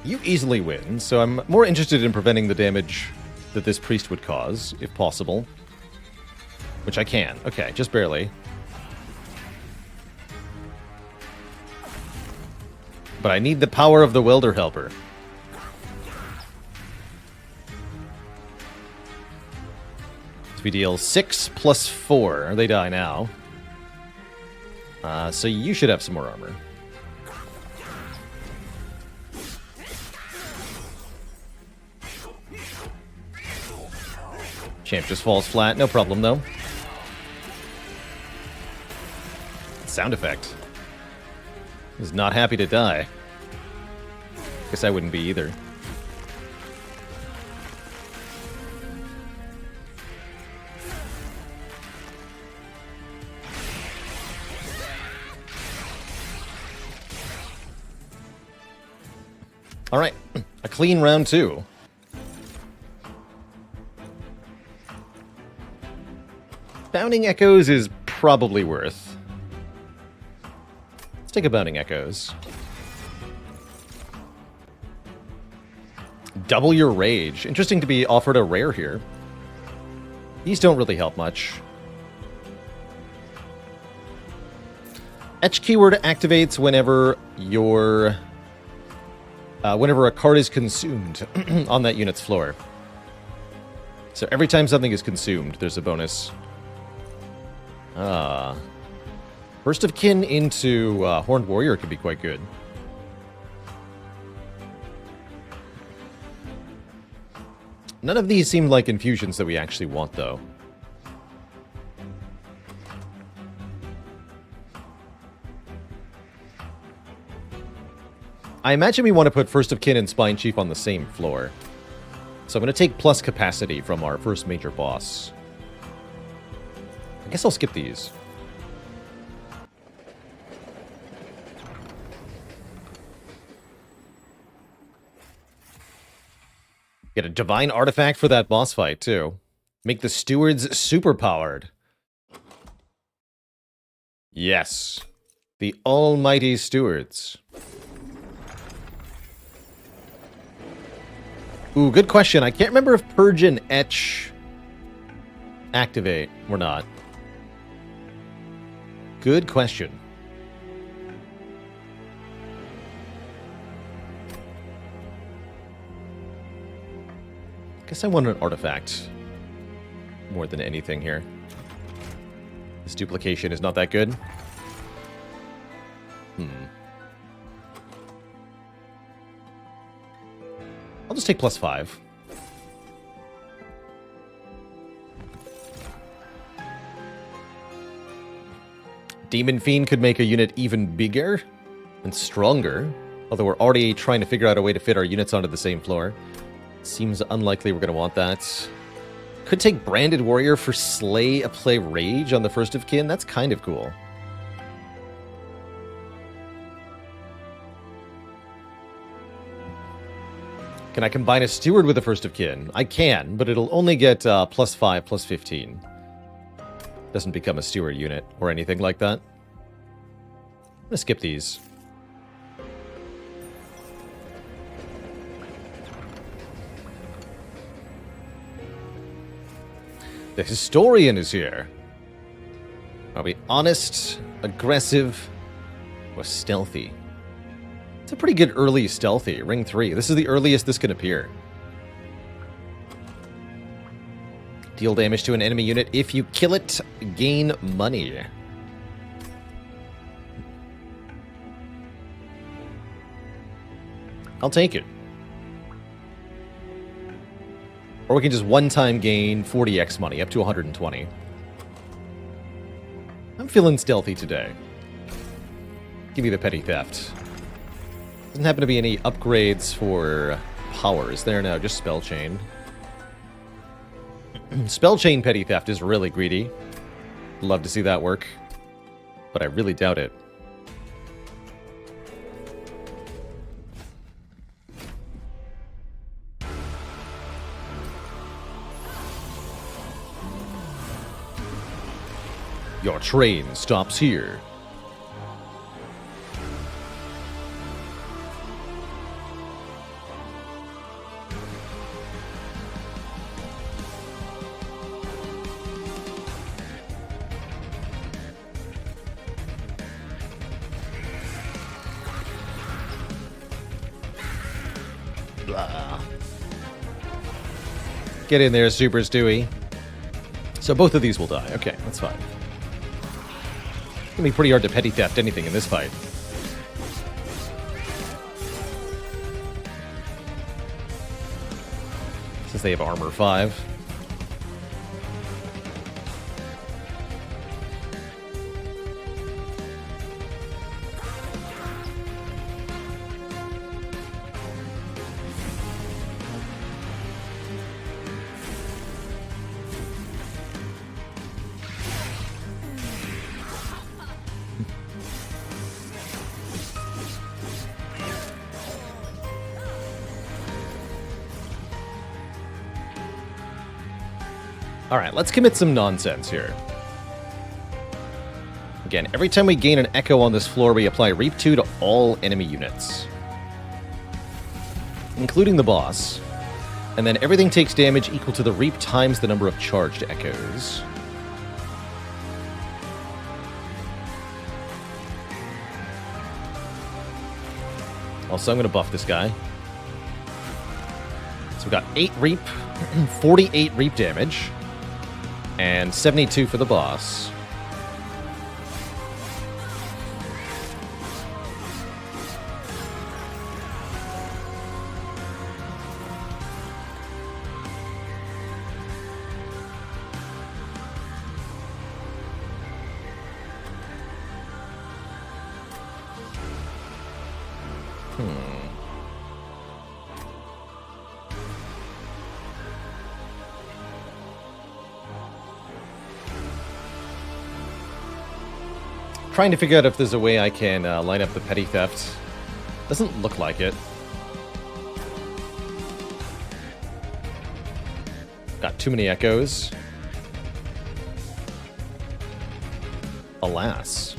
You easily win, so I'm more interested in preventing the damage that this priest would cause, if possible. Which I can. Okay, just barely. But I need the power of the Welder Helper. So we deal 6 plus 4. They die now. So you should have some more armor. Champ just falls flat. No problem, though. Sound effect. Is not happy to die. Guess I wouldn't be either. All right, a clean round 2. Bounding Echoes is probably worth. Let's take a Bounding Echoes. Double your rage. Interesting to be offered a rare here. These don't really help much. Etch keyword activates whenever your whenever a card is consumed on that unit's floor. So every time something is consumed, there's a bonus. First of Kin into Horned Warrior could be quite good. None of these seem like infusions that we actually want, though. I imagine we want to put First of Kin and Spine Chief on the same floor. So I'm going to take plus capacity from our first major boss. I guess I'll skip these. Get a divine artifact for that boss fight, too. Make the stewards superpowered. Yes. The almighty stewards. Ooh, good question. I can't remember if Purge and Etch activate or not. Good question. Guess I want an artifact more than anything here. This duplication is not that good. I'll just take plus 5. Demon Fiend could make a unit even bigger and stronger, although we're already trying to figure out a way to fit our units onto the same floor. Seems unlikely we're going to want that. Could take Branded Warrior for Slay a Play Rage on the First of Kin. That's kind of cool. Can I combine a Steward with the First of Kin? I can, but it'll only get plus 5, plus 15. Doesn't become a Steward unit or anything like that. I'm going to skip these. The Historian is here. Are we honest, aggressive, or stealthy? It's a pretty good early stealthy. Ring 3. This is the earliest this can appear. Deal damage to an enemy unit. If you kill it, gain money. I'll take it. Or we can just one-time gain 40x money, up to 120. I'm feeling stealthy today. Give me the Petty Theft. Doesn't happen to be any upgrades for powers there now, just Spell Chain. Spell Chain Petty Theft is really greedy. Love to see that work. but I really doubt it. Your train stops here. Blah. Get in there, Super Stewie. So both of these will die. Okay, that's fine. It's gonna be pretty hard to petty theft anything in this fight. Since they have armor 5. Alright, let's commit some nonsense here. Again, every time we gain an echo on this floor, we apply Reap 2 to all enemy units, including the boss. And then everything takes damage equal to the Reap times the number of charged echoes. Also, I'm going to buff this guy. So we got 8 Reap, 48 Reap damage. And 72 for the boss. Trying to figure out if there's a way I can line up the petty theft. Doesn't look like it. Got too many echoes. Alas.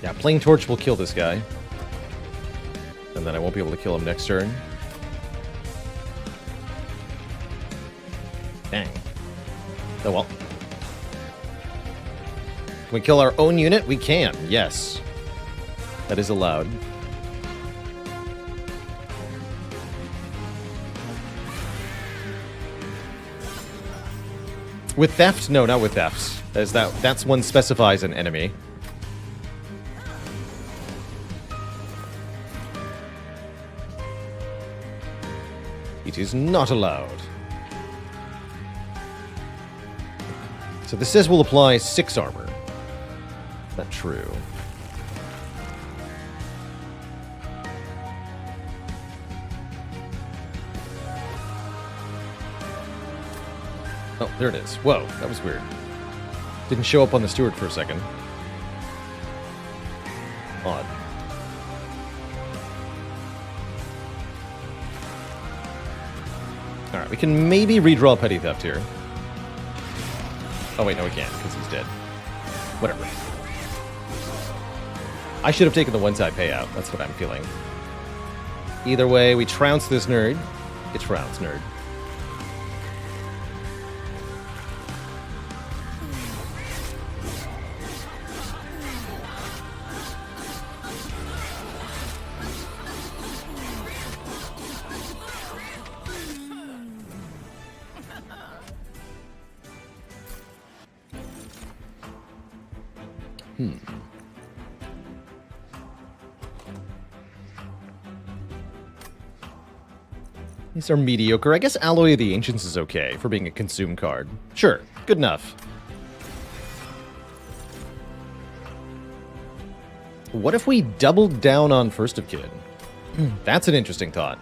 Yeah, Playing Torch will kill this guy. And then I won't be able to kill him next turn. Dang. Oh well. Can we kill our own unit? We can, yes. That is allowed. With theft? No, not with theft. That's one specifies an enemy. It is not allowed. So this says we'll apply 6 armor. Is that true? Oh, there it is. Whoa, that was weird. Didn't show up on the steward for a second. Odd. Alright, we can maybe redraw Petty Theft here. Oh wait, no we can't, because he's dead. Whatever. I should have taken the one-side payout, that's what I'm feeling. Either way, we trounce this nerd. It's trounce, nerd. These are mediocre. I guess Alloy of the Ancients is okay for being a consume card. Sure, good enough. What if we doubled down on First of Kid? That's an interesting thought.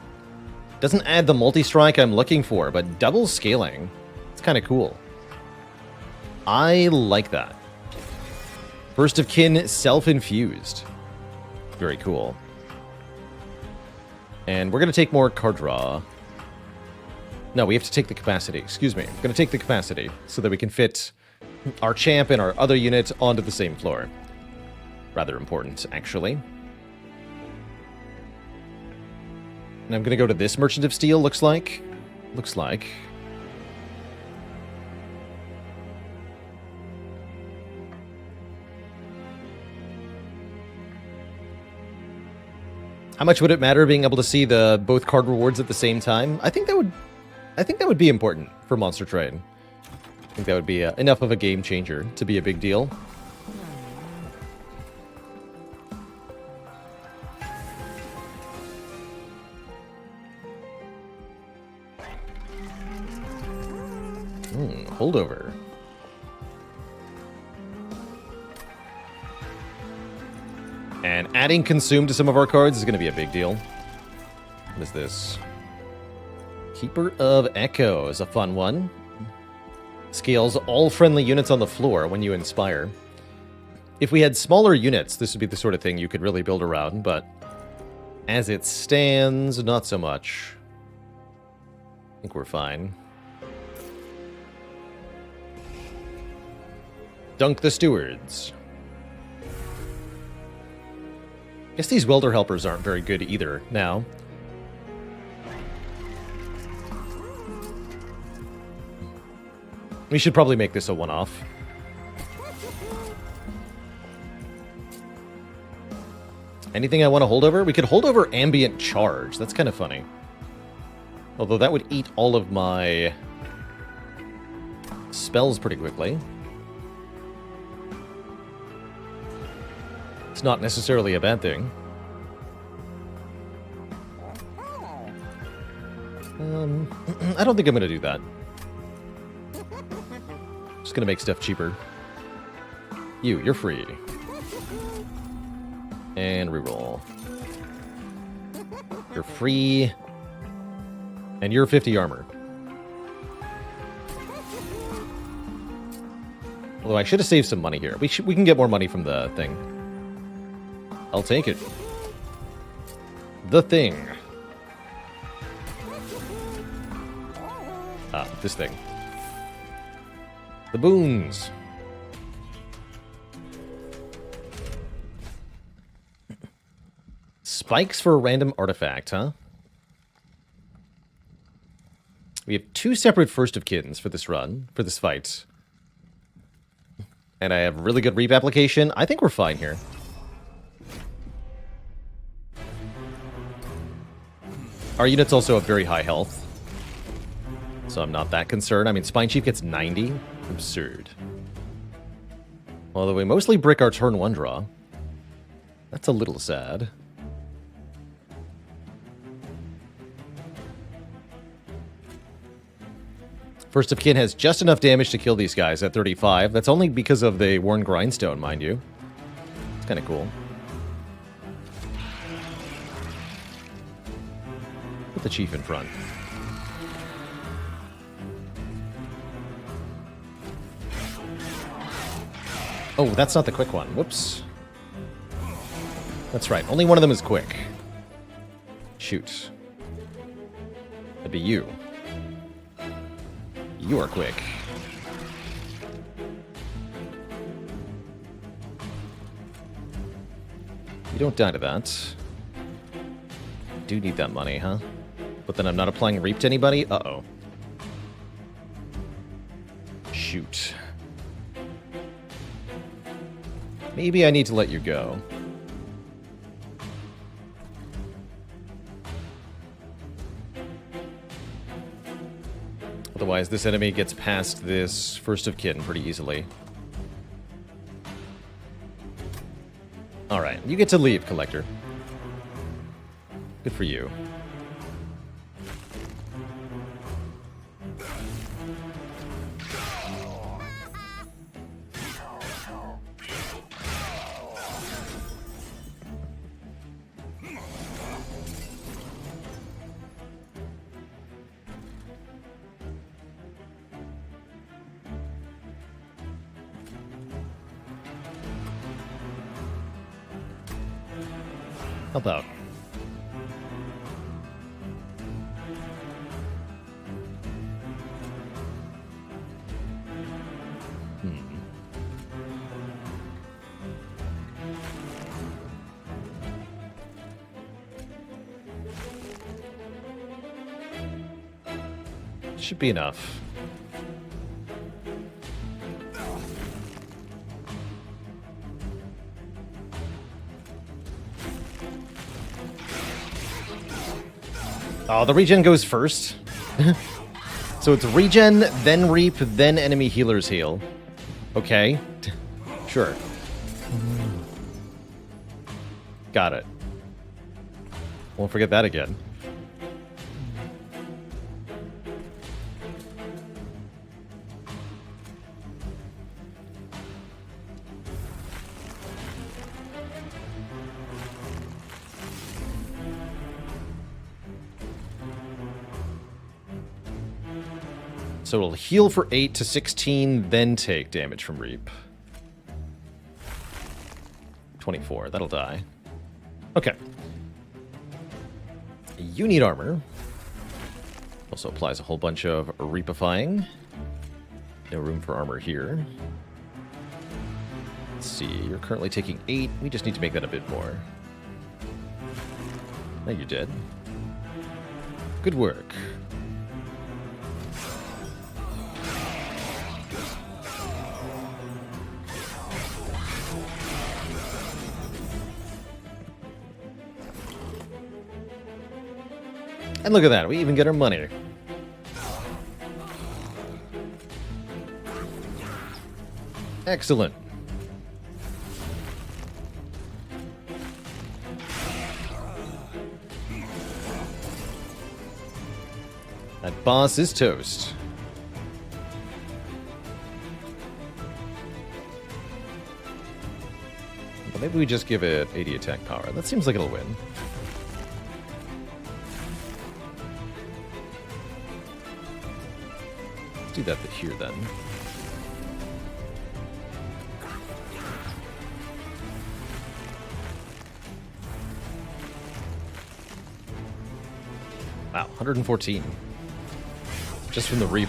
Doesn't add the multi-strike I'm looking for, but double scaling. It's kind of cool. I like that. First of Kin self-infused. Very cool. And we're going to take more card draw. No, we have to take the capacity. Excuse me. We're going to take the capacity so that we can fit our champ and our other unit onto the same floor. Rather important, actually. And I'm going to go to this Merchant of Steel, looks like. Looks like. How much would it matter being able to see the both card rewards at the same time? I think that would be important for Monster Train. I think that would be enough of a game changer to be a big deal. Holdover. And adding Consume to some of our cards is going to be a big deal. What is this? Keeper of Echo is a fun one. Scales all friendly units on the floor when you inspire. If we had smaller units, this would be the sort of thing you could really build around, but as it stands, not so much. I think we're fine. Dunk the Stewards. Guess these welder helpers aren't very good either now. We should probably make this a one-off. Anything I want to hold over? We could hold over Ambient Charge. That's kind of funny. Although that would eat all of my spells pretty quickly. It's not necessarily a bad thing. I don't think I'm going to do that. Just going to make stuff cheaper. You're free. And reroll. You're free. And you're 50 armor. Although I should have saved some money here. We can get more money from the thing. I'll take it. The thing. Ah, this thing. The boons. Spikes for a random artifact, huh? We have 2 separate First of Kins for this run, for this fight. And I have really good reap application. I think we're fine here. Our unit's also have very high health. So I'm not that concerned. I mean, Spine Chief gets 90. Absurd. Although we mostly brick our turn 1 draw. That's a little sad. First of Kin has just enough damage to kill these guys at 35. That's only because of the Worn Grindstone, mind you. It's kind of cool. Put the Chief in front. Oh, that's not the quick one. Whoops. That's right. Only one of them is quick. Shoot. That'd be you. You are quick. You don't die to that. Do need that money, huh? But then I'm not applying Reap to anybody? Uh-oh. Shoot. Maybe I need to let you go. Otherwise, this enemy gets past this First of Kin pretty easily. Alright, you get to leave, Collector. Good for you. Help out. Should be enough. Oh, the regen goes first. So it's regen, then reap, then enemy healers heal. Okay. Sure. Got it. Won't forget that again. So it'll heal for 8 to 16, then take damage from Reap. 24, that'll die. Okay. You need armor. Also applies a whole bunch of Reapifying. No room for armor here. Let's see, you're currently taking 8. We just need to make that a bit more. Now you're dead. Good work. And look at that, we even get our money. Excellent. That boss is toast. But maybe we just give it 80 attack power. That seems like it'll win. Do that here then. Wow, 114. Just from the Reap.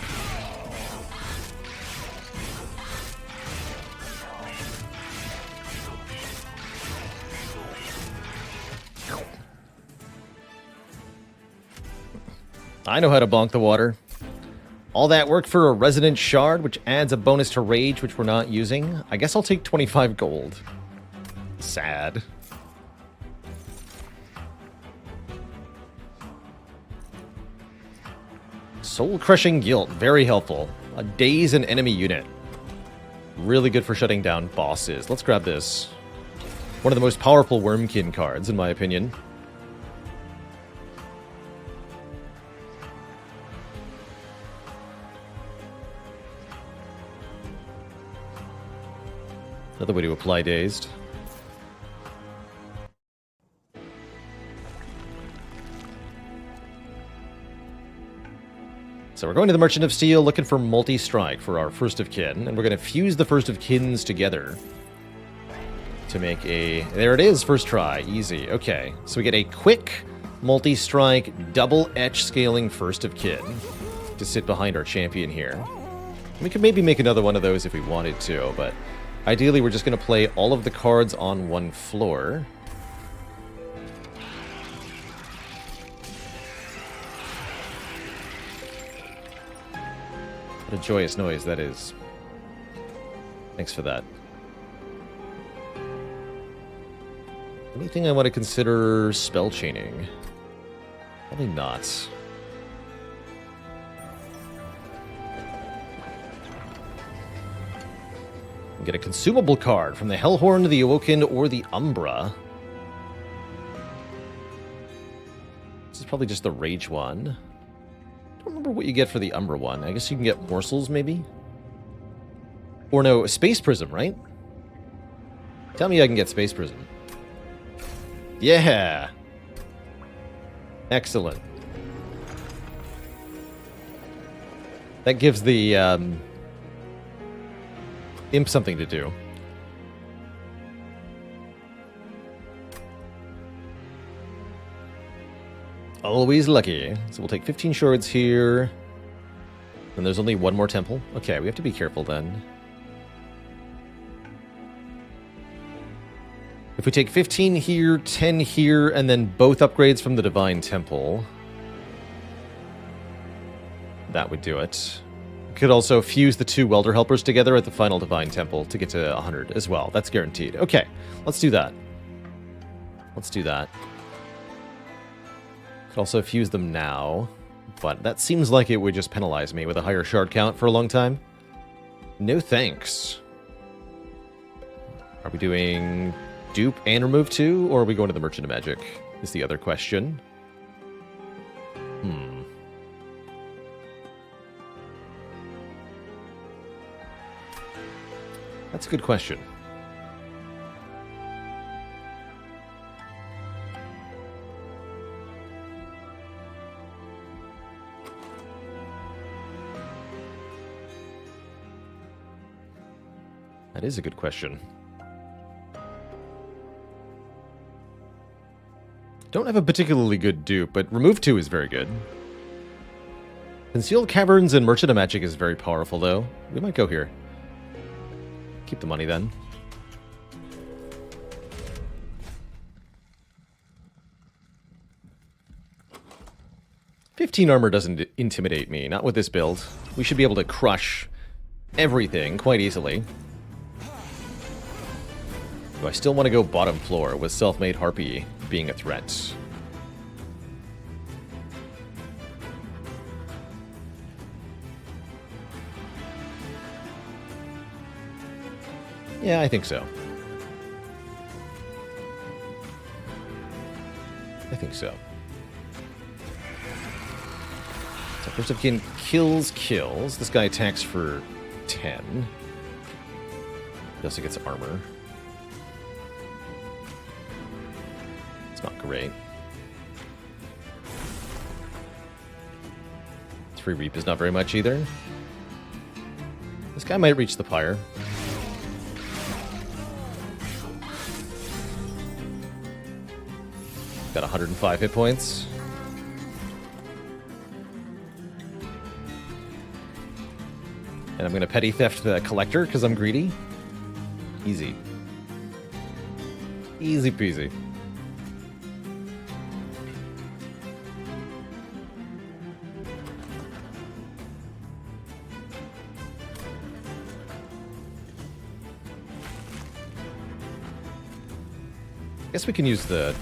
I know how to bonk the water. All that work for a Resonant Shard, which adds a bonus to Rage, which we're not using. I guess I'll take 25 gold. Sad. Soul-Crushing Guilt, very helpful. A daze an enemy unit. Really good for shutting down bosses. Let's grab this. One of the most powerful Wormkin cards, in my opinion. Another way to apply Dazed. So we're going to the Merchant of Steel looking for multi-strike for our First of Kin, and we're going to fuse the First of Kins together to make a... There it is, first try, easy. Okay, so we get a quick multi-strike, double etch scaling First of Kin to sit behind our champion here. We could maybe make another one of those if we wanted to, but ideally we're just going to play all of the cards on one floor. What a joyous noise that is. Thanks for that. Anything I want to consider spell chaining? Probably not. Get a consumable card from the Hellhorn, the Awoken, or the Umbra. This is probably just the Rage one. I don't remember what you get for the Umbra one. I guess you can get morsels, maybe? Or no, Space Prism, right? Tell me I can get Space Prism. Yeah! Excellent. That gives the, Imp something to do. Always lucky. So we'll take 15 shards here. And there's only one more temple. Okay, we have to be careful then. If we take 15 here, 10 here, and then both upgrades from the Divine Temple, that would do it. Could also fuse the 2 Welder Helpers together at the final Divine Temple to get to 100 as well. That's guaranteed. Okay, let's do that. Let's do that. Could also fuse them now, but that seems like it would just penalize me with a higher shard count for a long time. No thanks. Are we doing dupe and remove 2, or are we going to the Merchant of Magic, is the other question. That's a good question. That is a good question. Don't have a particularly good dupe, but remove 2 is very good. Concealed Caverns and Merchant of Magic is very powerful, though. We might go here. Keep the money, then. "15 armor doesn't intimidate me, not with this build. We should be able to crush everything quite easily. Do I still want to go bottom floor with Self-Made Harpy being a threat? Yeah, I think so. I think so. So first of kin kills. This guy attacks for 10. He also gets armor. It's not great. 3 reap is not very much either. This guy might reach the pyre. Got 105 hit points. And I'm going to petty theft the collector because I'm greedy. Easy. Easy peasy. I guess we can use the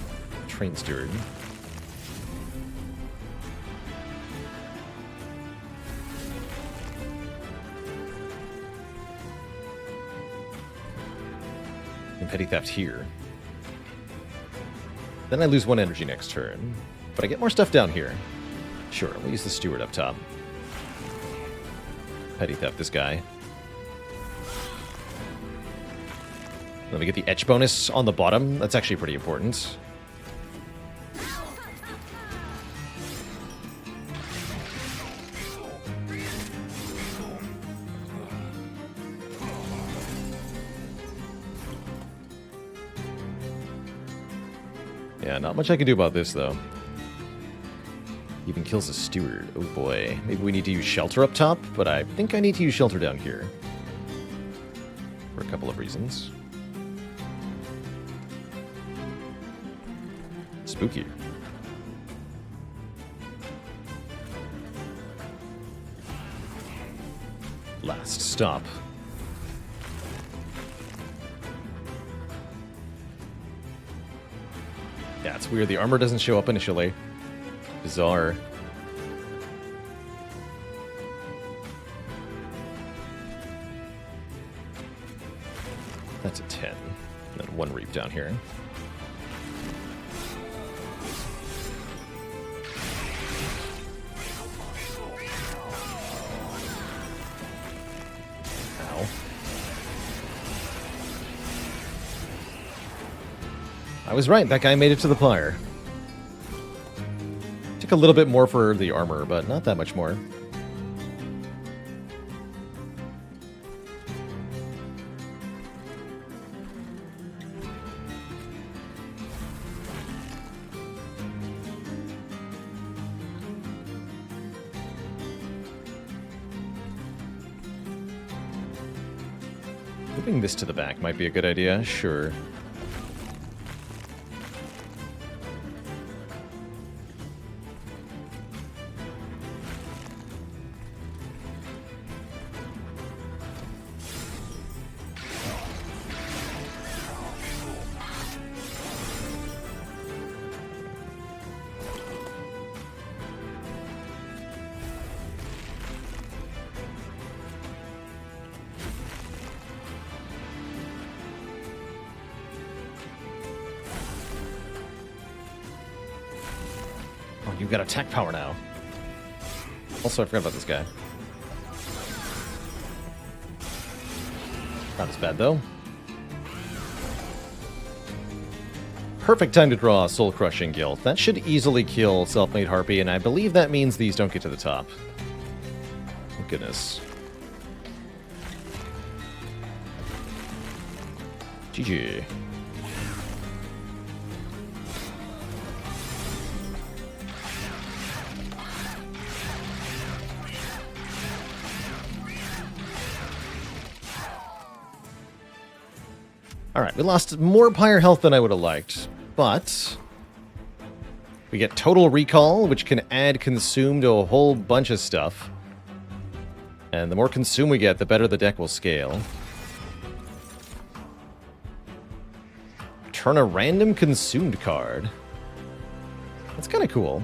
train steward. And petty theft here. Then I lose 1 energy next turn, but I get more stuff down here. Sure, we'll use the steward up top. Petty theft this guy. Let me get the etch bonus on the bottom. That's actually pretty important. Yeah, not much I can do about this, though. Even kills a steward. Oh boy. Maybe we need to use shelter up top, but I think I need to use shelter down here. For a couple of reasons. Spooky. Last stop. Yeah, it's weird. The armor doesn't show up initially. Bizarre. That's a 10. And then 1 reap down here. I was right, that guy made it to the pyre. Took a little bit more for the armor, but not that much more. Moving this to the back might be a good idea, sure. You've got attack power now. Also, I forgot about this guy. Not as bad, though. Perfect time to draw Soul Crushing Guilt. That should easily kill Self-Made Harpy, and I believe that means these don't get to the top. Oh, goodness. GG. Alright, we lost more Pyre health than I would have liked, but we get Total Recall, which can add Consume to a whole bunch of stuff. And the more Consume we get, the better the deck will scale. Turn a random consumed card. That's kind of cool.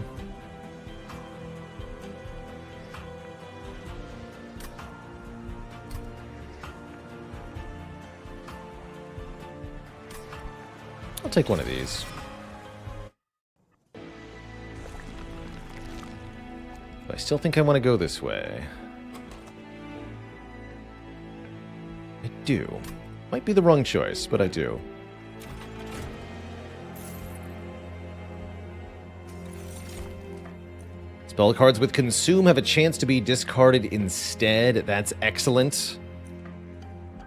I'll take one of these. But I still think I want to go this way. I do. Might be the wrong choice, but I do. Spell cards with Consume have a chance to be discarded instead. That's excellent.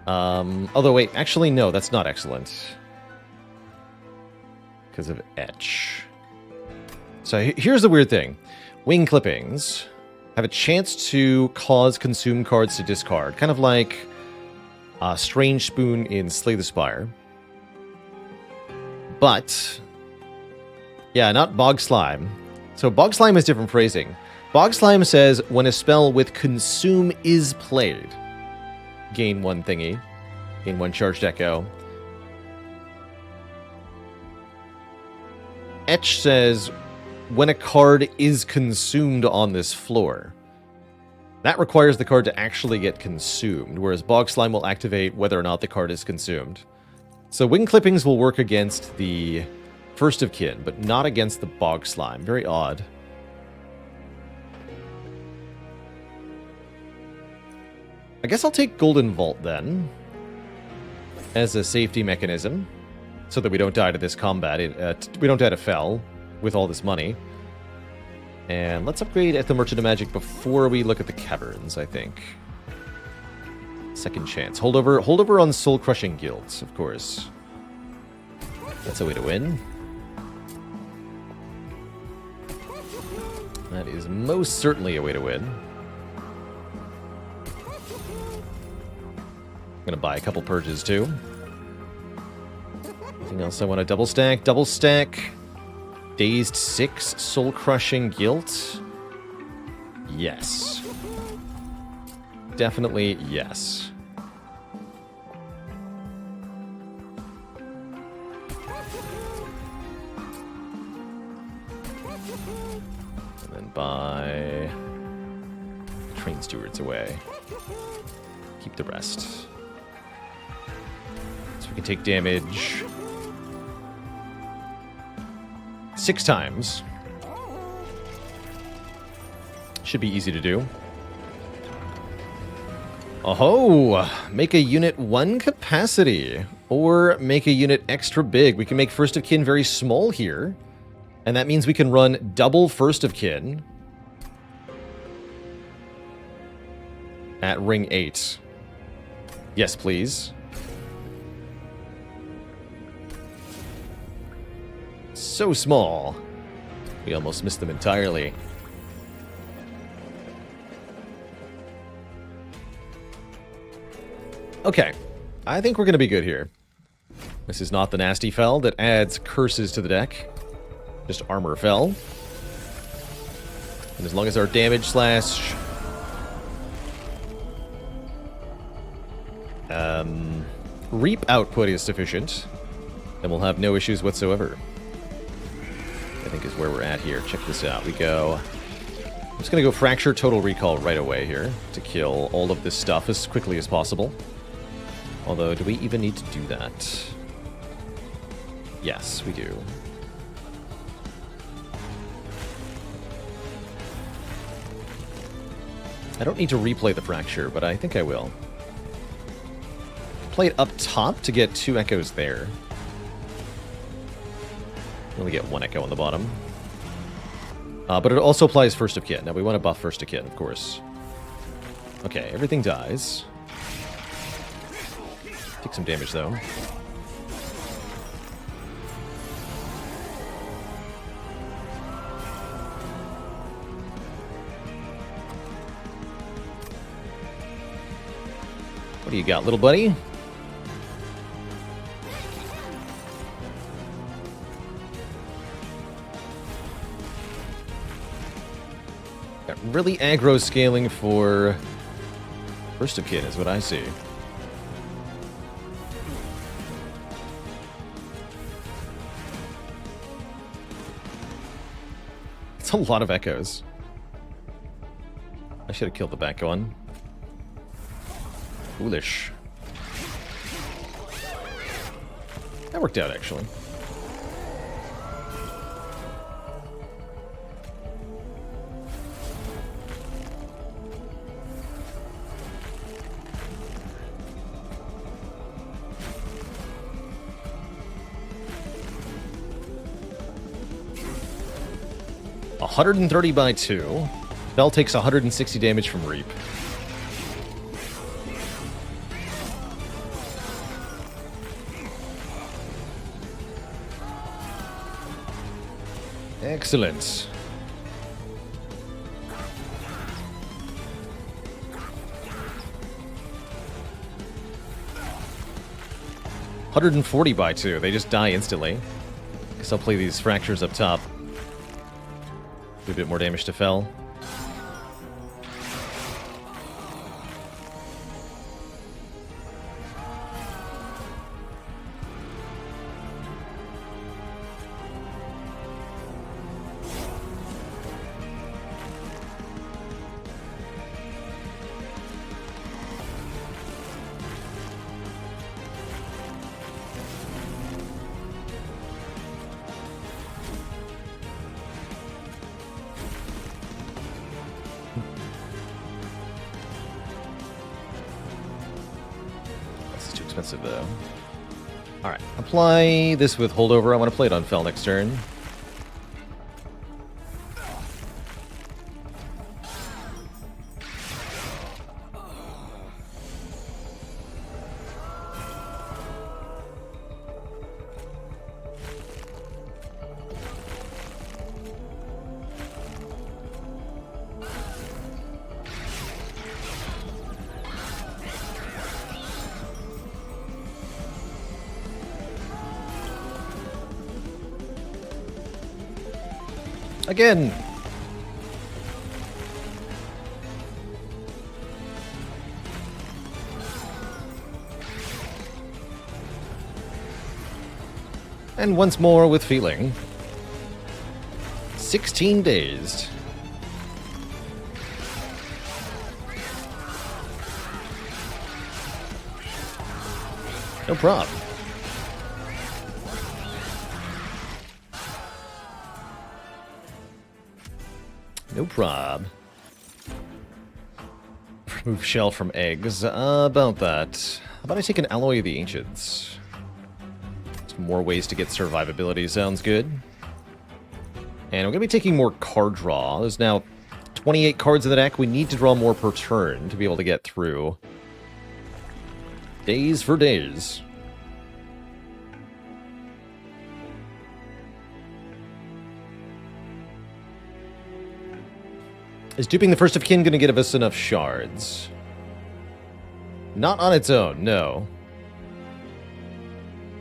Although, wait, actually, no, that's not excellent. Because of Etch. So here's the weird thing. Wing Clippings have a chance to cause Consume cards to discard. Kind of like Strange Spoon in Slay the Spire. But, yeah, not Bog Slime. So Bog Slime has different phrasing. Bog Slime says, when a spell with Consume is played, gain one thingy. Gain one charged echo. Etch says, when a card is consumed on this floor. That requires the card to actually get consumed, whereas Bog Slime will activate whether or not the card is consumed. So Wing Clippings will work against the First of Kin, but not against the Bog Slime. Very odd. I guess I'll take Golden Vault then, as a safety mechanism. So that we don't die to this combat. We don't die to Fel with all this money. And let's upgrade at the Merchant of Magic before we look at the Caverns, I think. Second chance. Holdover on Soul Crushing Guilds, of course. That's a way to win. That is most certainly a way to win. I'm gonna buy a couple purges too. Anything else I want to double stack? Double stack. Dazed 6, Soul Crushing Guilt. Yes. Definitely yes. And then buy Train Stewards away. Keep the rest. So we can take damage 6 times. Should be easy to do. Oh, make a unit 1 capacity. Or make a unit extra big. We can make First of Kin very small here. And that means we can run double First of Kin at ring 8. Yes, please. So small. We almost missed them entirely. Okay. I think we're going to be good here. This is not the nasty fell that adds curses to the deck. Just armor fell. And as long as our damage slash... reap output is sufficient, then we'll have no issues whatsoever. I think is where we're at here. Check this out. We go... I'm just going to go Fracture Total Recall right away here to kill all of this stuff as quickly as possible. Although, do we even need to do that? Yes, we do. I don't need to replay the Fracture, but I think I will. Play it up top to get 2 echoes there. Only get 1 echo on the bottom. But it also applies First of Kin. Now, we want to buff First of Kin, of course. Okay, everything dies. Take some damage, though. What do you got, little buddy? Got really aggro scaling for First of Kin is what I see. It's a lot of echoes. I should have killed the back one. Foolish. That worked out, actually. $130 by 2. Bell takes 160 damage from Reap. Excellent. $140 by 2. They just die instantly. Guess I'll play these fractures up top. Do a bit more damage to Fell. Expensive though. Alright, apply this with holdover. I want to play it on Fell next turn. Again! And once more with feeling. 16 dazed. No problem. No prob. Remove shell from eggs. About that. How about I take an Alloy of the Ancients? Some more ways to get survivability sounds good. And I'm going to be taking more card draw. There's now 28 cards in the deck. We need to draw more per turn to be able to get through. Days for days. Is duping the First of Kin going to give us enough shards? Not on its own, no.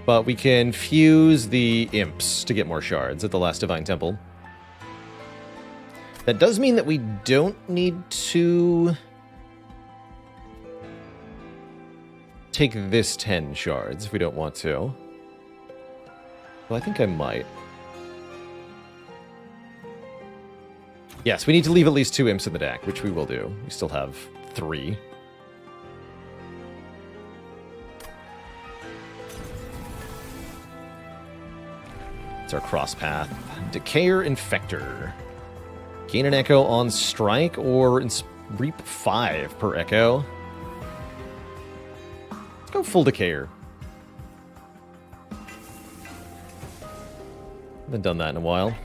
But we can fuse the imps to get more shards at the last Divine Temple. That does mean that we don't need to take this 10 shards if we don't want to. Well, I think I might. Yes, we need to leave at least 2 imps in the deck, which we will do. We still have 3. It's our cross path. Decayer Infector. Gain an echo on strike or reap 5 per echo. Let's go full Decayer. Haven't done that in a while.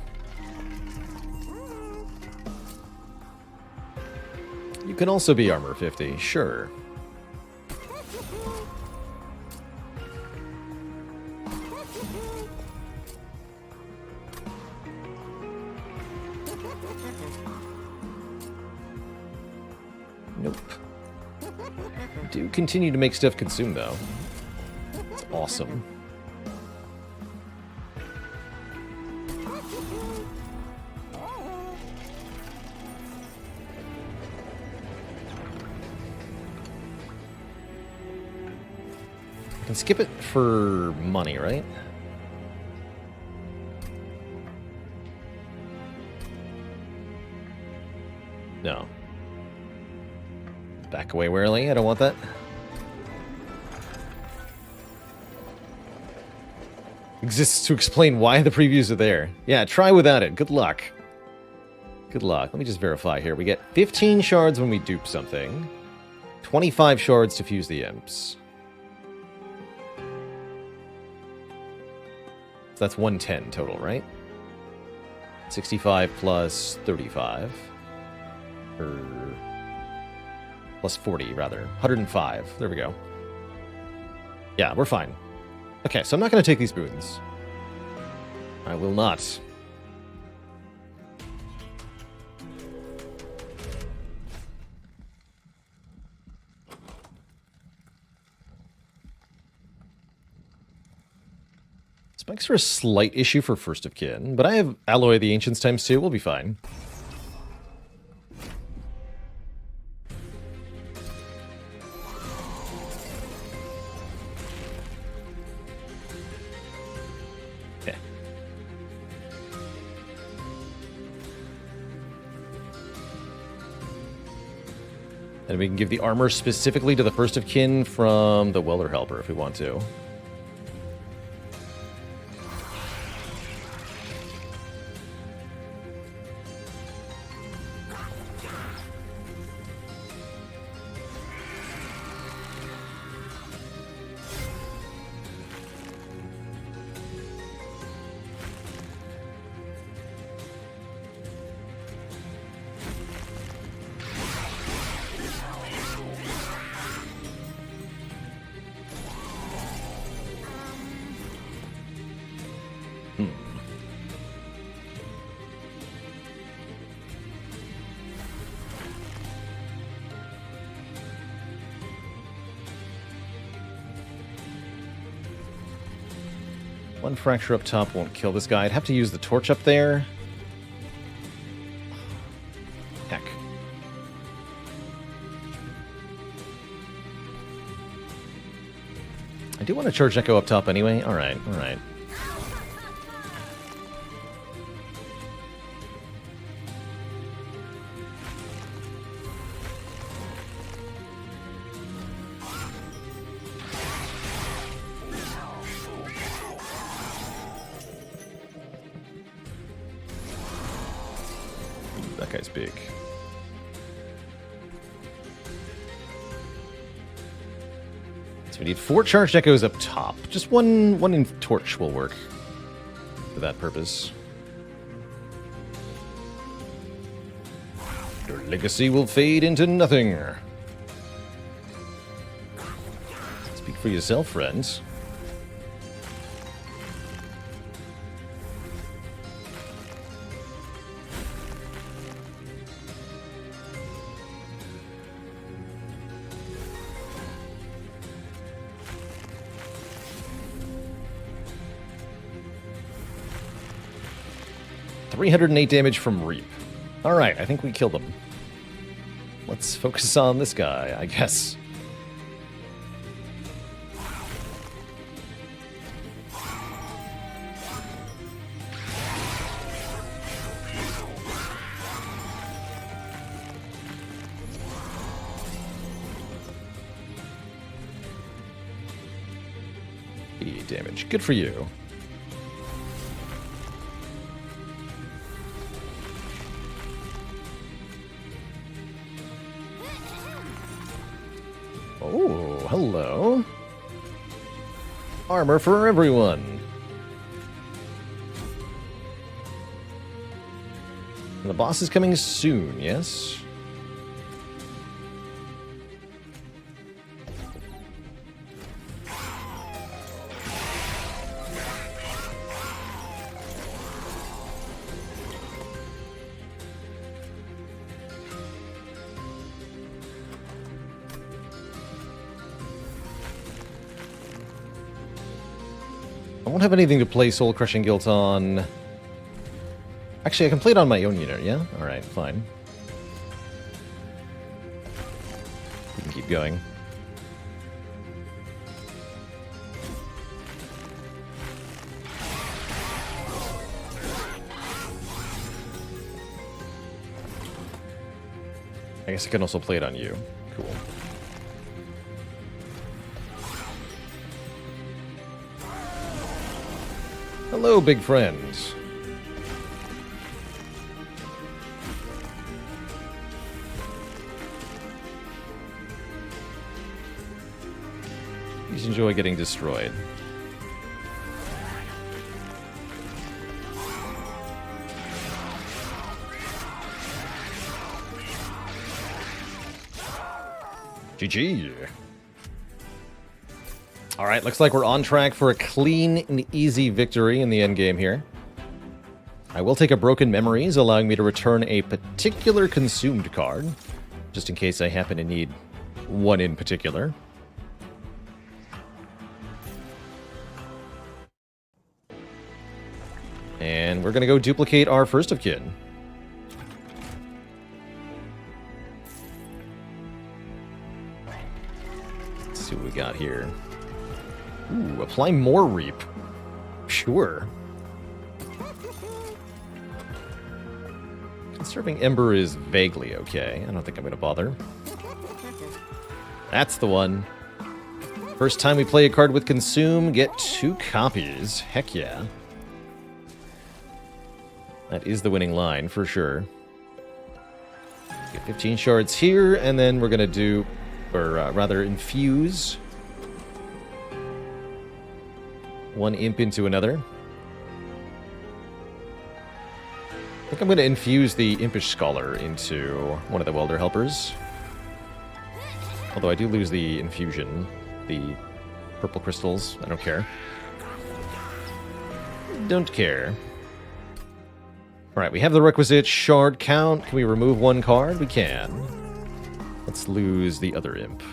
You can also be armor 50, sure. Nope. Do continue to make stuff consume, though. It's awesome. I can skip it for money, right? No. Back away warily, I don't want that. Exists to explain why the previews are there. Yeah, try without it. Good luck. Good luck. Let me just verify here. We get 15 shards when we dupe something. 25 shards to fuse the imps. So that's 110 total, right? 65 plus 35. Or plus 40, rather. 105. There we go. Yeah, we're fine. Okay, so I'm not going to take these boons. I will not. Spikes are a slight issue for First of Kin, but I have Alloy of the Ancients times 2. We'll be fine. Okay. And we can give the armor specifically to the First of Kin from the Welder Helper if we want to. One fracture up top won't kill this guy. I'd have to use the torch up there. Heck. I do want to charge Echo up top anyway. Alright, alright. That guy's big. So we need 4 charged echoes up top. Just one in torch will work for that purpose. Your legacy will fade into nothing. Speak for yourself, friends. 308 damage from Reap. Alright, I think we killed him. Let's focus on this guy, I guess. Damage. Good for you. Oh, hello. Armor for everyone. And the boss is coming soon, yes? I won't have anything to play Soul Crushing Guilt on. Actually, I can play it on my own unit, yeah? Alright, fine. We can keep going. I guess I can also play it on you. Cool. Hello, big friends. Please enjoy getting destroyed. GG. Alright, looks like we're on track for a clean and easy victory in the endgame here. I will take a Broken Memories, allowing me to return a particular consumed card, just in case I happen to need one in particular. And we're going to go duplicate our first of kin. Let's see what we got here. Ooh, apply more Reap. Sure. Conserving Ember is vaguely okay. I don't think I'm going to bother. That's the one. First time we play a card with Consume, get 2 copies. Heck yeah. That is the winning line, for sure. Get 15 shards here, and then we're going to do, or rather infuse one imp into another. I think I'm going to infuse the Impish Scholar into one of the Welder Helpers. Although I do lose the infusion, the purple crystals. I don't care. Don't care. Alright, we have the requisite shard count. Can we remove one card? We can. Let's lose the other imp.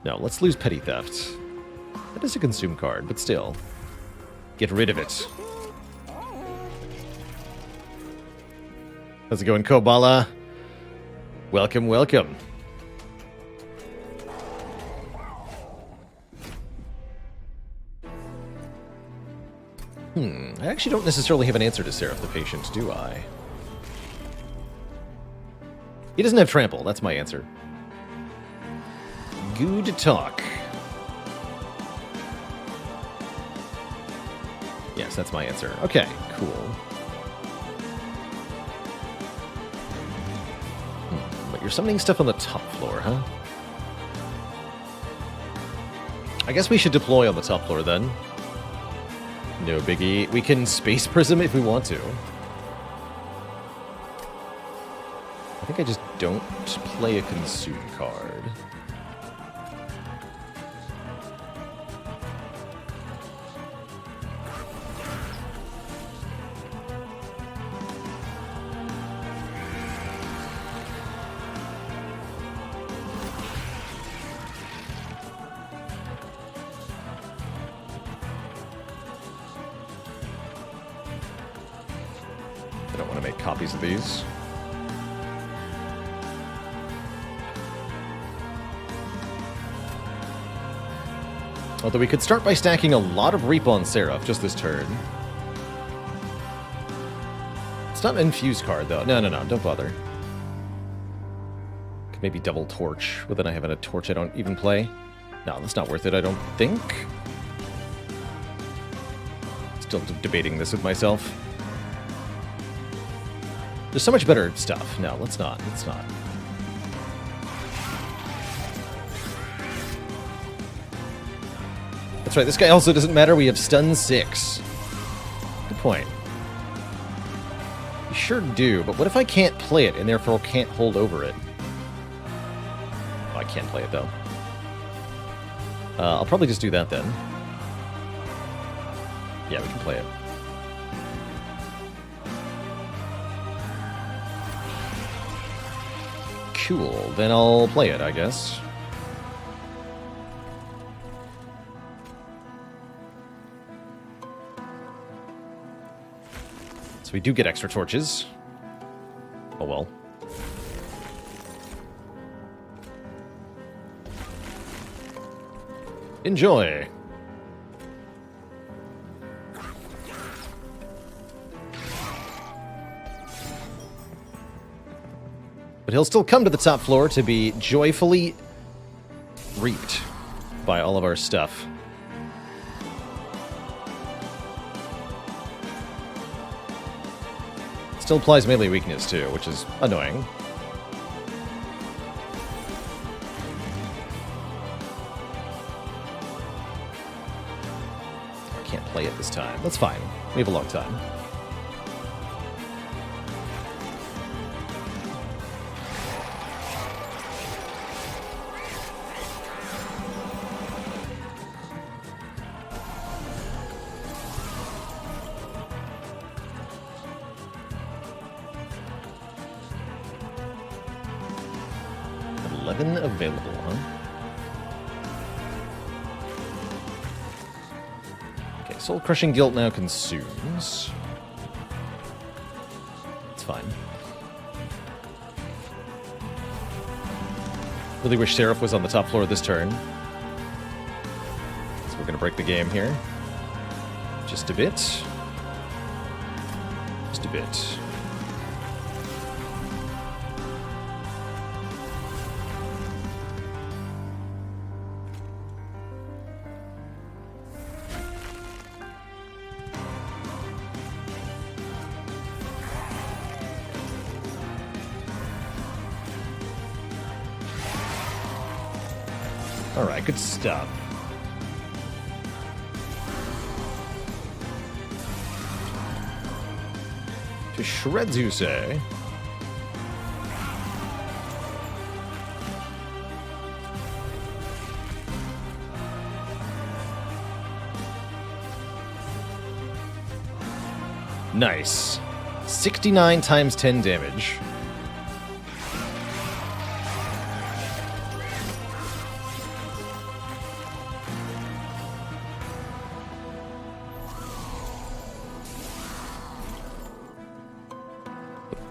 No, let's lose Petty Theft. That is a consume card, but still. Get rid of it. How's it going, Kobala? Welcome, welcome. I actually don't necessarily have an answer to Seraph the Patient, do I? He doesn't have trample, that's my answer. Good talk. Yes, that's my answer. Okay, cool. But you're summoning stuff on the top floor, huh? I guess we should deploy on the top floor then. No biggie. We can Space Prism if we want to. I think I just don't play a Consume card. copies of these. Although we could start by stacking a lot of Reap on Seraph just this turn. It's not an infused card, though. No, don't bother. Could maybe double Torch, but then I have a Torch I don't even play. No, that's not worth it, I don't think. Still debating this with myself. There's so much better stuff. No, let's not. Let's not. That's right, this guy also doesn't matter. We have stun 6. Good point. You sure do, but what if I can't play it and therefore can't hold over it? Oh, I can't play it, though. I'll probably just do that, then. Yeah, we can play it. Cool, then I'll play it, I guess. So we do get extra torches. Oh well. Enjoy! But he'll still come to the top floor to be joyfully reaped by all of our stuff. Still applies melee weakness too, which is annoying. I can't play it this time. That's fine. We have a long time. Available, huh? Okay, Soul Crushing Guilt now consumes. It's fine. Really wish Seraph was on the top floor this turn. So we're gonna break the game here. Just a bit. Just a bit. Alright, good stuff. To shreds, you say? Nice. 69 times 10 damage.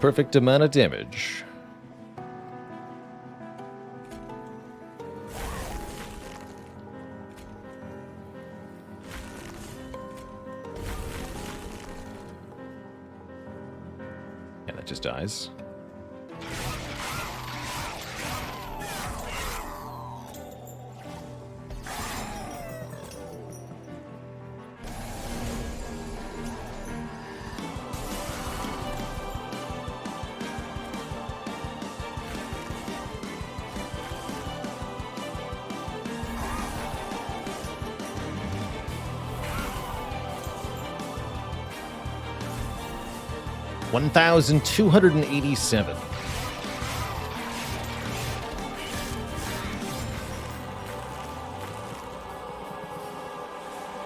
Perfect amount of damage. And that just dies. $1,287.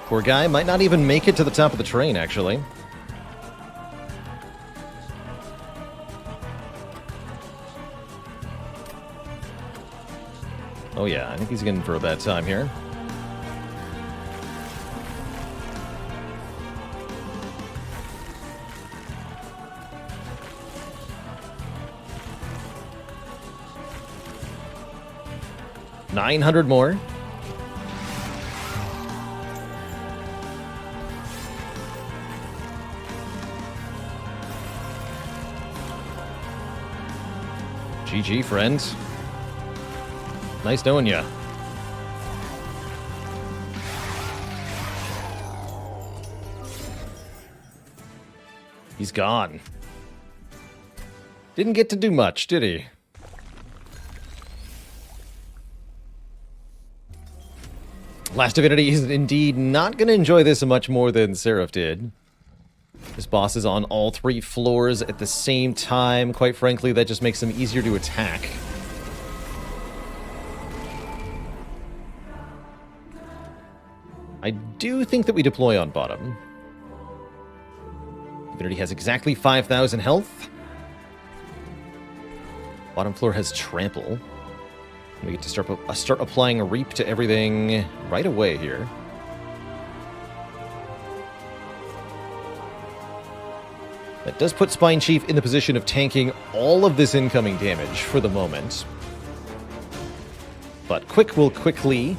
Poor guy might not even make it to the top of the train, actually. Oh yeah, I think he's in for a bad time here. 900 more. GG, friends. Nice knowing ya. He's gone. Didn't get to do much, did he? Last Divinity is indeed not going to enjoy this much more than Seraph did. This boss is on all 3 floors at the same time. Quite frankly, that just makes him easier to attack. I do think that we deploy on bottom. Divinity has exactly 5,000 health. Bottom floor has trample. We get to start applying a reap to everything right away here. That does put Spine Chief in the position of tanking all of this incoming damage for the moment. But Quick will quickly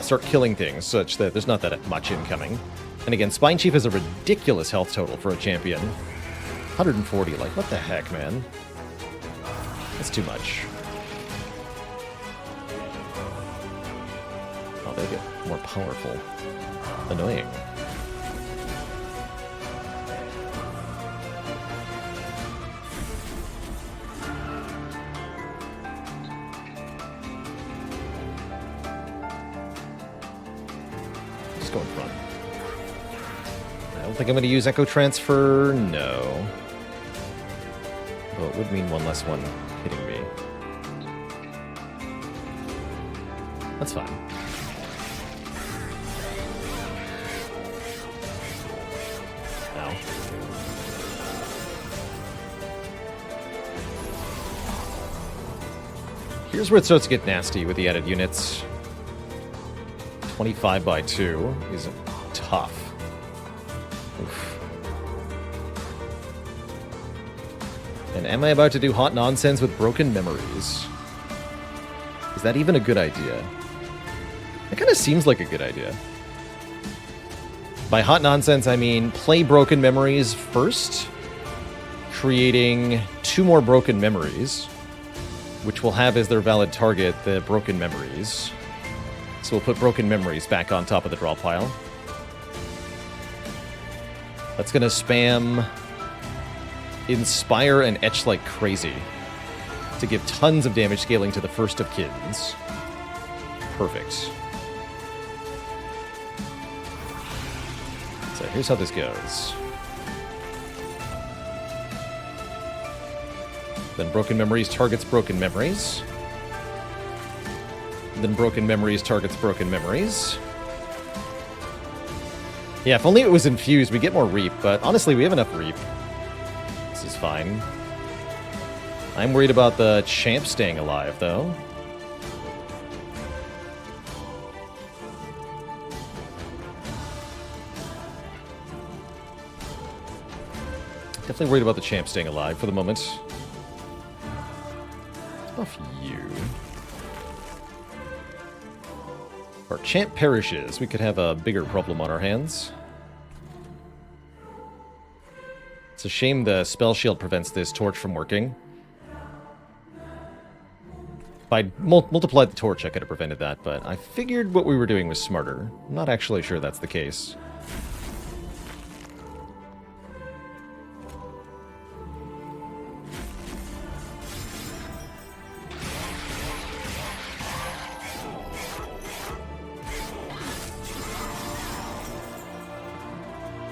start killing things such that there's not that much incoming. And again, Spine Chief has a ridiculous health total for a champion. 140, like, what the heck, man? That's too much. Oh, they get more powerful. Annoying. Just go in front. I don't think I'm going to use Echo Transfer. No. Well, it would mean one less one hitting me. That's fine. Ow. Here's where it starts to get nasty with the added units. 25 by 2 is tough. Oof. And am I about to do hot nonsense with broken memories? Is that even a good idea? It kind of seems like a good idea. By hot nonsense, I mean play broken memories first, creating 2 more broken memories, which will have as their valid target the broken memories. So we'll put broken memories back on top of the draw pile. That's going to spam Inspire and Etch like crazy to give tons of damage scaling to the first of kins. Perfect. So here's how this goes. Then Broken Memories targets Broken Memories. Then Broken Memories targets Broken Memories. Yeah, if only it was infused, we'd get more Reap, but honestly, we have enough Reap. This is fine. I'm worried about the champ staying alive, though. Definitely worried about the champ staying alive for the moment. Buff you. If our champ perishes, we could have a bigger problem on our hands. It's a shame the spell shield prevents this torch from working. If I'd multiplied the torch, I could have prevented that, but I figured what we were doing was smarter. I'm not actually sure that's the case.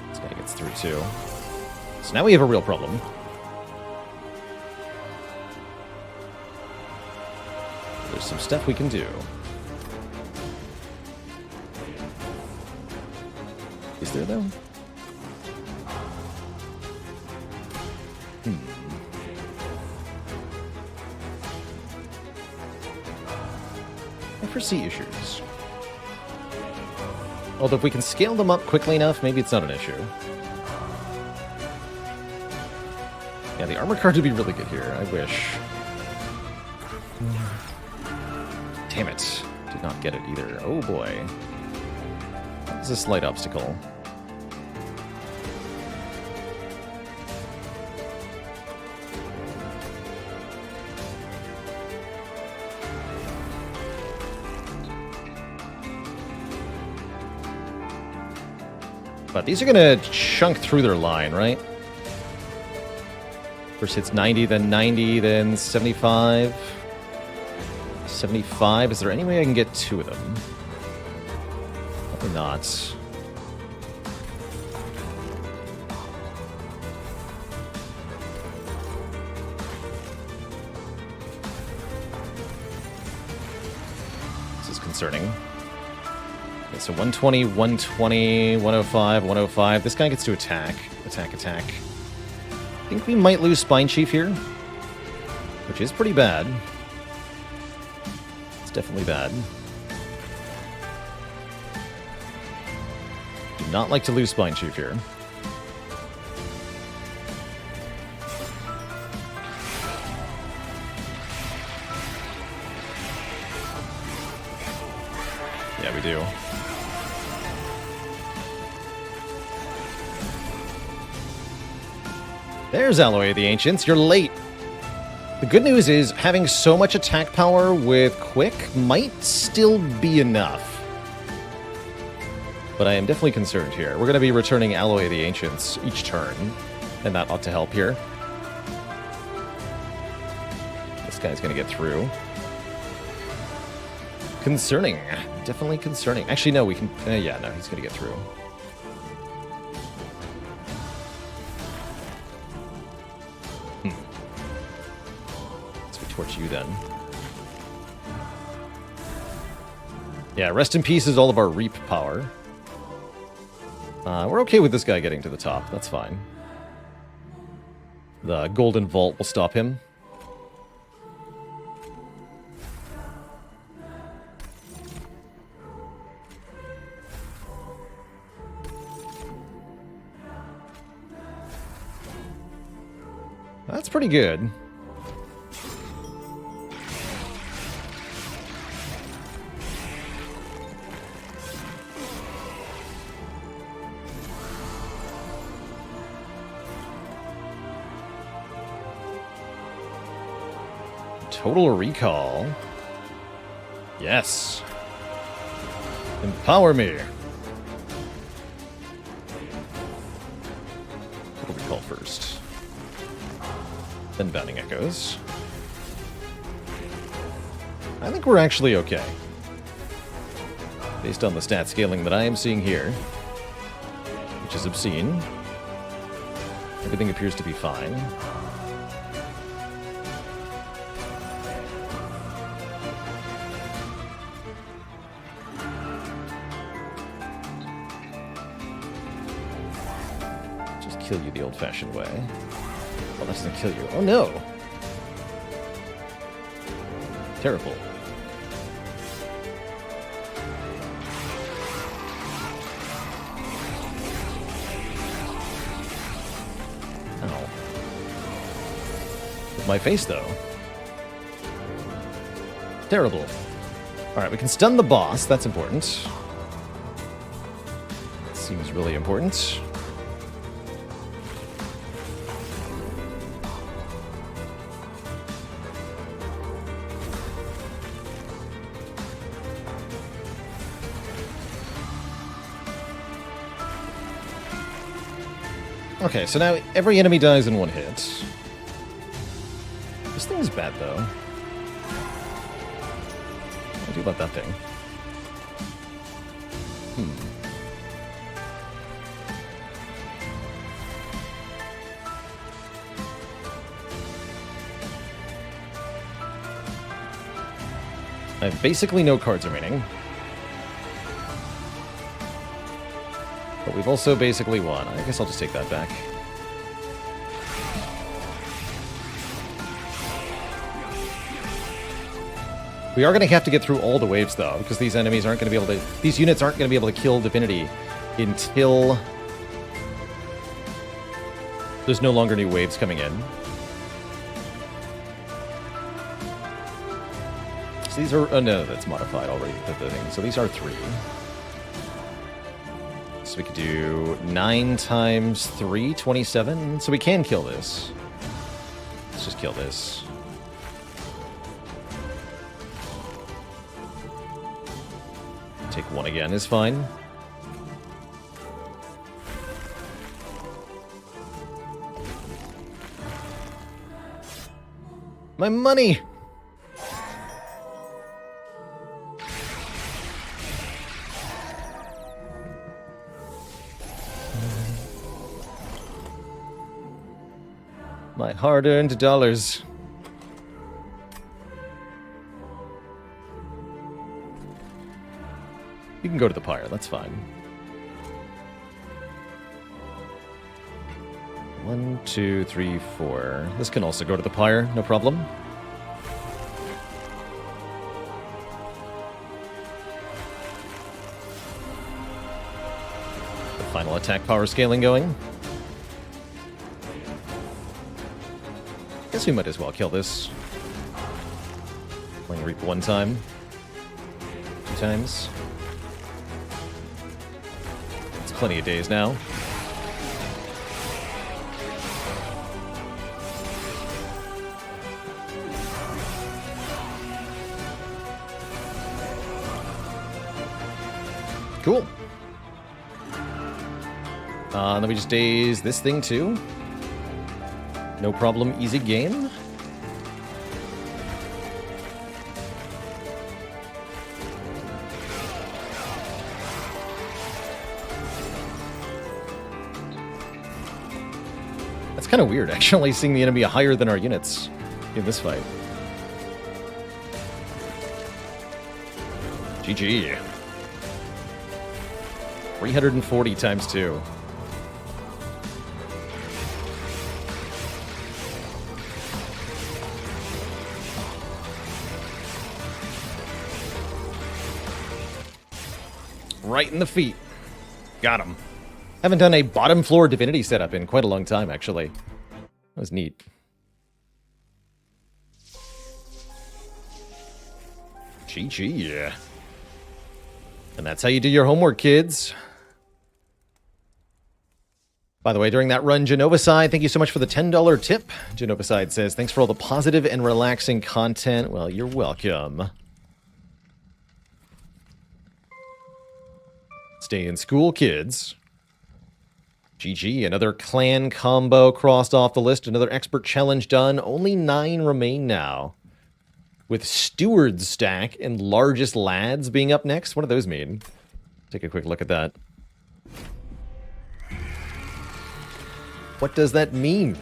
This guy gets through too. So now we have a real problem. There's some stuff we can do. Is there, though? I foresee issues. Although if we can scale them up quickly enough, maybe it's not an issue. Yeah, the armor card would be really good here. I wish. Damn it. Did not get it either. Oh boy. That was a slight obstacle. But these are going to chunk through their line, right? First hits 90, then 90, then 75. 75. Is there any way I can get two of them? Probably not. This is concerning. Okay, so 120, 120, 105, 105. This guy gets to attack. Attack, attack. I think we might lose Spine Chief here, which is pretty bad. It's definitely bad. Do not like to lose Spine Chief here. Yeah, we do. There's Alloy of the Ancients. You're late. The good news is having so much attack power with Quick might still be enough. But I am definitely concerned here. We're going to be returning Alloy of the Ancients each turn, and that ought to help here. This guy's going to get through. Concerning. Definitely concerning. Actually, no, we can... yeah, no, he's going to get through. Torch you then. Yeah, rest in peace is all of our reap power. We're okay with this guy getting to the top. That's fine. The golden vault will stop him. That's pretty good. Total recall. Yes. Empower me. Total recall first. Then Bounding Echoes. I think we're actually okay. Based on the stat scaling that I am seeing here, which is obscene. Everything appears to be fine. Kill you the old-fashioned way. Well, that doesn't kill you. Oh, no! Terrible. Ow. With my face, though. Terrible. Alright, we can stun the boss. That's important. Seems really important. Okay, so now every enemy dies in one hit. This thing is bad, though. What do I do about that thing? I have basically no cards remaining. But we've also basically won. I guess I'll just take that back. We are going to have to get through all the waves, though, because these enemies aren't going to be able to... These units aren't going to be able to kill Divinity until there's no longer new waves coming in. So these are... Oh, no, that's modified already. The thing. So these are 3. So we could do 9 times 3, 27. So we can kill this. Let's just kill this. Take 1 again is fine. My money! My hard-earned dollars. You can go to the pyre, that's fine. 1, 2, 3, 4. This can also go to the pyre, no problem. The final attack power scaling going. Guess we might as well kill this. Playing Reap 1 time. 2 times. It's plenty of days now. Cool. And then we just daze this thing too. No problem, easy game. That's kind of weird, actually, seeing the enemy higher than our units in this fight. GG. 340 times 2. Right in the feet. Got him. Haven't done a bottom floor divinity setup in quite a long time, actually. That was neat. GG. And that's how you do your homework, kids. By the way, during that run, Genovicide, thank you so much for the $10 tip. Genovicide says, thanks for all the positive and relaxing content. Well, you're welcome. Stay in school, kids. GG, another clan combo crossed off the list. Another expert challenge done. Only 9 remain now. With Steward's Stack and Largest Lads being up next. What do those mean? Take a quick look at that. What does that mean?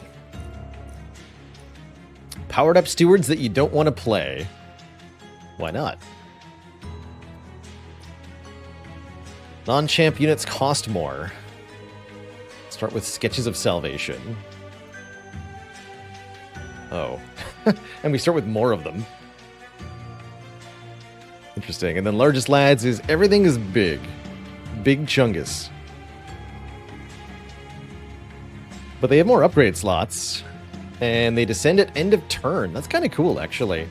Powered up stewards that you don't want to play. Why not? Non-champ units cost more. Start with Sketches of Salvation. Oh. And we start with more of them. Interesting. And then Largest Lads is everything is big. Big Chungus. But they have more upgrade slots. And they descend at end of turn. That's kind of cool, actually.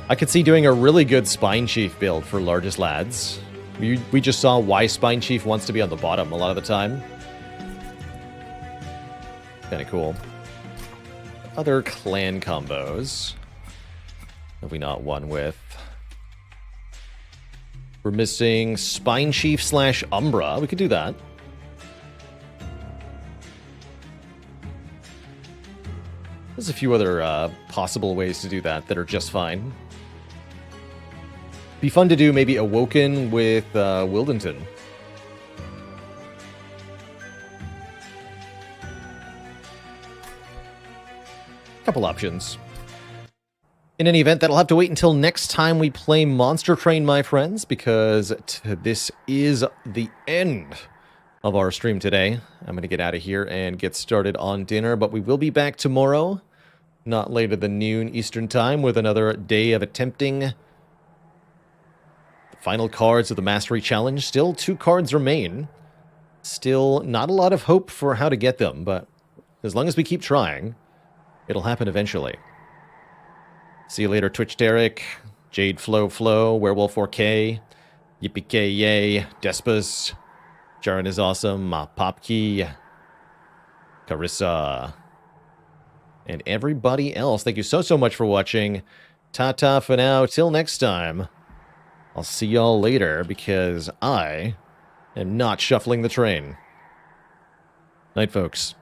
I could see doing a really good Spine Chief build for Largest Lads. We just saw why Spine Chief wants to be on the bottom a lot of the time. Kind of cool. Other clan combos. Have we not won with? We're missing Spine Chief / Umbra. We could do that. There's a few other possible ways to do that that are just fine. Be fun to do maybe Awoken with Wildington. Couple options. In any event, that'll have to wait until next time we play Monster Train, my friends, because this is the end of our stream today. I'm going to get out of here and get started on dinner, but we will be back tomorrow, not later than noon Eastern Time, with another day of attempting the final cards of the Mastery Challenge. Still 2 cards remain. Still not a lot of hope for how to get them, but as long as we keep trying, it'll happen eventually. See you later, Twitch Derek, Jade Flo, Werewolf 4K, Yippee K Yay, Despus, Jaren is awesome, Ma Popkey, Carissa, and everybody else. Thank you so much for watching. Ta-ta for now. Till next time. I'll see y'all later because I am not shuffling the train. Night, folks.